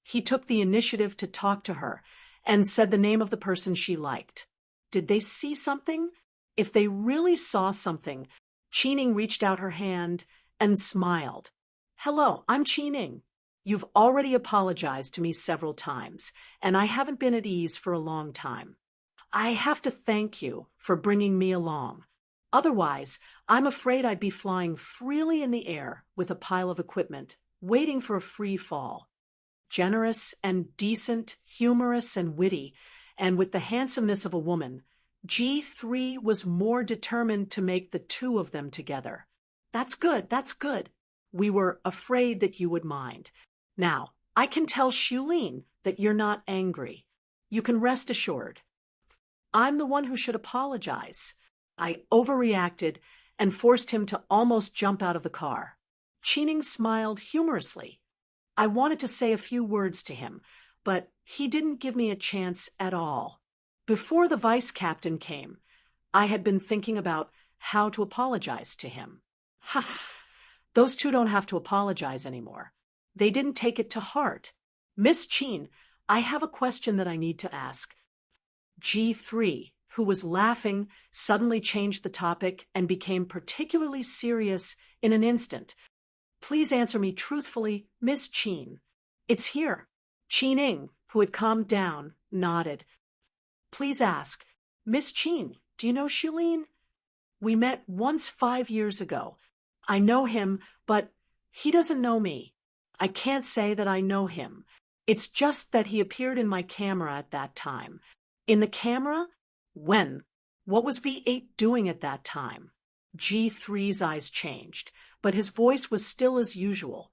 He took the initiative to talk to her and said the name of the person she liked. Did they see something? If they really saw something, Qining reached out her hand and smiled. Hello, I'm Qining. You've already apologized to me several times, and I haven't been at ease for a long time. I have to thank you for bringing me along. Otherwise, I'm afraid I'd be flying freely in the air with a pile of equipment, waiting for a free fall. Generous and decent, humorous and witty, and with the handsomeness of a woman, G3 was more determined to make the two of them together. That's good, that's good. We were afraid that you would mind. Now, I can tell Shulin that you're not angry. You can rest assured. I'm the one who should apologize. I overreacted and forced him to almost jump out of the car. Qining smiled humorously. I wanted to say a few words to him, but he didn't give me a chance at all. Before the vice captain came, I had been thinking about how to apologize to him. Ha! Those two don't have to apologize anymore. They didn't take it to heart. Miss Qin, I have a question that I need to ask. G3, who was laughing, suddenly changed the topic and became particularly serious in an instant. Please answer me truthfully, Miss Qin. It's here. Qining, who had calmed down, nodded. Please ask, Miss Qin, do you know Shulin? We met once 5 years ago. I know him, but he doesn't know me. I can't say that I know him. It's just that he appeared in my camera at that time. In the camera? When? What was V8 doing at that time? G3's eyes changed, but his voice was still as usual.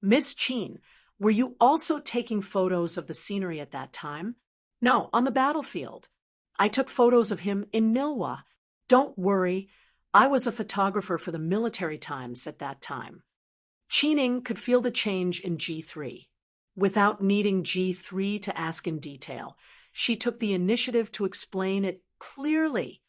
Miss Qin, were you also taking photos of the scenery at that time? No, on the battlefield. I took photos of him in Nilwa. Don't worry, I was a photographer for the military times at that time. Qining could feel the change in G3. Without needing G3 to ask in detail, she took the initiative to explain it clearly.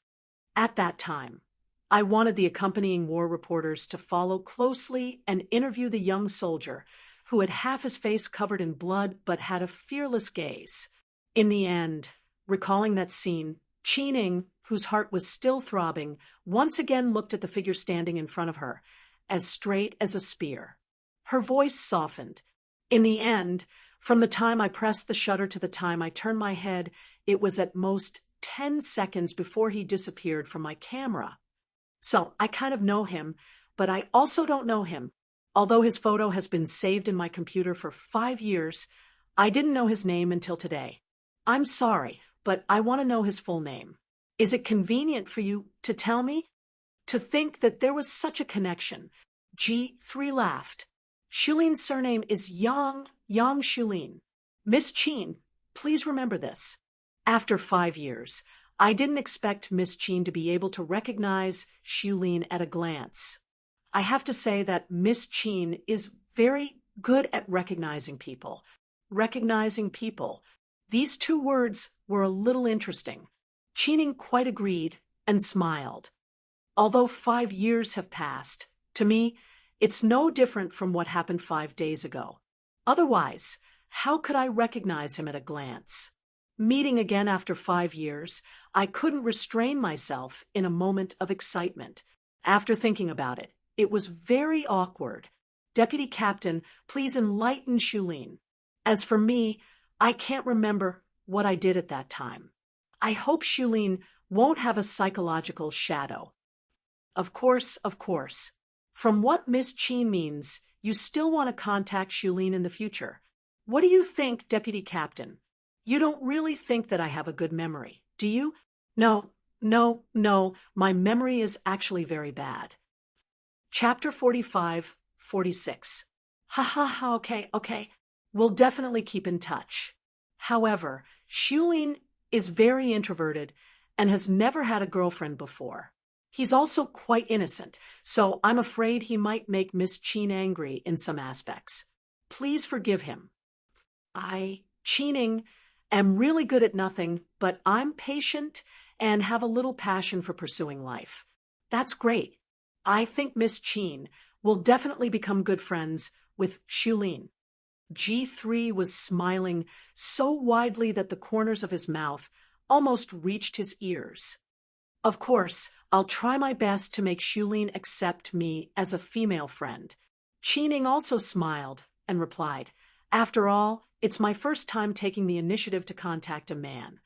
At that time, I wanted the accompanying war reporters to follow closely and interview the young soldier who had half his face covered in blood but had a fearless gaze. In the end, recalling that scene, Qining, whose heart was still throbbing, once again looked at the figure standing in front of her, as straight as a spear. Her voice softened. In the end, from the time I pressed the shutter to the time I turned my head, it was at most 10 seconds before he disappeared from my camera. So I kind of know him, but I also don't know him. Although his photo has been saved in my computer for 5 years, I didn't know his name until today. I'm sorry, but I want to know his full name. Is it convenient for you to tell me? To think that there was such a connection. G3 laughed. Shulin's surname is Yang Shulin. Miss Qin, please remember this. After 5 years, I didn't expect Miss Qin to be able to recognize Shulin at a glance. I have to say that Miss Qin is very good at recognizing people. Recognizing people. These 2 words were a little interesting. Qining quite agreed and smiled. Although 5 years have passed, to me, it's no different from what happened 5 days ago. Otherwise, how could I recognize him at a glance? Meeting again after 5 years, I couldn't restrain myself in a moment of excitement. After thinking about it, it was very awkward. Deputy Captain, please enlighten Shulin. As for me, I can't remember what I did at that time. I hope Shulin won't have a psychological shadow. Of course. From what Miss Qin means, you still want to contact Shulin in the future. What do you think, Deputy Captain? You don't really think that I have a good memory, do you? No, my memory is actually very bad. Chapter 45:46. Okay. We'll definitely keep in touch. However, Xulin is very introverted and has never had a girlfriend before. He's also quite innocent, so I'm afraid he might make Miss Qin angry in some aspects. Please forgive him. Qining, am really good at nothing, but I'm patient and have a little passion for pursuing life. That's great. I think Miss Qin will definitely become good friends with Xulin. G3 was smiling so widely that the corners of his mouth almost reached his ears. Of course, I'll try my best to make Xulin accept me as a female friend. Qining also smiled and replied, After all, it's my first time taking the initiative to contact a man.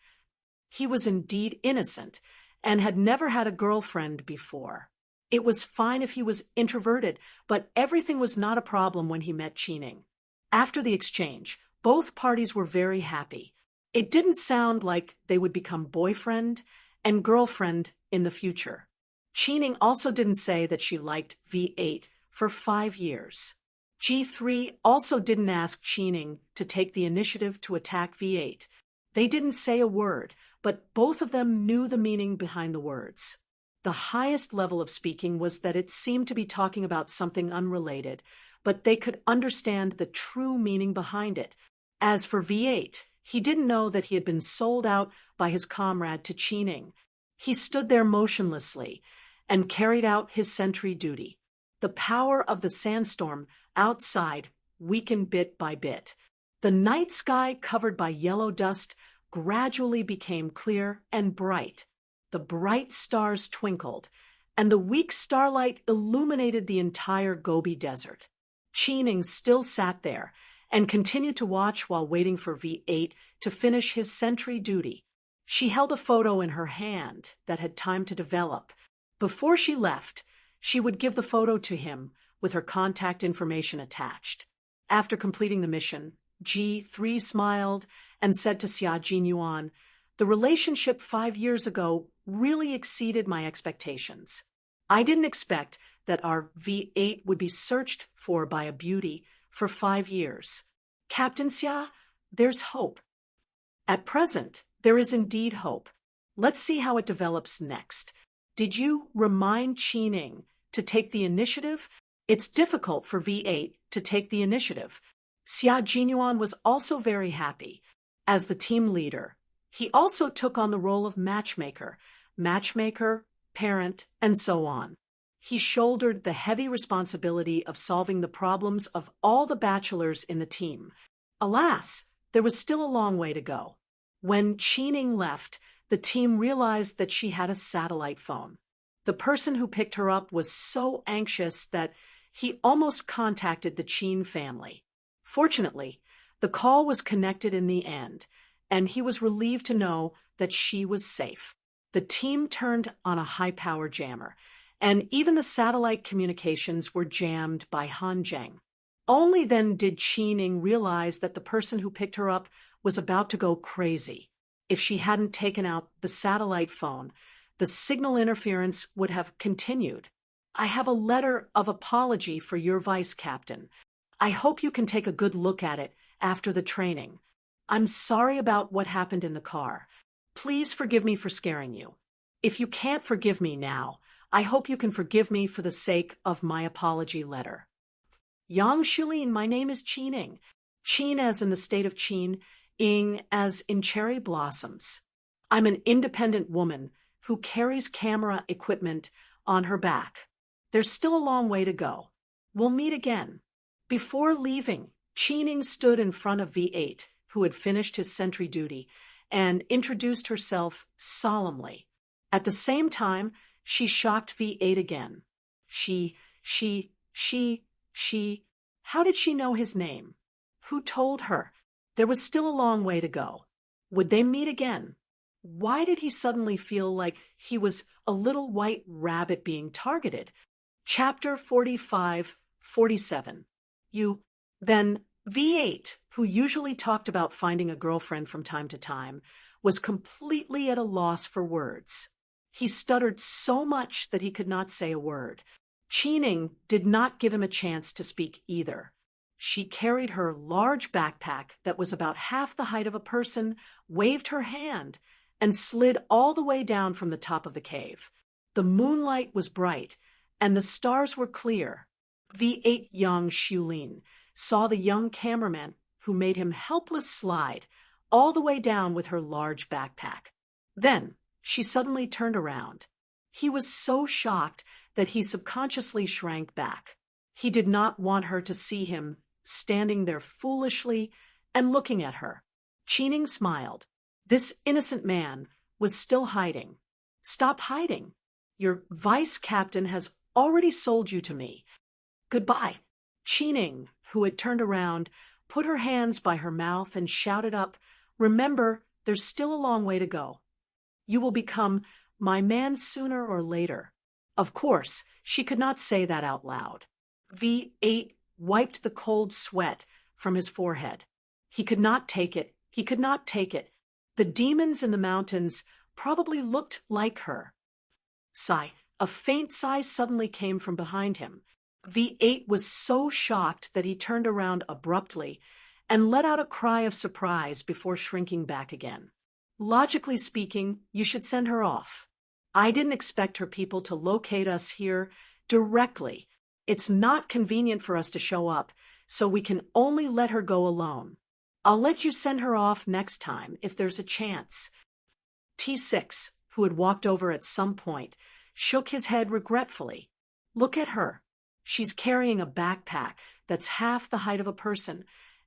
He was indeed innocent and had never had a girlfriend before. It was fine if he was introverted, but everything was not a problem when he met Qining. After the exchange, both parties were very happy. It didn't sound like they would become boyfriend and girlfriend in the future. Qining also didn't say that she liked V8 for 5 years. G3 also didn't ask Qining to take the initiative to attack V8. They didn't say a word, but both of them knew the meaning behind the words. The highest level of speaking was that it seemed to be talking about something unrelated, but they could understand the true meaning behind it. As for V8, he didn't know that he had been sold out by his comrade to Qining. He stood there motionlessly and carried out his sentry duty. The power of the sandstorm outside weakened bit by bit. The night sky, covered by yellow dust, gradually became clear and bright. The bright stars twinkled, and the weak starlight illuminated the entire Gobi Desert. Qining still sat there and continued to watch while waiting for V8 to finish his sentry duty. She held a photo in her hand that had time to develop. Before she left, she would give the photo to him with her contact information attached. After completing the mission, G3 smiled and said to Xia Jinyuan, "The relationship 5 years ago really exceeded my expectations. I didn't expect that our V8 would be searched for by a beauty for 5 years. Captain Xia, there's hope. At present, there is indeed hope. Let's see how it develops next. Did you remind Qining to take the initiative? It's difficult for V8 to take the initiative." Xia Jinyuan was also very happy. As the team leader, he also took on the role of matchmaker, parent, and so on. He shouldered the heavy responsibility of solving the problems of all the bachelors in the team. Alas, there was still a long way to go. When Qining left, the team realized that she had a satellite phone. The person who picked her up was so anxious that he almost contacted the Qin family. Fortunately, the call was connected in the end, and he was relieved to know that she was safe. The team turned on a high-power jammer, and even the satellite communications were jammed by Hanzheng. Only then did Qining realize that the person who picked her up was about to go crazy. If she hadn't taken out the satellite phone, the signal interference would have continued. "I have a letter of apology for your vice captain. I hope you can take a good look at it after the training. I'm sorry about what happened in the car. Please forgive me for scaring you. If you can't forgive me now, I hope you can forgive me for the sake of my apology letter. Yang Xulin, my name is Qining. Qin as in the state of Qin, Ing as in cherry blossoms. I'm an independent woman who carries camera equipment on her back. There's still a long way to go. We'll meet again." Before leaving, Qining stood in front of V8, who had finished his sentry duty, and introduced herself solemnly. At the same time, she shocked V8 again. How did she know his name? Who told her? There was still a long way to go. Would they meet again? Why did he suddenly feel like he was a little white rabbit being targeted? Chapter 45-47. Then V8, who usually talked about finding a girlfriend from time to time, was completely at a loss for words. He stuttered so much that he could not say a word. Qining did not give him a chance to speak either. She carried her large backpack that was about half the height of a person, waved her hand, and slid all the way down from the top of the cave. The moonlight was bright, and the stars were clear. V8 young Shulin saw the young cameraman who made him helpless slide all the way down with her large backpack. Then she suddenly turned around. He was so shocked that he subconsciously shrank back. He did not want her to see him standing there foolishly and looking at her. Qining smiled. This innocent man was still hiding. Stop hiding. Your vice captain has already sold you to me. Goodbye. Qining, who had turned around, put her hands by her mouth and shouted up, "Remember, there's still a long way to go. You will become my man sooner or later." Of course, she could not say that out loud. V8 wiped the cold sweat from his forehead. He could not take it. He could not take it. The demons in the mountains probably looked like her. Sigh. A faint sigh suddenly came from behind him. V8 was so shocked that he turned around abruptly and let out a cry of surprise before shrinking back again. Logically speaking, you should send her off. I didn't expect her people to locate us here directly. It's not convenient for us to show up, so we can only let her go alone. I'll let you send her off next time if there's a chance. T6, who had walked over at some point, shook his head regretfully. Look at her. She's carrying a backpack that's half the height of a person,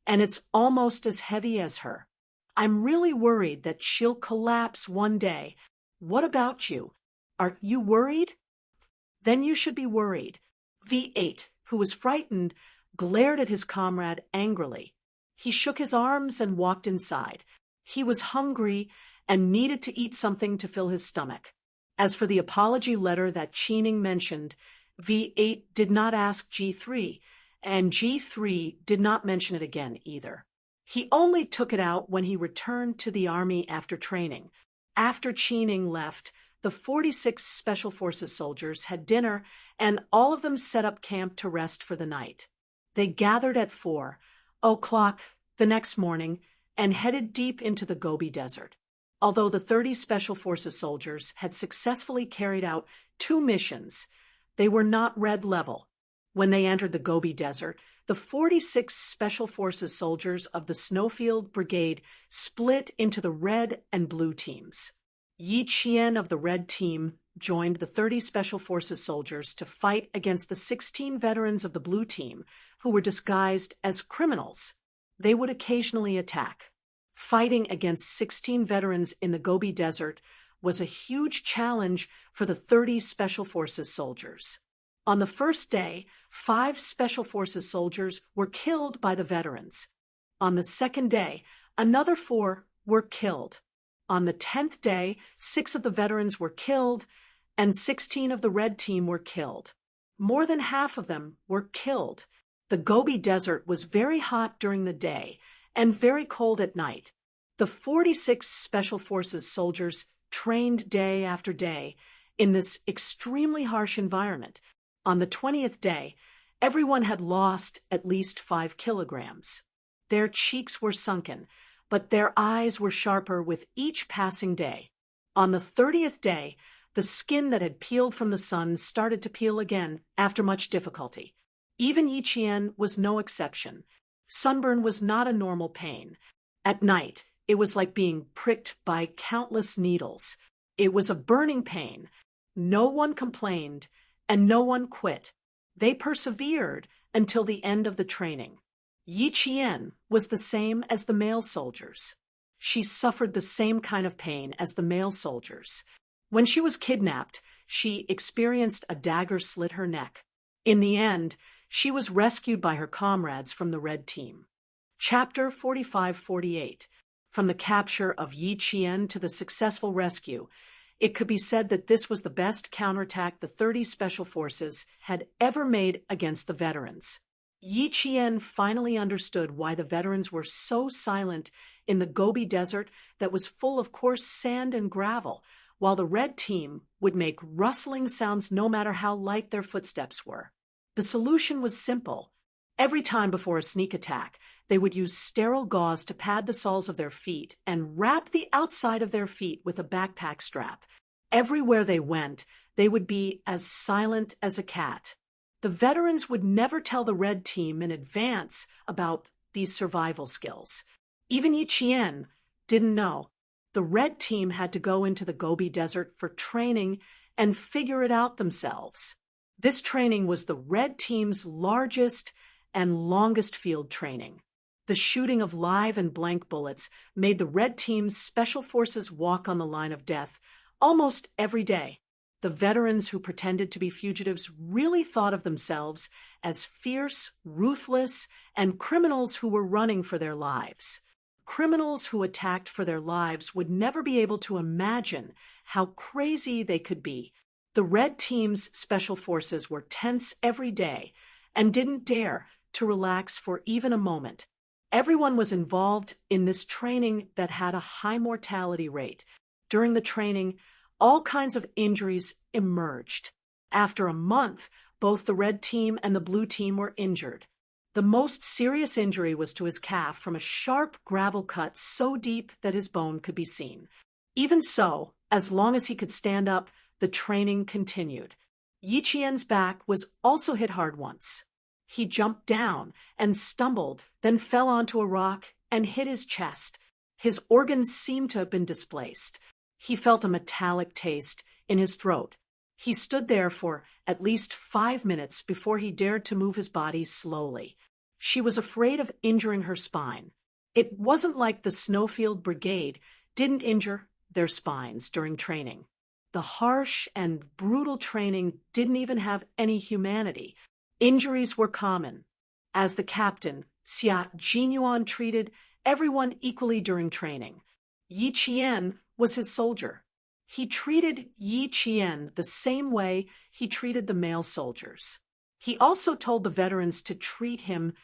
and it's almost as heavy as her. I'm really worried that she'll collapse one day. What about you? Are you worried? Then you should be worried. V8, who was frightened, glared at his comrade angrily. He shook his arms and walked inside. He was hungry and needed to eat something to fill his stomach. As for the apology letter that Qining mentioned, V8 did not ask G3, and G3 did not mention it again either. He only took it out when he returned to the army after training. After Qining left, the 46 Special Forces soldiers had dinner, and all of them set up camp to rest for the night. They gathered at 4:00 the next morning and headed deep into the Gobi Desert. Although the 30 Special Forces soldiers had successfully carried out 2 missions, they were not red level. When they entered the Gobi Desert, the 46 Special Forces soldiers of the Snowfield Brigade split into the red and blue teams. Yi Qian of the red team joined the 30 Special Forces soldiers to fight against the 16 veterans of the blue team who were disguised as criminals. They would occasionally attack. Fighting against 16 veterans in the Gobi Desert was a huge challenge for the 30 Special Forces soldiers. On the first day, 5 Special Forces soldiers were killed by the veterans. On the second day, another 4 were killed. On the 10th day, 6 of the veterans were killed, and 16 of the red team were killed. More than half of them were killed. The Gobi Desert was very hot during the day and very cold at night. The 46 Special Forces soldiers trained day after day in this extremely harsh environment. On the 20th day, everyone had lost at least 5 kilograms. Their cheeks were sunken, but their eyes were sharper with each passing day. On the 30th day, the skin that had peeled from the sun started to peel again after much difficulty. Even Yi Qian was no exception. Sunburn was not a normal pain. At night, it was like being pricked by countless needles. It was a burning pain. No one complained, and no one quit. They persevered until the end of the training. Yi Qian was the same as the male soldiers. She suffered the same kind of pain as the male soldiers. When she was kidnapped, she experienced a dagger slit her neck. In the end, she was rescued by her comrades from the red team. Chapter 45-48. From the capture of Yi Qian to the successful rescue, it could be said that this was the best counterattack the 30 Special Forces had ever made against the veterans. Yi Qian finally understood why the veterans were so silent in the Gobi Desert that was full of coarse sand and gravel, while the red team would make rustling sounds no matter how light their footsteps were. The solution was simple. Every time before a sneak attack, they would use sterile gauze to pad the soles of their feet and wrap the outside of their feet with a backpack strap. Everywhere they went, they would be as silent as a cat. The veterans would never tell the red team in advance about these survival skills. Even Yi Qian didn't know. The red team had to go into the Gobi Desert for training and figure it out themselves. This training was the red team's largest and longest field training. The shooting of live and blank bullets made the red team's special forces walk on the line of death almost every day. The veterans who pretended to be fugitives really thought of themselves as fierce, ruthless, and criminals who were running for their lives. Criminals who attacked for their lives would never be able to imagine how crazy they could be. The red team's special forces were tense every day and didn't dare to relax for even a moment. Everyone was involved in this training that had a high mortality rate. During the training, all kinds of injuries emerged. After a month, both the red team and the blue team were injured. The most serious injury was to his calf from a sharp gravel cut so deep that his bone could be seen. Even so, as long as he could stand up, the training continued. Yi Qian's back was also hit hard once. He jumped down and stumbled, then fell onto a rock and hit his chest. His organs seemed to have been displaced. He felt a metallic taste in his throat. He stood there for at least 5 minutes before he dared to move his body slowly. She was afraid of injuring her spine. It wasn't like the Snowfield Brigade didn't injure their spines during training. The harsh and brutal training didn't even have any humanity. Injuries were common. As the captain, Xia Jinyuan treated everyone equally during training. Yi Qian was his soldier. He treated Yi Qian the same way he treated the male soldiers. He also told the veterans to treat him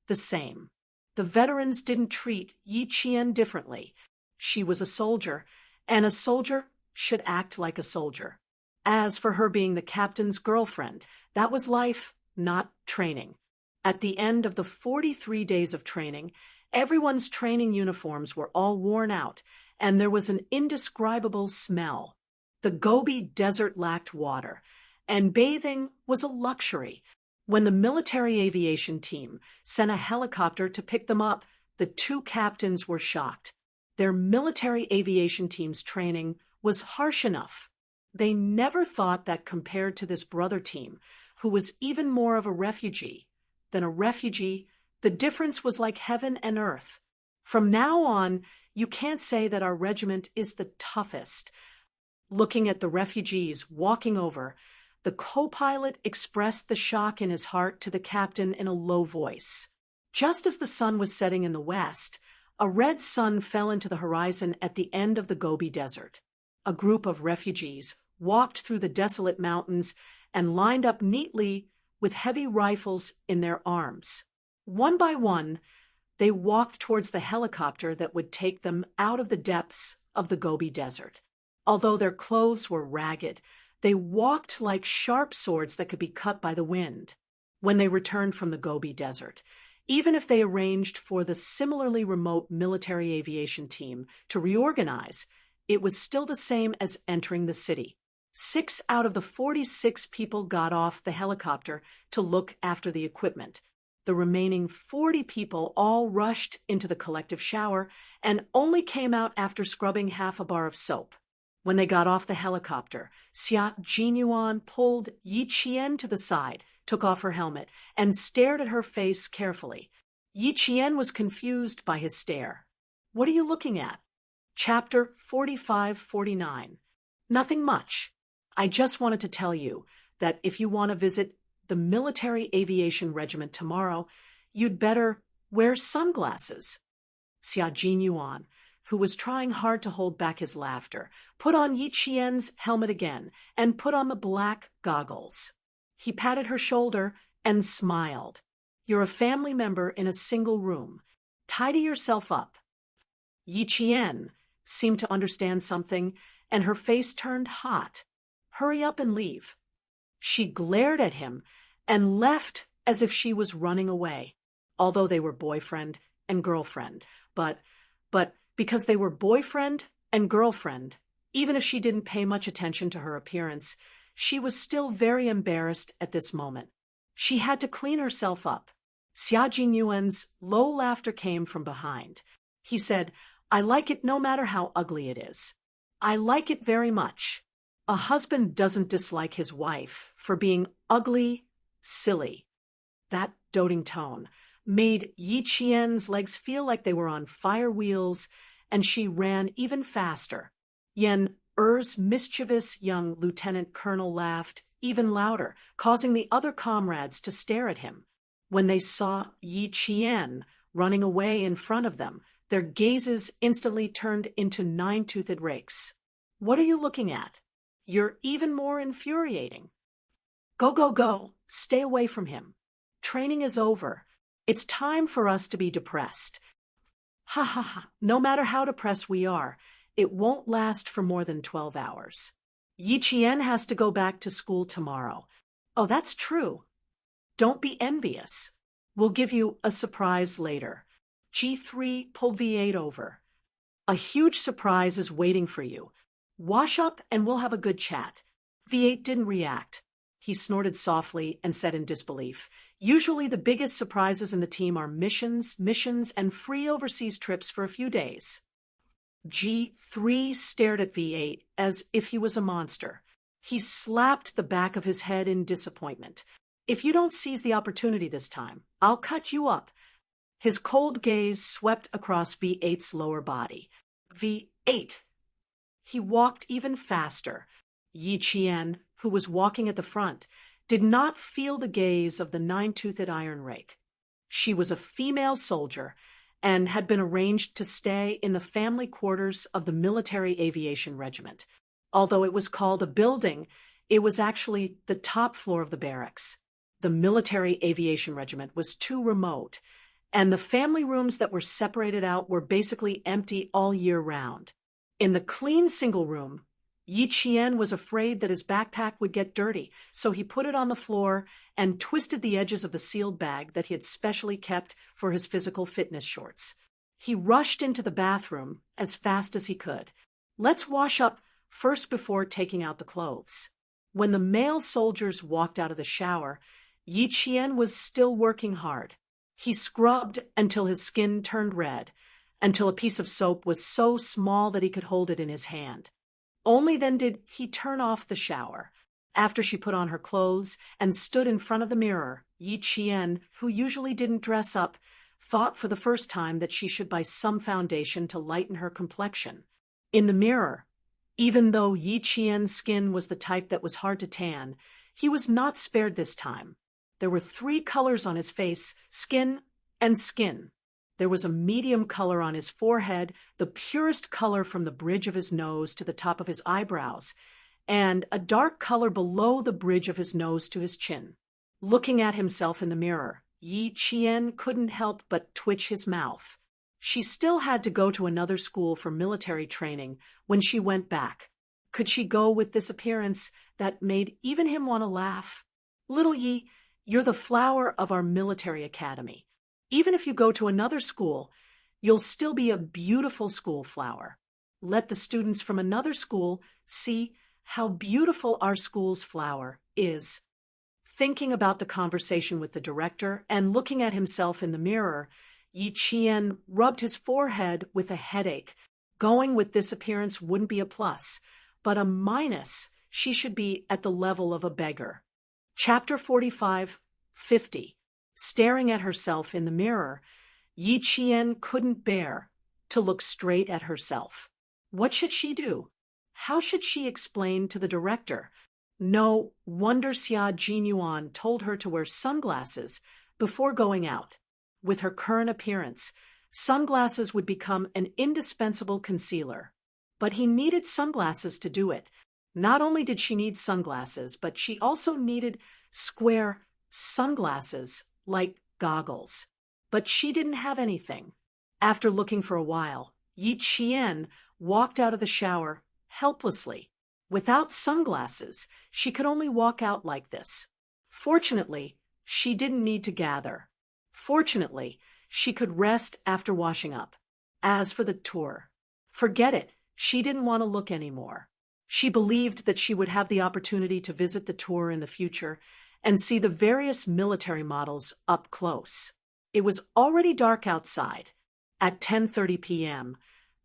the same. The veterans didn't treat Yi Qian differently. She was a soldier, and a soldier should act like a soldier. As for her being the captain's girlfriend, that was life, not training. At the end of the 43 days of training, everyone's training uniforms were all worn out, and there was an indescribable smell. The Gobi Desert lacked water, and bathing was a luxury. When the military aviation team sent a helicopter to pick them up, the two captains were shocked. Their military aviation team's training was harsh enough. They never thought that compared to this brother team, who was even more of a refugee than a refugee, the difference was like heaven and earth. From now on, you can't say that our regiment is the toughest. Looking at the refugees walking over, the co-pilot expressed the shock in his heart to the captain in a low voice. Just as the sun was setting in the west, a red sun fell into the horizon at the end of the Gobi Desert. A group of refugees walked through the desolate mountains and lined up neatly with heavy rifles in their arms. One by one, they walked towards the helicopter that would take them out of the depths of the Gobi Desert. Although their clothes were ragged, they walked like sharp swords that could be cut by the wind. When they returned from the Gobi Desert, even if they arranged for the similarly remote military aviation team to reorganize, it was still the same as entering the city. 6 out of the 46 people got off the helicopter to look after the equipment. The remaining 40 people all rushed into the collective shower and only came out after scrubbing half a bar of soap. When they got off the helicopter, Xia Jinyuan pulled Yi Qian to the side, took off her helmet, and stared at her face carefully. Yi Qian was confused by his stare. "What are you looking at?" Chapter 45-49. Nothing much. I just wanted to tell you that if you want to visit the military aviation regiment tomorrow, you'd better wear sunglasses. Xia Jinyuan, who was trying hard to hold back his laughter, put on Yi Qian's helmet again and put on the black goggles. He patted her shoulder and smiled. "You're a family member in a single room. Tidy yourself up." Yi Qian seemed to understand something, and her face turned hot. "Hurry up and leave." She glared at him and left as if she was running away, although they were boyfriend and girlfriend. But because they were boyfriend and girlfriend, even if she didn't pay much attention to her appearance, she was still very embarrassed at this moment. She had to clean herself up. Xia Jinyuan's low laughter came from behind. He said, "I like it no matter how ugly it is. I like it very much. A husband doesn't dislike his wife for being ugly, silly." That doting tone made Yi Qian's legs feel like they were on fire wheels, and she ran even faster. Yan Er's mischievous young lieutenant colonel laughed even louder, causing the other comrades to stare at him. When they saw Yi Qian running away in front of them, their gazes instantly turned into nine-toothed rakes. "What are you looking at? You're even more infuriating. Go, go, go. Stay away from him. Training is over. It's time for us to be depressed. Ha ha ha. No matter how depressed we are, it won't last for more than 12 hours. Yi Qian has to go back to school tomorrow." "Oh, that's true. Don't be envious. We'll give you a surprise later." G3 pulled V8 over. "A huge surprise is waiting for you. Wash up and we'll have a good chat." V8 didn't react. He snorted softly and said in disbelief, "Usually the biggest surprises in the team are missions, and free overseas trips for a few days." G3 stared at V8 as if he was a monster. He slapped the back of his head in disappointment. "If you don't seize the opportunity this time, I'll cut you up." His cold gaze swept across V8's lower body. "V8." He walked even faster. Yi Qian, who was walking at the front, did not feel the gaze of the nine-toothed iron rake. She was a female soldier and had been arranged to stay in the family quarters of the military aviation regiment. Although it was called a building, it was actually the top floor of the barracks. The military aviation regiment was too remote, and the family rooms that were separated out were basically empty all year round. In the clean single room, Yi Qian was afraid that his backpack would get dirty, so he put it on the floor and twisted the edges of the sealed bag that he had specially kept for his physical fitness shorts. He rushed into the bathroom as fast as he could. "Let's wash up first before taking out the clothes." When the male soldiers walked out of the shower, Yi Qian was still working hard. He scrubbed until his skin turned red, until a piece of soap was so small that he could hold it in his hand. Only then did he turn off the shower. After she put on her clothes and stood in front of the mirror, Yi Qian, who usually didn't dress up, thought for the first time that she should buy some foundation to lighten her complexion. In the mirror, even though Yi Qian's skin was the type that was hard to tan, he was not spared this time. There were 3 colors on his face: skin and skin. There was a medium color on his forehead, the purest color from the bridge of his nose to the top of his eyebrows, and a dark color below the bridge of his nose to his chin. Looking at himself in the mirror, Yi Qian couldn't help but twitch his mouth. She still had to go to another school for military training when she went back. Could she go with this appearance that made even him want to laugh? "Little Yi, you're the flower of our military academy. Even if you go to another school, you'll still be a beautiful school flower. Let the students from another school see how beautiful our school's flower is." Thinking about the conversation with the director and looking at himself in the mirror, Yi Qian rubbed his forehead with a headache. Going with this appearance wouldn't be a plus, but a minus. She should be at the level of a beggar. Chapter 45-50. Staring at herself in the mirror, Yi Qian couldn't bear to look straight at herself. What should she do? How should she explain to the director? No wonder Xia Jinyuan told her to wear sunglasses before going out. With her current appearance, sunglasses would become an indispensable concealer. But he needed sunglasses to do it. Not only did she need sunglasses, but she also needed square sunglasses like goggles. But she didn't have anything. After looking for a while, Yi Qian walked out of the shower helplessly. Without sunglasses, she could only walk out like this. Fortunately, She didn't need to gather. Fortunately, she could rest after washing up. As for the tour, forget it. She didn't want to look anymore. She believed that she would have the opportunity to visit the tour in the future and see the various military models up close. It was already dark outside. At 10:30 p.m.,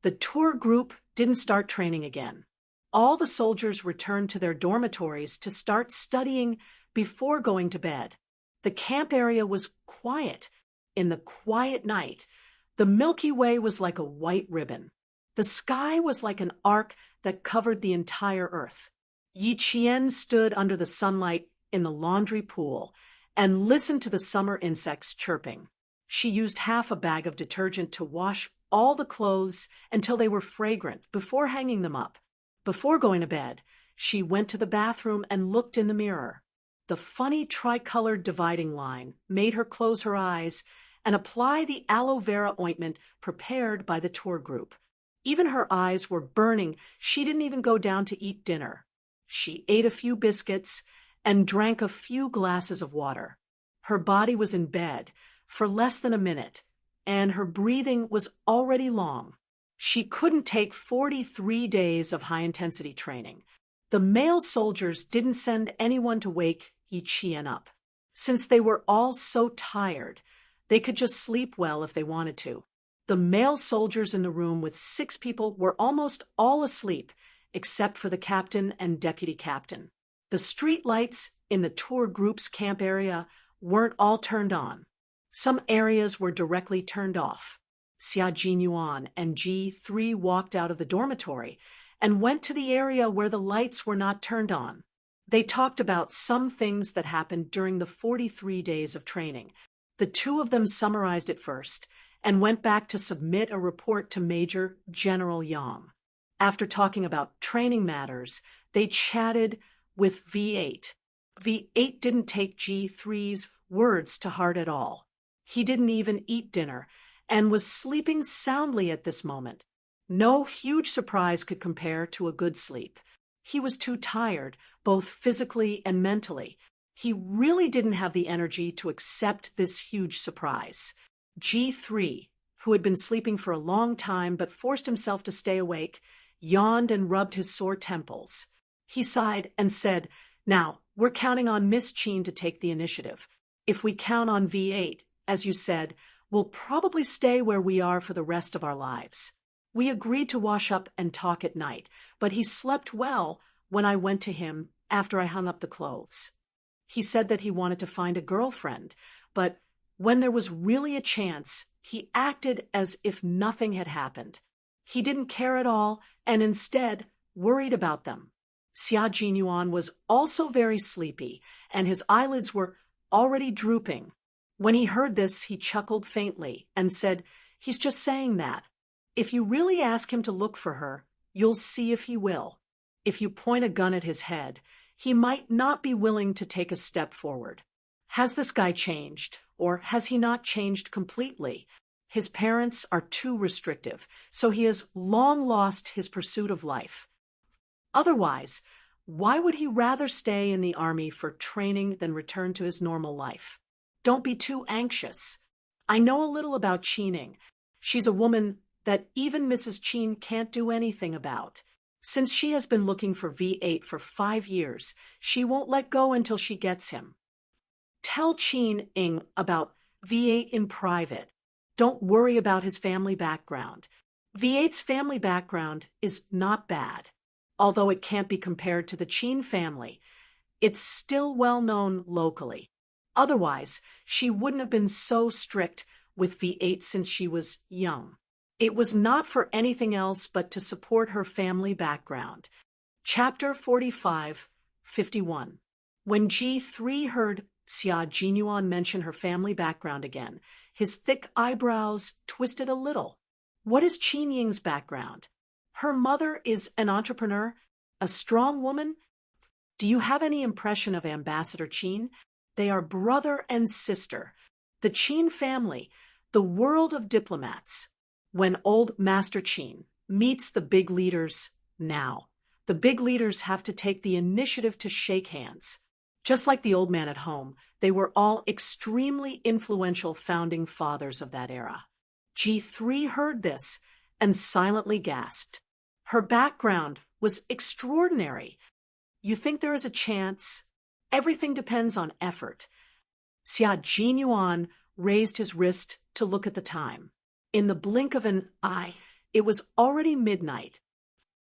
the tour group didn't start training again. All the soldiers returned to their dormitories to start studying before going to bed. The camp area was quiet. In the quiet night, the Milky Way was like a white ribbon. The sky was like an arc that covered the entire earth. Yi Qian stood under the sunlight in the laundry pool and listened to the summer insects chirping. She used half a bag of detergent to wash all the clothes until they were fragrant before hanging them up. Before going to bed, she went to the bathroom and looked in the mirror. The funny tricolored dividing line made her close her eyes and apply the aloe vera ointment prepared by the tour group. Even her eyes were burning. She didn't even go down to eat dinner. She ate a few biscuits and drank a few glasses of water. Her body was in bed for less than a minute, and her breathing was already long. She couldn't take 43 days of high-intensity training. The male soldiers didn't send anyone to wake Yi Qian up. Since they were all so tired, they could just sleep well if they wanted to. The male soldiers in the room with 6 people were almost all asleep, except for the captain and deputy captain. The street lights in the tour group's camp area weren't all turned on. Some areas were directly turned off. Xia Jinyuan and G3 walked out of the dormitory and went to the area where the lights were not turned on. They talked about some things that happened during the 43 days of training. The two of them summarized it first and went back to submit a report to Major General Yang. After talking about training matters, they chatted with V8. V8 didn't take G3's words to heart at all. He didn't even eat dinner and was sleeping soundly at this moment. No huge surprise could compare to a good sleep. He was too tired, both physically and mentally. He really didn't have the energy to accept this huge surprise. G3, who had been sleeping for a long time but forced himself to stay awake, yawned and rubbed his sore temples. He sighed and said, "Now, we're counting on Miss Qin to take the initiative. If we count on V8, as you said, we'll probably stay where we are for the rest of our lives." We agreed to wash up and talk at night, but he slept well when I went to him after I hung up the clothes. He said that he wanted to find a girlfriend, but when there was really a chance, he acted as if nothing had happened. He didn't care at all and instead worried about them. Xia Jinyuan was also very sleepy, and his eyelids were already drooping. When he heard this, he chuckled faintly and said, "He's just saying that. If you really ask him to look for her, you'll see if he will. If you point a gun at his head, he might not be willing to take a step forward." Has this guy changed, or has he not changed completely? His parents are too restrictive, so he has long lost his pursuit of life. Otherwise, why would he rather stay in the army for training than return to his normal life? Don't be too anxious. I know a little about Qining. She's a woman that even Mrs. Qin can't do anything about. Since she has been looking for V8 for 5 years, she won't let go until she gets him. Tell Qining about V8 in private. Don't worry about his family background. V8's family background is not bad. Although it can't be compared to the Qin family, it's still well known locally. Otherwise, she wouldn't have been so strict with V8 since she was young. It was not for anything else but to support her family background. Chapter 45:51. When G3 heard Xia Jinyuan mention her family background again, his thick eyebrows twisted a little. What is Qin Ying's background? Her mother is an entrepreneur, a strong woman. Do you have any impression of Ambassador Qin? They are brother and sister. The Qin family, the world of diplomats. When old Master Qin meets the big leaders now, the big leaders have to take the initiative to shake hands. Just like the old man at home, they were all extremely influential founding fathers of that era. G3 heard this and silently gasped. Her background was extraordinary. You think there is a chance? Everything depends on effort. Xia Jinyuan raised his wrist to look at the time. In the blink of an eye, it was already midnight.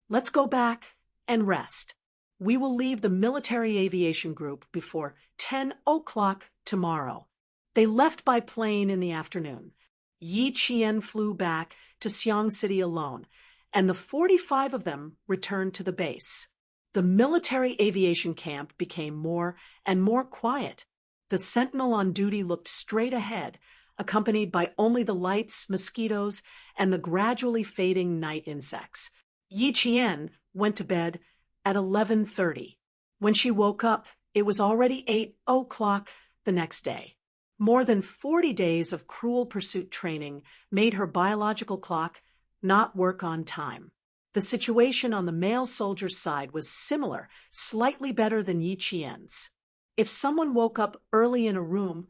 Let's go back and rest. We will leave the military aviation group before 10 o'clock tomorrow. They left by plane in the afternoon. Yi Qian flew back to Xiang City alone, and the 45 of them returned to the base. The military aviation camp became more and more quiet. The sentinel on duty looked straight ahead, accompanied by only the lights, mosquitoes, and the gradually fading night insects. Yi Qian went to bed at 11:30. When she woke up, it was already 8 o'clock the next day. More than 40 days of cruel pursuit training made her biological clock not work on time. The situation on the male soldier's side was similar, slightly better than Yi Qian's. If someone woke up early in a room,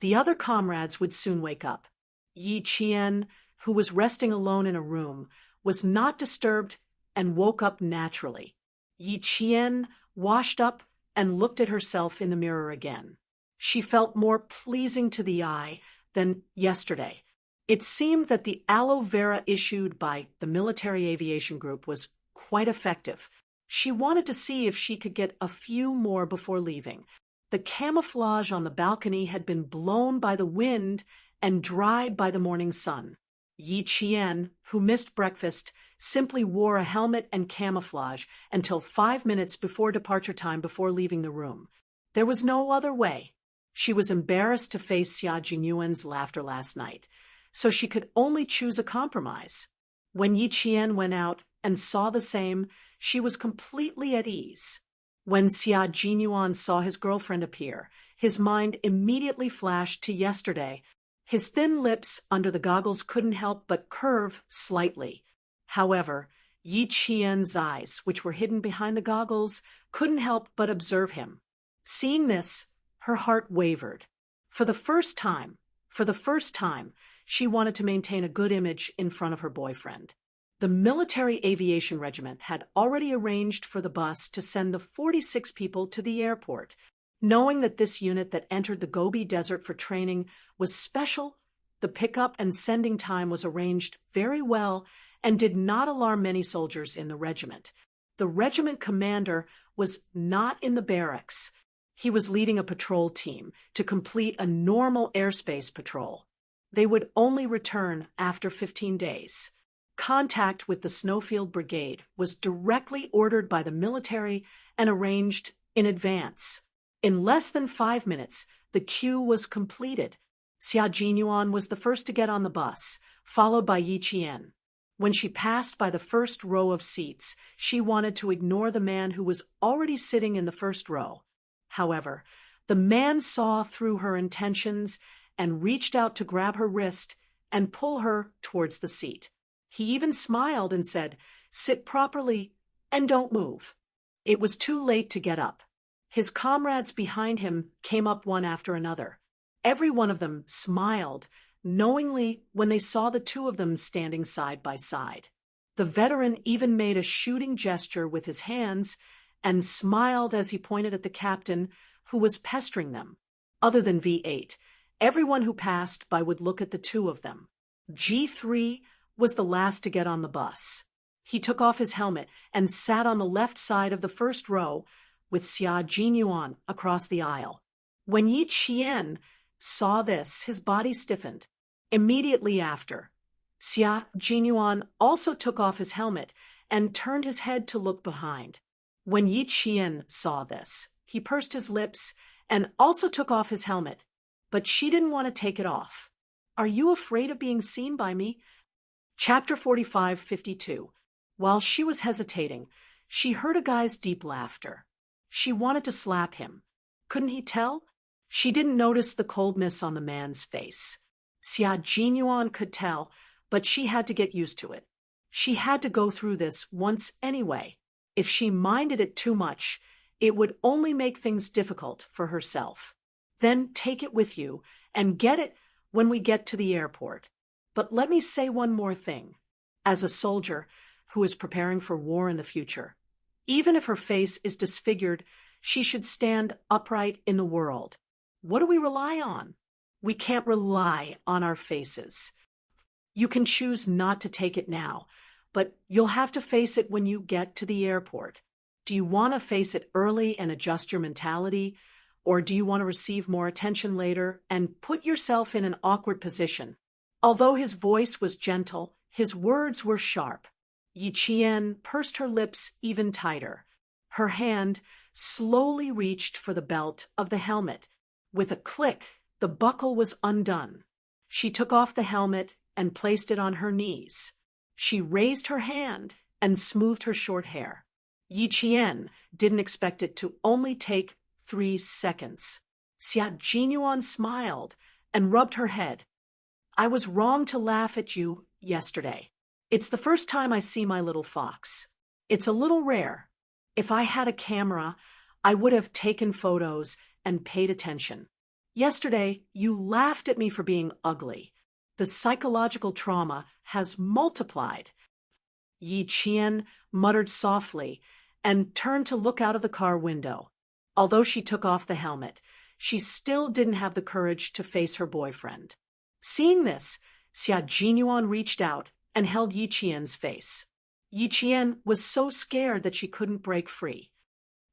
the other comrades would soon wake up. Yi Qian, who was resting alone in a room, was not disturbed and woke up naturally. Yi Qian washed up and looked at herself in the mirror again. She felt more pleasing to the eye than yesterday. It seemed that the aloe vera issued by the military aviation group was quite effective. She wanted to see if she could get a few more before leaving. The camouflage on the balcony had been blown by the wind and dried by the morning sun. Yi Qian, who missed breakfast, simply wore a helmet and camouflage until 5 minutes before departure time before leaving the room. There was no other way. She was embarrassed to face Xia Jinyuan's laughter last night, so she could only choose a compromise. When Yi Qian went out and saw the same, she was completely at ease. When Xia Jinyuan saw his girlfriend appear, his mind immediately flashed to yesterday. His thin lips under the goggles couldn't help but curve slightly. However, Yi Qian's eyes, which were hidden behind the goggles, couldn't help but observe him. Seeing this, her heart wavered. For the first time, she wanted to maintain a good image in front of her boyfriend. The military aviation regiment had already arranged for the bus to send the 46 people to the airport. Knowing that this unit that entered the Gobi Desert for training was special, the pickup and sending time was arranged very well and did not alarm many soldiers in the regiment. The regiment commander was not in the barracks. He was leading a patrol team to complete a normal airspace patrol. They would only return after 15 days. Contact with the Snowfield Brigade was directly ordered by the military and arranged in advance. In less than 5 minutes, the queue was completed. Xia Jinyuan was the first to get on the bus, followed by Yi Qian. When she passed by the first row of seats, she wanted to ignore the man who was already sitting in the first row. However, the man saw through her intentions and reached out to grab her wrist and pull her towards the seat. He even smiled and said, "Sit properly and don't move." It was too late to get up. His comrades behind him came up one after another. Every one of them smiled knowingly when they saw the two of them standing side by side. The veteran even made a shooting gesture with his hands and smiled as he pointed at the captain who was pestering them. Other than V8, everyone who passed by would look at the two of them. G3 was the last to get on the bus. He took off his helmet and sat on the left side of the first row with Xia Jinyuan across the aisle. When Yi Qian saw this, his body stiffened. Immediately after, Xia Jinyuan also took off his helmet and turned his head to look behind. When Yi Qian saw this, he pursed his lips and also took off his helmet, but she didn't want to take it off. "Are you afraid of being seen by me?" Chapter 45:52. While she was hesitating, she heard a guy's deep laughter. She wanted to slap him. Couldn't he tell? She didn't notice the coldness on the man's face. Xia Jinyuan could tell, but she had to get used to it. She had to go through this once anyway. If she minded it too much, It would only make things difficult for herself. Then take it with you and get it when we get to the airport. But let me say one more thing. As a soldier who is preparing for war in the future, even if her face is disfigured, she should stand upright in the world. What do we rely on? We can't rely on our faces. You can choose not to take it now, but you'll have to face it when you get to the airport. Do you want to face it early and adjust your mentality, or do you want to receive more attention later and put yourself in an awkward position? Although his voice was gentle, his words were sharp. Yi Qian pursed her lips even tighter. Her hand slowly reached for the belt of the helmet. With a click, the buckle was undone. She took off the helmet and placed it on her knees. She raised her hand and smoothed her short hair. Yi Qian didn't expect it to only take 3 seconds. Xia Jinyuan smiled and rubbed her head. I was wrong to laugh at you yesterday. It's the first time I see my little fox. It's a little rare. If I had a camera, I would have taken photos and paid attention. Yesterday, you laughed at me for being ugly. The psychological trauma has multiplied. Yi Qian muttered softly and turned to look out of the car window. Although she took off the helmet, she still didn't have the courage to face her boyfriend. Seeing this, Xia Jinyuan reached out and held Yi Qian's face. Yi Qian was so scared that she couldn't break free.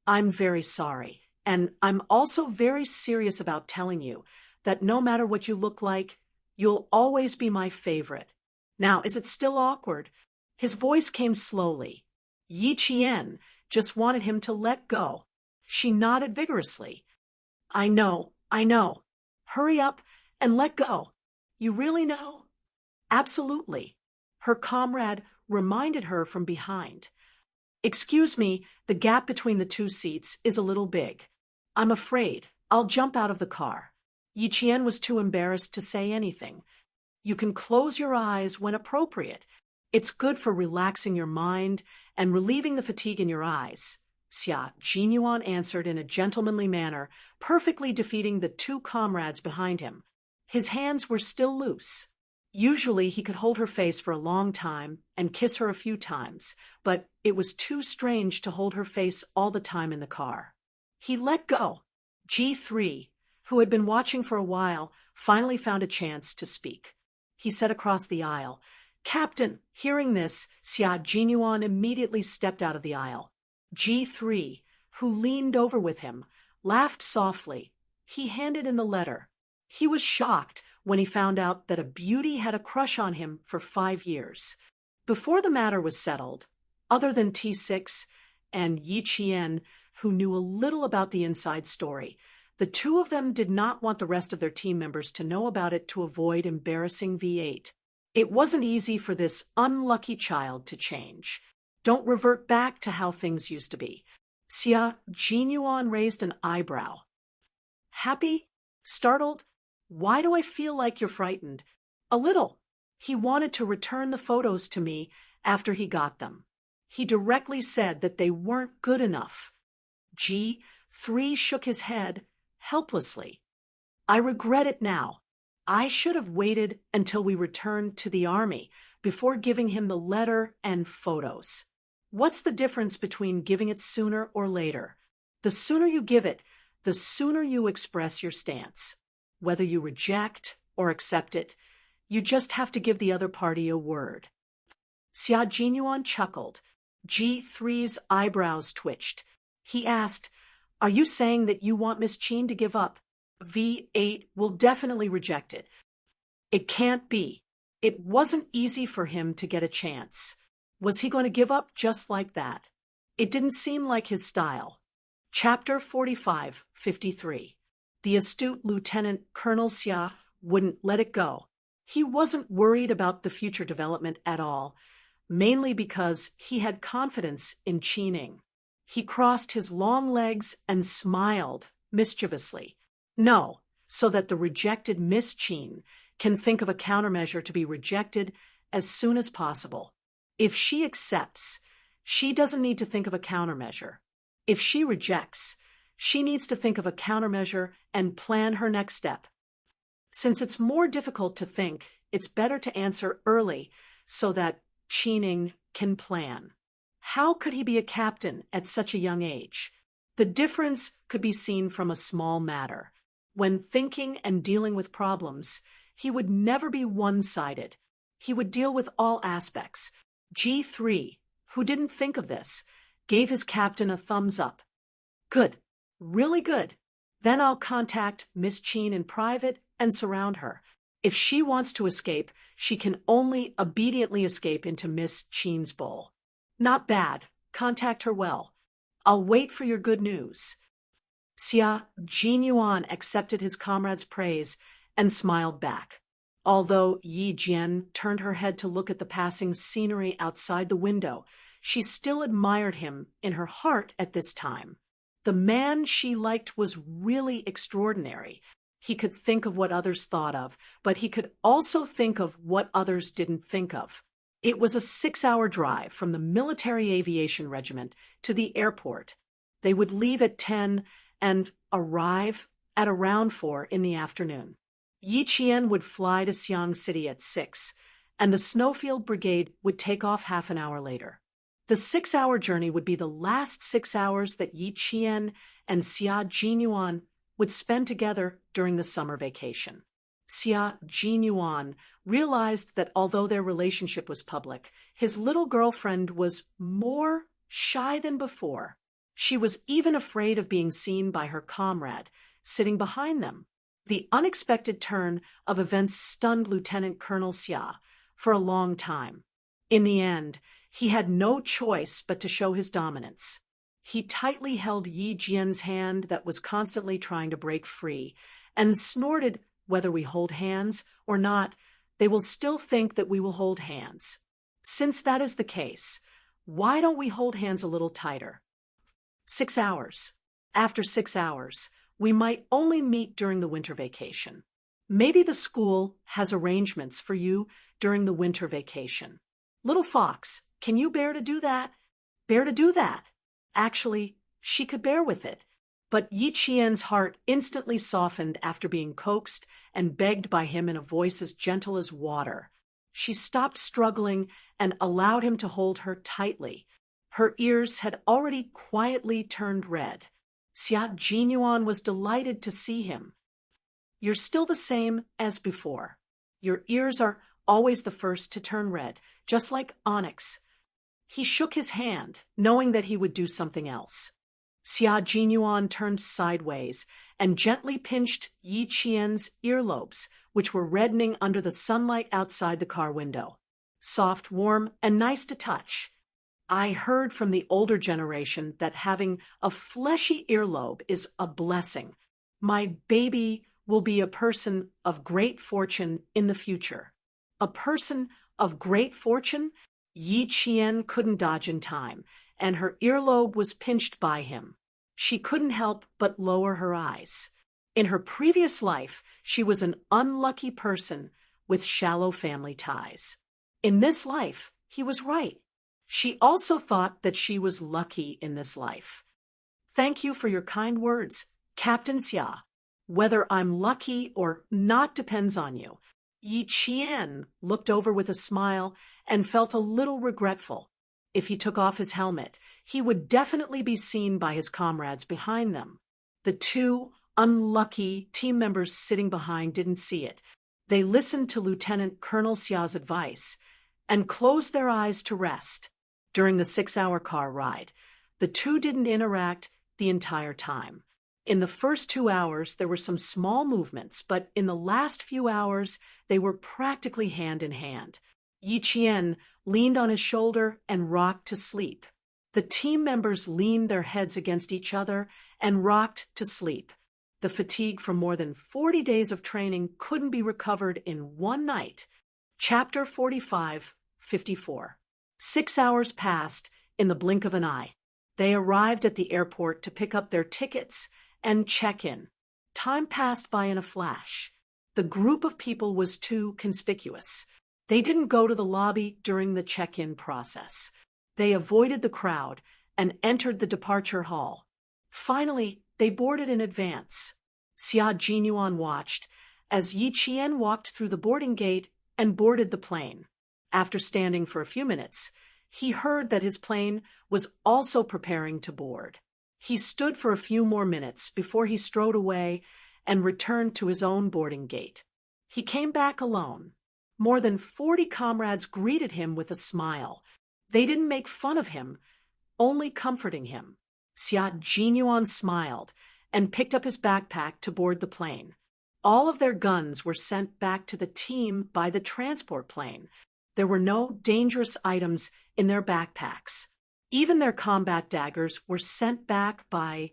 I'm very sorry, and I'm also very serious about telling you that no matter what you look like, you'll always be my favorite. Now, is it still awkward? His voice came slowly. Yi Qian just wanted him to let go. She nodded vigorously. I know. Hurry up and let go. You really know? Absolutely. Her comrade reminded her from behind. Excuse me, the gap between the 2 seats is a little big. I'm afraid I'll jump out of the car. Yi Qian was too embarrassed to say anything. You can close your eyes when appropriate. It's good for relaxing your mind and relieving the fatigue in your eyes. Xia Jinyuan answered in a gentlemanly manner, perfectly defeating the 2 comrades behind him. His hands were still loose. Usually he could hold her face for a long time and kiss her a few times, but it was too strange to hold her face all the time in the car. He let go. G3, who had been watching for a while, finally found a chance to speak. He said across the aisle, Captain. Hearing this, Xia Jinyuan immediately stepped out of the aisle. G3, who leaned over with him, laughed softly. He handed in the letter. He was shocked when he found out that a beauty had a crush on him for 5 years. Before the matter was settled, other than T6 and Yi Qian, who knew a little about the inside story, the 2 of them did not want the rest of their team members to know about it to avoid embarrassing V8. It wasn't easy for this unlucky child to change. Don't revert back to how things used to be. Xia Jinyuan raised an eyebrow. Happy? Startled? Why do I feel like you're frightened? A little. He wanted to return the photos to me after he got them. He directly said that they weren't good enough. G3 shook his head helplessly. I regret it now. I should have waited until we returned to the army before giving him the letter and photos. What's the difference between giving it sooner or later? The sooner you give it, the sooner you express your stance. Whether you reject or accept it, you just have to give the other party a word. Xia Jinyuan chuckled. G3's eyebrows twitched. He asked, Are you saying that you want Miss Qin to give up? V8 will definitely reject it. It can't be. It wasn't easy for him to get a chance. Was he going to give up just like that? It didn't seem like his style. Chapter 45-53. The astute Lieutenant Colonel Xia wouldn't let it go. He wasn't worried about the future development at all, mainly because he had confidence in Qining. He crossed his long legs and smiled mischievously. No, so that the rejected Miss Qin can think of a countermeasure to be rejected as soon as possible. If she accepts, she doesn't need to think of a countermeasure. If she rejects, she needs to think of a countermeasure and plan her next step. Since it's more difficult to think, it's better to answer early so that Qining can plan. How could he be a captain at such a young age? The difference could be seen from a small matter. When thinking and dealing with problems, he would never be one-sided. He would deal with all aspects. G3, who didn't think of this, gave his captain a thumbs up. Good. Really good. Then I'll contact Miss Qin in private and surround her. If she wants to escape, she can only obediently escape into Miss Qin's bowl. Not bad. Contact her well. I'll wait for your good news. Xia Jinyuan accepted his comrade's praise and smiled back. Although Yi Jian turned her head to look at the passing scenery outside the window, she still admired him in her heart at this time. The man she liked was really extraordinary. He could think of what others thought of, but he could also think of what others didn't think of. It was a 6-hour drive from the military aviation regiment to the airport. They would leave at 10 and arrive at around 4 in the afternoon. Yi Qian would fly to Xiang City at 6, and the Snowfield Brigade would take off half an hour later. The 6-hour journey would be the last 6 hours that Yi Qian and Xia Jinyuan would spend together during the summer vacation. Xia Jinyuan realized that although their relationship was public, his little girlfriend was more shy than before. She was even afraid of being seen by her comrade, sitting behind them. The unexpected turn of events stunned Lieutenant Colonel Xia for a long time. In the end, he had no choice but to show his dominance. He tightly held Yi Jian's hand that was constantly trying to break free, and snorted, "Whether we hold hands or not, they will still think that we will hold hands. Since that is the case, why don't we hold hands a little tighter?" 6 hours. After 6 hours, we might only meet during the winter vacation. Maybe the school has arrangements for you during the winter vacation. Little Fox, can you bear to do that? Bear to do that? Actually, she could bear with it. But Yi Qian's heart instantly softened after being coaxed and begged by him in a voice as gentle as water. She stopped struggling and allowed him to hold her tightly. Her ears had already quietly turned red. Xia Jinyuan was delighted to see him. "You're still the same as before. Your ears are always the first to turn red, just like onyx." He shook his hand, knowing that he would do something else. Xia Jinyuan turned sideways and gently pinched Yi Qian's earlobes, which were reddening under the sunlight outside the car window. Soft, warm, and nice to touch. I heard from the older generation that having a fleshy earlobe is a blessing. My baby will be a person of great fortune in the future. A person of great fortune? Yi Qian couldn't dodge in time, and her earlobe was pinched by him. She couldn't help but lower her eyes. In her previous life, she was an unlucky person with shallow family ties. In this life, he was right. She also thought that she was lucky in this life. "Thank you for your kind words, Captain Xia. Whether I'm lucky or not depends on you." Yi Qian looked over with a smile and felt a little regretful. If he took off his helmet, he would definitely be seen by his comrades behind them. The 2 unlucky team members sitting behind didn't see it. They listened to Lieutenant Colonel Xia's advice and closed their eyes to rest. During the 6-hour car ride, the 2 didn't interact the entire time. In the first 2 hours, there were some small movements, but in the last few hours, they were practically hand in hand. Yi Qian leaned on his shoulder and rocked to sleep. The team members leaned their heads against each other and rocked to sleep. The fatigue from more than 40 days of training couldn't be recovered in one night. Chapter 45-54. 6 hours passed in the blink of an eye. They arrived at the airport to pick up their tickets and check in. Time passed by in a flash. The group of people was too conspicuous. They didn't go to the lobby during the check-in process. They avoided the crowd and entered the departure hall. Finally, they boarded in advance. Xia Jinyuan watched as Yi Qian walked through the boarding gate and boarded the plane. After standing for a few minutes, he heard that his plane was also preparing to board. He stood for a few more minutes before he strode away and returned to his own boarding gate. He came back alone. More than 40 comrades greeted him with a smile. They didn't make fun of him, only comforting him. Xia Jinyuan smiled and picked up his backpack to board the plane. All of their guns were sent back to the team by the transport plane. There were no dangerous items in their backpacks. Even their combat daggers were sent back by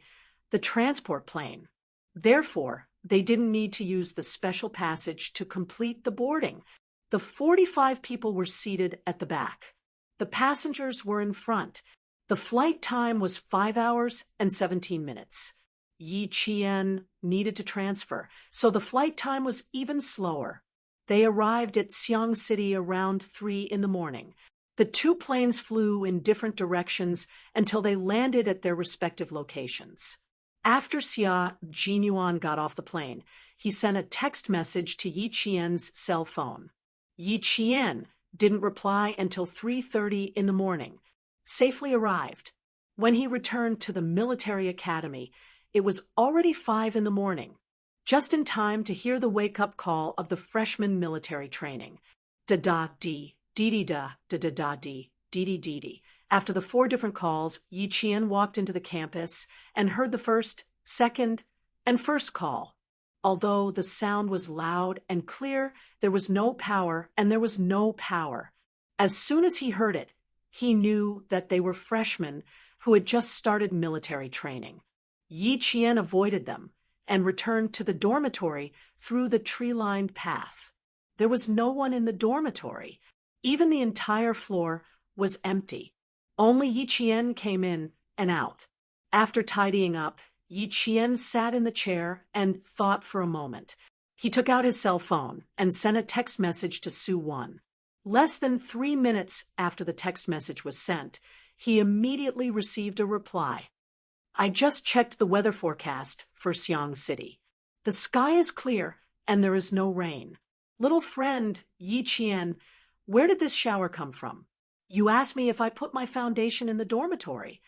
the transport plane. Therefore, they didn't need to use the special passage to complete the boarding. The 45 people were seated at the back. The passengers were in front. The flight time was 5 hours and 17 minutes. Yi Qian needed to transfer, so the flight time was even slower. They arrived at Xiang City around 3 in the morning. The two planes flew in different directions until they landed at their respective locations. After Xia Jinyuan got off the plane, he sent a text message to Yi Qian's cell phone. Yi Qian didn't reply until 3:30 in the morning. Safely arrived. When he returned to the military academy, it was already 5 in the morning, just in time to hear the wake-up call of the freshman military training. Da-da-dee, dee-dee-da, da-da-da-dee, dee-dee-dee-dee. After the 4 different calls, Yi Qian walked into the campus and heard the first, second, and first call. Although the sound was loud and clear, there was no power, and there was no power. As soon as he heard it, he knew that they were freshmen who had just started military training. Yi Qian avoided them and returned to the dormitory through the tree-lined path. There was no one in the dormitory. Even the entire floor was empty. Only Yi Qian came in and out. After tidying up, Yi Qian sat in the chair and thought for a moment. He took out his cell phone and sent a text message to Su Wan. Less than 3 minutes after the text message was sent, he immediately received a reply. I just checked the weather forecast for Xiang City. The sky is clear and there is no rain. Little friend, Yi Qian, where did this shower come from? You asked me if I put my foundation in the dormitory.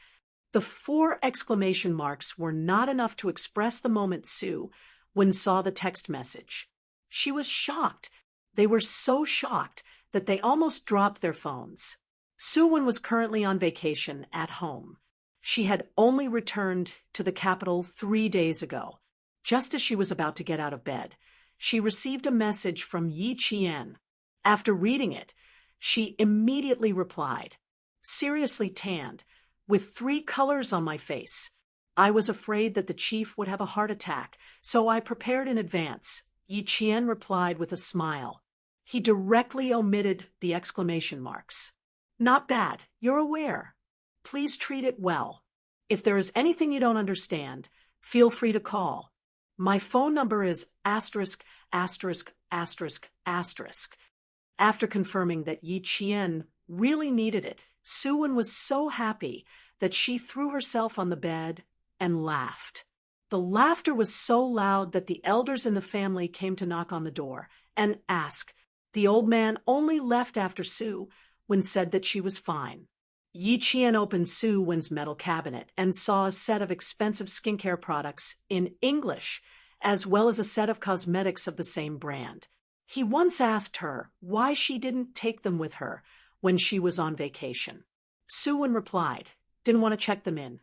The 4 exclamation marks were not enough to express the moment Su Wan saw the text message. She was shocked. They were so shocked that they almost dropped their phones. Su Wan was currently on vacation at home. She had only returned to the capital 3 days ago. Just as she was about to get out of bed, she received a message from Yi Qian. After reading it, she immediately replied, seriously tanned, with 3 colors on my face. I was afraid that the chief would have a heart attack, so I prepared in advance. Yi Qian replied with a smile. He directly omitted the exclamation marks. Not bad, you're aware. Please treat it well. If there is anything you don't understand, feel free to call. My phone number is *********. After confirming that Yi Qian really needed it, Su Wan was so happy that she threw herself on the bed and laughed. The laughter was so loud that the elders in the family came to knock on the door and ask. The old man only left after Su Wan said that she was fine. Yi Qian opened Su Wan's metal cabinet and saw a set of expensive skincare products in English, as well as a set of cosmetics of the same brand. He once asked her why she didn't take them with her when she was on vacation. Su Wan replied, didn't want to check them in.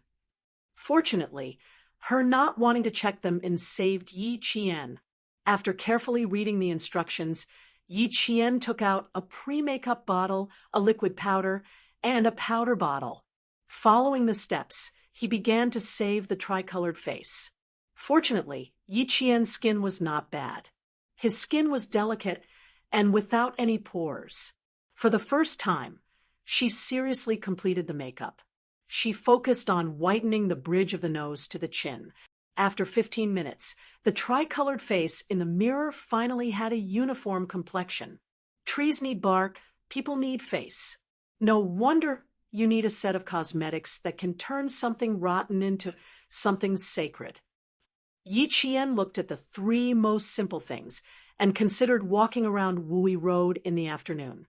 Fortunately, her not wanting to check them in saved Yi Qian. After carefully reading the instructions, Yi Qian took out a pre-makeup bottle, a liquid powder, and a powder bottle. Following the steps, he began to save the tricolored face. Fortunately, Yi Qian's skin was not bad. His skin was delicate and without any pores. For the first time, she seriously completed the makeup. She focused on whitening the bridge of the nose to the chin. After 15 minutes, the tricolored face in the mirror finally had a uniform complexion. Trees need bark, people need face. No wonder you need a set of cosmetics that can turn something rotten into something sacred. Yi Qian looked at the three most simple things and considered walking around Wui Road in the afternoon.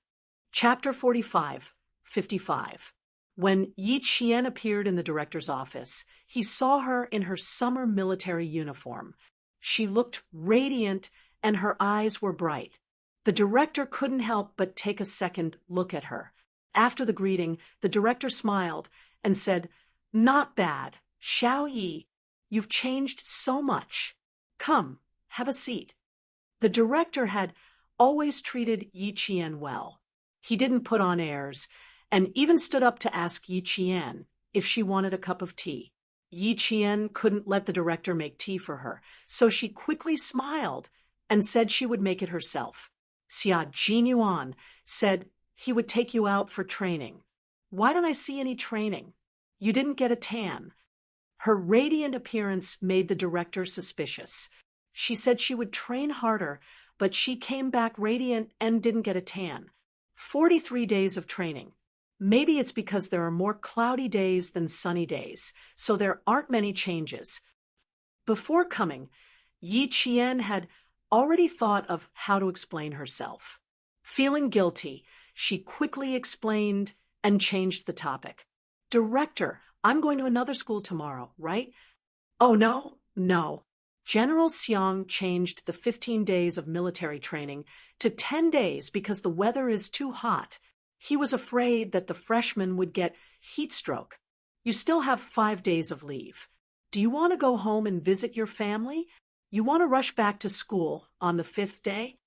Chapter 45, 55. When Yi Qian appeared in the director's office, he saw her in her summer military uniform. She looked radiant and her eyes were bright. The director couldn't help but take a second look at her. After the greeting, the director smiled and said, "Not bad, Xiao Yi. You've changed so much. Come, have a seat." The director had always treated Yi Qian well. He didn't put on airs, and even stood up to ask Yi Qian if she wanted a cup of tea. Yi Qian couldn't let the director make tea for her, so she quickly smiled and said she would make it herself. Xia Jinyuan said he would take you out for training. Why don't I see any training? You didn't get a tan. Her radiant appearance made the director suspicious. She said she would train harder, but she came back radiant and didn't get a tan. 43 days of training. Maybe it's because there are more cloudy days than sunny days, so there aren't many changes. Before coming, Yi Qian had already thought of how to explain herself. Feeling guilty, she quickly explained and changed the topic. "Director, I'm going to another school tomorrow, right?" "Oh, no? No." General Xiang changed the 15 days of military training to 10 days because the weather is too hot. He was afraid that the freshmen would get heat stroke. "You still have 5 days of leave. Do you want to go home and visit your family? You want to rush back to school on the 5th day?"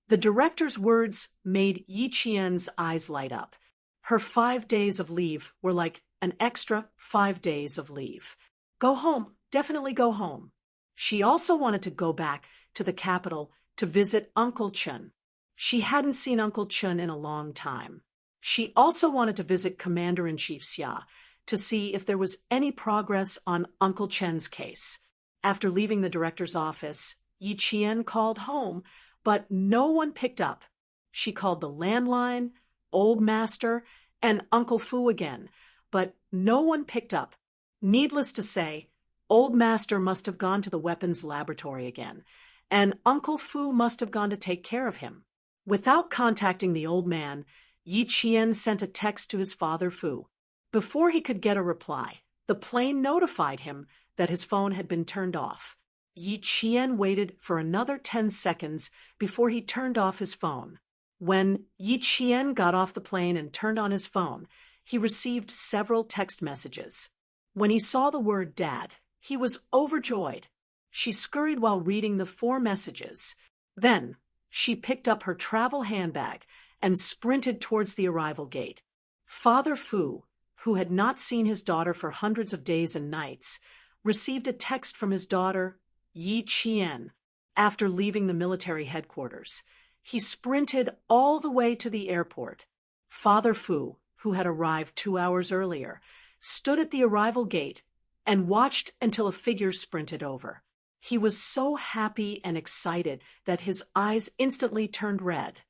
The director's words made Yi Qian's eyes light up. Her 5 days of leave were like an extra 5 days of leave. Go home, definitely go home. She also wanted to go back to the capital to visit Uncle Chen. She hadn't seen Uncle Chen in a long time. She also wanted to visit Commander-in-Chief Xia to see if there was any progress on Uncle Chen's case. After leaving the director's office, Yi Qian called home, but no one picked up. She called the landline, Old Master, and Uncle Fu again, but no one picked up. Needless to say, Old Master must have gone to the weapons laboratory again, and Uncle Fu must have gone to take care of him. Without contacting the old man, Yi Qian sent a text to his father Fu. Before he could get a reply, the plane notified him that his phone had been turned off. Yi Qian waited for another 10 seconds before he turned off his phone. When Yi Qian got off the plane and turned on his phone, he received several text messages. When he saw the word Dad, he was overjoyed. She scurried while reading the 4 messages. Then, she picked up her travel handbag and sprinted towards the arrival gate. Father Fu, who had not seen his daughter for hundreds of days and nights, received a text from his daughter, Yi Qian, after leaving the military headquarters. He sprinted all the way to the airport. Father Fu, who had arrived 2 hours earlier, stood at the arrival gate and watched until a figure sprinted over. He was so happy and excited that his eyes instantly turned red.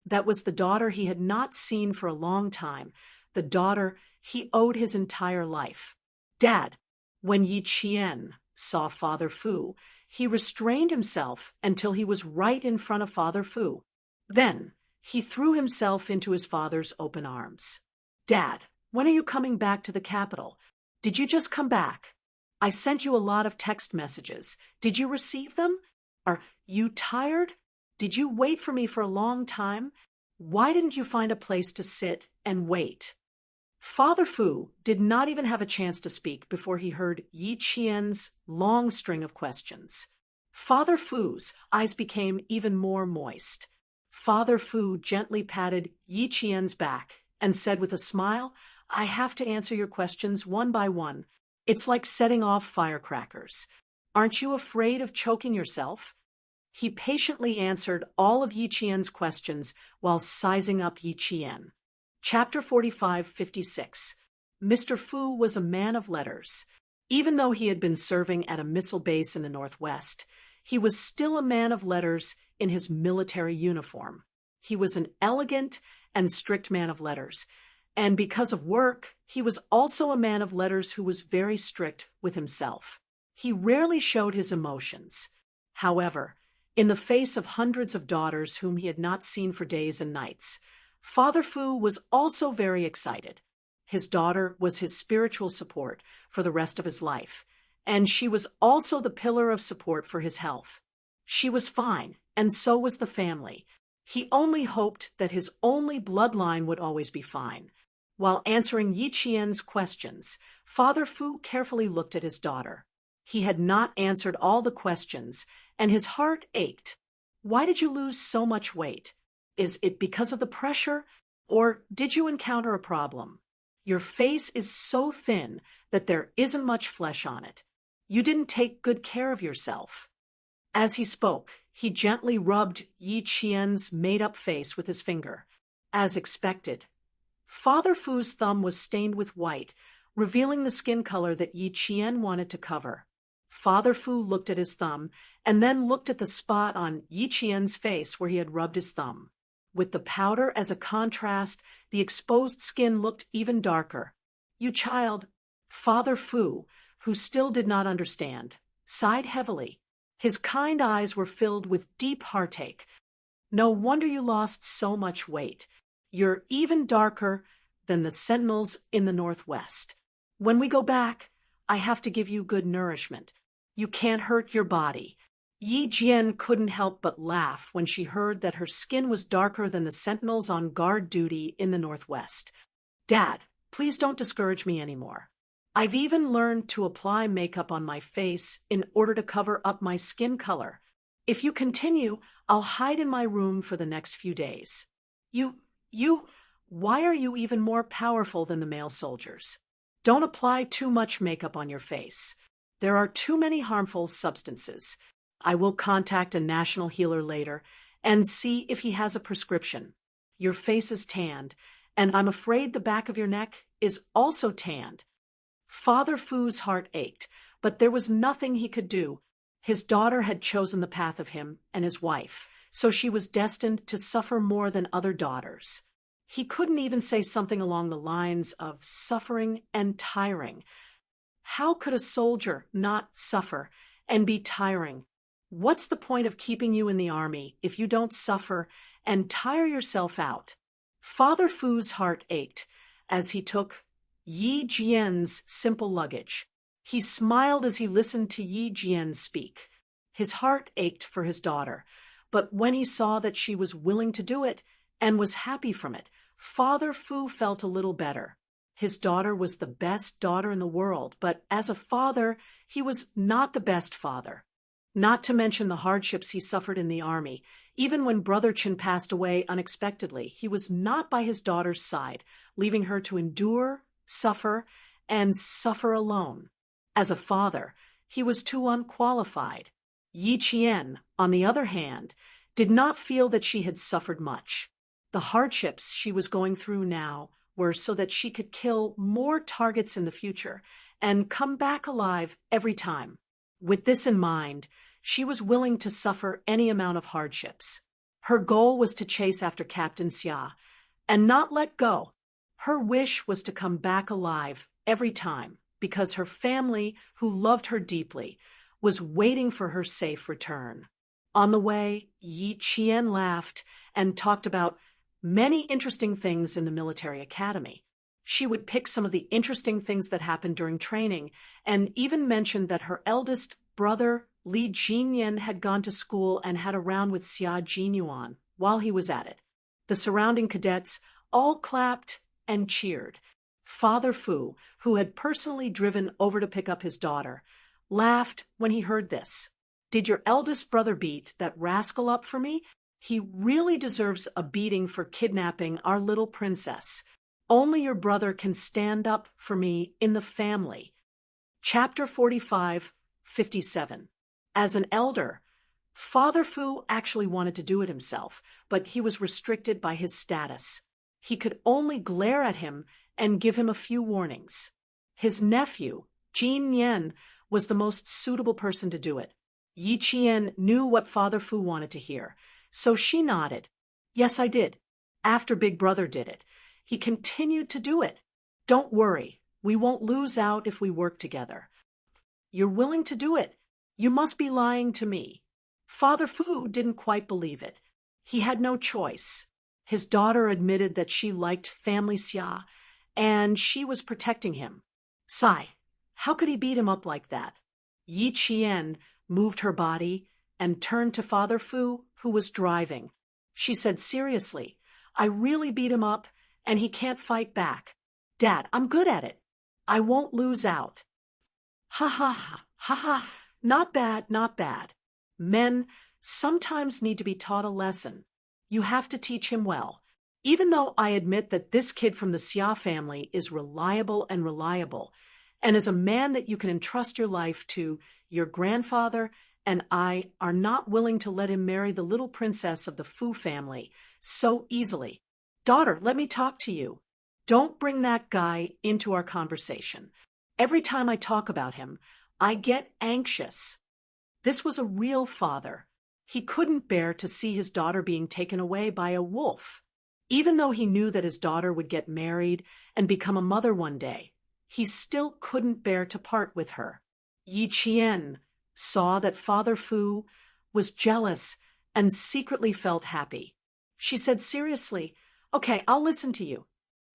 That was the daughter he had not seen for a long time, the daughter he owed his entire life. "Dad." When Yi Qian saw Father Fu, he restrained himself until he was right in front of Father Fu. Then, he threw himself into his father's open arms. "Dad, when are you coming back to the capital? Did you just come back? I sent you a lot of text messages. Did you receive them? Are you tired? Did you wait for me for a long time? Why didn't you find a place to sit and wait?" Father Fu did not even have a chance to speak before he heard Yi Qian's long string of questions. Father Fu's eyes became even more moist. Father Fu gently patted Yi Qian's back and said with a smile, "I have to answer your questions one by one. It's like setting off firecrackers. Aren't you afraid of choking yourself?" He patiently answered all of Yi Qian's questions while sizing up Yi Qian. Chapter 45-56. Mr. Fu was a man of letters. Even though he had been serving at a missile base in the Northwest, he was still a man of letters in his military uniform. He was an elegant and strict man of letters, And because of work, he was also a man of letters who was very strict with himself. He rarely showed his emotions. However, in the face of hundreds of daughters whom he had not seen for days and nights, Father Fu was also very excited. His daughter was his spiritual support for the rest of his life, and she was also the pillar of support for his health. She was fine, and so was the family. He only hoped that his only bloodline would always be fine. While answering Yi Qian's questions, Father Fu carefully looked at his daughter. He had not answered all the questions, and his heart ached. Why did you lose so much weight? Is it because of the pressure, or did you encounter a problem? Your face is so thin that there isn't much flesh on it. You didn't take good care of yourself. As he spoke, he gently rubbed Yi Qian's made-up face with his finger. As expected, Father Fu's thumb was stained with white, revealing the skin color that Yi Qian wanted to cover. Father Fu looked at his thumb and then looked at the spot on Yi Qian's face where he had rubbed his thumb. With the powder as a contrast, the exposed skin looked even darker. You child, Father Fu, who still did not understand, sighed heavily. His kind eyes were filled with deep heartache. No wonder you lost so much weight. You're even darker than the sentinels in the northwest. When we go back, I have to give you good nourishment. You can't hurt your body. Yi Jian couldn't help but laugh when she heard that her skin was darker than the sentinels on guard duty in the northwest. Dad, please don't discourage me anymore. I've even learned to apply makeup on my face in order to cover up my skin color. If you continue, I'll hide in my room for the next few days. Why are you even more powerful than the male soldiers? Don't apply too much makeup on your face. There are too many harmful substances. I will contact a national healer later and see if he has a prescription. Your face is tanned, and I'm afraid the back of your neck is also tanned. Father Fu's heart ached, but there was nothing he could do. His daughter had chosen the path of him and his wife, so she was destined to suffer more than other daughters. He couldn't even say something along the lines of suffering and tiring. How could a soldier not suffer and be tiring? What's the point of keeping you in the army if you don't suffer and tire yourself out? Father Fu's heart ached as he took Yi Jian's simple luggage. He smiled as he listened to Yi Jian speak. His heart ached for his daughter, but when he saw that she was willing to do it and was happy from it, Father Fu felt a little better. His daughter was the best daughter in the world, but as a father, he was not the best father. Not to mention the hardships he suffered in the army. Even when Brother Chen passed away unexpectedly, he was not by his daughter's side, leaving her to endure, suffer, and suffer alone. As a father, he was too unqualified. Yi Qian, on the other hand, did not feel that she had suffered much. The hardships she was going through now were so that she could kill more targets in the future and come back alive every time. With this in mind, she was willing to suffer any amount of hardships. Her goal was to chase after Captain Xia and not let go. Her wish was to come back alive every time because her family, who loved her deeply, was waiting for her safe return. On the way, Yi Qian laughed and talked about many interesting things in the military academy. She would pick some of the interesting things that happened during training and even mentioned that her eldest brother, Li Jinyan, had gone to school and had a round with Xia Jinyuan while he was at it. The surrounding cadets all clapped and cheered. Father Fu, who had personally driven over to pick up his daughter, laughed when he heard this. Did your eldest brother beat that rascal up for me? He really deserves a beating for kidnapping our little princess. Only your brother can stand up for me in the family. Chapter 45:57. As an elder, Father Fu actually wanted to do it himself, but he was restricted by his status. He could only glare at him and give him a few warnings. His nephew, Jin Yan, was the most suitable person to do it. Yi Qian knew what Father Fu wanted to hear, so she nodded. Yes, I did. After Big Brother did it. He continued to do it. Don't worry, we won't lose out if we work together. You're willing to do it. You must be lying to me. Father Fu didn't quite believe it. He had no choice. His daughter admitted that she liked family Xia, and she was protecting him. Sigh, how could he beat him up like that? Yi Qian moved her body and turned to Father Fu, who was driving. She said seriously, I really beat him up, and he can't fight back. Dad, I'm good at it. I won't lose out. Ha ha ha, ha ha, not bad, not bad. Men sometimes need to be taught a lesson. You have to teach him well. Even though I admit that this kid from the Xia family is reliable, and is a man that you can entrust your life to, your grandfather and I are not willing to let him marry the little princess of the Fu family so easily. Daughter, let me talk to you. Don't bring that guy into our conversation. Every time I talk about him, I get anxious. This was a real father. He couldn't bear to see his daughter being taken away by a wolf. Even though he knew that his daughter would get married and become a mother one day, he still couldn't bear to part with her. Yi Qian saw that Father Fu was jealous and secretly felt happy. She said seriously, Okay, I'll listen to you.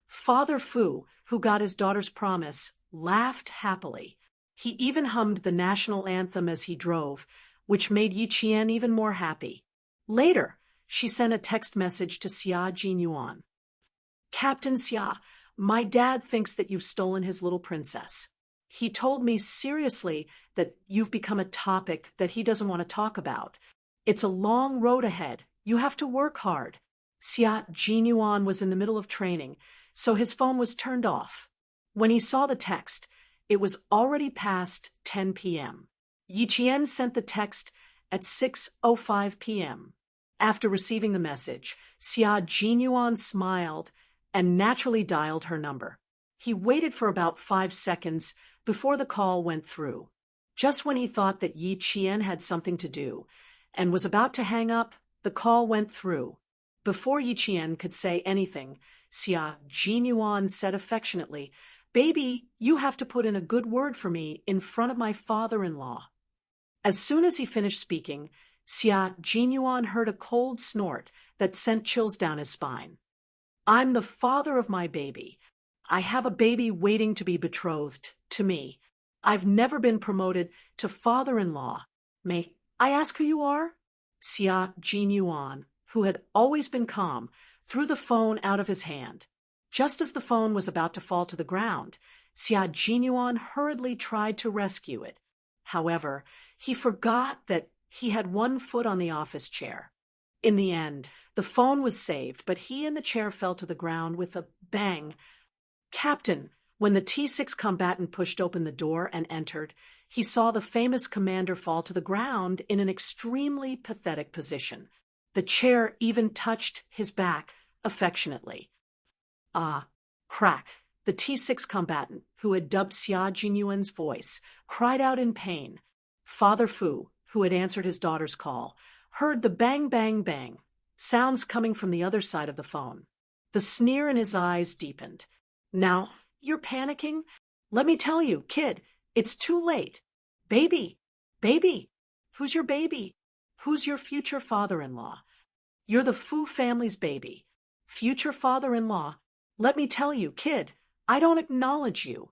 Father Fu, who got his daughter's promise, laughed happily. He even hummed the national anthem as he drove, which made Yi Qian even more happy. Later, she sent a text message to Xia Jinyuan. Captain Xia, my dad thinks that you've stolen his little princess. He told me seriously that you've become a topic that he doesn't want to talk about. It's a long road ahead. You have to work hard. Xia Jinyuan was in the middle of training, so his phone was turned off. When he saw the text, it was already past 10 p.m. Yi Qian sent the text at 6:05 p.m. After receiving the message, Xia Jinyuan smiled and naturally dialed her number. He waited for about 5 seconds before the call went through. Just when he thought that Yi Qian had something to do and was about to hang up, the call went through. Before Yi Qian could say anything, Xia Jinyuan said affectionately, Baby, you have to put in a good word for me in front of my father-in-law. As soon as he finished speaking, Xia Jinyuan heard a cold snort that sent chills down his spine. I'm the father of my baby. I have a baby waiting to be betrothed to me. I've never been promoted to father-in-law. May I ask who you are? Xia Jinyuan, who had always been calm, threw the phone out of his hand. Just as the phone was about to fall to the ground, Xia Jinyuan hurriedly tried to rescue it. However, he forgot that he had one foot on the office chair. In the end, the phone was saved, but he and the chair fell to the ground with a bang. Captain, when the T6 combatant pushed open the door and entered, he saw the famous commander fall to the ground in an extremely pathetic position. The chair even touched his back affectionately. Ah, crack! The T6 combatant, who had dubbed Xia Jinyuan's voice, cried out in pain. Father Fu, who had answered his daughter's call, heard the bang, bang, bang, sounds coming from the other side of the phone. The sneer in his eyes deepened. Now, you're panicking? Let me tell you, kid, it's too late. Baby, who's your baby? Who's your future father-in-law? You're the Fu family's baby. Future father-in-law. Let me tell you, kid, I don't acknowledge you.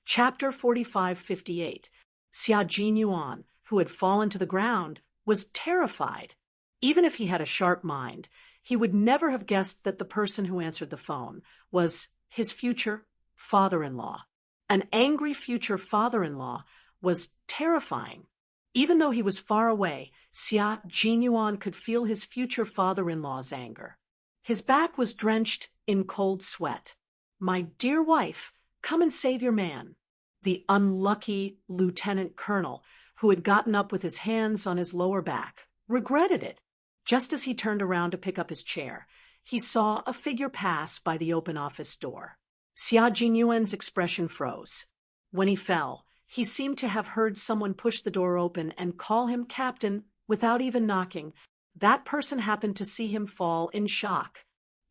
Chapter 45:58. Xia Jinyuan, who had fallen to the ground, was terrified. Even if he had a sharp mind, he would never have guessed that the person who answered the phone was his future father-in-law. An angry future father-in-law was terrifying. Even though he was far away, Xia Jinyuan could feel his future father-in-law's anger. His back was drenched in cold sweat. My dear wife, come and save your man. The unlucky lieutenant colonel, who had gotten up with his hands on his lower back, regretted it. Just as he turned around to pick up his chair, he saw a figure pass by the open office door. Xia Jinyuan's expression froze. When he fell, he seemed to have heard someone push the door open and call him captain without even knocking. That person happened to see him fall in shock.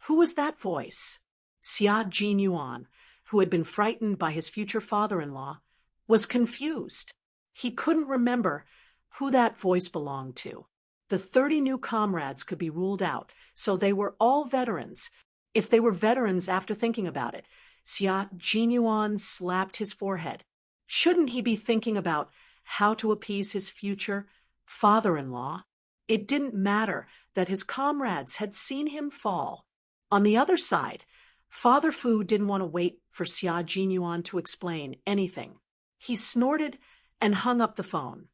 Who was that voice? Xia Jinyuan, who had been frightened by his future father-in-law, was confused. He couldn't remember who that voice belonged to. The 30 new comrades could be ruled out, so they were all veterans. If they were veterans after thinking about it, Xia Jinyuan slapped his forehead. Shouldn't he be thinking about how to appease his future father-in-law? It didn't matter that his comrades had seen him fall. On the other side, Father Fu didn't want to wait for Xia Jinyuan to explain anything. He snorted and hung up the phone.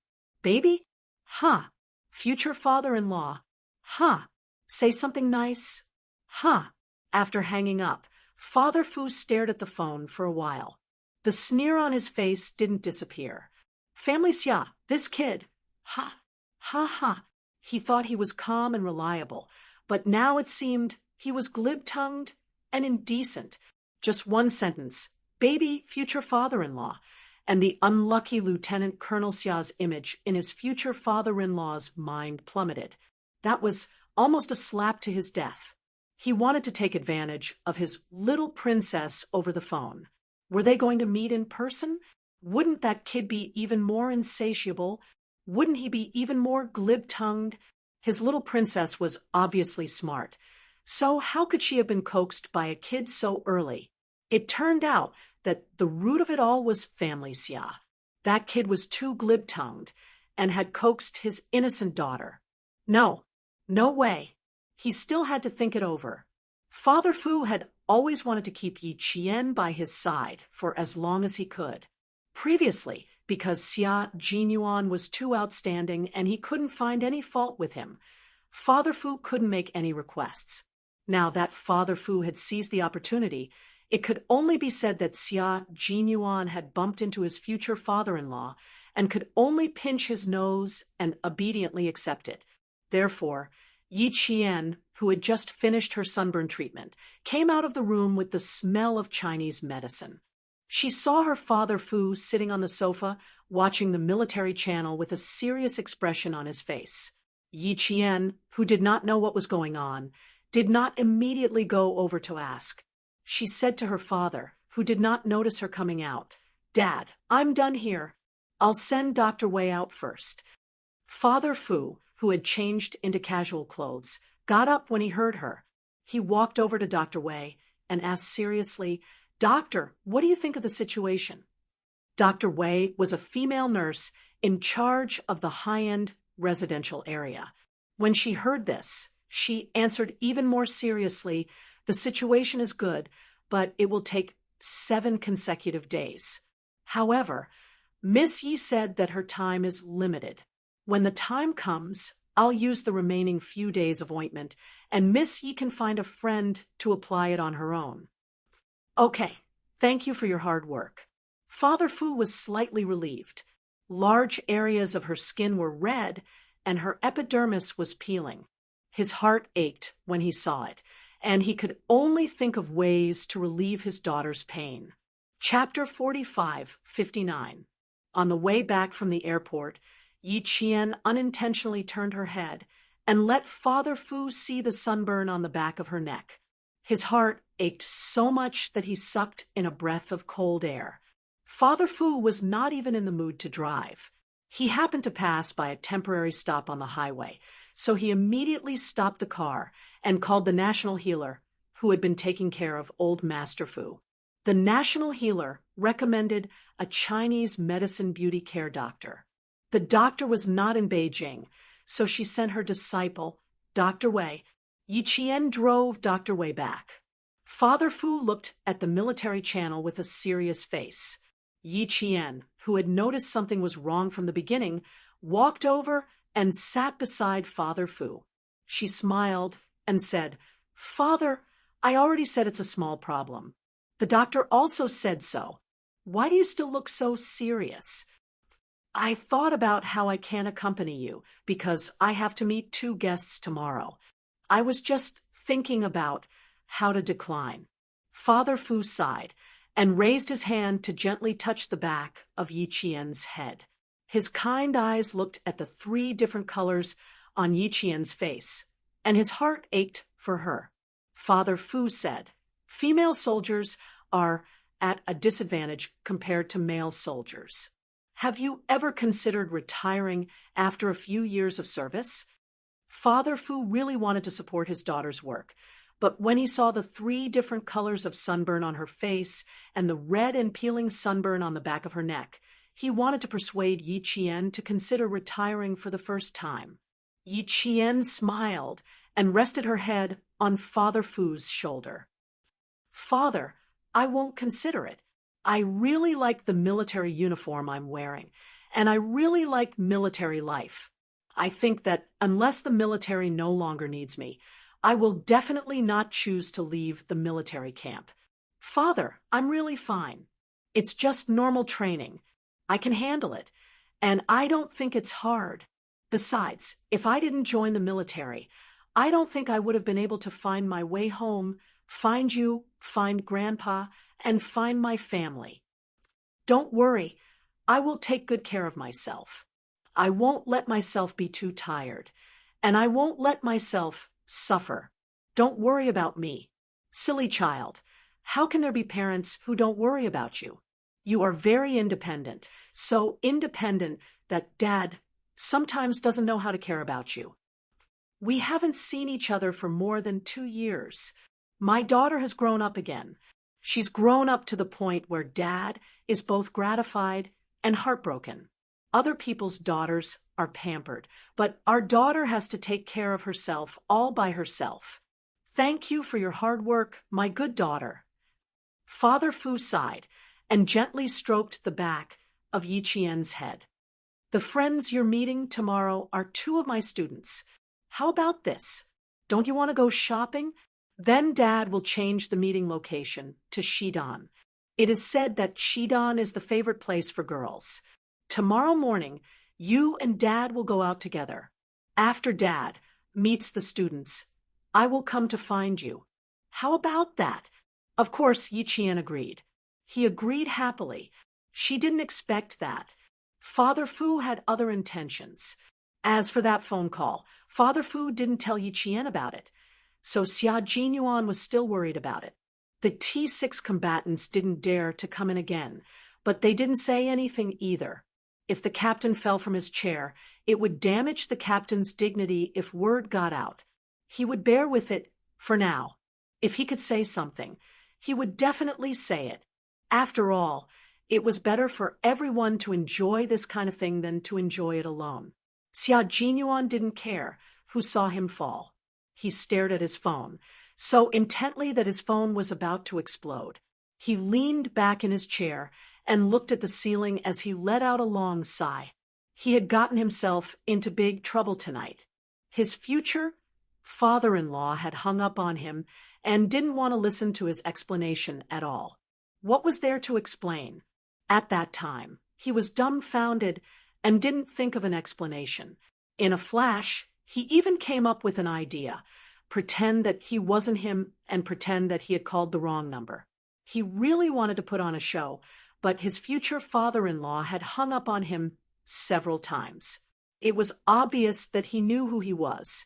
Baby? Huh. Future father-in-law? Huh. Say something nice? Huh. After hanging up, Father Fu stared at the phone for a while. The sneer on his face didn't disappear. Family Xia, this kid. Ha. Ha ha. He thought he was calm and reliable, but now it seemed he was glib-tongued and indecent. Just one sentence, baby future father-in-law, and the unlucky Lieutenant Colonel Xia's image in his future father-in-law's mind plummeted. That was almost a slap to his death. He wanted to take advantage of his little princess over the phone. Were they going to meet in person? Wouldn't that kid be even more insatiable? Wouldn't he be even more glib-tongued? His little princess was obviously smart. So how could she have been coaxed by a kid so early? It turned out that the root of it all was Family Xia. That kid was too glib-tongued and had coaxed his innocent daughter. No way. He still had to think it over. Father Fu had always wanted to keep Yi Qian by his side for as long as he could. Previously, because Xia Jinyuan was too outstanding and he couldn't find any fault with him, Father Fu couldn't make any requests. Now that Father Fu had seized the opportunity, it could only be said that Xia Jinyuan had bumped into his future father-in-law and could only pinch his nose and obediently accept it. Therefore, Yi Qian, who had just finished her sunburn treatment, came out of the room with the smell of Chinese medicine. She saw her Father Fu sitting on the sofa, watching the military channel with a serious expression on his face. Yi Qian, who did not know what was going on, did not immediately go over to ask. She said to her father, who did not notice her coming out, "Dad, I'm done here. I'll send Dr. Wei out first." Father Fu, who had changed into casual clothes, got up when he heard her. He walked over to Dr. Wei and asked seriously, "Doctor, what do you think of the situation?" Dr. Wei was a female nurse in charge of the high-end residential area. When she heard this, she answered even more seriously, "The situation is good, but it will take 7 consecutive days." However, Miss Yi said that her time is limited. "When the time comes, I'll use the remaining few days of ointment, and Miss Yi can find a friend to apply it on her own." "Okay, thank you for your hard work." Father Fu was slightly relieved. Large areas of her skin were red, and her epidermis was peeling. His heart ached when he saw it, and he could only think of ways to relieve his daughter's pain. Chapter 45:59. On the way back from the airport, Yi Qian unintentionally turned her head and let Father Fu see the sunburn on the back of her neck. His heart ached so much that he sucked in a breath of cold air. Father Fu was not even in the mood to drive. He happened to pass by a temporary stop on the highway, so he immediately stopped the car and called the national healer, who had been taking care of old Master Fu. The national healer recommended a Chinese medicine beauty care doctor. The doctor was not in Beijing, so she sent her disciple, Dr. Wei. Yi Qian drove Dr. Wei back. Father Fu looked at the military channel with a serious face. Yi Qian, who had noticed something was wrong from the beginning, walked over and sat beside Father Fu. She smiled and said, "Father, I already said it's a small problem. The doctor also said so. Why do you still look so serious?" "I thought about how I can't accompany you because I have to meet 2 guests tomorrow. I was just thinking about how to decline." Father Fu sighed and raised his hand to gently touch the back of Yi Qian's head. His kind eyes looked at the 3 different colors on Yi Qian's face, and his heart ached for her. Father Fu said, Female soldiers are at a disadvantage compared to male soldiers. Have you ever considered retiring after a few years of service? Father Fu really wanted to support his daughter's work, but when he saw the 3 different colors of sunburn on her face and the red and peeling sunburn on the back of her neck, he wanted to persuade Yi Qian to consider retiring for the first time. Yi Qian smiled and rested her head on Father Fu's shoulder. Father, I won't consider it. I really like the military uniform I'm wearing, and I really like military life. I think that unless the military no longer needs me, I will definitely not choose to leave the military camp. Father, I'm really fine. It's just normal training. I can handle it, and I don't think it's hard. Besides, if I didn't join the military, I don't think I would have been able to find my way home, find you, find Grandpa, and find my family. Don't worry, I will take good care of myself. I won't let myself be too tired, and I won't let myself suffer. Don't worry about me. Silly child, how can there be parents who don't worry about you? You are very independent, so independent that Dad sometimes doesn't know how to care about you. We haven't seen each other for more than 2 years. My daughter has grown up again. She's grown up to the point where Dad is both gratified and heartbroken. Other people's daughters are pampered, but our daughter has to take care of herself all by herself. Thank you for your hard work, my good daughter. Father Fu sighed and gently stroked the back of Yi Qian's head. The friends you're meeting tomorrow are 2 of my students. How about this? Don't you want to go shopping? Then Dad will change the meeting location to Xidan. It is said that Xidan is the favorite place for girls. Tomorrow morning, you and Dad will go out together. After Dad meets the students, I will come to find you. How about that? Of course, Yi Qian agreed. He agreed happily. She didn't expect that. Father Fu had other intentions. As for that phone call, Father Fu didn't tell Yi Qian about it, so Xia Jinyuan was still worried about it. The T6 combatants didn't dare to come in again, but they didn't say anything either. If the captain fell from his chair, it would damage the captain's dignity if word got out. He would bear with it for now. If he could say something, he would definitely say it. After all, it was better for everyone to enjoy this kind of thing than to enjoy it alone. Xia Jinyuan didn't care who saw him fall. He stared at his phone, so intently that his phone was about to explode. He leaned back in his chair and looked at the ceiling as he let out a long sigh. He had gotten himself into big trouble tonight. His future father-in-law had hung up on him and didn't want to listen to his explanation at all. What was there to explain? At that time, he was dumbfounded and didn't think of an explanation. In a flash, he even came up with an idea: pretend that he wasn't him and pretend that he had called the wrong number. He really wanted to put on a show, but his future father-in-law had hung up on him several times. It was obvious that he knew who he was.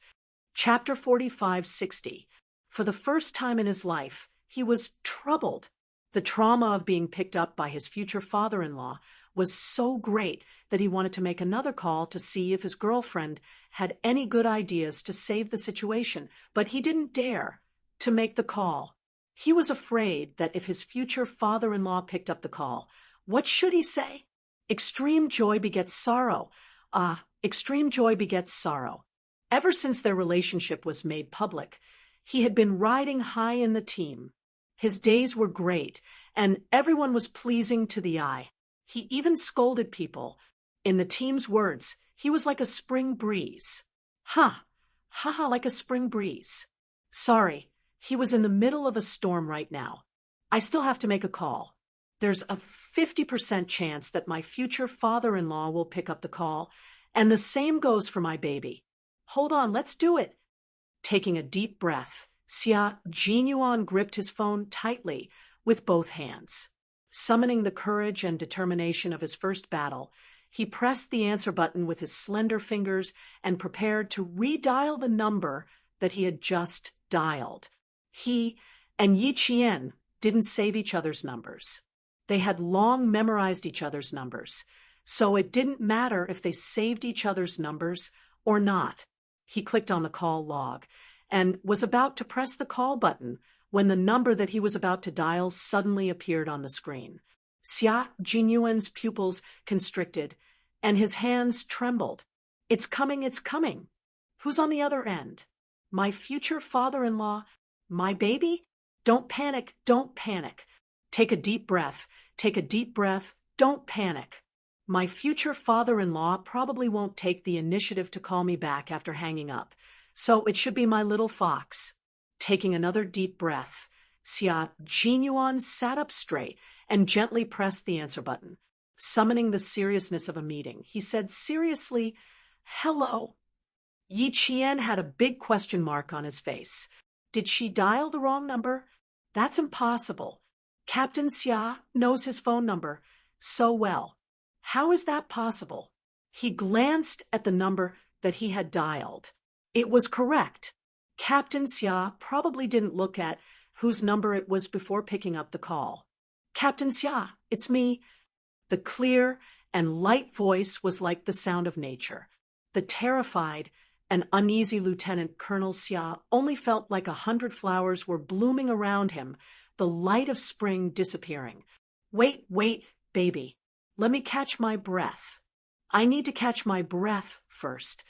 Chapter 4560. For the first time in his life, he was troubled. The trauma of being picked up by his future father-in-law was so great that he wanted to make another call to see if his girlfriend had any good ideas to save the situation, but he didn't dare to make the call. He was afraid that if his future father-in-law picked up the call, what should he say? Extreme joy begets sorrow. Extreme joy begets sorrow. Ever since their relationship was made public, he had been riding high in the team. His days were great, and everyone was pleasing to the eye. He even scolded people. In the team's words, he was like a spring breeze. Like a spring breeze. Sorry, he was in the middle of a storm right now. I still have to make a call. There's a 50% chance that my future father-in-law will pick up the call, and the same goes for my baby. Hold on, let's do it. Taking a deep breath, Xia Jinyuan gripped his phone tightly with both hands. Summoning the courage and determination of his first battle, he pressed the answer button with his slender fingers and prepared to redial the number that he had just dialed. He and Yi Qian didn't save each other's numbers. They had long memorized each other's numbers, so it didn't matter if they saved each other's numbers or not. He clicked on the call log and was about to press the call button when the number that he was about to dial suddenly appeared on the screen. Xia Jinyuan's pupils constricted, and his hands trembled. It's coming, it's coming. Who's on the other end? My future father-in-law? My baby? Don't panic, don't panic. Take a deep breath, take a deep breath, don't panic. My future father-in-law probably won't take the initiative to call me back after hanging up, so it should be my little fox. Taking another deep breath, Xia Jinyuan sat up straight and gently pressed the answer button. Summoning the seriousness of a meeting, he said seriously, "Hello." Yi Qian had a big question mark on his face. Did she dial the wrong number? That's impossible. Captain Xia knows his phone number so well. How is that possible? He glanced at the number that he had dialed. It was correct. Captain Xia probably didn't look at whose number it was before picking up the call. "Captain Xia, it's me." The clear and light voice was like the sound of nature. The terrified and uneasy Lieutenant Colonel Xia only felt like 100 flowers were blooming around him, the light of spring disappearing. Wait, baby. Let me catch my breath. I need to catch my breath first."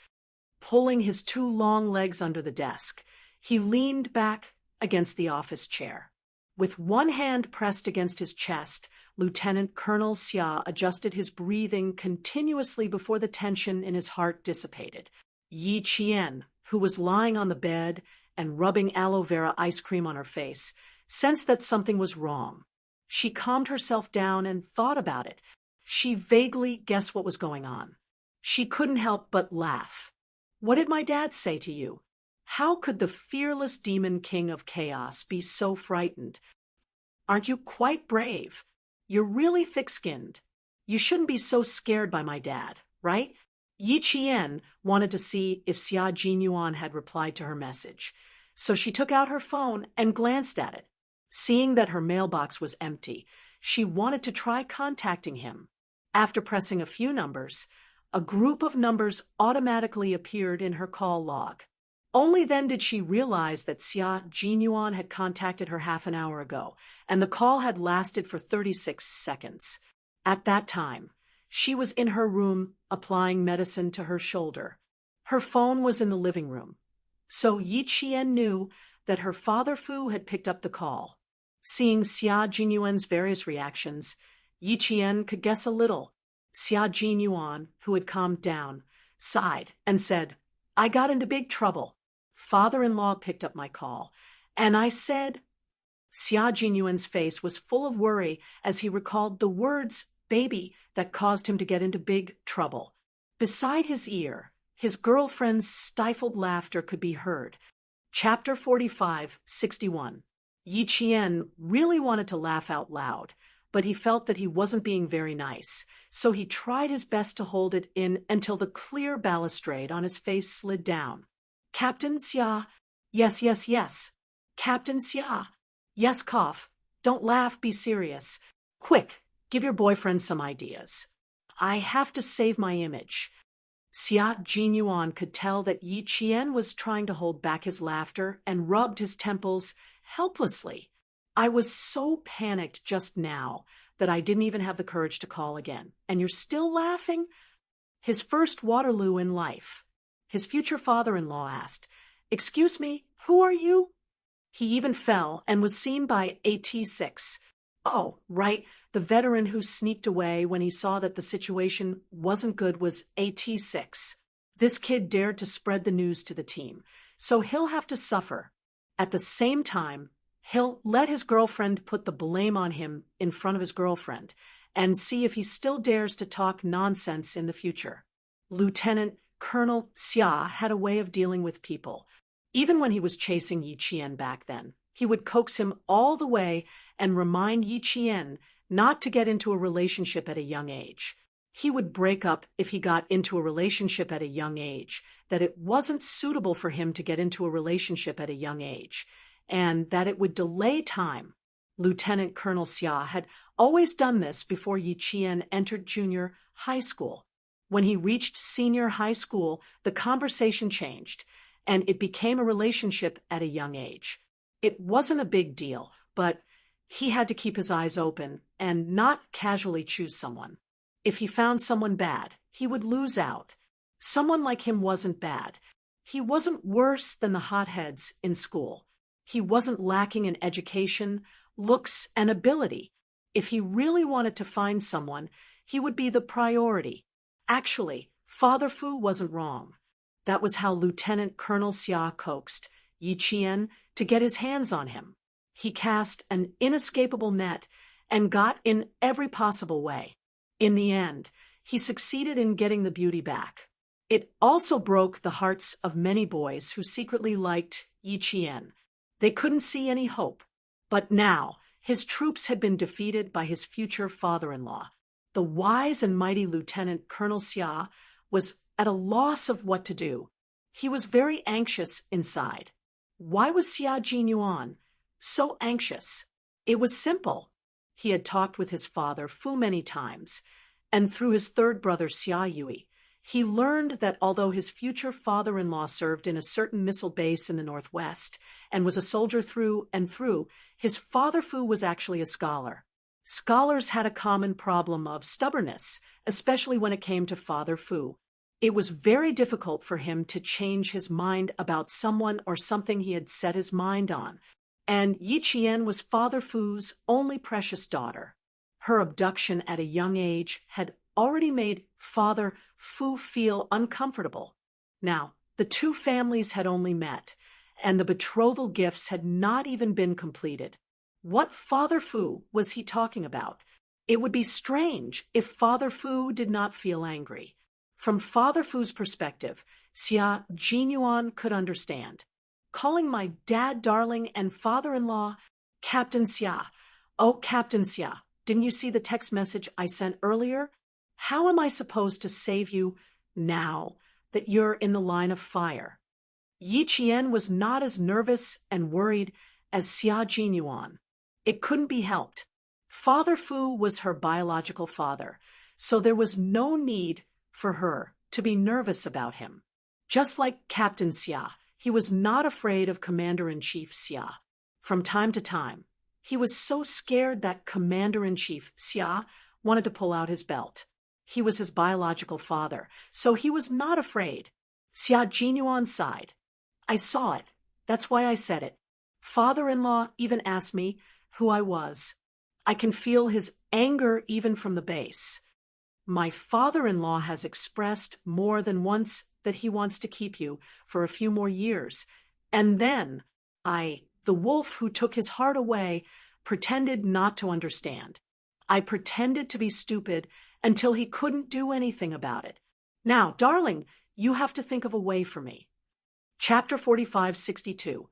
Pulling his 2 long legs under the desk, he leaned back against the office chair. With one hand pressed against his chest, Lieutenant Colonel Xia adjusted his breathing continuously before the tension in his heart dissipated. Yi Qian, who was lying on the bed and rubbing aloe vera ice cream on her face, sensed that something was wrong. She calmed herself down and thought about it. She vaguely guessed what was going on. She couldn't help but laugh. "What did my dad say to you? How could the fearless demon king of chaos be so frightened? Aren't you quite brave? You're really thick-skinned. You shouldn't be so scared by my dad, right?" Yi Qian wanted to see if Xia Jinyuan had replied to her message, so she took out her phone and glanced at it. Seeing that her mailbox was empty, she wanted to try contacting him. After pressing a few numbers, a group of numbers automatically appeared in her call log. Only then did she realize that Xia Jinyuan had contacted her half an hour ago, and the call had lasted for 36 seconds. At that time, she was in her room applying medicine to her shoulder. Her phone was in the living room, so Yi Qian knew that her father Fu had picked up the call. Seeing Xia Jinyuan's various reactions, Yi Qian could guess a little. Xia Jinyuan, who had calmed down, sighed and said, "I got into big trouble. Father-in-law picked up my call, and I said—" Xia Jinyuan's face was full of worry as he recalled the words "baby" that caused him to get into big trouble. Beside his ear, his girlfriend's stifled laughter could be heard. Chapter 45:61. Yi Qian really wanted to laugh out loud, but he felt that he wasn't being very nice, so he tried his best to hold it in until the clear balustrade on his face slid down. "Captain Xia." Yes. "Captain Xia." Yes, cough. Don't laugh, be serious. Quick, give your boyfriend some ideas. I have to save my image. Xia Jinyuan could tell that Yi Qian was trying to hold back his laughter and rubbed his temples helplessly. "I was so panicked just now that I didn't even have the courage to call again. And you're still laughing?" His first Waterloo in life. His future father-in-law asked, "Excuse me, who are you?" He even fell and was seen by AT6. Oh, right, the veteran who sneaked away when he saw that the situation wasn't good was AT6. This kid dared to spread the news to the team, so he'll have to suffer. At the same time, he'll let his girlfriend put the blame on him in front of his girlfriend and see if he still dares to talk nonsense in the future. Lieutenant Colonel Xia had a way of dealing with people. Even when he was chasing Yi Qian back then, he would coax him all the way and remind Yi Qian not to get into a relationship at a young age. He would break up if he got into a relationship at a young age, that it wasn't suitable for him to get into a relationship at a young age. and that it would delay time. Lieutenant Colonel Xia had always done this before Yi Qian entered junior high school. When he reached senior high school, the conversation changed, and it became a relationship at a young age. It wasn't a big deal, but he had to keep his eyes open and not casually choose someone. If he found someone bad, he would lose out. Someone like him wasn't bad. He wasn't worse than the hotheads in school. He wasn't lacking in education, looks, and ability. If he really wanted to find someone, he would be the priority. Actually, Father Fu wasn't wrong. That was how Lieutenant Colonel Xia coaxed Yi Qian to get his hands on him. He cast an inescapable net and got in every possible way. In the end, he succeeded in getting the beauty back. It also broke the hearts of many boys who secretly liked Yi Qian. They couldn't see any hope. But now, his troops had been defeated by his future father-in-law. The wise and mighty Lieutenant Colonel Xia was at a loss of what to do. He was very anxious inside. Why was Xia Jinyuan so anxious? It was simple. He had talked with his father Fu many times, and through his third brother Xia Yui, he learned that although his future father-in-law served in a certain missile base in the northwest and was a soldier through and through, his father Fu was actually a scholar. Scholars had a common problem of stubbornness, especially when it came to Father Fu. It was very difficult for him to change his mind about someone or something he had set his mind on. And Yi Qian was Father Fu's only precious daughter. Her abduction at a young age had already made Father Fu feel uncomfortable. Now, the two families had only met, and the betrothal gifts had not even been completed. What Father Fu was he talking about? It would be strange if Father Fu did not feel angry. From Father Fu's perspective, Xia Jinyuan could understand. Calling my dad darling and father-in-law Captain Xia. Oh, Captain Xia, didn't you see the text message I sent earlier? How am I supposed to save you now that you're in the line of fire? Yi Qian was not as nervous and worried as Xia Jinyuan. It couldn't be helped. Father Fu was her biological father, so there was no need for her to be nervous about him. Just like Captain Xia, he was not afraid of Commander-in-Chief Xia. From time to time, he was so scared that Commander-in-Chief Xia wanted to pull out his belt. He was his biological father, so he was not afraid. Xia Jinyuan sighed. I saw it. That's why I said it. Father-in-law even asked me who I was. I can feel his anger even from the base. My father-in-law has expressed more than once that he wants to keep you for a few more years. And then the wolf who took his heart away, pretended not to understand. I pretended to be stupid until he couldn't do anything about it. Now, darling, you have to think of a way for me. Chapter 45-62.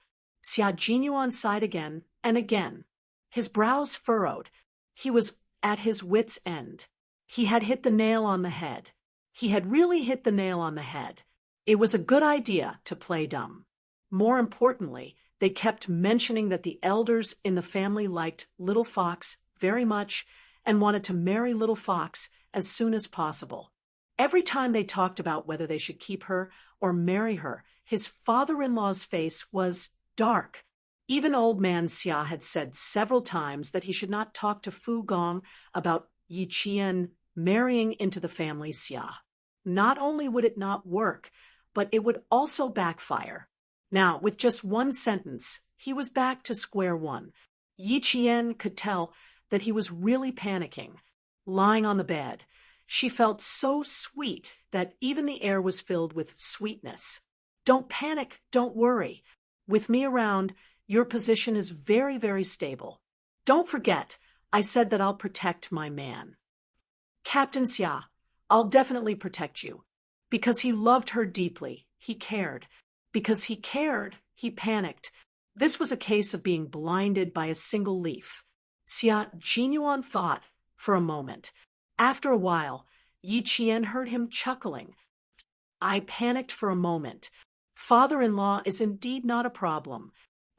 Xia Jinyuan sighed again and again. His brows furrowed. He was at his wits' end. He had hit the nail on the head. He had really hit the nail on the head. It was a good idea to play dumb. More importantly, they kept mentioning that the elders in the family liked Little Fox very much and wanted to marry Little Fox as soon as possible. Every time they talked about whether they should keep her or marry her, his father-in-law's face was dark. Even old man Xia had said several times that he should not talk to Fu Gong about Yi Qian marrying into the family Xia. Not only would it not work, but it would also backfire. Now, with just one sentence, he was back to square one. Yi Qian could tell that he was really panicking. Lying on the bed, she felt so sweet that even the air was filled with sweetness. Don't panic, don't worry. With me around, your position is very, very stable. Don't forget, I said that I'll protect my man. Captain Xia, I'll definitely protect you. Because he loved her deeply, he cared. Because he cared, he panicked. This was a case of being blinded by a single leaf. Xia Jinyuan thought for a moment. After a while, Yi Qian heard him chuckling. I panicked for a moment. Father-in-law is indeed not a problem.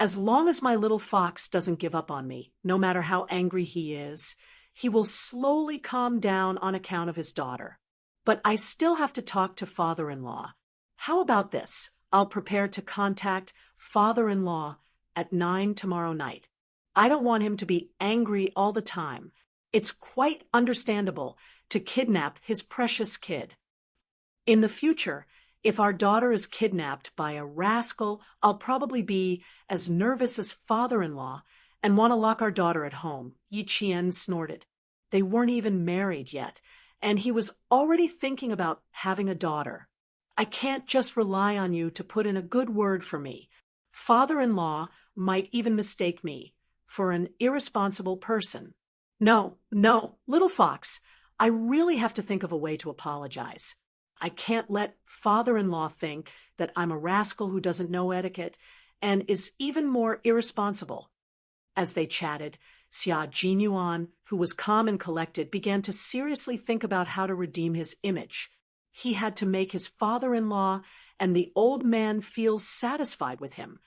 As long as my little fox doesn't give up on me, no matter how angry he is, he will slowly calm down on account of his daughter. But I still have to talk to father-in-law. How about this? I'll prepare to contact father-in-law at 9 tomorrow night. I don't want him to be angry all the time. It's quite understandable to kidnap his precious kid. In the future, if our daughter is kidnapped by a rascal, I'll probably be as nervous as father-in-law and want to lock our daughter at home, Yi Qian snorted. They weren't even married yet, and he was already thinking about having a daughter. I can't just rely on you to put in a good word for me. Father-in-law might even mistake me for an irresponsible person. No, little fox, I really have to think of a way to apologize. I can't let father-in-law think that I'm a rascal who doesn't know etiquette and is even more irresponsible. As they chatted, Xia Jinyuan, who was calm and collected, began to seriously think about how to redeem his image. He had to make his father-in-law and the old man feel satisfied with him,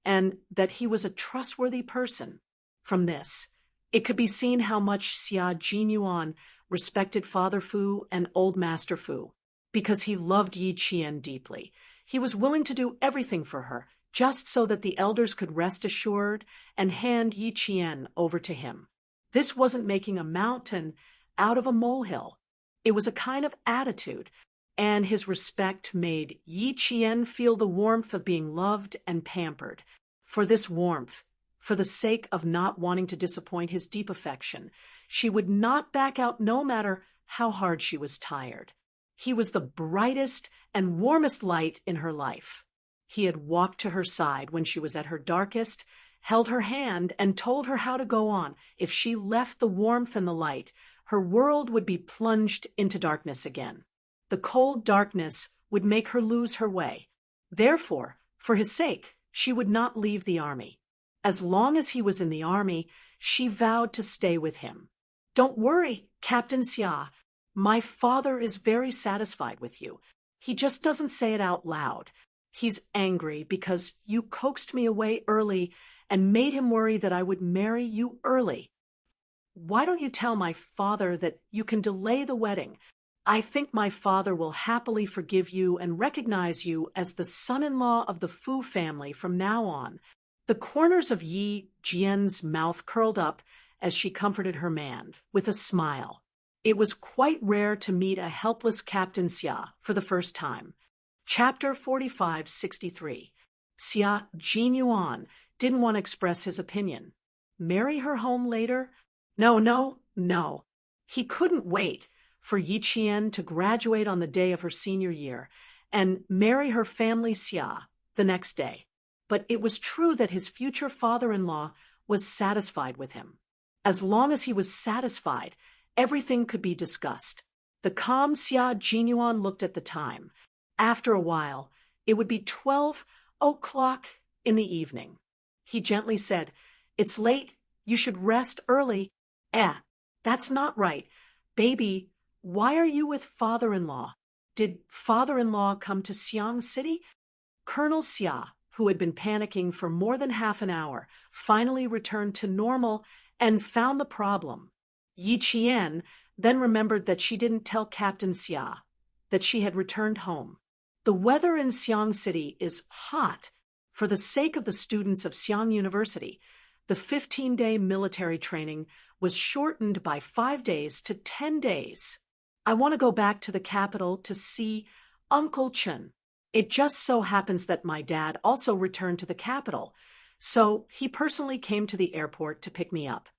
and that he was a trustworthy person. From this, it could be seen how much Xia Jinyuan respected Father Fu and Old Master Fu. Because he loved Yi Qian deeply, he was willing to do everything for her, just so that the elders could rest assured and hand Yi Qian over to him. This wasn't making a mountain out of a molehill. It was a kind of attitude, and his respect made Yi Qian feel the warmth of being loved and pampered. For this warmth, for the sake of not wanting to disappoint his deep affection, she would not back out no matter how hard she was tired. He was the brightest and warmest light in her life. He had walked to her side when she was at her darkest, held her hand, and told her how to go on. If she left the warmth and the light, her world would be plunged into darkness again. The cold darkness would make her lose her way. Therefore, for his sake, she would not leave the army. As long as he was in the army, she vowed to stay with him. Don't worry, Captain Xia. My father is very satisfied with you. He just doesn't say it out loud. He's angry because you coaxed me away early and made him worry that I would marry you early. Why don't you tell my father that you can delay the wedding? I think my father will happily forgive you and recognize you as the son-in-law of the Fu family from now on. The corners of Yi Jian's mouth curled up as she comforted her man with a smile. It was quite rare to meet a helpless Captain Xia for the first time. Chapter 45-63. Xia Jinyuan didn't want to express his opinion. Marry her home later? No. He couldn't wait for Yi Qian to graduate on the day of her senior year and marry her family Xia the next day. But it was true that his future father-in-law was satisfied with him. As long as he was satisfied, everything could be discussed. The calm Xia Jinyuan looked at the time. After a while, it would be 12 o'clock in the evening. He gently said, "It's late. You should rest early." That's not right. Baby, why are you with father-in-law? Did father-in-law come to Xiang City? Colonel Xia, who had been panicking for more than half an hour, finally returned to normal and found the problem. Yi Qian then remembered that she didn't tell Captain Xia that she had returned home. The weather in Xiang City is hot. For the sake of the students of Xiang University, the 15-day military training was shortened by 5 days to 10 days. I want to go back to the capital to see Uncle Chen. It just so happens that my dad also returned to the capital, so he personally came to the airport to pick me up.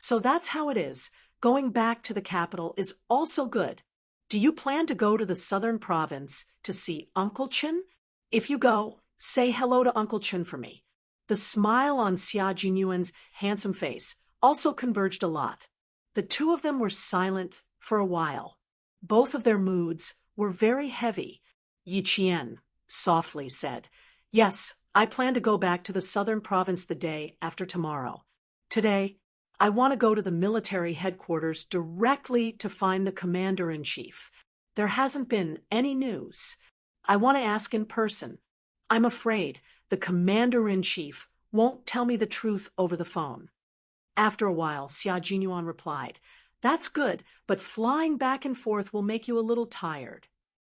So that's how it is. Going back to the capital is also good. Do you plan to go to the southern province to see Uncle Chen? If you go, say hello to Uncle Chen for me. The smile on Xia Jinyuan's handsome face also converged a lot. The two of them were silent for a while. Both of their moods were very heavy. Yi Qian softly said, "Yes, I plan to go back to the southern province the day after tomorrow. Today, I want to go to the military headquarters directly to find the commander-in-chief. There hasn't been any news. I want to ask in person. I'm afraid the commander-in-chief won't tell me the truth over the phone. After a while, Xia Jinyuan replied, "That's good, but flying back and forth will make you a little tired."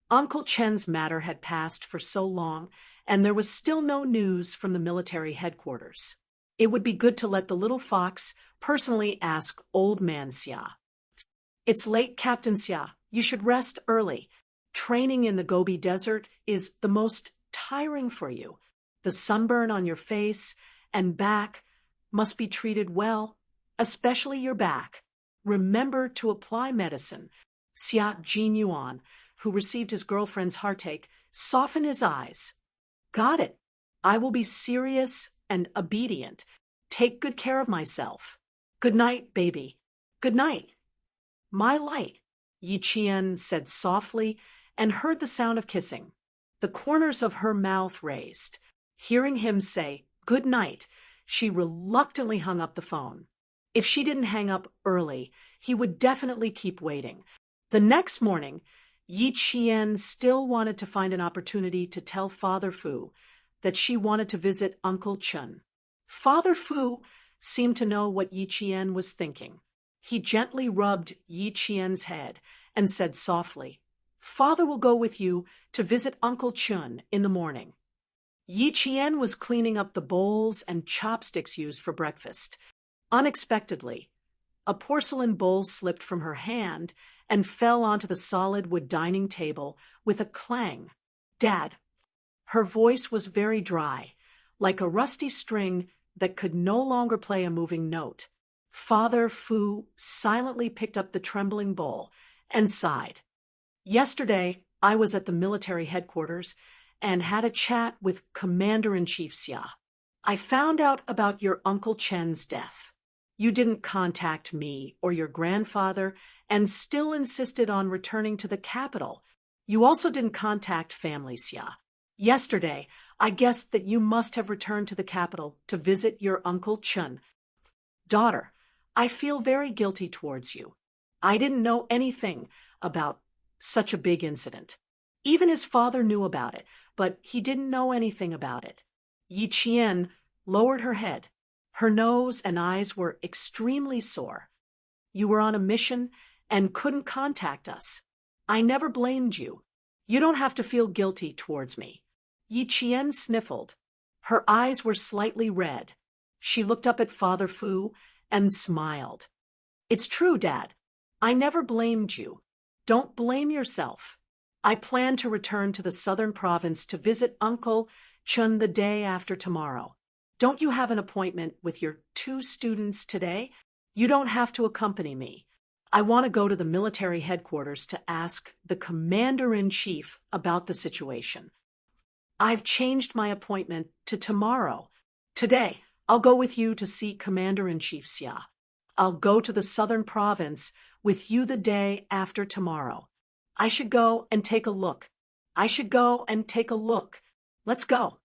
Uncle Chen's matter had passed for so long, and there was still no news from the military headquarters. It would be good to let the little fox personally ask Old Man Xia. "It's late, Captain Xia. You should rest early. Training in the Gobi Desert is the most tiring for you. The sunburn on your face and back must be treated well, especially your back. Remember to apply medicine." Xia Jinyuan, who received his girlfriend's heartache, softened his eyes. "Got it. I will be serious and obedient. Take good care of myself. Good night, baby. Good night." "My light," Yi Qian said softly, and heard the sound of kissing. The corners of her mouth raised. Hearing him say, "Good night," she reluctantly hung up the phone. If she didn't hang up early, he would definitely keep waiting. The next morning, Yi Qian still wanted to find an opportunity to tell Father Fu that she wanted to visit Uncle Chun. Father Fu seemed to know what Yi Qian was thinking. He gently rubbed Yi Qian's head and said softly, "Father will go with you to visit Uncle Chun in the morning." Yi Qian was cleaning up the bowls and chopsticks used for breakfast. Unexpectedly, a porcelain bowl slipped from her hand and fell onto the solid wood dining table with a clang. "Dad." Her voice was very dry, like a rusty string that could no longer play a moving note. Father Fu silently picked up the trembling bowl and sighed. "Yesterday, I was at the military headquarters and had a chat with Commander-in-Chief Xia. I found out about your Uncle Chen's death. You didn't contact me or your grandfather and still insisted on returning to the capital. You also didn't contact family Xia. Yesterday, I guessed that you must have returned to the capital to visit your Uncle Chun. Daughter, I feel very guilty towards you. I didn't know anything about such a big incident. Even his father knew about it, but he didn't know anything about it." Yi Qian lowered her head. Her nose and eyes were extremely sore. "You were on a mission and couldn't contact us. I never blamed you. You don't have to feel guilty towards me." Yi Qian sniffled. Her eyes were slightly red. She looked up at Father Fu and smiled. "It's true, Dad. I never blamed you. Don't blame yourself. I plan to return to the southern province to visit Uncle Chun the day after tomorrow. Don't you have an appointment with your 2 students today? You don't have to accompany me. I want to go to the military headquarters to ask the Commander-in-Chief about the situation. I've changed my appointment to tomorrow. Today, I'll go with you to see Commander-in-Chief Xia. I'll go to the southern province with you the day after tomorrow. I should go and take a look. Let's go."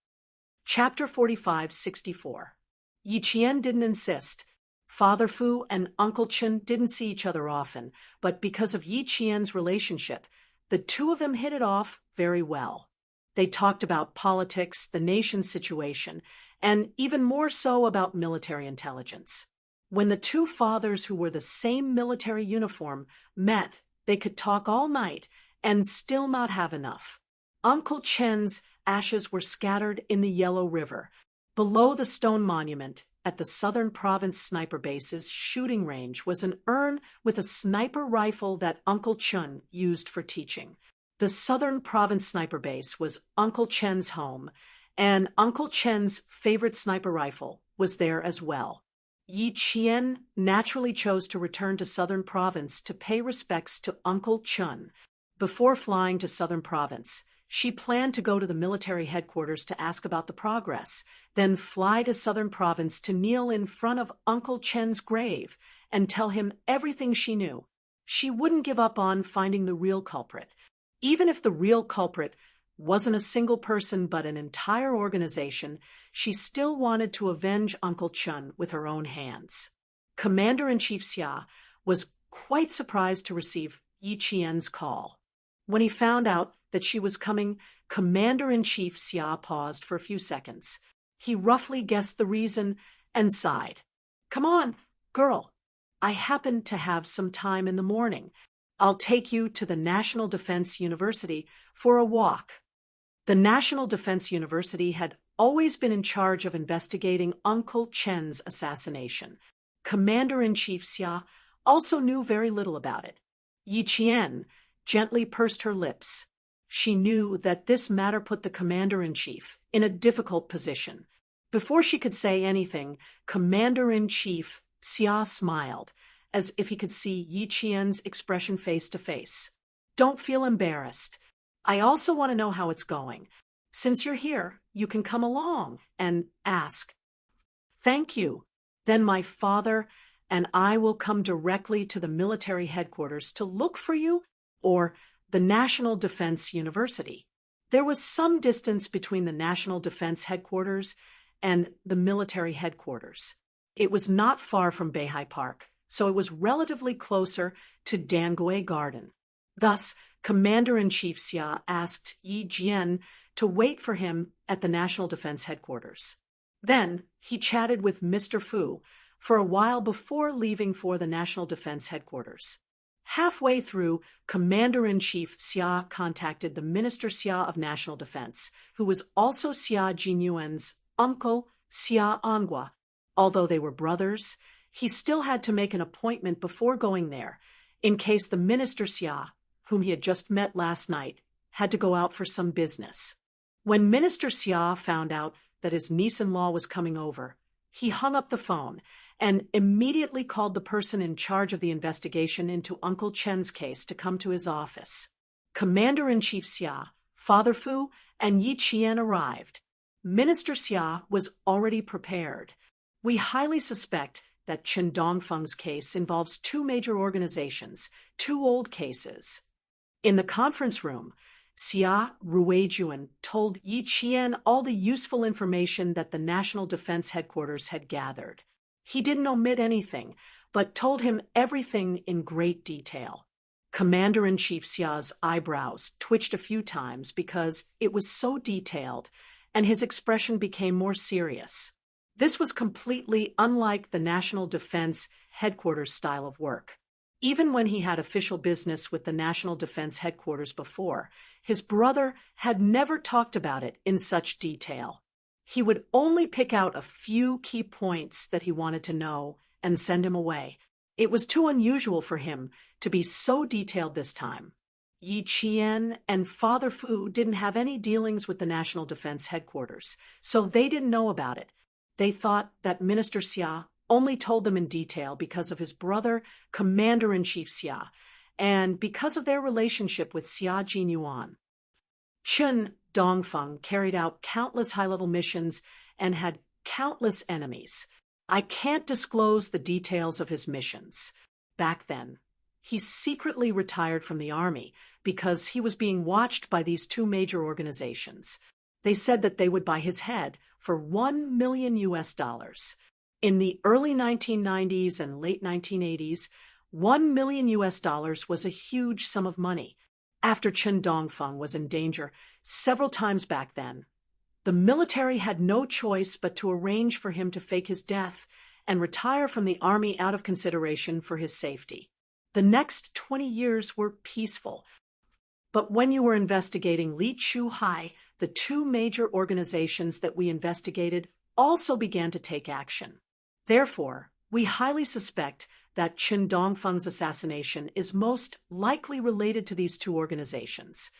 Chapter 45-64. Yi Qian didn't insist. Father Fu and Uncle Chun didn't see each other often, but because of Yi Qian's relationship, the two of them hit it off very well. They talked about politics, the nation's situation, and even more so about military intelligence. When the two fathers who wore the same military uniform met, they could talk all night and still not have enough. Uncle Chen's ashes were scattered in the Yellow River. Below the stone monument at the Southern Province Sniper Base's shooting range was an urn with a sniper rifle that Uncle Chun used for teaching. The Southern Province Sniper Base was Uncle Chen's home, and Uncle Chen's favorite sniper rifle was there as well. Yi Qian naturally chose to return to Southern Province to pay respects to Uncle Chun. Before flying to Southern Province, she planned to go to the military headquarters to ask about the progress, then fly to Southern Province to kneel in front of Uncle Chen's grave and tell him everything she knew. She wouldn't give up on finding the real culprit. Even if the real culprit wasn't a single person but an entire organization, she still wanted to avenge Uncle Chun with her own hands. Commander-in-Chief Xia was quite surprised to receive Yi Qian's call. When he found out that she was coming, Commander-in-Chief Xia paused for a few seconds. He roughly guessed the reason and sighed. "Come on, girl. I happen to have some time in the morning. I'll take you to the National Defense University for a walk." The National Defense University had always been in charge of investigating Uncle Chen's assassination. Commander-in-Chief Xia also knew very little about it. Yi Qian gently pursed her lips. She knew that this matter put the commander-in-chief in a difficult position. Before she could say anything, Commander-in-Chief Xia smiled, as if he could see Yi Qian's expression face to face. "Don't feel embarrassed. I also want to know how it's going. Since you're here, you can come along and ask." "Thank you. Then my father and I will come directly to the military headquarters to look for you, or the National Defense University." There was some distance between the National Defense Headquarters and the military headquarters. It was not far from Beihai Park, so it was relatively closer to Dangui Garden. Thus, Commander-in-Chief Xia asked Yi Jian to wait for him at the National Defense Headquarters. Then he chatted with Mr. Fu for a while before leaving for the National Defense Headquarters. Halfway through, Commander-in-Chief Xia contacted the Minister Xia of National Defense, who was also Xia Jinyuan's uncle, Xia Angua. Although they were brothers, he still had to make an appointment before going there, in case the Minister Xia, whom he had just met last night, had to go out for some business. When Minister Xia found out that his niece-in-law was coming over, he hung up the phone and immediately called the person in charge of the investigation into Uncle Chen's case to come to his office. Commander-in-Chief Xia, Father Fu, and Yi Qian arrived. Minister Xia was already prepared. "We highly suspect that Chen Dongfeng's case involves two major organizations, two old cases." In the conference room, Xia Ruijuan told Yi Qian all the useful information that the National Defense Headquarters had gathered. He didn't omit anything, but told him everything in great detail. Commander-in-Chief Xia's eyebrows twitched a few times because it was so detailed, and his expression became more serious. This was completely unlike the National Defense Headquarters style of work. Even when he had official business with the National Defense Headquarters before, his brother had never talked about it in such detail. He would only pick out a few key points that he wanted to know and send him away. It was too unusual for him to be so detailed this time. Yi Qian and Father Fu didn't have any dealings with the National Defense Headquarters, so they didn't know about it. They thought that Minister Xia only told them in detail because of his brother, Commander-in-Chief Xia, and because of their relationship with Xia Jinyuan. Chen Dongfeng carried out countless high-level missions and had countless enemies. I can't disclose the details of his missions. Back then, he secretly retired from the army because he was being watched by these two major organizations. They said that they would buy his head for $1 million. In the early 1990s and late 1980s, $1 million was a huge sum of money. After Chen Dongfeng was in danger several times back then, the military had no choice but to arrange for him to fake his death and retire from the army out of consideration for his safety. The next 20 years were peaceful. But when you were investigating Li Chuhai, the two major organizations that we investigated also began to take action. Therefore, we highly suspect that Chen Dongfeng's assassination is most likely related to these two organizations.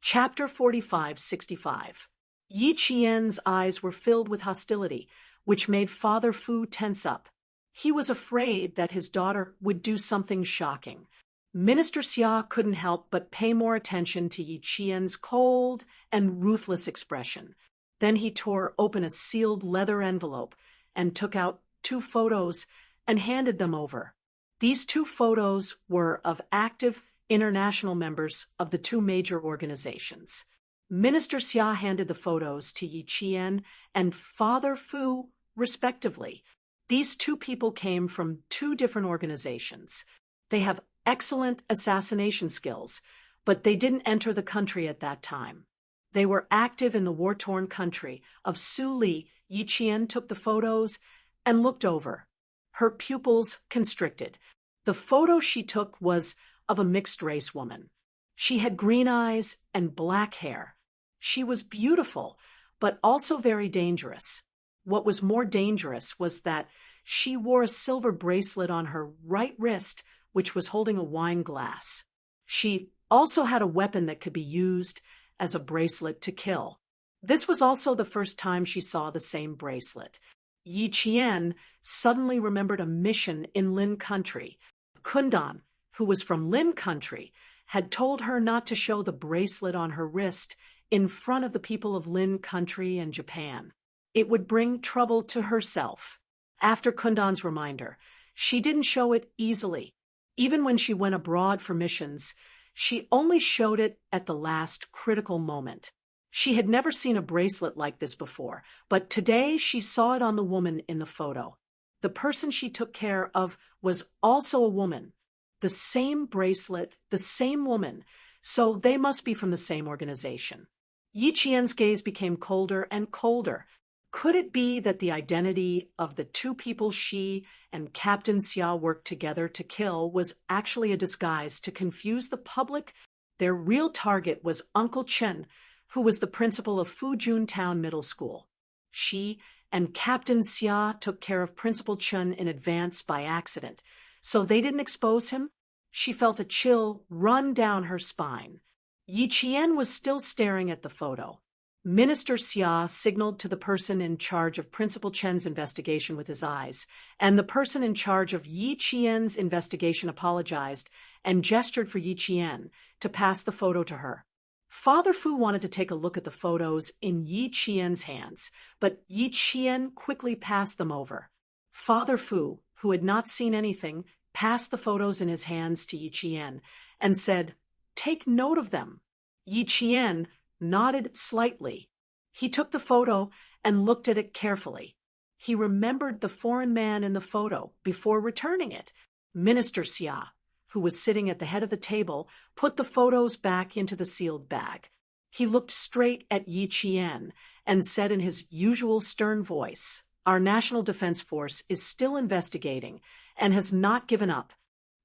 Chapter 45-65. Yi Qian's eyes were filled with hostility, which made Father Fu tense up. He was afraid that his daughter would do something shocking. Minister Xia couldn't help but pay more attention to Yi Qian's cold and ruthless expression. Then he tore open a sealed leather envelope and took out two photos and handed them over. These two photos were of active international members of the two major organizations. Minister Xia handed the photos to Yi Qian and Father Fu, respectively. These two people came from two different organizations. They have excellent assassination skills, but they didn't enter the country at that time. They were active in the war-torn country of Su Li. Yi Qian took the photos and looked over. Her pupils constricted. The photo she took was of a mixed-race woman. She had green eyes and black hair. She was beautiful, but also very dangerous. What was more dangerous was that she wore a silver bracelet on her right wrist, which was holding a wine glass. She also had a weapon that could be used as a bracelet to kill. This was also the first time she saw the same bracelet. Yi Qian suddenly remembered a mission in Lin country. Kundan, who was from Lin country, had told her not to show the bracelet on her wrist in front of the people of Lin country and Japan. It would bring trouble to herself. After Kundan's reminder, she didn't show it easily. Even when she went abroad for missions, she only showed it at the last critical moment. She had never seen a bracelet like this before, but today she saw it on the woman in the photo. The person she took care of was also a woman. The same bracelet, the same woman, so they must be from the same organization. Yi Qian's gaze became colder and colder. Could it be that the identity of the two people she and Captain Xia worked together to kill was actually a disguise to confuse the public? Their real target was Uncle Chen, who was the principal of Fujun Town Middle School. She and Captain Xia took care of Principal Chen in advance by accident, so they didn't expose him. She felt a chill run down her spine. Yi Qian was still staring at the photo. Minister Xia signaled to the person in charge of Principal Chen's investigation with his eyes, and the person in charge of Yi Qian's investigation apologized and gestured for Yi Qian to pass the photo to her. Father Fu wanted to take a look at the photos in Yi Qian's hands, but Yi Qian quickly passed them over. Father Fu, who had not seen anything, passed the photos in his hands to Yi Qian and said, "Take note of them." Yi Qian nodded slightly. He took the photo and looked at it carefully. He remembered the foreign man in the photo before returning it. Minister Xia, who was sitting at the head of the table, put the photos back into the sealed bag. He looked straight at Yi Qian and said in his usual stern voice, "Our National Defense Force is still investigating and has not given up."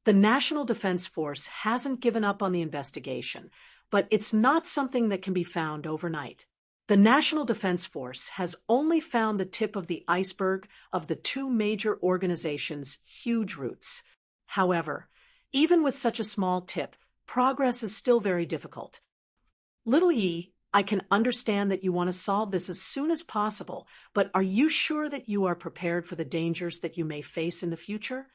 The National Defense Force hasn't given up on the investigation, but it's not something that can be found overnight. The National Defense Force has only found the tip of the iceberg of the two major organizations' huge roots. However, even with such a small tip, progress is still very difficult. Little Yi, I can understand that you want to solve this as soon as possible, but are you sure that you are prepared for the dangers that you may face in the future?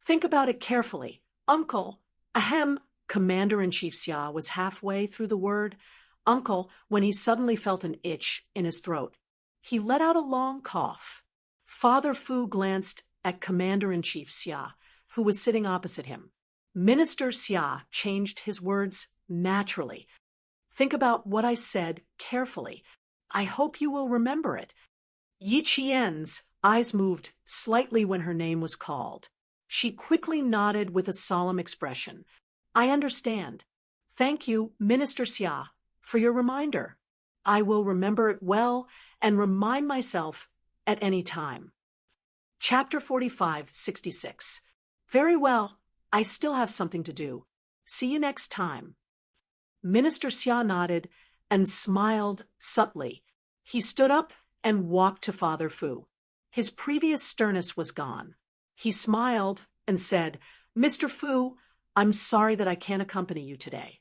Think about it carefully. Uncle, ahem. Commander-in-Chief Xia was halfway through the word uncle when he suddenly felt an itch in his throat. He let out a long cough. Father Fu glanced at Commander-in-Chief Xia, who was sitting opposite him. Minister Xia changed his words naturally. Think about what I said carefully. I hope you will remember it. Yi Qian's eyes moved slightly when her name was called. She quickly nodded with a solemn expression. I understand. Thank you, Minister Xia, for your reminder. I will remember it well and remind myself at any time. Chapter 45-66. Very well. I still have something to do. See you next time. Minister Xia nodded and smiled subtly. He stood up and walked to Father Fu. His previous sternness was gone. He smiled and said, "Mr. Fu, I'm sorry that I can't accompany you today.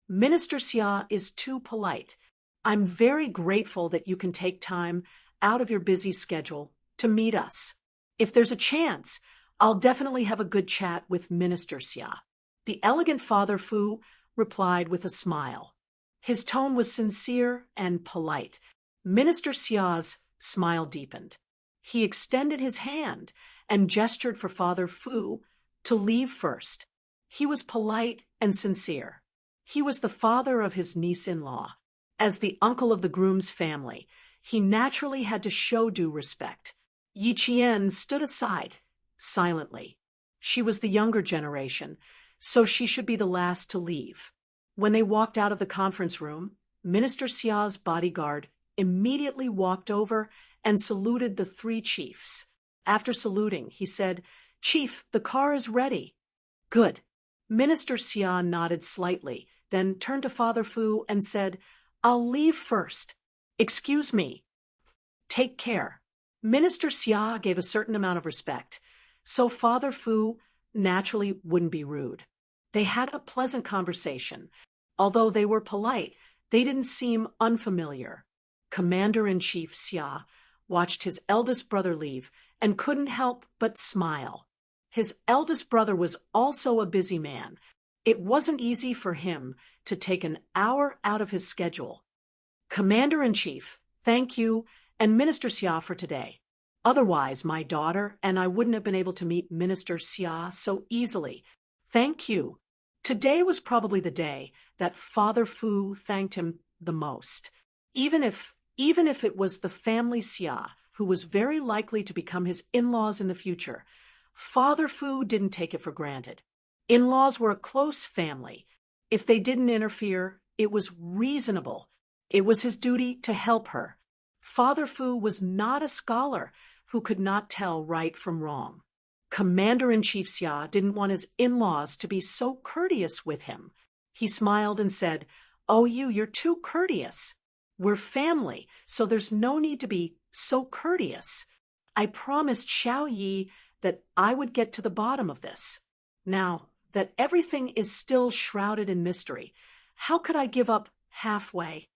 Minister Xia is too polite. I'm very grateful that you can take time out of your busy schedule to meet us. If there's a chance, I'll definitely have a good chat with Minister Xia." The elegant Father Fu replied with a smile. His tone was sincere and polite. Minister Xia's smile deepened. He extended his hand and gestured for Father Fu to leave first. He was polite and sincere. He was the father of his niece-in-law. As the uncle of the groom's family, he naturally had to show due respect. Yi Qian stood aside, silently. She was the younger generation, so she should be the last to leave. When they walked out of the conference room, Minister Xia's bodyguard immediately walked over and saluted the three chiefs. After saluting, he said, "Chief, the car is ready." "Good." Minister Xia nodded slightly, then turned to Father Fu and said, "I'll leave first. Excuse me." "Take care." Minister Xia gave a certain amount of respect, so Father Fu naturally wouldn't be rude. They had a pleasant conversation. Although they were polite, they didn't seem unfamiliar. Commander-in-Chief Xia watched his eldest brother leave and couldn't help but smile. His eldest brother was also a busy man. It wasn't easy for him to take an hour out of his schedule. "Commander-in-Chief, thank you, and Minister Xia for today. Otherwise, my daughter and I wouldn't have been able to meet Minister Xia so easily. Thank you." Today was probably the day that Father Fu thanked him the most. Even if it was the family Xia, who was very likely to become his in-laws in the future, Father Fu didn't take it for granted. In-laws were a close family. If they didn't interfere, it was reasonable. It was his duty to help her. Father Fu was not a scholar who could not tell right from wrong. Commander-in-Chief Xia didn't want his in-laws to be so courteous with him. He smiled and said, "Oh, you're too courteous. We're family, so there's no need to be so courteous. I promised Xiao Yi that I would get to the bottom of this. Now that everything is still shrouded in mystery, how could I give up halfway?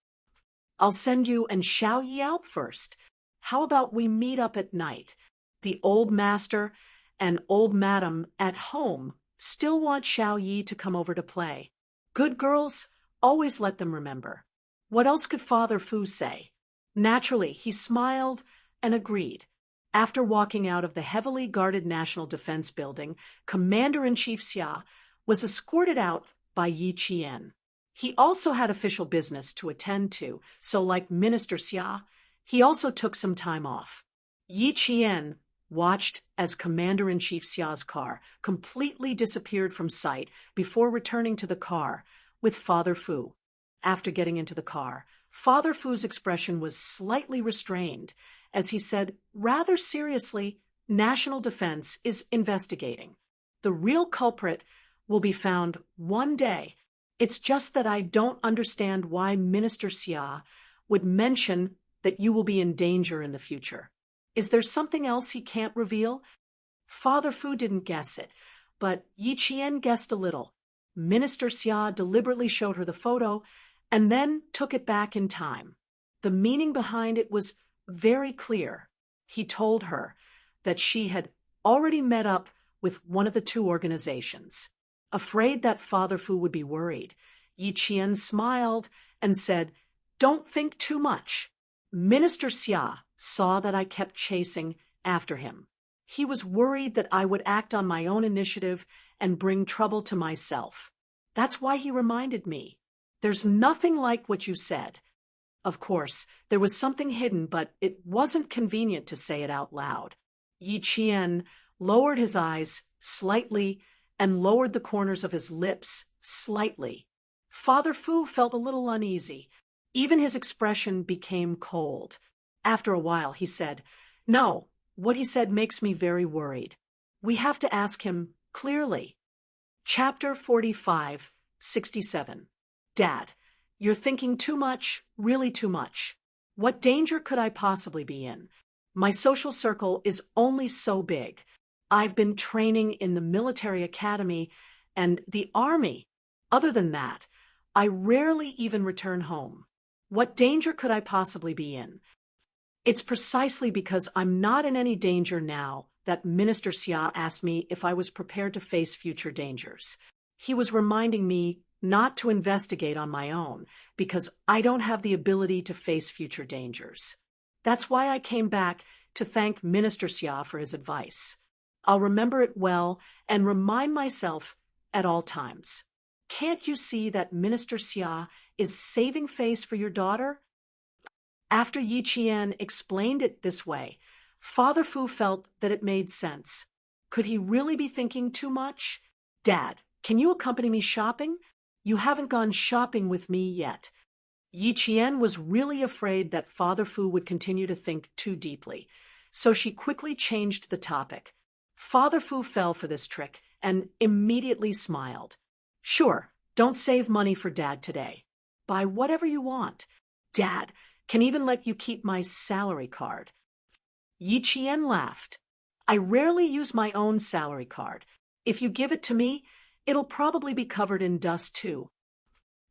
I'll send you and Xiao Yi out first. How about we meet up at night? The old master and old madam at home still want Xiao Yi to come over to play. Good girls, always let them remember." What else could Father Fu say? Naturally, he smiled and agreed. After walking out of the heavily guarded National Defense Building, Commander-in-Chief Xia was escorted out by Yi Qian. He also had official business to attend to, so like Minister Xia, he also took some time off. Yi Qian watched as Commander-in-Chief Xia's car completely disappeared from sight before returning to the car with Father Fu. After getting into the car, Father Fu's expression was slightly restrained as he said, rather seriously, National Defense is investigating. The real culprit will be found one day. It's just that I don't understand why Minister Xia would mention that you will be in danger in the future. Is there something else he can't reveal? Father Fu didn't guess it, but Yi Qian guessed a little. Minister Xia deliberately showed her the photo and then took it back in time. The meaning behind it was very clear. He told her that she had already met up with one of the two organizations. Afraid that Father Fu would be worried, Yi Qian smiled and said, "Don't think too much." Minister Xia saw that I kept chasing after him. He was worried that I would act on my own initiative and bring trouble to myself. That's why he reminded me. There's nothing like what you said. Of course, there was something hidden, but it wasn't convenient to say it out loud. Yi Qian lowered his eyes slightly and lowered the corners of his lips slightly. Father Fu felt a little uneasy. Even his expression became cold. After a while, he said, "No, what he said makes me very worried. We have to ask him clearly." Chapter 45, 67. Dad, you're thinking too much, really too much. What danger could I possibly be in? My social circle is only so big. I've been training in the military academy and the army. Other than that, I rarely even return home. What danger could I possibly be in? It's precisely because I'm not in any danger now that Minister Xia asked me if I was prepared to face future dangers. He was reminding me not to investigate on my own because I don't have the ability to face future dangers. That's why I came back to thank Minister Xia for his advice. I'll remember it well and remind myself at all times. Can't you see that Minister Xia is saving face for your daughter? After Yi Qian explained it this way, Father Fu felt that it made sense. Could he really be thinking too much? Dad, can you accompany me shopping? You haven't gone shopping with me yet. Yi Qian was really afraid that Father Fu would continue to think too deeply, so she quickly changed the topic. Father Fu fell for this trick and immediately smiled. Sure, don't save money for Dad today. Buy whatever you want. Dad can even let you keep my salary card. Yi Qian laughed. I rarely use my own salary card. If you give it to me, it'll probably be covered in dust too.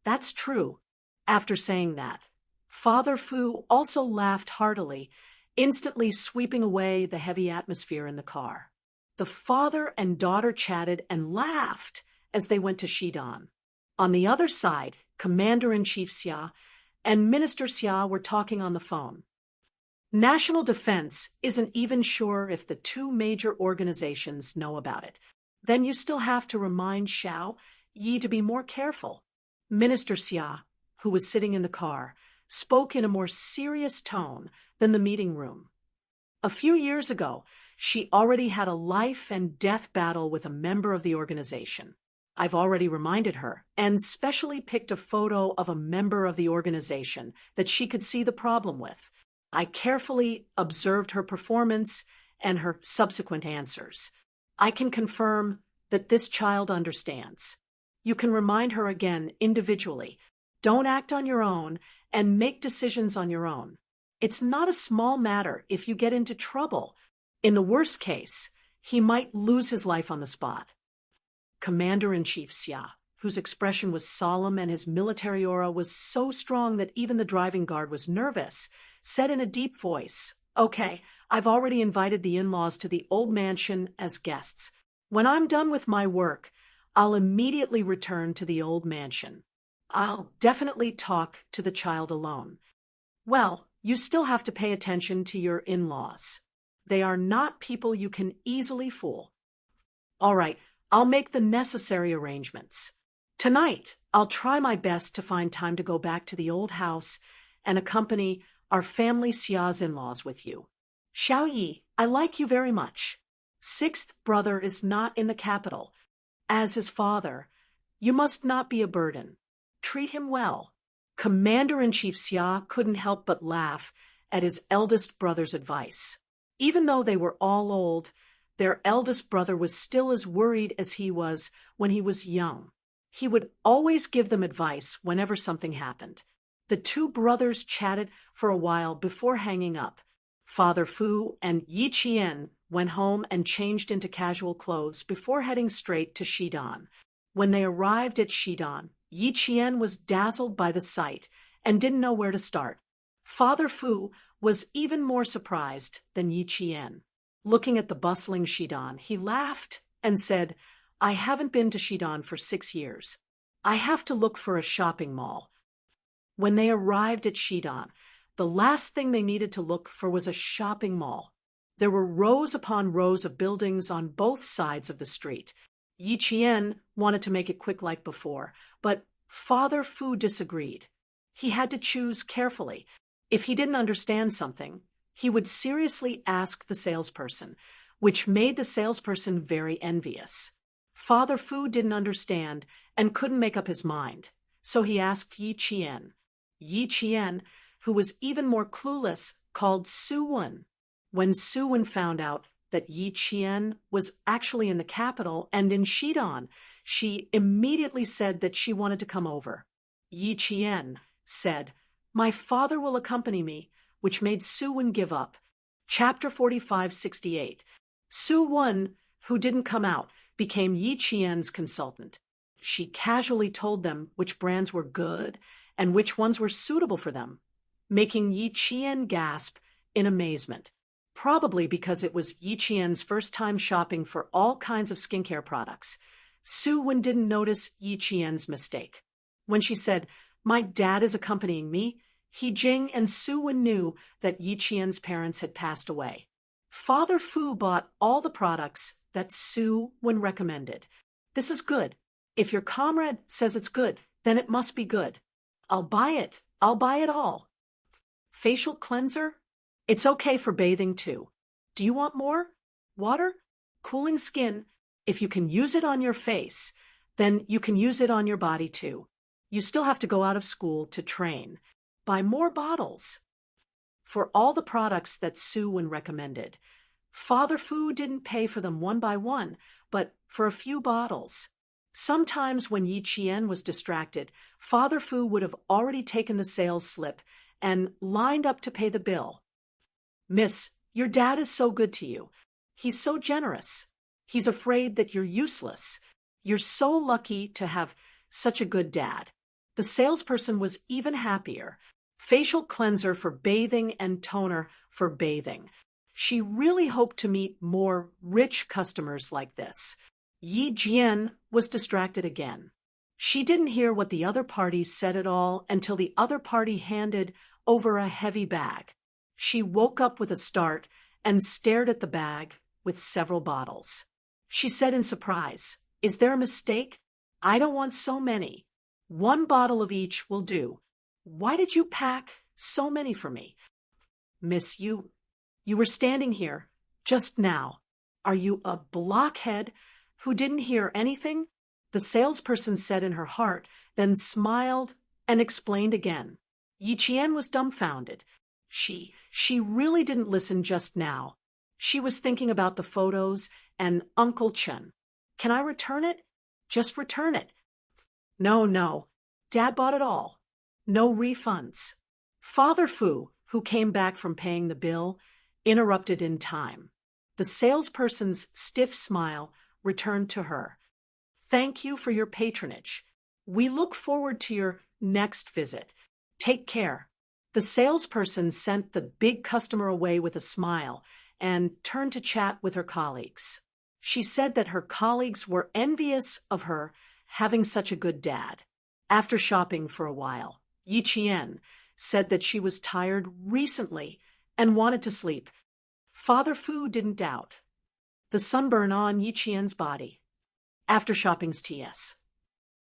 That's true. After saying that, Father Fu also laughed heartily, instantly sweeping away the heavy atmosphere in the car. The father and daughter chatted and laughed as they went to Xidan. On the other side, Commander-in-Chief Xia and Minister Xia were talking on the phone. National Defense isn't even sure if the two major organizations know about it. Then you still have to remind Xiao Yi to be more careful. Minister Xia, who was sitting in the car, spoke in a more serious tone than the meeting room. A few years ago, she already had a life and death battle with a member of the organization. I've already reminded her, and specially picked a photo of a member of the organization that she could see the problem with. I carefully observed her performance and her subsequent answers. I can confirm that this child understands. You can remind her again individually. Don't act on your own and make decisions on your own. It's not a small matter if you get into trouble. In the worst case, he might lose his life on the spot. Commander-in-Chief Xia, whose expression was solemn and his military aura was so strong that even the driving guard was nervous, said in a deep voice, Okay, I've already invited the in-laws to the old mansion as guests. When I'm done with my work, I'll immediately return to the old mansion. I'll definitely talk to the child alone. Well, you still have to pay attention to your in-laws. They are not people you can easily fool. All right, I'll make the necessary arrangements. Tonight, I'll try my best to find time to go back to the old house and accompany our family Xia's in-laws with you. Xiao Yi, I like you very much. Sixth brother is not in the capital. As his father, you must not be a burden. Treat him well. Commander-in-Chief Xia couldn't help but laugh at his eldest brother's advice. Even though they were all old, their eldest brother was still as worried as he was when he was young. He would always give them advice whenever something happened. The two brothers chatted for a while before hanging up. Father Fu and Yi Qian went home and changed into casual clothes before heading straight to Xidan. When they arrived at Xidan, Yi Qian was dazzled by the sight and didn't know where to start. Father Fu was even more surprised than Yi Qian. Looking at the bustling Xidan, he laughed and said, I haven't been to Xidan for 6 years. I have to look for a shopping mall. When they arrived at Xidan, the last thing they needed to look for was a shopping mall. There were rows upon rows of buildings on both sides of the street. Yi Qian wanted to make it quick like before, but Father Fu disagreed. He had to choose carefully. If he didn't understand something, he would seriously ask the salesperson, which made the salesperson very envious. Father Fu didn't understand and couldn't make up his mind, so he asked Yi Qian. Yi Qian, who was even more clueless, called Su Wen. When Su Wen found out that Yi Qian was actually in the capital and in Xidan, she immediately said that she wanted to come over. Yi Qian said, My father will accompany me, which made Su Wen give up. Chapter 45:68. Su Wen, who didn't come out, became Yi Qian's consultant. She casually told them which brands were good and which ones were suitable for them, making Yi Qian gasp in amazement. Probably because it was Yi Qian's first time shopping for all kinds of skincare products. Su Wen didn't notice Yi Qian's mistake. When she said, My dad is accompanying me, He Jing and Su Wen knew that Yi Qian's parents had passed away. Father Fu bought all the products that Su Wen recommended. This is good. If your comrade says it's good, then it must be good. I'll buy it. I'll buy it all. Facial cleanser? It's okay for bathing too. Do you want more? Water? Cooling skin? If you can use it on your face, then you can use it on your body too. You still have to go out of school to train. Buy more bottles. For all the products that Su Wen recommended, Father Fu didn't pay for them one by one, but for a few bottles. Sometimes when Yi Qian was distracted, Father Fu would have already taken the sales slip and lined up to pay the bill. Miss, your dad is so good to you. He's so generous. He's afraid that you're useless. You're so lucky to have such a good dad. The salesperson was even happier. Facial cleanser for bathing and toner for bathing. She really hoped to meet more rich customers like this. Yi Jian was distracted again. She didn't hear what the other party said at all until the other party handed over a heavy bag. She woke up with a start and stared at the bag with several bottles. She said in surprise, "Is there a mistake? I don't want so many. One bottle of each will do. Why did you pack so many for me?" "Miss, you were standing here just now. Are you a blockhead who didn't hear anything?" the salesperson said in her heart, then smiled and explained again. Yi Qian was dumbfounded. She really didn't listen just now. She was thinking about the photos and Uncle Chen. "Can I return it?" "Just return it." No. Dad bought it all. No refunds." Father Fu, who came back from paying the bill, interrupted in time. The salesperson's stiff smile returned to her. "Thank you for your patronage. We look forward to your next visit. Take care." The salesperson sent the big customer away with a smile and turned to chat with her colleagues. She said that her colleagues were envious of her having such a good dad. After shopping for a while, Yi Qian said that she was tired recently and wanted to sleep. Father Fu didn't doubt. The sunburn on Yi Qian's body. After shopping's TS.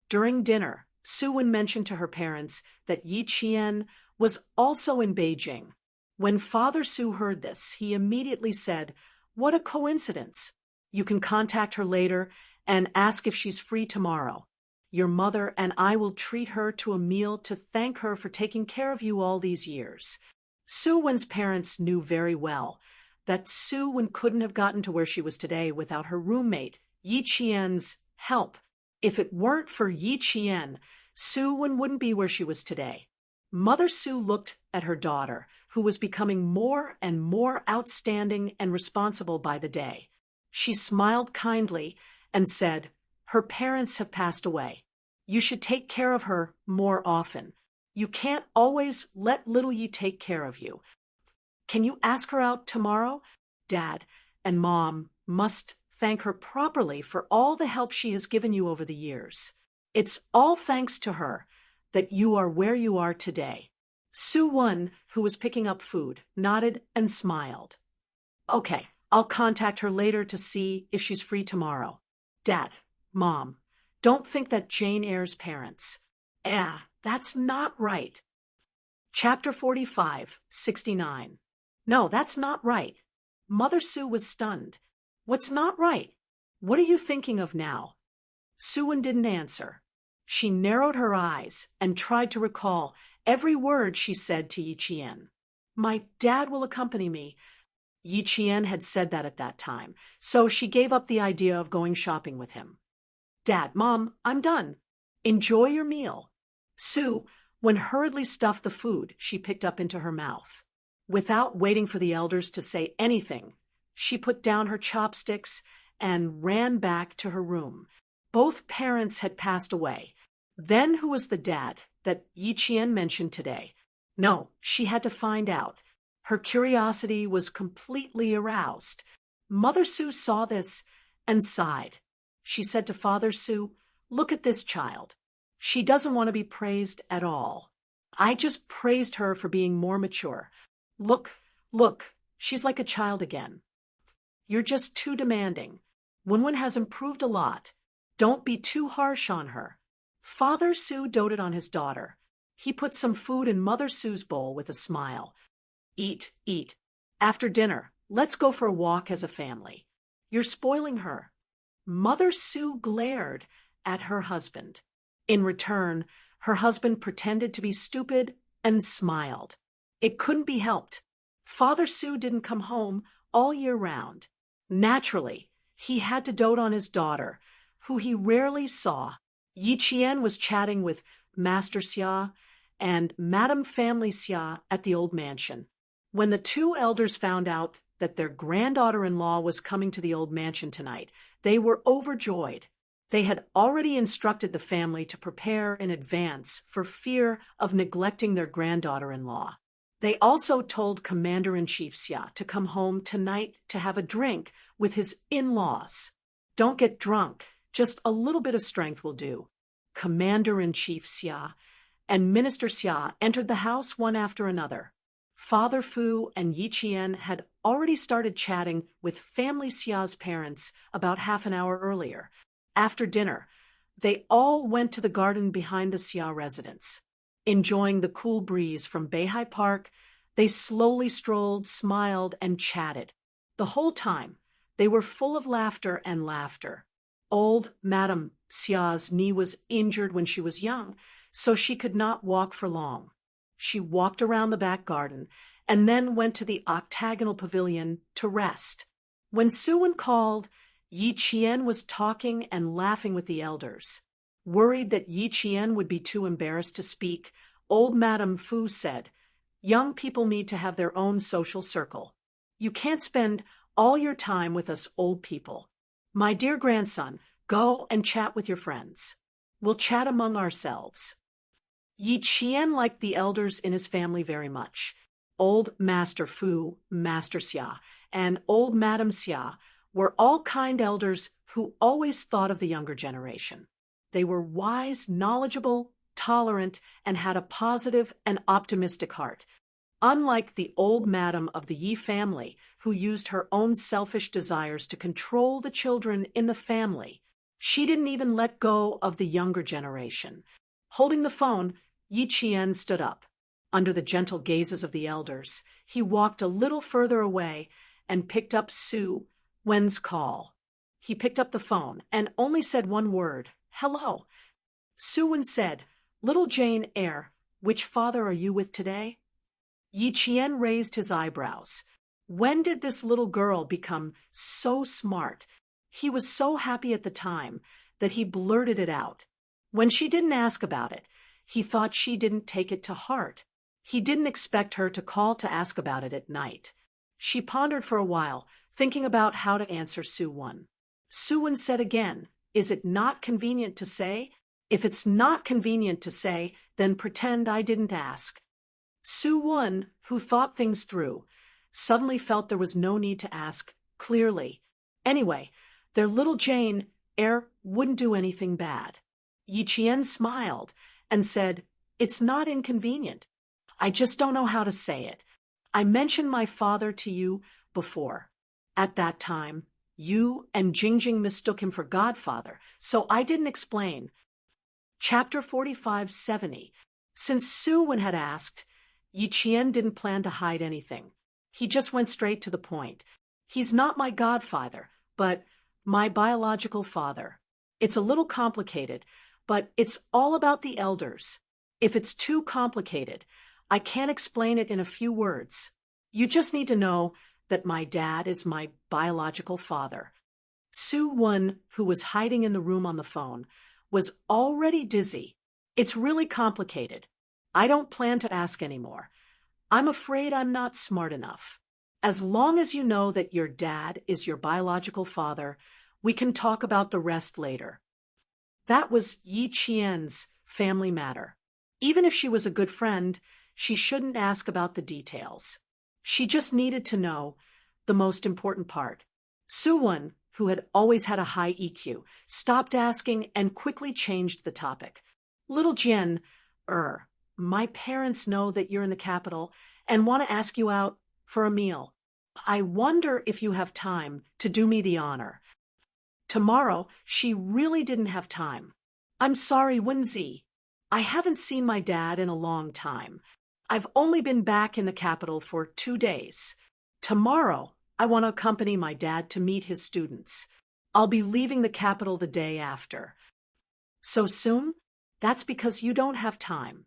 During dinner, Su Wen mentioned to her parents that Yi Qian was also in Beijing. When Father Su heard this, he immediately said, "What a coincidence. You can contact her later and ask if she's free tomorrow. Your mother and I will treat her to a meal to thank her for taking care of you all these years." Su Wen's parents knew very well that Su Wen couldn't have gotten to where she was today without her roommate, Yi Qian's, help. If it weren't for Yi Qian, Su Wen wouldn't be where she was today. Mother Su looked at her daughter, who was becoming more and more outstanding and responsible by the day. She smiled kindly and said, "Her parents have passed away. You should take care of her more often. You can't always let little Yi take care of you. Can you ask her out tomorrow? Dad and Mom must thank her properly for all the help she has given you over the years. It's all thanks to her that you are where you are today." Su Wen, who was picking up food, nodded and smiled. "Okay, I'll contact her later to see if she's free tomorrow. Dad, Mom, don't think that Jane Eyre's parents. That's not right." Chapter 45, 69. "No, that's not right." Mother Su was stunned. "What's not right? What are you thinking of now?" Su Wen didn't answer. She narrowed her eyes and tried to recall every word she said to Yi Qian. "My dad will accompany me." Yi Qian had said that at that time, so she gave up the idea of going shopping with him. "Dad, Mom, I'm done. Enjoy your meal." Su Wen hurriedly stuffed the food she picked up into her mouth. Without waiting for the elders to say anything, she put down her chopsticks and ran back to her room. Both parents had passed away. Then who was the dad that Yi Qian mentioned today? No, she had to find out. Her curiosity was completely aroused. Mother Su saw this and sighed. She said to Father Su, "Look at this child. She doesn't want to be praised at all. I just praised her for being more mature. Look, she's like a child again. You're just too demanding. Wenwen has improved a lot. Don't be too harsh on her." Father Su doted on his daughter. He put some food in Mother Su's bowl with a smile. Eat. After dinner, let's go for a walk as a family. You're spoiling her." Mother Su glared at her husband. In return, Her husband pretended to be stupid and smiled. It couldn't be helped. Father Su didn't come home all year round. Naturally, he had to dote on his daughter, who he rarely saw. Yi Qian was chatting with Master Xia and Madame Family Xia at the old mansion. When the two elders found out that their granddaughter-in-law was coming to the old mansion tonight, they were overjoyed. They had already instructed the family to prepare in advance for fear of neglecting their granddaughter-in-law. They also told Commander-in-Chief Xia to come home tonight to have a drink with his in-laws. Don't get drunk, just a little bit of strength will do. Commander-in-Chief Xia and Minister Xia entered the house one after another. Father Fu and Yi Qian had already started chatting with Family Xia's parents about half an hour earlier. After dinner, they all went to the garden behind the Xia residence. Enjoying the cool breeze from Beihai Park, they slowly strolled, smiled, and chatted. The whole time, they were full of laughter and laughter. Old Madame Xia's knee was injured when she was young, so she could not walk for long. She walked around the back garden and then went to the octagonal pavilion to rest. When Su-wen called, Yi Qian was talking and laughing with the elders. Worried that Yi Qian would be too embarrassed to speak, old Madame Fu said, "Young people need to have their own social circle. You can't spend all your time with us old people. My dear grandson, go and chat with your friends. We'll chat among ourselves." Yi Qian liked the elders in his family very much. Old Master Fu, Master Xia, and old Madame Xia were all kind elders who always thought of the younger generation. They were wise, knowledgeable, tolerant, and had a positive and optimistic heart. Unlike the old madam of the Yi family, who used her own selfish desires to control the children in the family, she didn't even let go of the younger generation. Holding the phone, Yi Qian stood up. Under the gentle gazes of the elders, he walked a little further away and picked up Su-wen's call. He picked up the phone and only said one word, "Hello." Su-wen said, "Little Jane Eyre, which father are you with today?" Yi Qian raised his eyebrows. When did this little girl become so smart? He was so happy at the time that he blurted it out. When she didn't ask about it, he thought she didn't take it to heart. He didn't expect her to call to ask about it at night. She pondered for a while, thinking about how to answer Su-wen. Su-wen said again, "Is it not convenient to say? If it's not convenient to say, then pretend I didn't ask." Su-wen, who thought things through, suddenly felt there was no need to ask clearly. Anyway, their little Jane Eyre wouldn't do anything bad. Yi Qian smiled and said, "It's not inconvenient. I just don't know how to say it. I mentioned my father to you before. At that time, you and Jingjing mistook him for godfather, so I didn't explain." Chapter 45-70. Since Su-wen had asked, Yi Qian didn't plan to hide anything. He just went straight to the point. "He's not my godfather, but my biological father. It's a little complicated, but it's all about the elders. If it's too complicated, I can't explain it in a few words. You just need to know that my dad is my biological father." Su-wen, who was hiding in the room on the phone, was already dizzy. "It's really complicated. I don't plan to ask anymore. I'm afraid I'm not smart enough. As long as you know that your dad is your biological father, we can talk about the rest later." That was Yi Qian's family matter. Even if she was a good friend, she shouldn't ask about the details. She just needed to know the most important part. Su-wen, who had always had a high EQ, stopped asking and quickly changed the topic. "Little Jian, my parents know that you're in the capital and want to ask you out for a meal. I wonder if you have time to do me the honor." Tomorrow, she really didn't have time. "I'm sorry, Wenzi. I haven't seen my dad in a long time. I've only been back in the capital for 2 days. Tomorrow, I want to accompany my dad to meet his students. I'll be leaving the capital the day after." "So soon?" That's because you don't have time.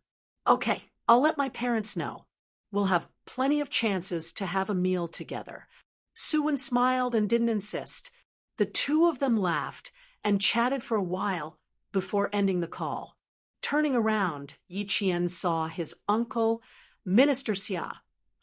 Okay, I'll let my parents know. We'll have plenty of chances to have a meal together. Suwon smiled and didn't insist. The two of them laughed and chatted for a while before ending the call. Turning around, Yi Qian saw his uncle, Minister Xia,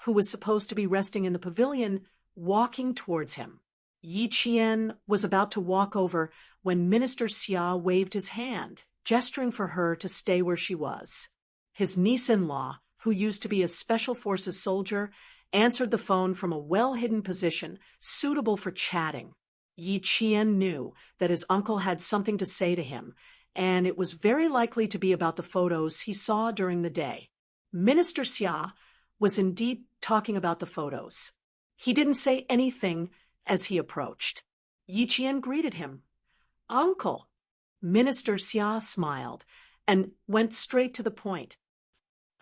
who was supposed to be resting in the pavilion, walking towards him. Yi Qian was about to walk over when Minister Xia waved his hand, gesturing for her to stay where she was. His niece-in-law, who used to be a Special Forces soldier, answered the phone from a well-hidden position suitable for chatting. Yi Qian knew that his uncle had something to say to him, and it was very likely to be about the photos he saw during the day. Minister Xia was indeed talking about the photos. He didn't say anything as he approached. Yi Qian greeted him. "Uncle." Minister Xia smiled and went straight to the point.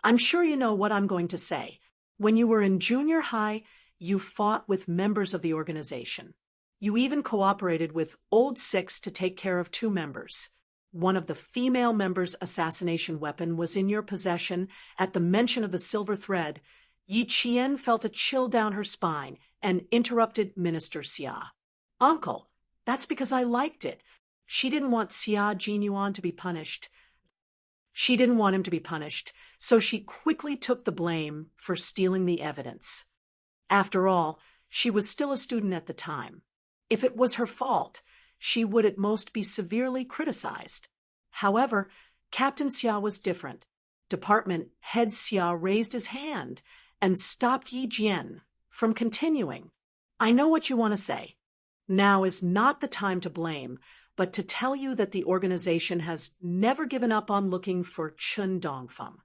"I'm sure you know what I'm going to say. When you were in junior high, you fought with members of the organization. You even cooperated with Old Six to take care of two members. One of the female members' assassination weapon was in your possession. At the mention of the silver thread, Yi Qian felt a chill down her spine and interrupted Minister Xia. "Uncle, that's because I liked it. She didn't want Xia Jinyuan to be punished. She didn't want him to be punished, so she quickly took the blame for stealing the evidence. After all, she was still a student at the time. If it was her fault, she would at most be severely criticized. However, Captain Xia was different. Department Head Xia raised his hand and stopped Yi Jian from continuing. I know what you want to say. Now is not the time to blame, but to tell you that the organization has never given up on looking for Chun Dongfeng.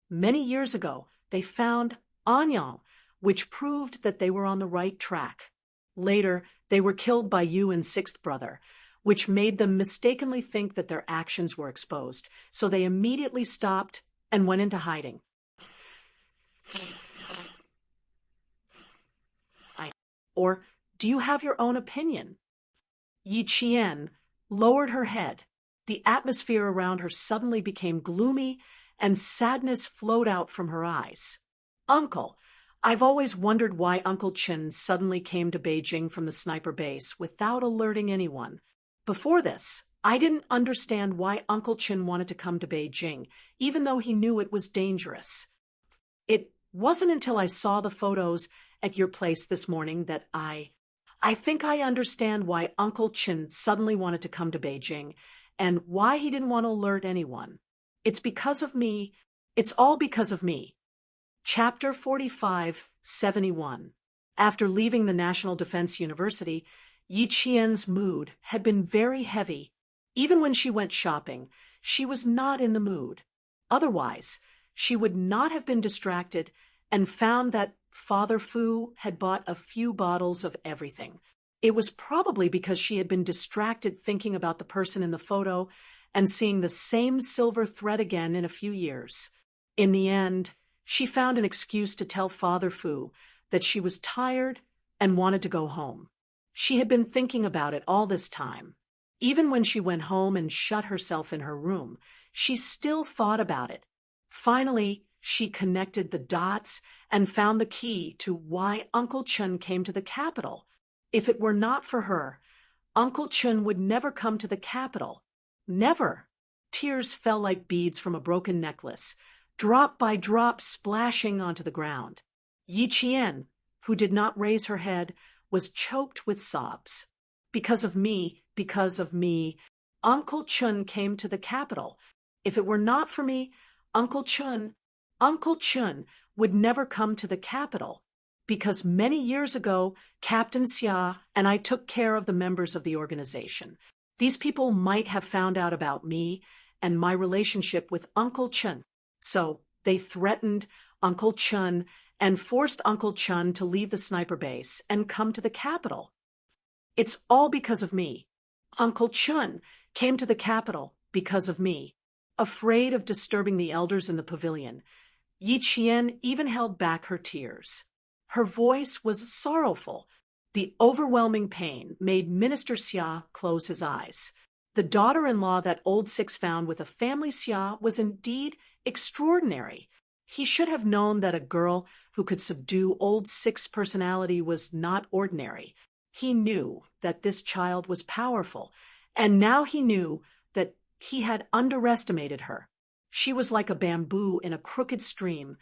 Many years ago, they found Anyang, which proved that they were on the right track. Later, they were killed by you and Sixth Brother, which made them mistakenly think that their actions were exposed, so they immediately stopped and went into hiding. Or do you have your own opinion?" Yi Qian lowered her head. The atmosphere around her suddenly became gloomy, and sadness flowed out from her eyes. "Uncle, I've always wondered why Uncle Chen suddenly came to Beijing from the sniper base without alerting anyone. Before this, I didn't understand why Uncle Chen wanted to come to Beijing, even though he knew it was dangerous. It wasn't until I saw the photos at your place this morning that I think I understand why Uncle Chen suddenly wanted to come to Beijing and why he didn't want to alert anyone. It's because of me. It's all because of me." Chapter 45-71. After leaving the National Defense University, Yi Qian's mood had been very heavy. Even when she went shopping, she was not in the mood. Otherwise, she would not have been distracted and found that Father Fu had bought a few bottles of everything. It was probably because she had been distracted thinking about the person in the photo and seeing the same silver thread again in a few years. In the end, she found an excuse to tell Father Fu that she was tired and wanted to go home. She had been thinking about it all this time. Even when she went home and shut herself in her room, she still thought about it. Finally, she connected the dots and found the key to why Uncle Chen came to the capital. If it were not for her, Uncle Chen would never come to the capital. Never. Tears fell like beads from a broken necklace, drop by drop splashing onto the ground. Yi Qian, who did not raise her head, was choked with sobs. Because of me, Uncle Chen came to the capital. If it were not for me, Uncle Chen would never come to the capital. Because many years ago, Captain Xia and I took care of the members of the organization. These people might have found out about me and my relationship with Uncle Chen. So they threatened Uncle Chen and forced Uncle Chen to leave the sniper base and come to the capital. It's all because of me. Uncle Chen came to the capital because of me. Afraid of disturbing the elders in the pavilion, Yi Qian even held back her tears. Her voice was sorrowful. The overwhelming pain made Minister Xia close his eyes. The daughter-in-law that old Six found with a family xia was indeed extraordinary. He should have known that a girl who could subdue old Six's personality was not ordinary. He knew that this child was powerful, and now he knew that he had underestimated her. She was like a bamboo in a crooked stream,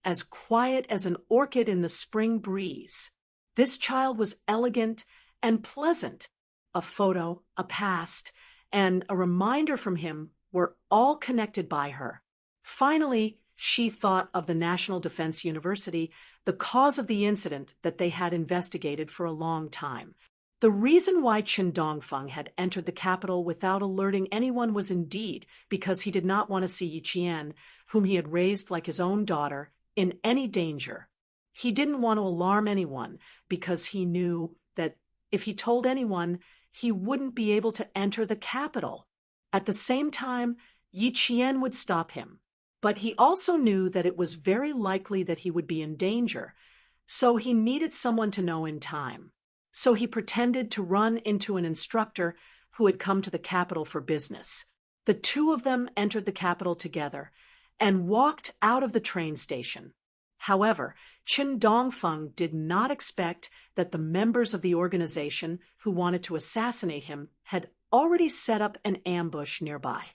as quiet as an orchid in the spring breeze. This child was elegant and pleasant. A photo, a past, and a reminder from him were all connected by her. Finally, she thought of the National Defense University, the cause of the incident that they had investigated for a long time. The reason why Qin Dongfeng had entered the capital without alerting anyone was indeed because he did not want to see Yi Qian, whom he had raised like his own daughter, in any danger. He didn't want to alarm anyone because he knew that if he told anyone, he wouldn't be able to enter the capital. At the same time, Yi Qian would stop him. But he also knew that it was very likely that he would be in danger, so he needed someone to know in time. So he pretended to run into an instructor who had come to the capital for business. The two of them entered the capital together and walked out of the train station. However, Qin Dongfeng did not expect that the members of the organization who wanted to assassinate him had already set up an ambush nearby.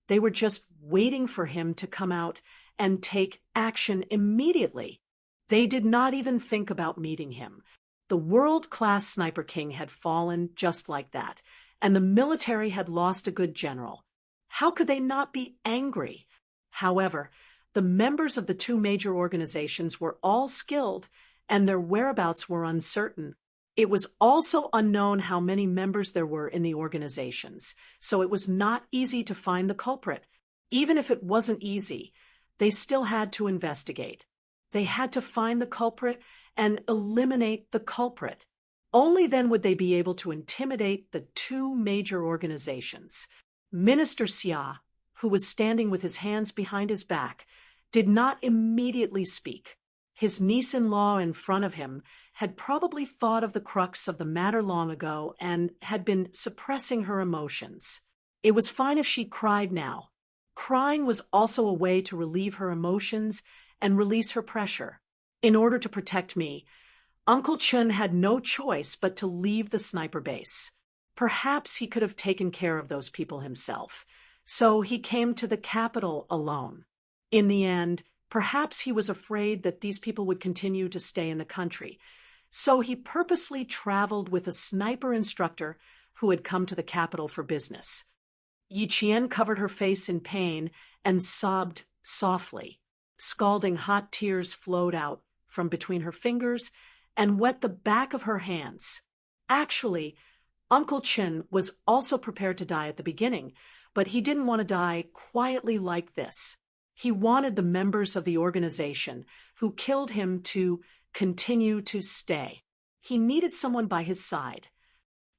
They were just waiting for him to come out and take action immediately. They did not even think about meeting him. The world-class Sniper King had fallen just like that, and the military had lost a good general. How could they not be angry? However, the members of the two major organizations were all skilled, and their whereabouts were uncertain. It was also unknown how many members there were in the organizations, so it was not easy to find the culprit. Even if it wasn't easy, they still had to investigate. They had to find the culprit and eliminate the culprit. Only then would they be able to intimidate the two major organizations. Minister Xia, who was standing with his hands behind his back, did not immediately speak. His niece-in-law in front of him had probably thought of the crux of the matter long ago and had been suppressing her emotions. It was fine if she cried now. Crying was also a way to relieve her emotions and release her pressure. In order to protect me, Uncle Chun had no choice but to leave the sniper base. Perhaps he could have taken care of those people himself, so he came to the capital alone. In the end, perhaps he was afraid that these people would continue to stay in the country, so he purposely traveled with a sniper instructor who had come to the capital for business. Yi Qian covered her face in pain and sobbed softly. Scalding hot tears flowed out from between her fingers and wet the back of her hands. Actually, Uncle Chin was also prepared to die at the beginning, but he didn't want to die quietly like this. He wanted the members of the organization who killed him to continue to stay. He needed someone by his side.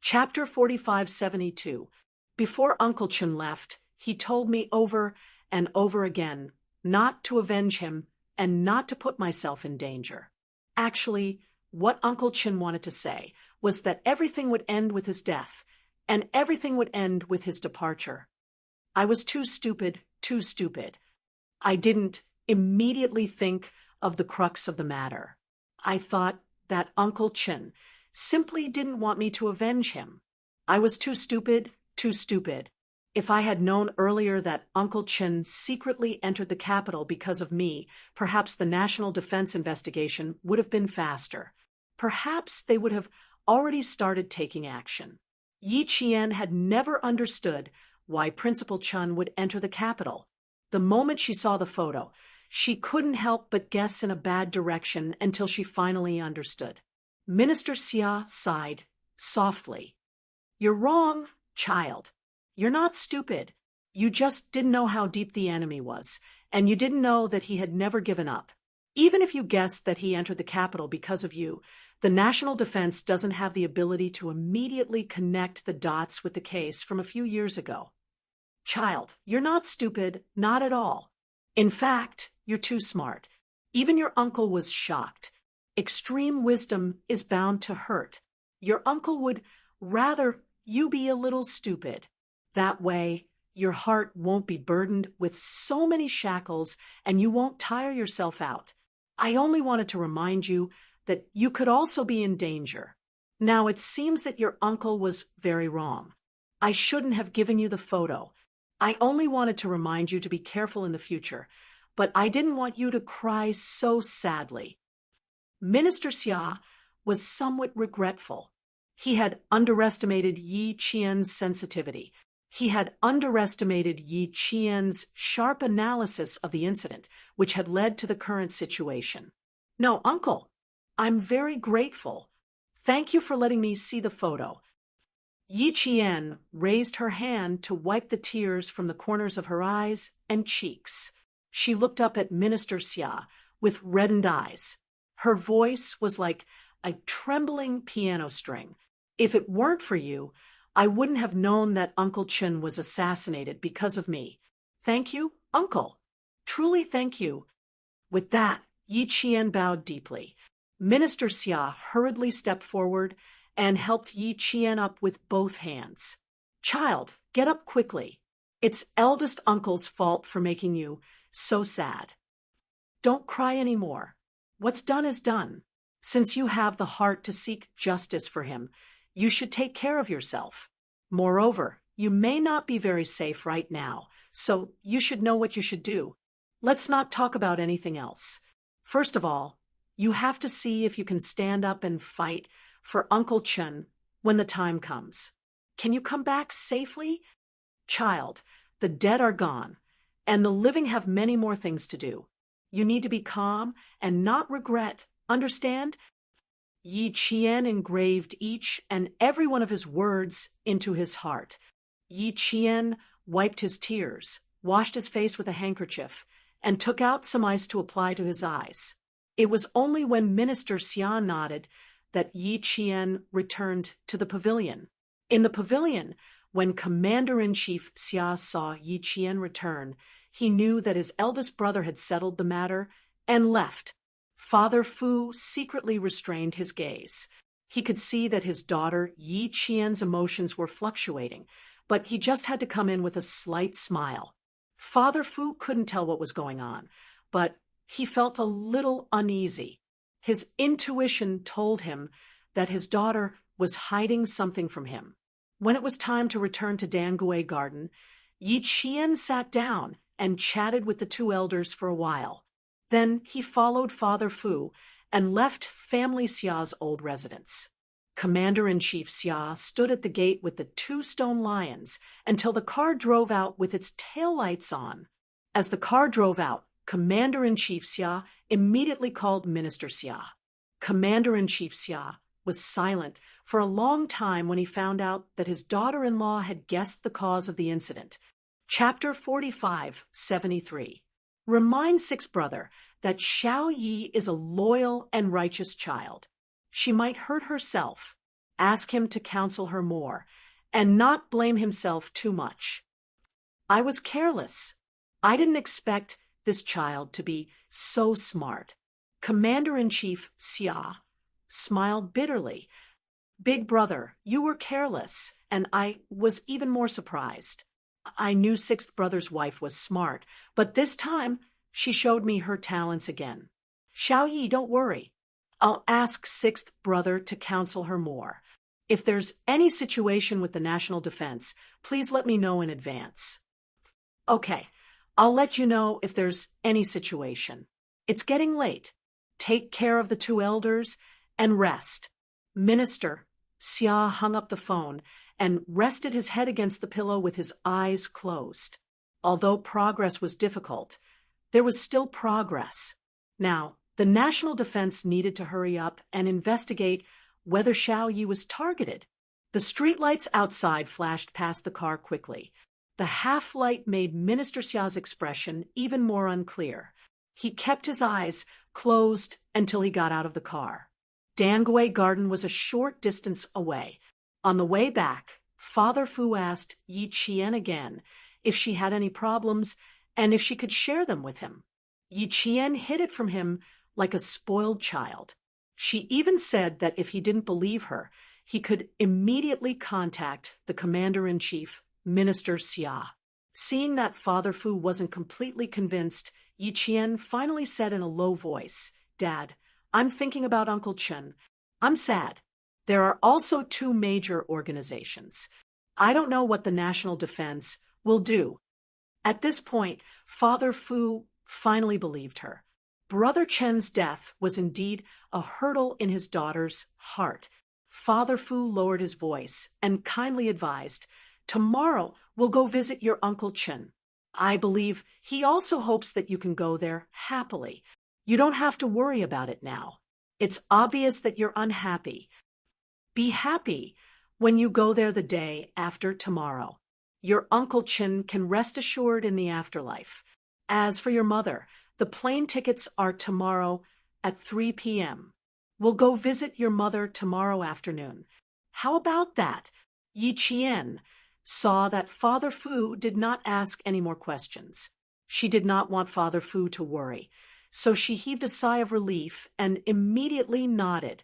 Chapter 4572. Before Uncle Chun left, he told me over and over again not to avenge him and not to put myself in danger. Actually, what Uncle Chin wanted to say was that everything would end with his death, and everything would end with his departure. I was too stupid. I didn't immediately think of the crux of the matter. I thought that Uncle Chin simply didn't want me to avenge him. I was too stupid. If I had known earlier that Uncle Chin secretly entered the capital because of me, perhaps the National Defense investigation would have been faster. Perhaps they would have already started taking action. Yi Qian had never understood why Principal Chun would enter the capital. The moment she saw the photo, she couldn't help but guess in a bad direction until she finally understood. Minister Xia sighed softly. "You're wrong, child. You're not stupid. You just didn't know how deep the enemy was, and you didn't know that he had never given up. Even if you guessed that he entered the capital because of you, the National Defense doesn't have the ability to immediately connect the dots with the case from a few years ago. Child, you're not stupid, not at all. In fact, you're too smart. Even your uncle was shocked. Extreme wisdom is bound to hurt. Your uncle would rather you be a little stupid. That way, your heart won't be burdened with so many shackles and you won't tire yourself out. I only wanted to remind you that you could also be in danger. Now, it seems that your uncle was very wrong. I shouldn't have given you the photo. I only wanted to remind you to be careful in the future, but I didn't want you to cry so sadly. Minister Xia was somewhat regretful. He had underestimated Yi Qian's sensitivity. He had underestimated Yi Qian's sharp analysis of the incident, which had led to the current situation. No, Uncle, I'm very grateful. Thank you for letting me see the photo. Yi Qian raised her hand to wipe the tears from the corners of her eyes and cheeks. She looked up at Minister Xia with reddened eyes. Her voice was like a trembling piano string. If it weren't for you, I wouldn't have known that Uncle Chen was assassinated because of me. Thank you, Uncle. Truly thank you. With that, Yi Qian bowed deeply. Minister Xia hurriedly stepped forward and helped Yi Qian up with both hands. Child, get up quickly. It's eldest uncle's fault for making you so sad. Don't cry anymore. What's done is done. Since you have the heart to seek justice for him, you should take care of yourself. Moreover, you may not be very safe right now, so you should know what you should do. Let's not talk about anything else. First of all, you have to see if you can stand up and fight for Uncle Chen when the time comes. Can you come back safely? Child, the dead are gone, and the living have many more things to do. You need to be calm and not regret, understand? Yi Qian engraved each and every one of his words into his heart. Yi Qian wiped his tears, washed his face with a handkerchief, and took out some ice to apply to his eyes. It was only when Minister Xia nodded that Yi Qian returned to the pavilion. In the pavilion, when Commander-in-Chief Xia saw Yi Qian return, he knew that his eldest brother had settled the matter and left. Father Fu secretly restrained his gaze. He could see that his daughter Yi Qian's emotions were fluctuating, but he just had to come in with a slight smile. Father Fu couldn't tell what was going on, but he felt a little uneasy. His intuition told him that his daughter was hiding something from him. When it was time to return to Dangui Garden, Yi Qian sat down and chatted with the two elders for a while. Then he followed Father Fu and left Family Xia's old residence. Commander-in-Chief Xia stood at the gate with the 2 stone lions until the car drove out with its taillights on. As the car drove out, Commander-in-Chief Xia immediately called Minister Xia. Commander-in-Chief Xia was silent for a long time when he found out that his daughter-in-law had guessed the cause of the incident. Chapter 45:73. Remind Sixth Brother that Xiao Yi is a loyal and righteous child. She might hurt herself. Ask him to counsel her more, and not blame himself too much. I was careless. I didn't expect this child to be so smart. Commander-in-Chief Xia smiled bitterly. Big brother, you were careless, and I was even more surprised. I knew Sixth Brother's wife was smart, but this time she showed me her talents again. Xiao Yi, don't worry. I'll ask Sixth Brother to counsel her more. If there's any situation with the national defense, please let me know in advance. Okay, I'll let you know if there's any situation. It's getting late. Take care of the 2 elders and rest. Minister Xia hung up the phone and rested his head against the pillow with his eyes closed. Although progress was difficult, there was still progress. Now, the national defense needed to hurry up and investigate whether Xiao Yi was targeted. The streetlights outside flashed past the car quickly. The half-light made Minister Xia's expression even more unclear. He kept his eyes closed until he got out of the car. Dangui Garden was a short distance away. On the way back, Father Fu asked Yi Qian again if she had any problems and if she could share them with him. Yi Qian hid it from him like a spoiled child. She even said that if he didn't believe her, he could immediately contact the Commander-in-Chief Minister Xia. Seeing that Father Fu wasn't completely convinced, Yi Qian finally said in a low voice, "Dad, I'm thinking about Uncle Chen. I'm sad. There are also two major organizations. I don't know what the national defense will do." At this point, Father Fu finally believed her. Brother Chen's death was indeed a hurdle in his daughter's heart. Father Fu lowered his voice and kindly advised, "Tomorrow we'll go visit your Uncle Chen. I believe he also hopes that you can go there happily. You don't have to worry about it now. It's obvious that you're unhappy. Be happy when you go there the day after tomorrow. Your Uncle Chen can rest assured in the afterlife. As for your mother, the plane tickets are tomorrow at 3 p.m. We'll go visit your mother tomorrow afternoon. How about that?" Yi Qian saw that Father Fu did not ask any more questions. She did not want Father Fu to worry, so she heaved a sigh of relief and immediately nodded.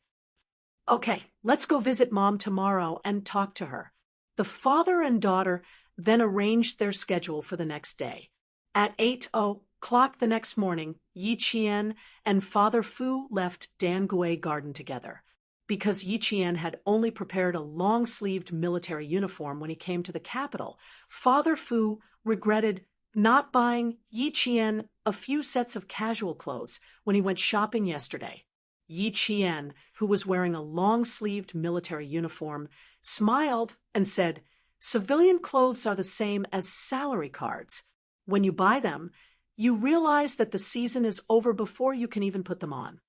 "Okay, let's go visit Mom tomorrow and talk to her." The father and daughter then arranged their schedule for the next day. At 8:00 the next morning, Yi Qian and Father Fu left Dangui Garden together. Because Yi Qian had only prepared a long-sleeved military uniform when he came to the capital, Father Fu regretted not buying Yi Qian a few sets of casual clothes when he went shopping yesterday. Yi Qian, who was wearing a long-sleeved military uniform, smiled and said, "Civilian clothes are the same as salary cards. When you buy them, you realize that the season is over before you can even put them on.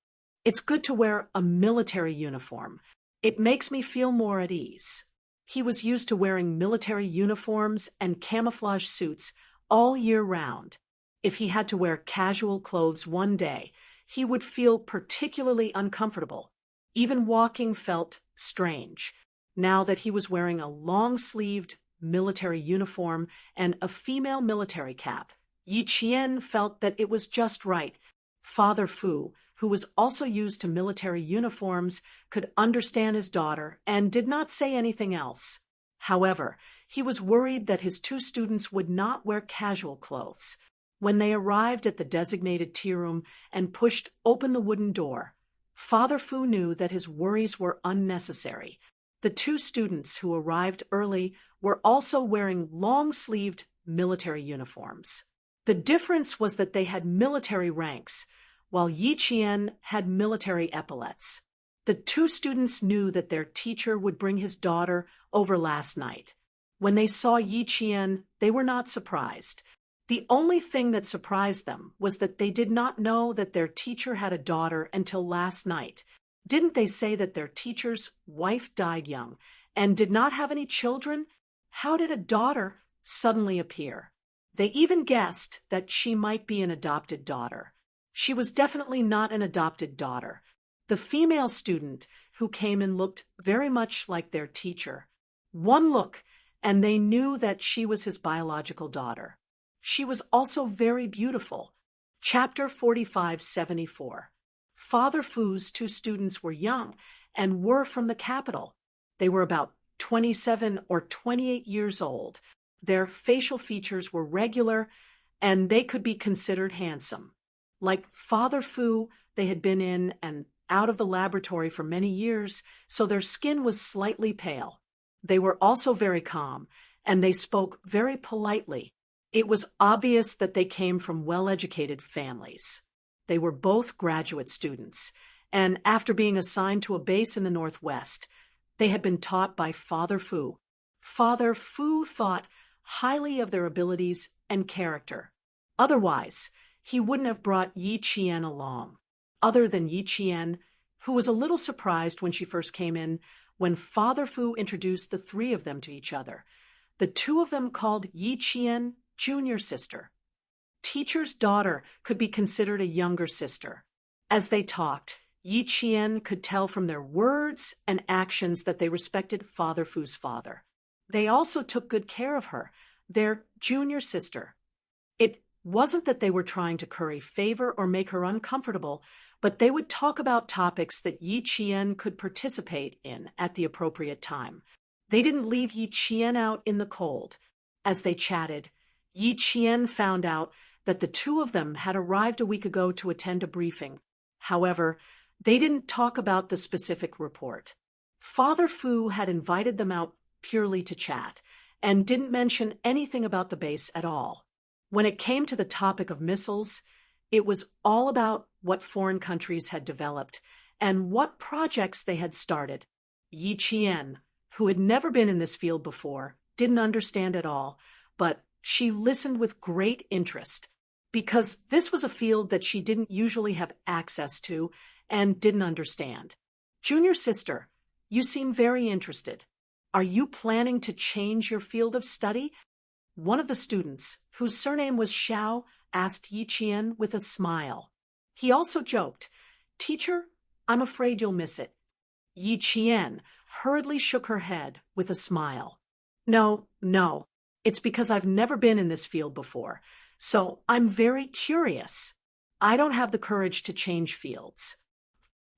It's good to wear a military uniform. It makes me feel more at ease." He was used to wearing military uniforms and camouflage suits all year round. If he had to wear casual clothes one day, he would feel particularly uncomfortable. Even walking felt strange. Now that he was wearing a long-sleeved military uniform and a female military cap, Yi Qian felt that it was just right. Father Fu, who was also used to military uniforms, could understand his daughter and did not say anything else. However, he was worried that his two students would not wear casual clothes. When they arrived at the designated tea room and pushed open the wooden door, Father Fu knew that his worries were unnecessary. The two students who arrived early were also wearing long-sleeved military uniforms. The difference was that they had military ranks, while Yi Qian had military epaulets. The two students knew that their teacher would bring his daughter over last night. When they saw Yi Qian, they were not surprised. The only thing that surprised them was that they did not know that their teacher had a daughter until last night. Didn't they say that their teacher's wife died young and did not have any children? How did a daughter suddenly appear? They even guessed that she might be an adopted daughter. She was definitely not an adopted daughter. The female student who came in looked very much like their teacher. One look, and they knew that she was his biological daughter. She was also very beautiful. Chapter 4574. Father Fu's two students were young and were from the capital. They were about 27 or 28 years old. Their facial features were regular, and they could be considered handsome. Like Father Fu, they had been in and out of the laboratory for many years, so their skin was slightly pale. They were also very calm, and they spoke very politely. It was obvious that they came from well-educated families. They were both graduate students, and after being assigned to a base in the Northwest, they had been taught by Father Fu. Father Fu thought highly of their abilities and character. Otherwise, he wouldn't have brought Yi Qian along. Other than Yi Qian, who was a little surprised when she first came in, when Father Fu introduced the three of them to each other. The two of them called Yi Qian junior sister. Teacher's daughter could be considered a younger sister. As they talked, Yi Qian could tell from their words and actions that they respected Father Fu's father. They also took good care of her, their junior sister. It wasn't that they were trying to curry favor or make her uncomfortable, but they would talk about topics that Yi Qian could participate in at the appropriate time. They didn't leave Yi Qian out in the cold. As they chatted, Yi Qian found out that the two of them had arrived a week ago to attend a briefing. However, they didn't talk about the specific report. Father Fu had invited them out purely to chat, and didn't mention anything about the base at all. When it came to the topic of missiles, it was all about what foreign countries had developed and what projects they had started. Yi Qian, who had never been in this field before, didn't understand at all, but she listened with great interest, because this was a field that she didn't usually have access to and didn't understand. Junior sister, you seem very interested. Are you planning to change your field of study? One of the students, whose surname was Xiao, asked Yi Qian with a smile. He also joked, "Teacher, I'm afraid you'll miss it." Yi Qian hurriedly shook her head with a smile. No, it's because I've never been in this field before, so I'm very curious. I don't have the courage to change fields.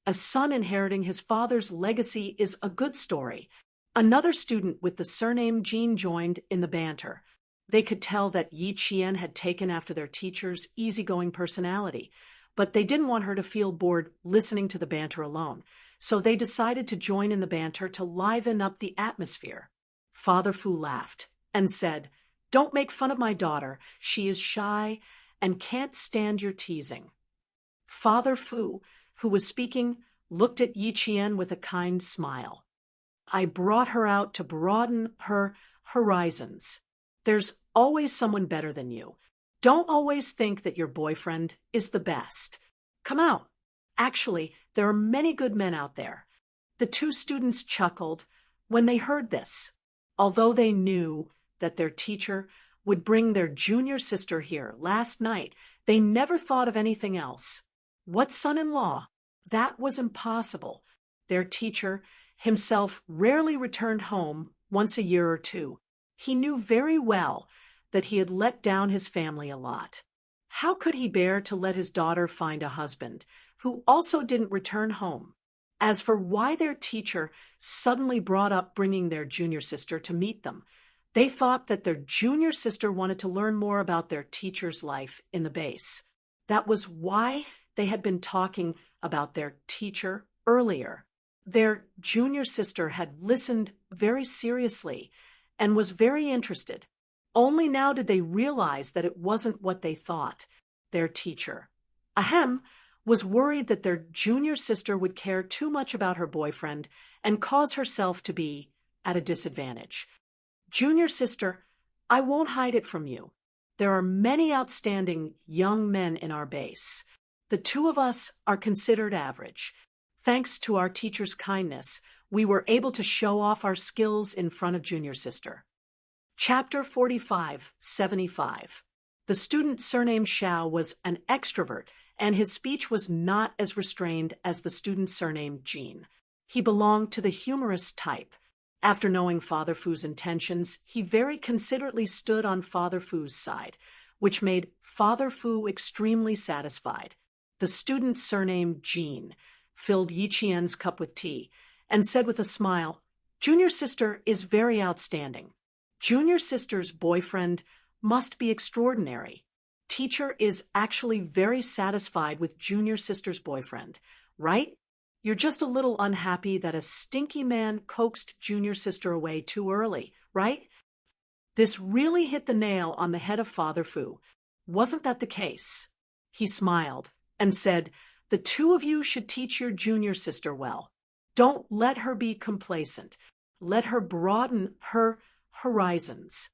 A son inheriting his father's legacy is a good story. Another student with the surname Jean joined in the banter. They could tell that Yi Qian had taken after their teacher's easygoing personality, but they didn't want her to feel bored listening to the banter alone, so they decided to join in the banter to liven up the atmosphere. Father Fu laughed and said, "Don't make fun of my daughter. She is shy and can't stand your teasing." Father Fu, who was speaking, looked at Yi Qian with a kind smile. "I brought her out to broaden her horizons. There's always someone better than you. Don't always think that your boyfriend is the best. Come out. Actually, there are many good men out there." The two students chuckled when they heard this. Although they knew that their teacher would bring their junior sister here last night, they never thought of anything else. What son-in-law? That was impossible. Their teacher himself rarely returned home once a year or two. He knew very well that he had let down his family a lot. How could he bear to let his daughter find a husband who also didn't return home? As for why their teacher suddenly brought up bringing their junior sister to meet them, they thought that their junior sister wanted to learn more about their teacher's life in the base. That was why they had been talking about their teacher earlier. Their junior sister had listened very seriously and was very interested. Only now did they realize that it wasn't what they thought. Their teacher, was worried that their junior sister would care too much about her boyfriend and cause herself to be at a disadvantage. "Junior sister, I won't hide it from you. There are many outstanding young men in our base. The two of us are considered average. Thanks to our teacher's kindness, we were able to show off our skills in front of junior sister." Chapter 45-75. The student surnamed Xiao was an extrovert, and his speech was not as restrained as the student surnamed Jean. He belonged to the humorous type. After knowing Father Fu's intentions, he very considerately stood on Father Fu's side, which made Father Fu extremely satisfied. The student surnamed Jean filled Yi Qian's cup with tea and said with a smile, "Junior sister is very outstanding. Junior sister's boyfriend must be extraordinary. Teacher is actually very satisfied with junior sister's boyfriend, right? You're just a little unhappy that a stinky man coaxed junior sister away too early, right?" This really hit the nail on the head of Father Fu. Wasn't that the case? He smiled and said, "The two of you should teach your junior sister well. Don't let her be complacent. Let her broaden her horizons."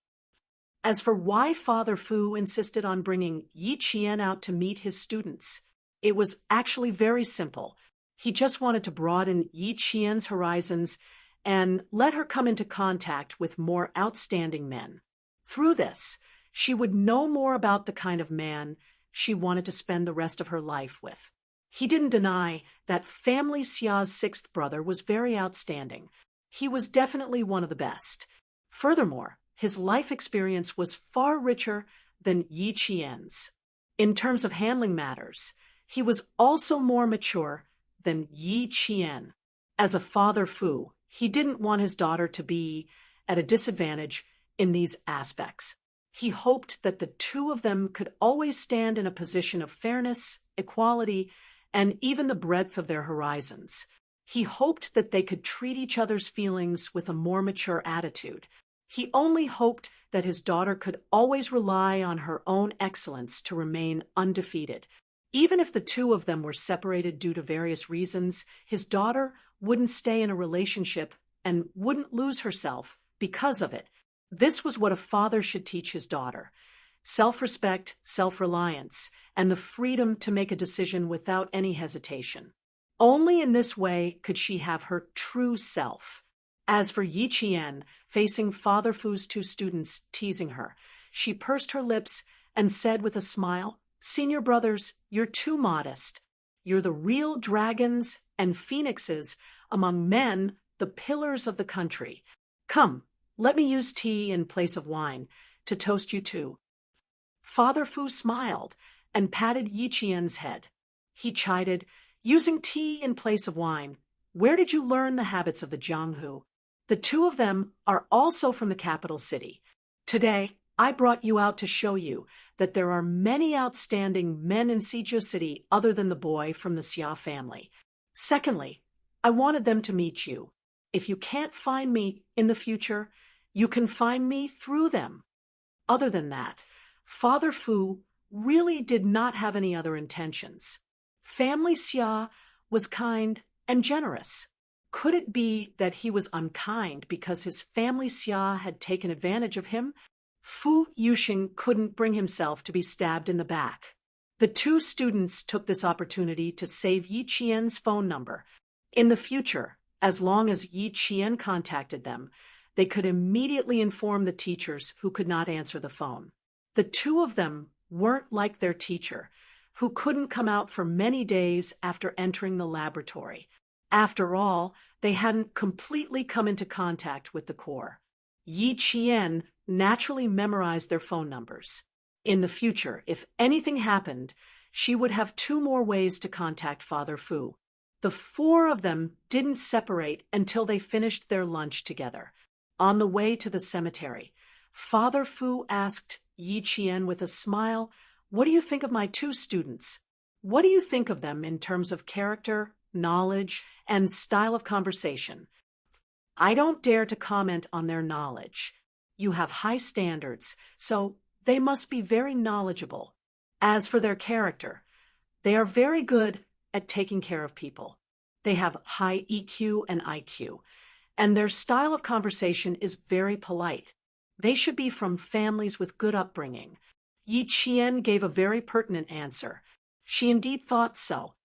As for why Father Fu insisted on bringing Yi Qian out to meet his students, it was actually very simple. He just wanted to broaden Yi Qian's horizons and let her come into contact with more outstanding men. Through this, she would know more about the kind of man she wanted to spend the rest of her life with. He didn't deny that Family Xia's sixth brother was very outstanding. He was definitely one of the best. Furthermore, his life experience was far richer than Yi Qian's. In terms of handling matters, he was also more mature than Yi Qian. As a Father Fu, he didn't want his daughter to be at a disadvantage in these aspects. He hoped that the two of them could always stand in a position of fairness, equality, and even the breadth of their horizons. He hoped that they could treat each other's feelings with a more mature attitude. He only hoped that his daughter could always rely on her own excellence to remain undefeated. Even if the two of them were separated due to various reasons, his daughter wouldn't stay in a relationship and wouldn't lose herself because of it. This was what a father should teach his daughter: self-respect, self-reliance, and the freedom to make a decision without any hesitation. Only in this way could she have her true self. As for Yi Qian, facing Father Fu's two students teasing her, she pursed her lips and said with a smile, "Senior brothers, you're too modest. You're the real dragons and phoenixes among men, the pillars of the country. Come, let me use tea in place of wine to toast you two." Father Fu smiled and patted Yi Qian's head. He chided, "Using tea in place of wine. Where did you learn the habits of the Jianghu? The two of them are also from the capital city. Today, I brought you out to show you that there are many outstanding men in Sijia City other than the boy from the Xia family. Secondly, I wanted them to meet you. If you can't find me in the future, you can find me through them." Other than that, Father Fu really did not have any other intentions. Family Xia was kind and generous. Could it be that he was unkind because his family Xia had taken advantage of him? Fu Yuxing couldn't bring himself to be stabbed in the back. The two students took this opportunity to save Yi Qian's phone number. In the future, as long as Yi Qian contacted them, they could immediately inform the teachers who could not answer the phone. The two of them weren't like their teacher, who couldn't come out for many days after entering the laboratory. After all, they hadn't completely come into contact with the core. Yi Qian naturally memorized their phone numbers. In the future, if anything happened, she would have two more ways to contact Father Fu. The four of them didn't separate until they finished their lunch together. On the way to the cemetery, Father Fu asked Yi Qian with a smile, "What do you think of my two students? What do you think of them in terms of character, knowledge, and style of conversation?" "I don't dare to comment on their knowledge. You have high standards, so they must be very knowledgeable. As for their character, they are very good at taking care of people. They have high EQ and IQ, and their style of conversation is very polite. They should be from families with good upbringing." Yi Qian gave a very pertinent answer. She indeed thought so.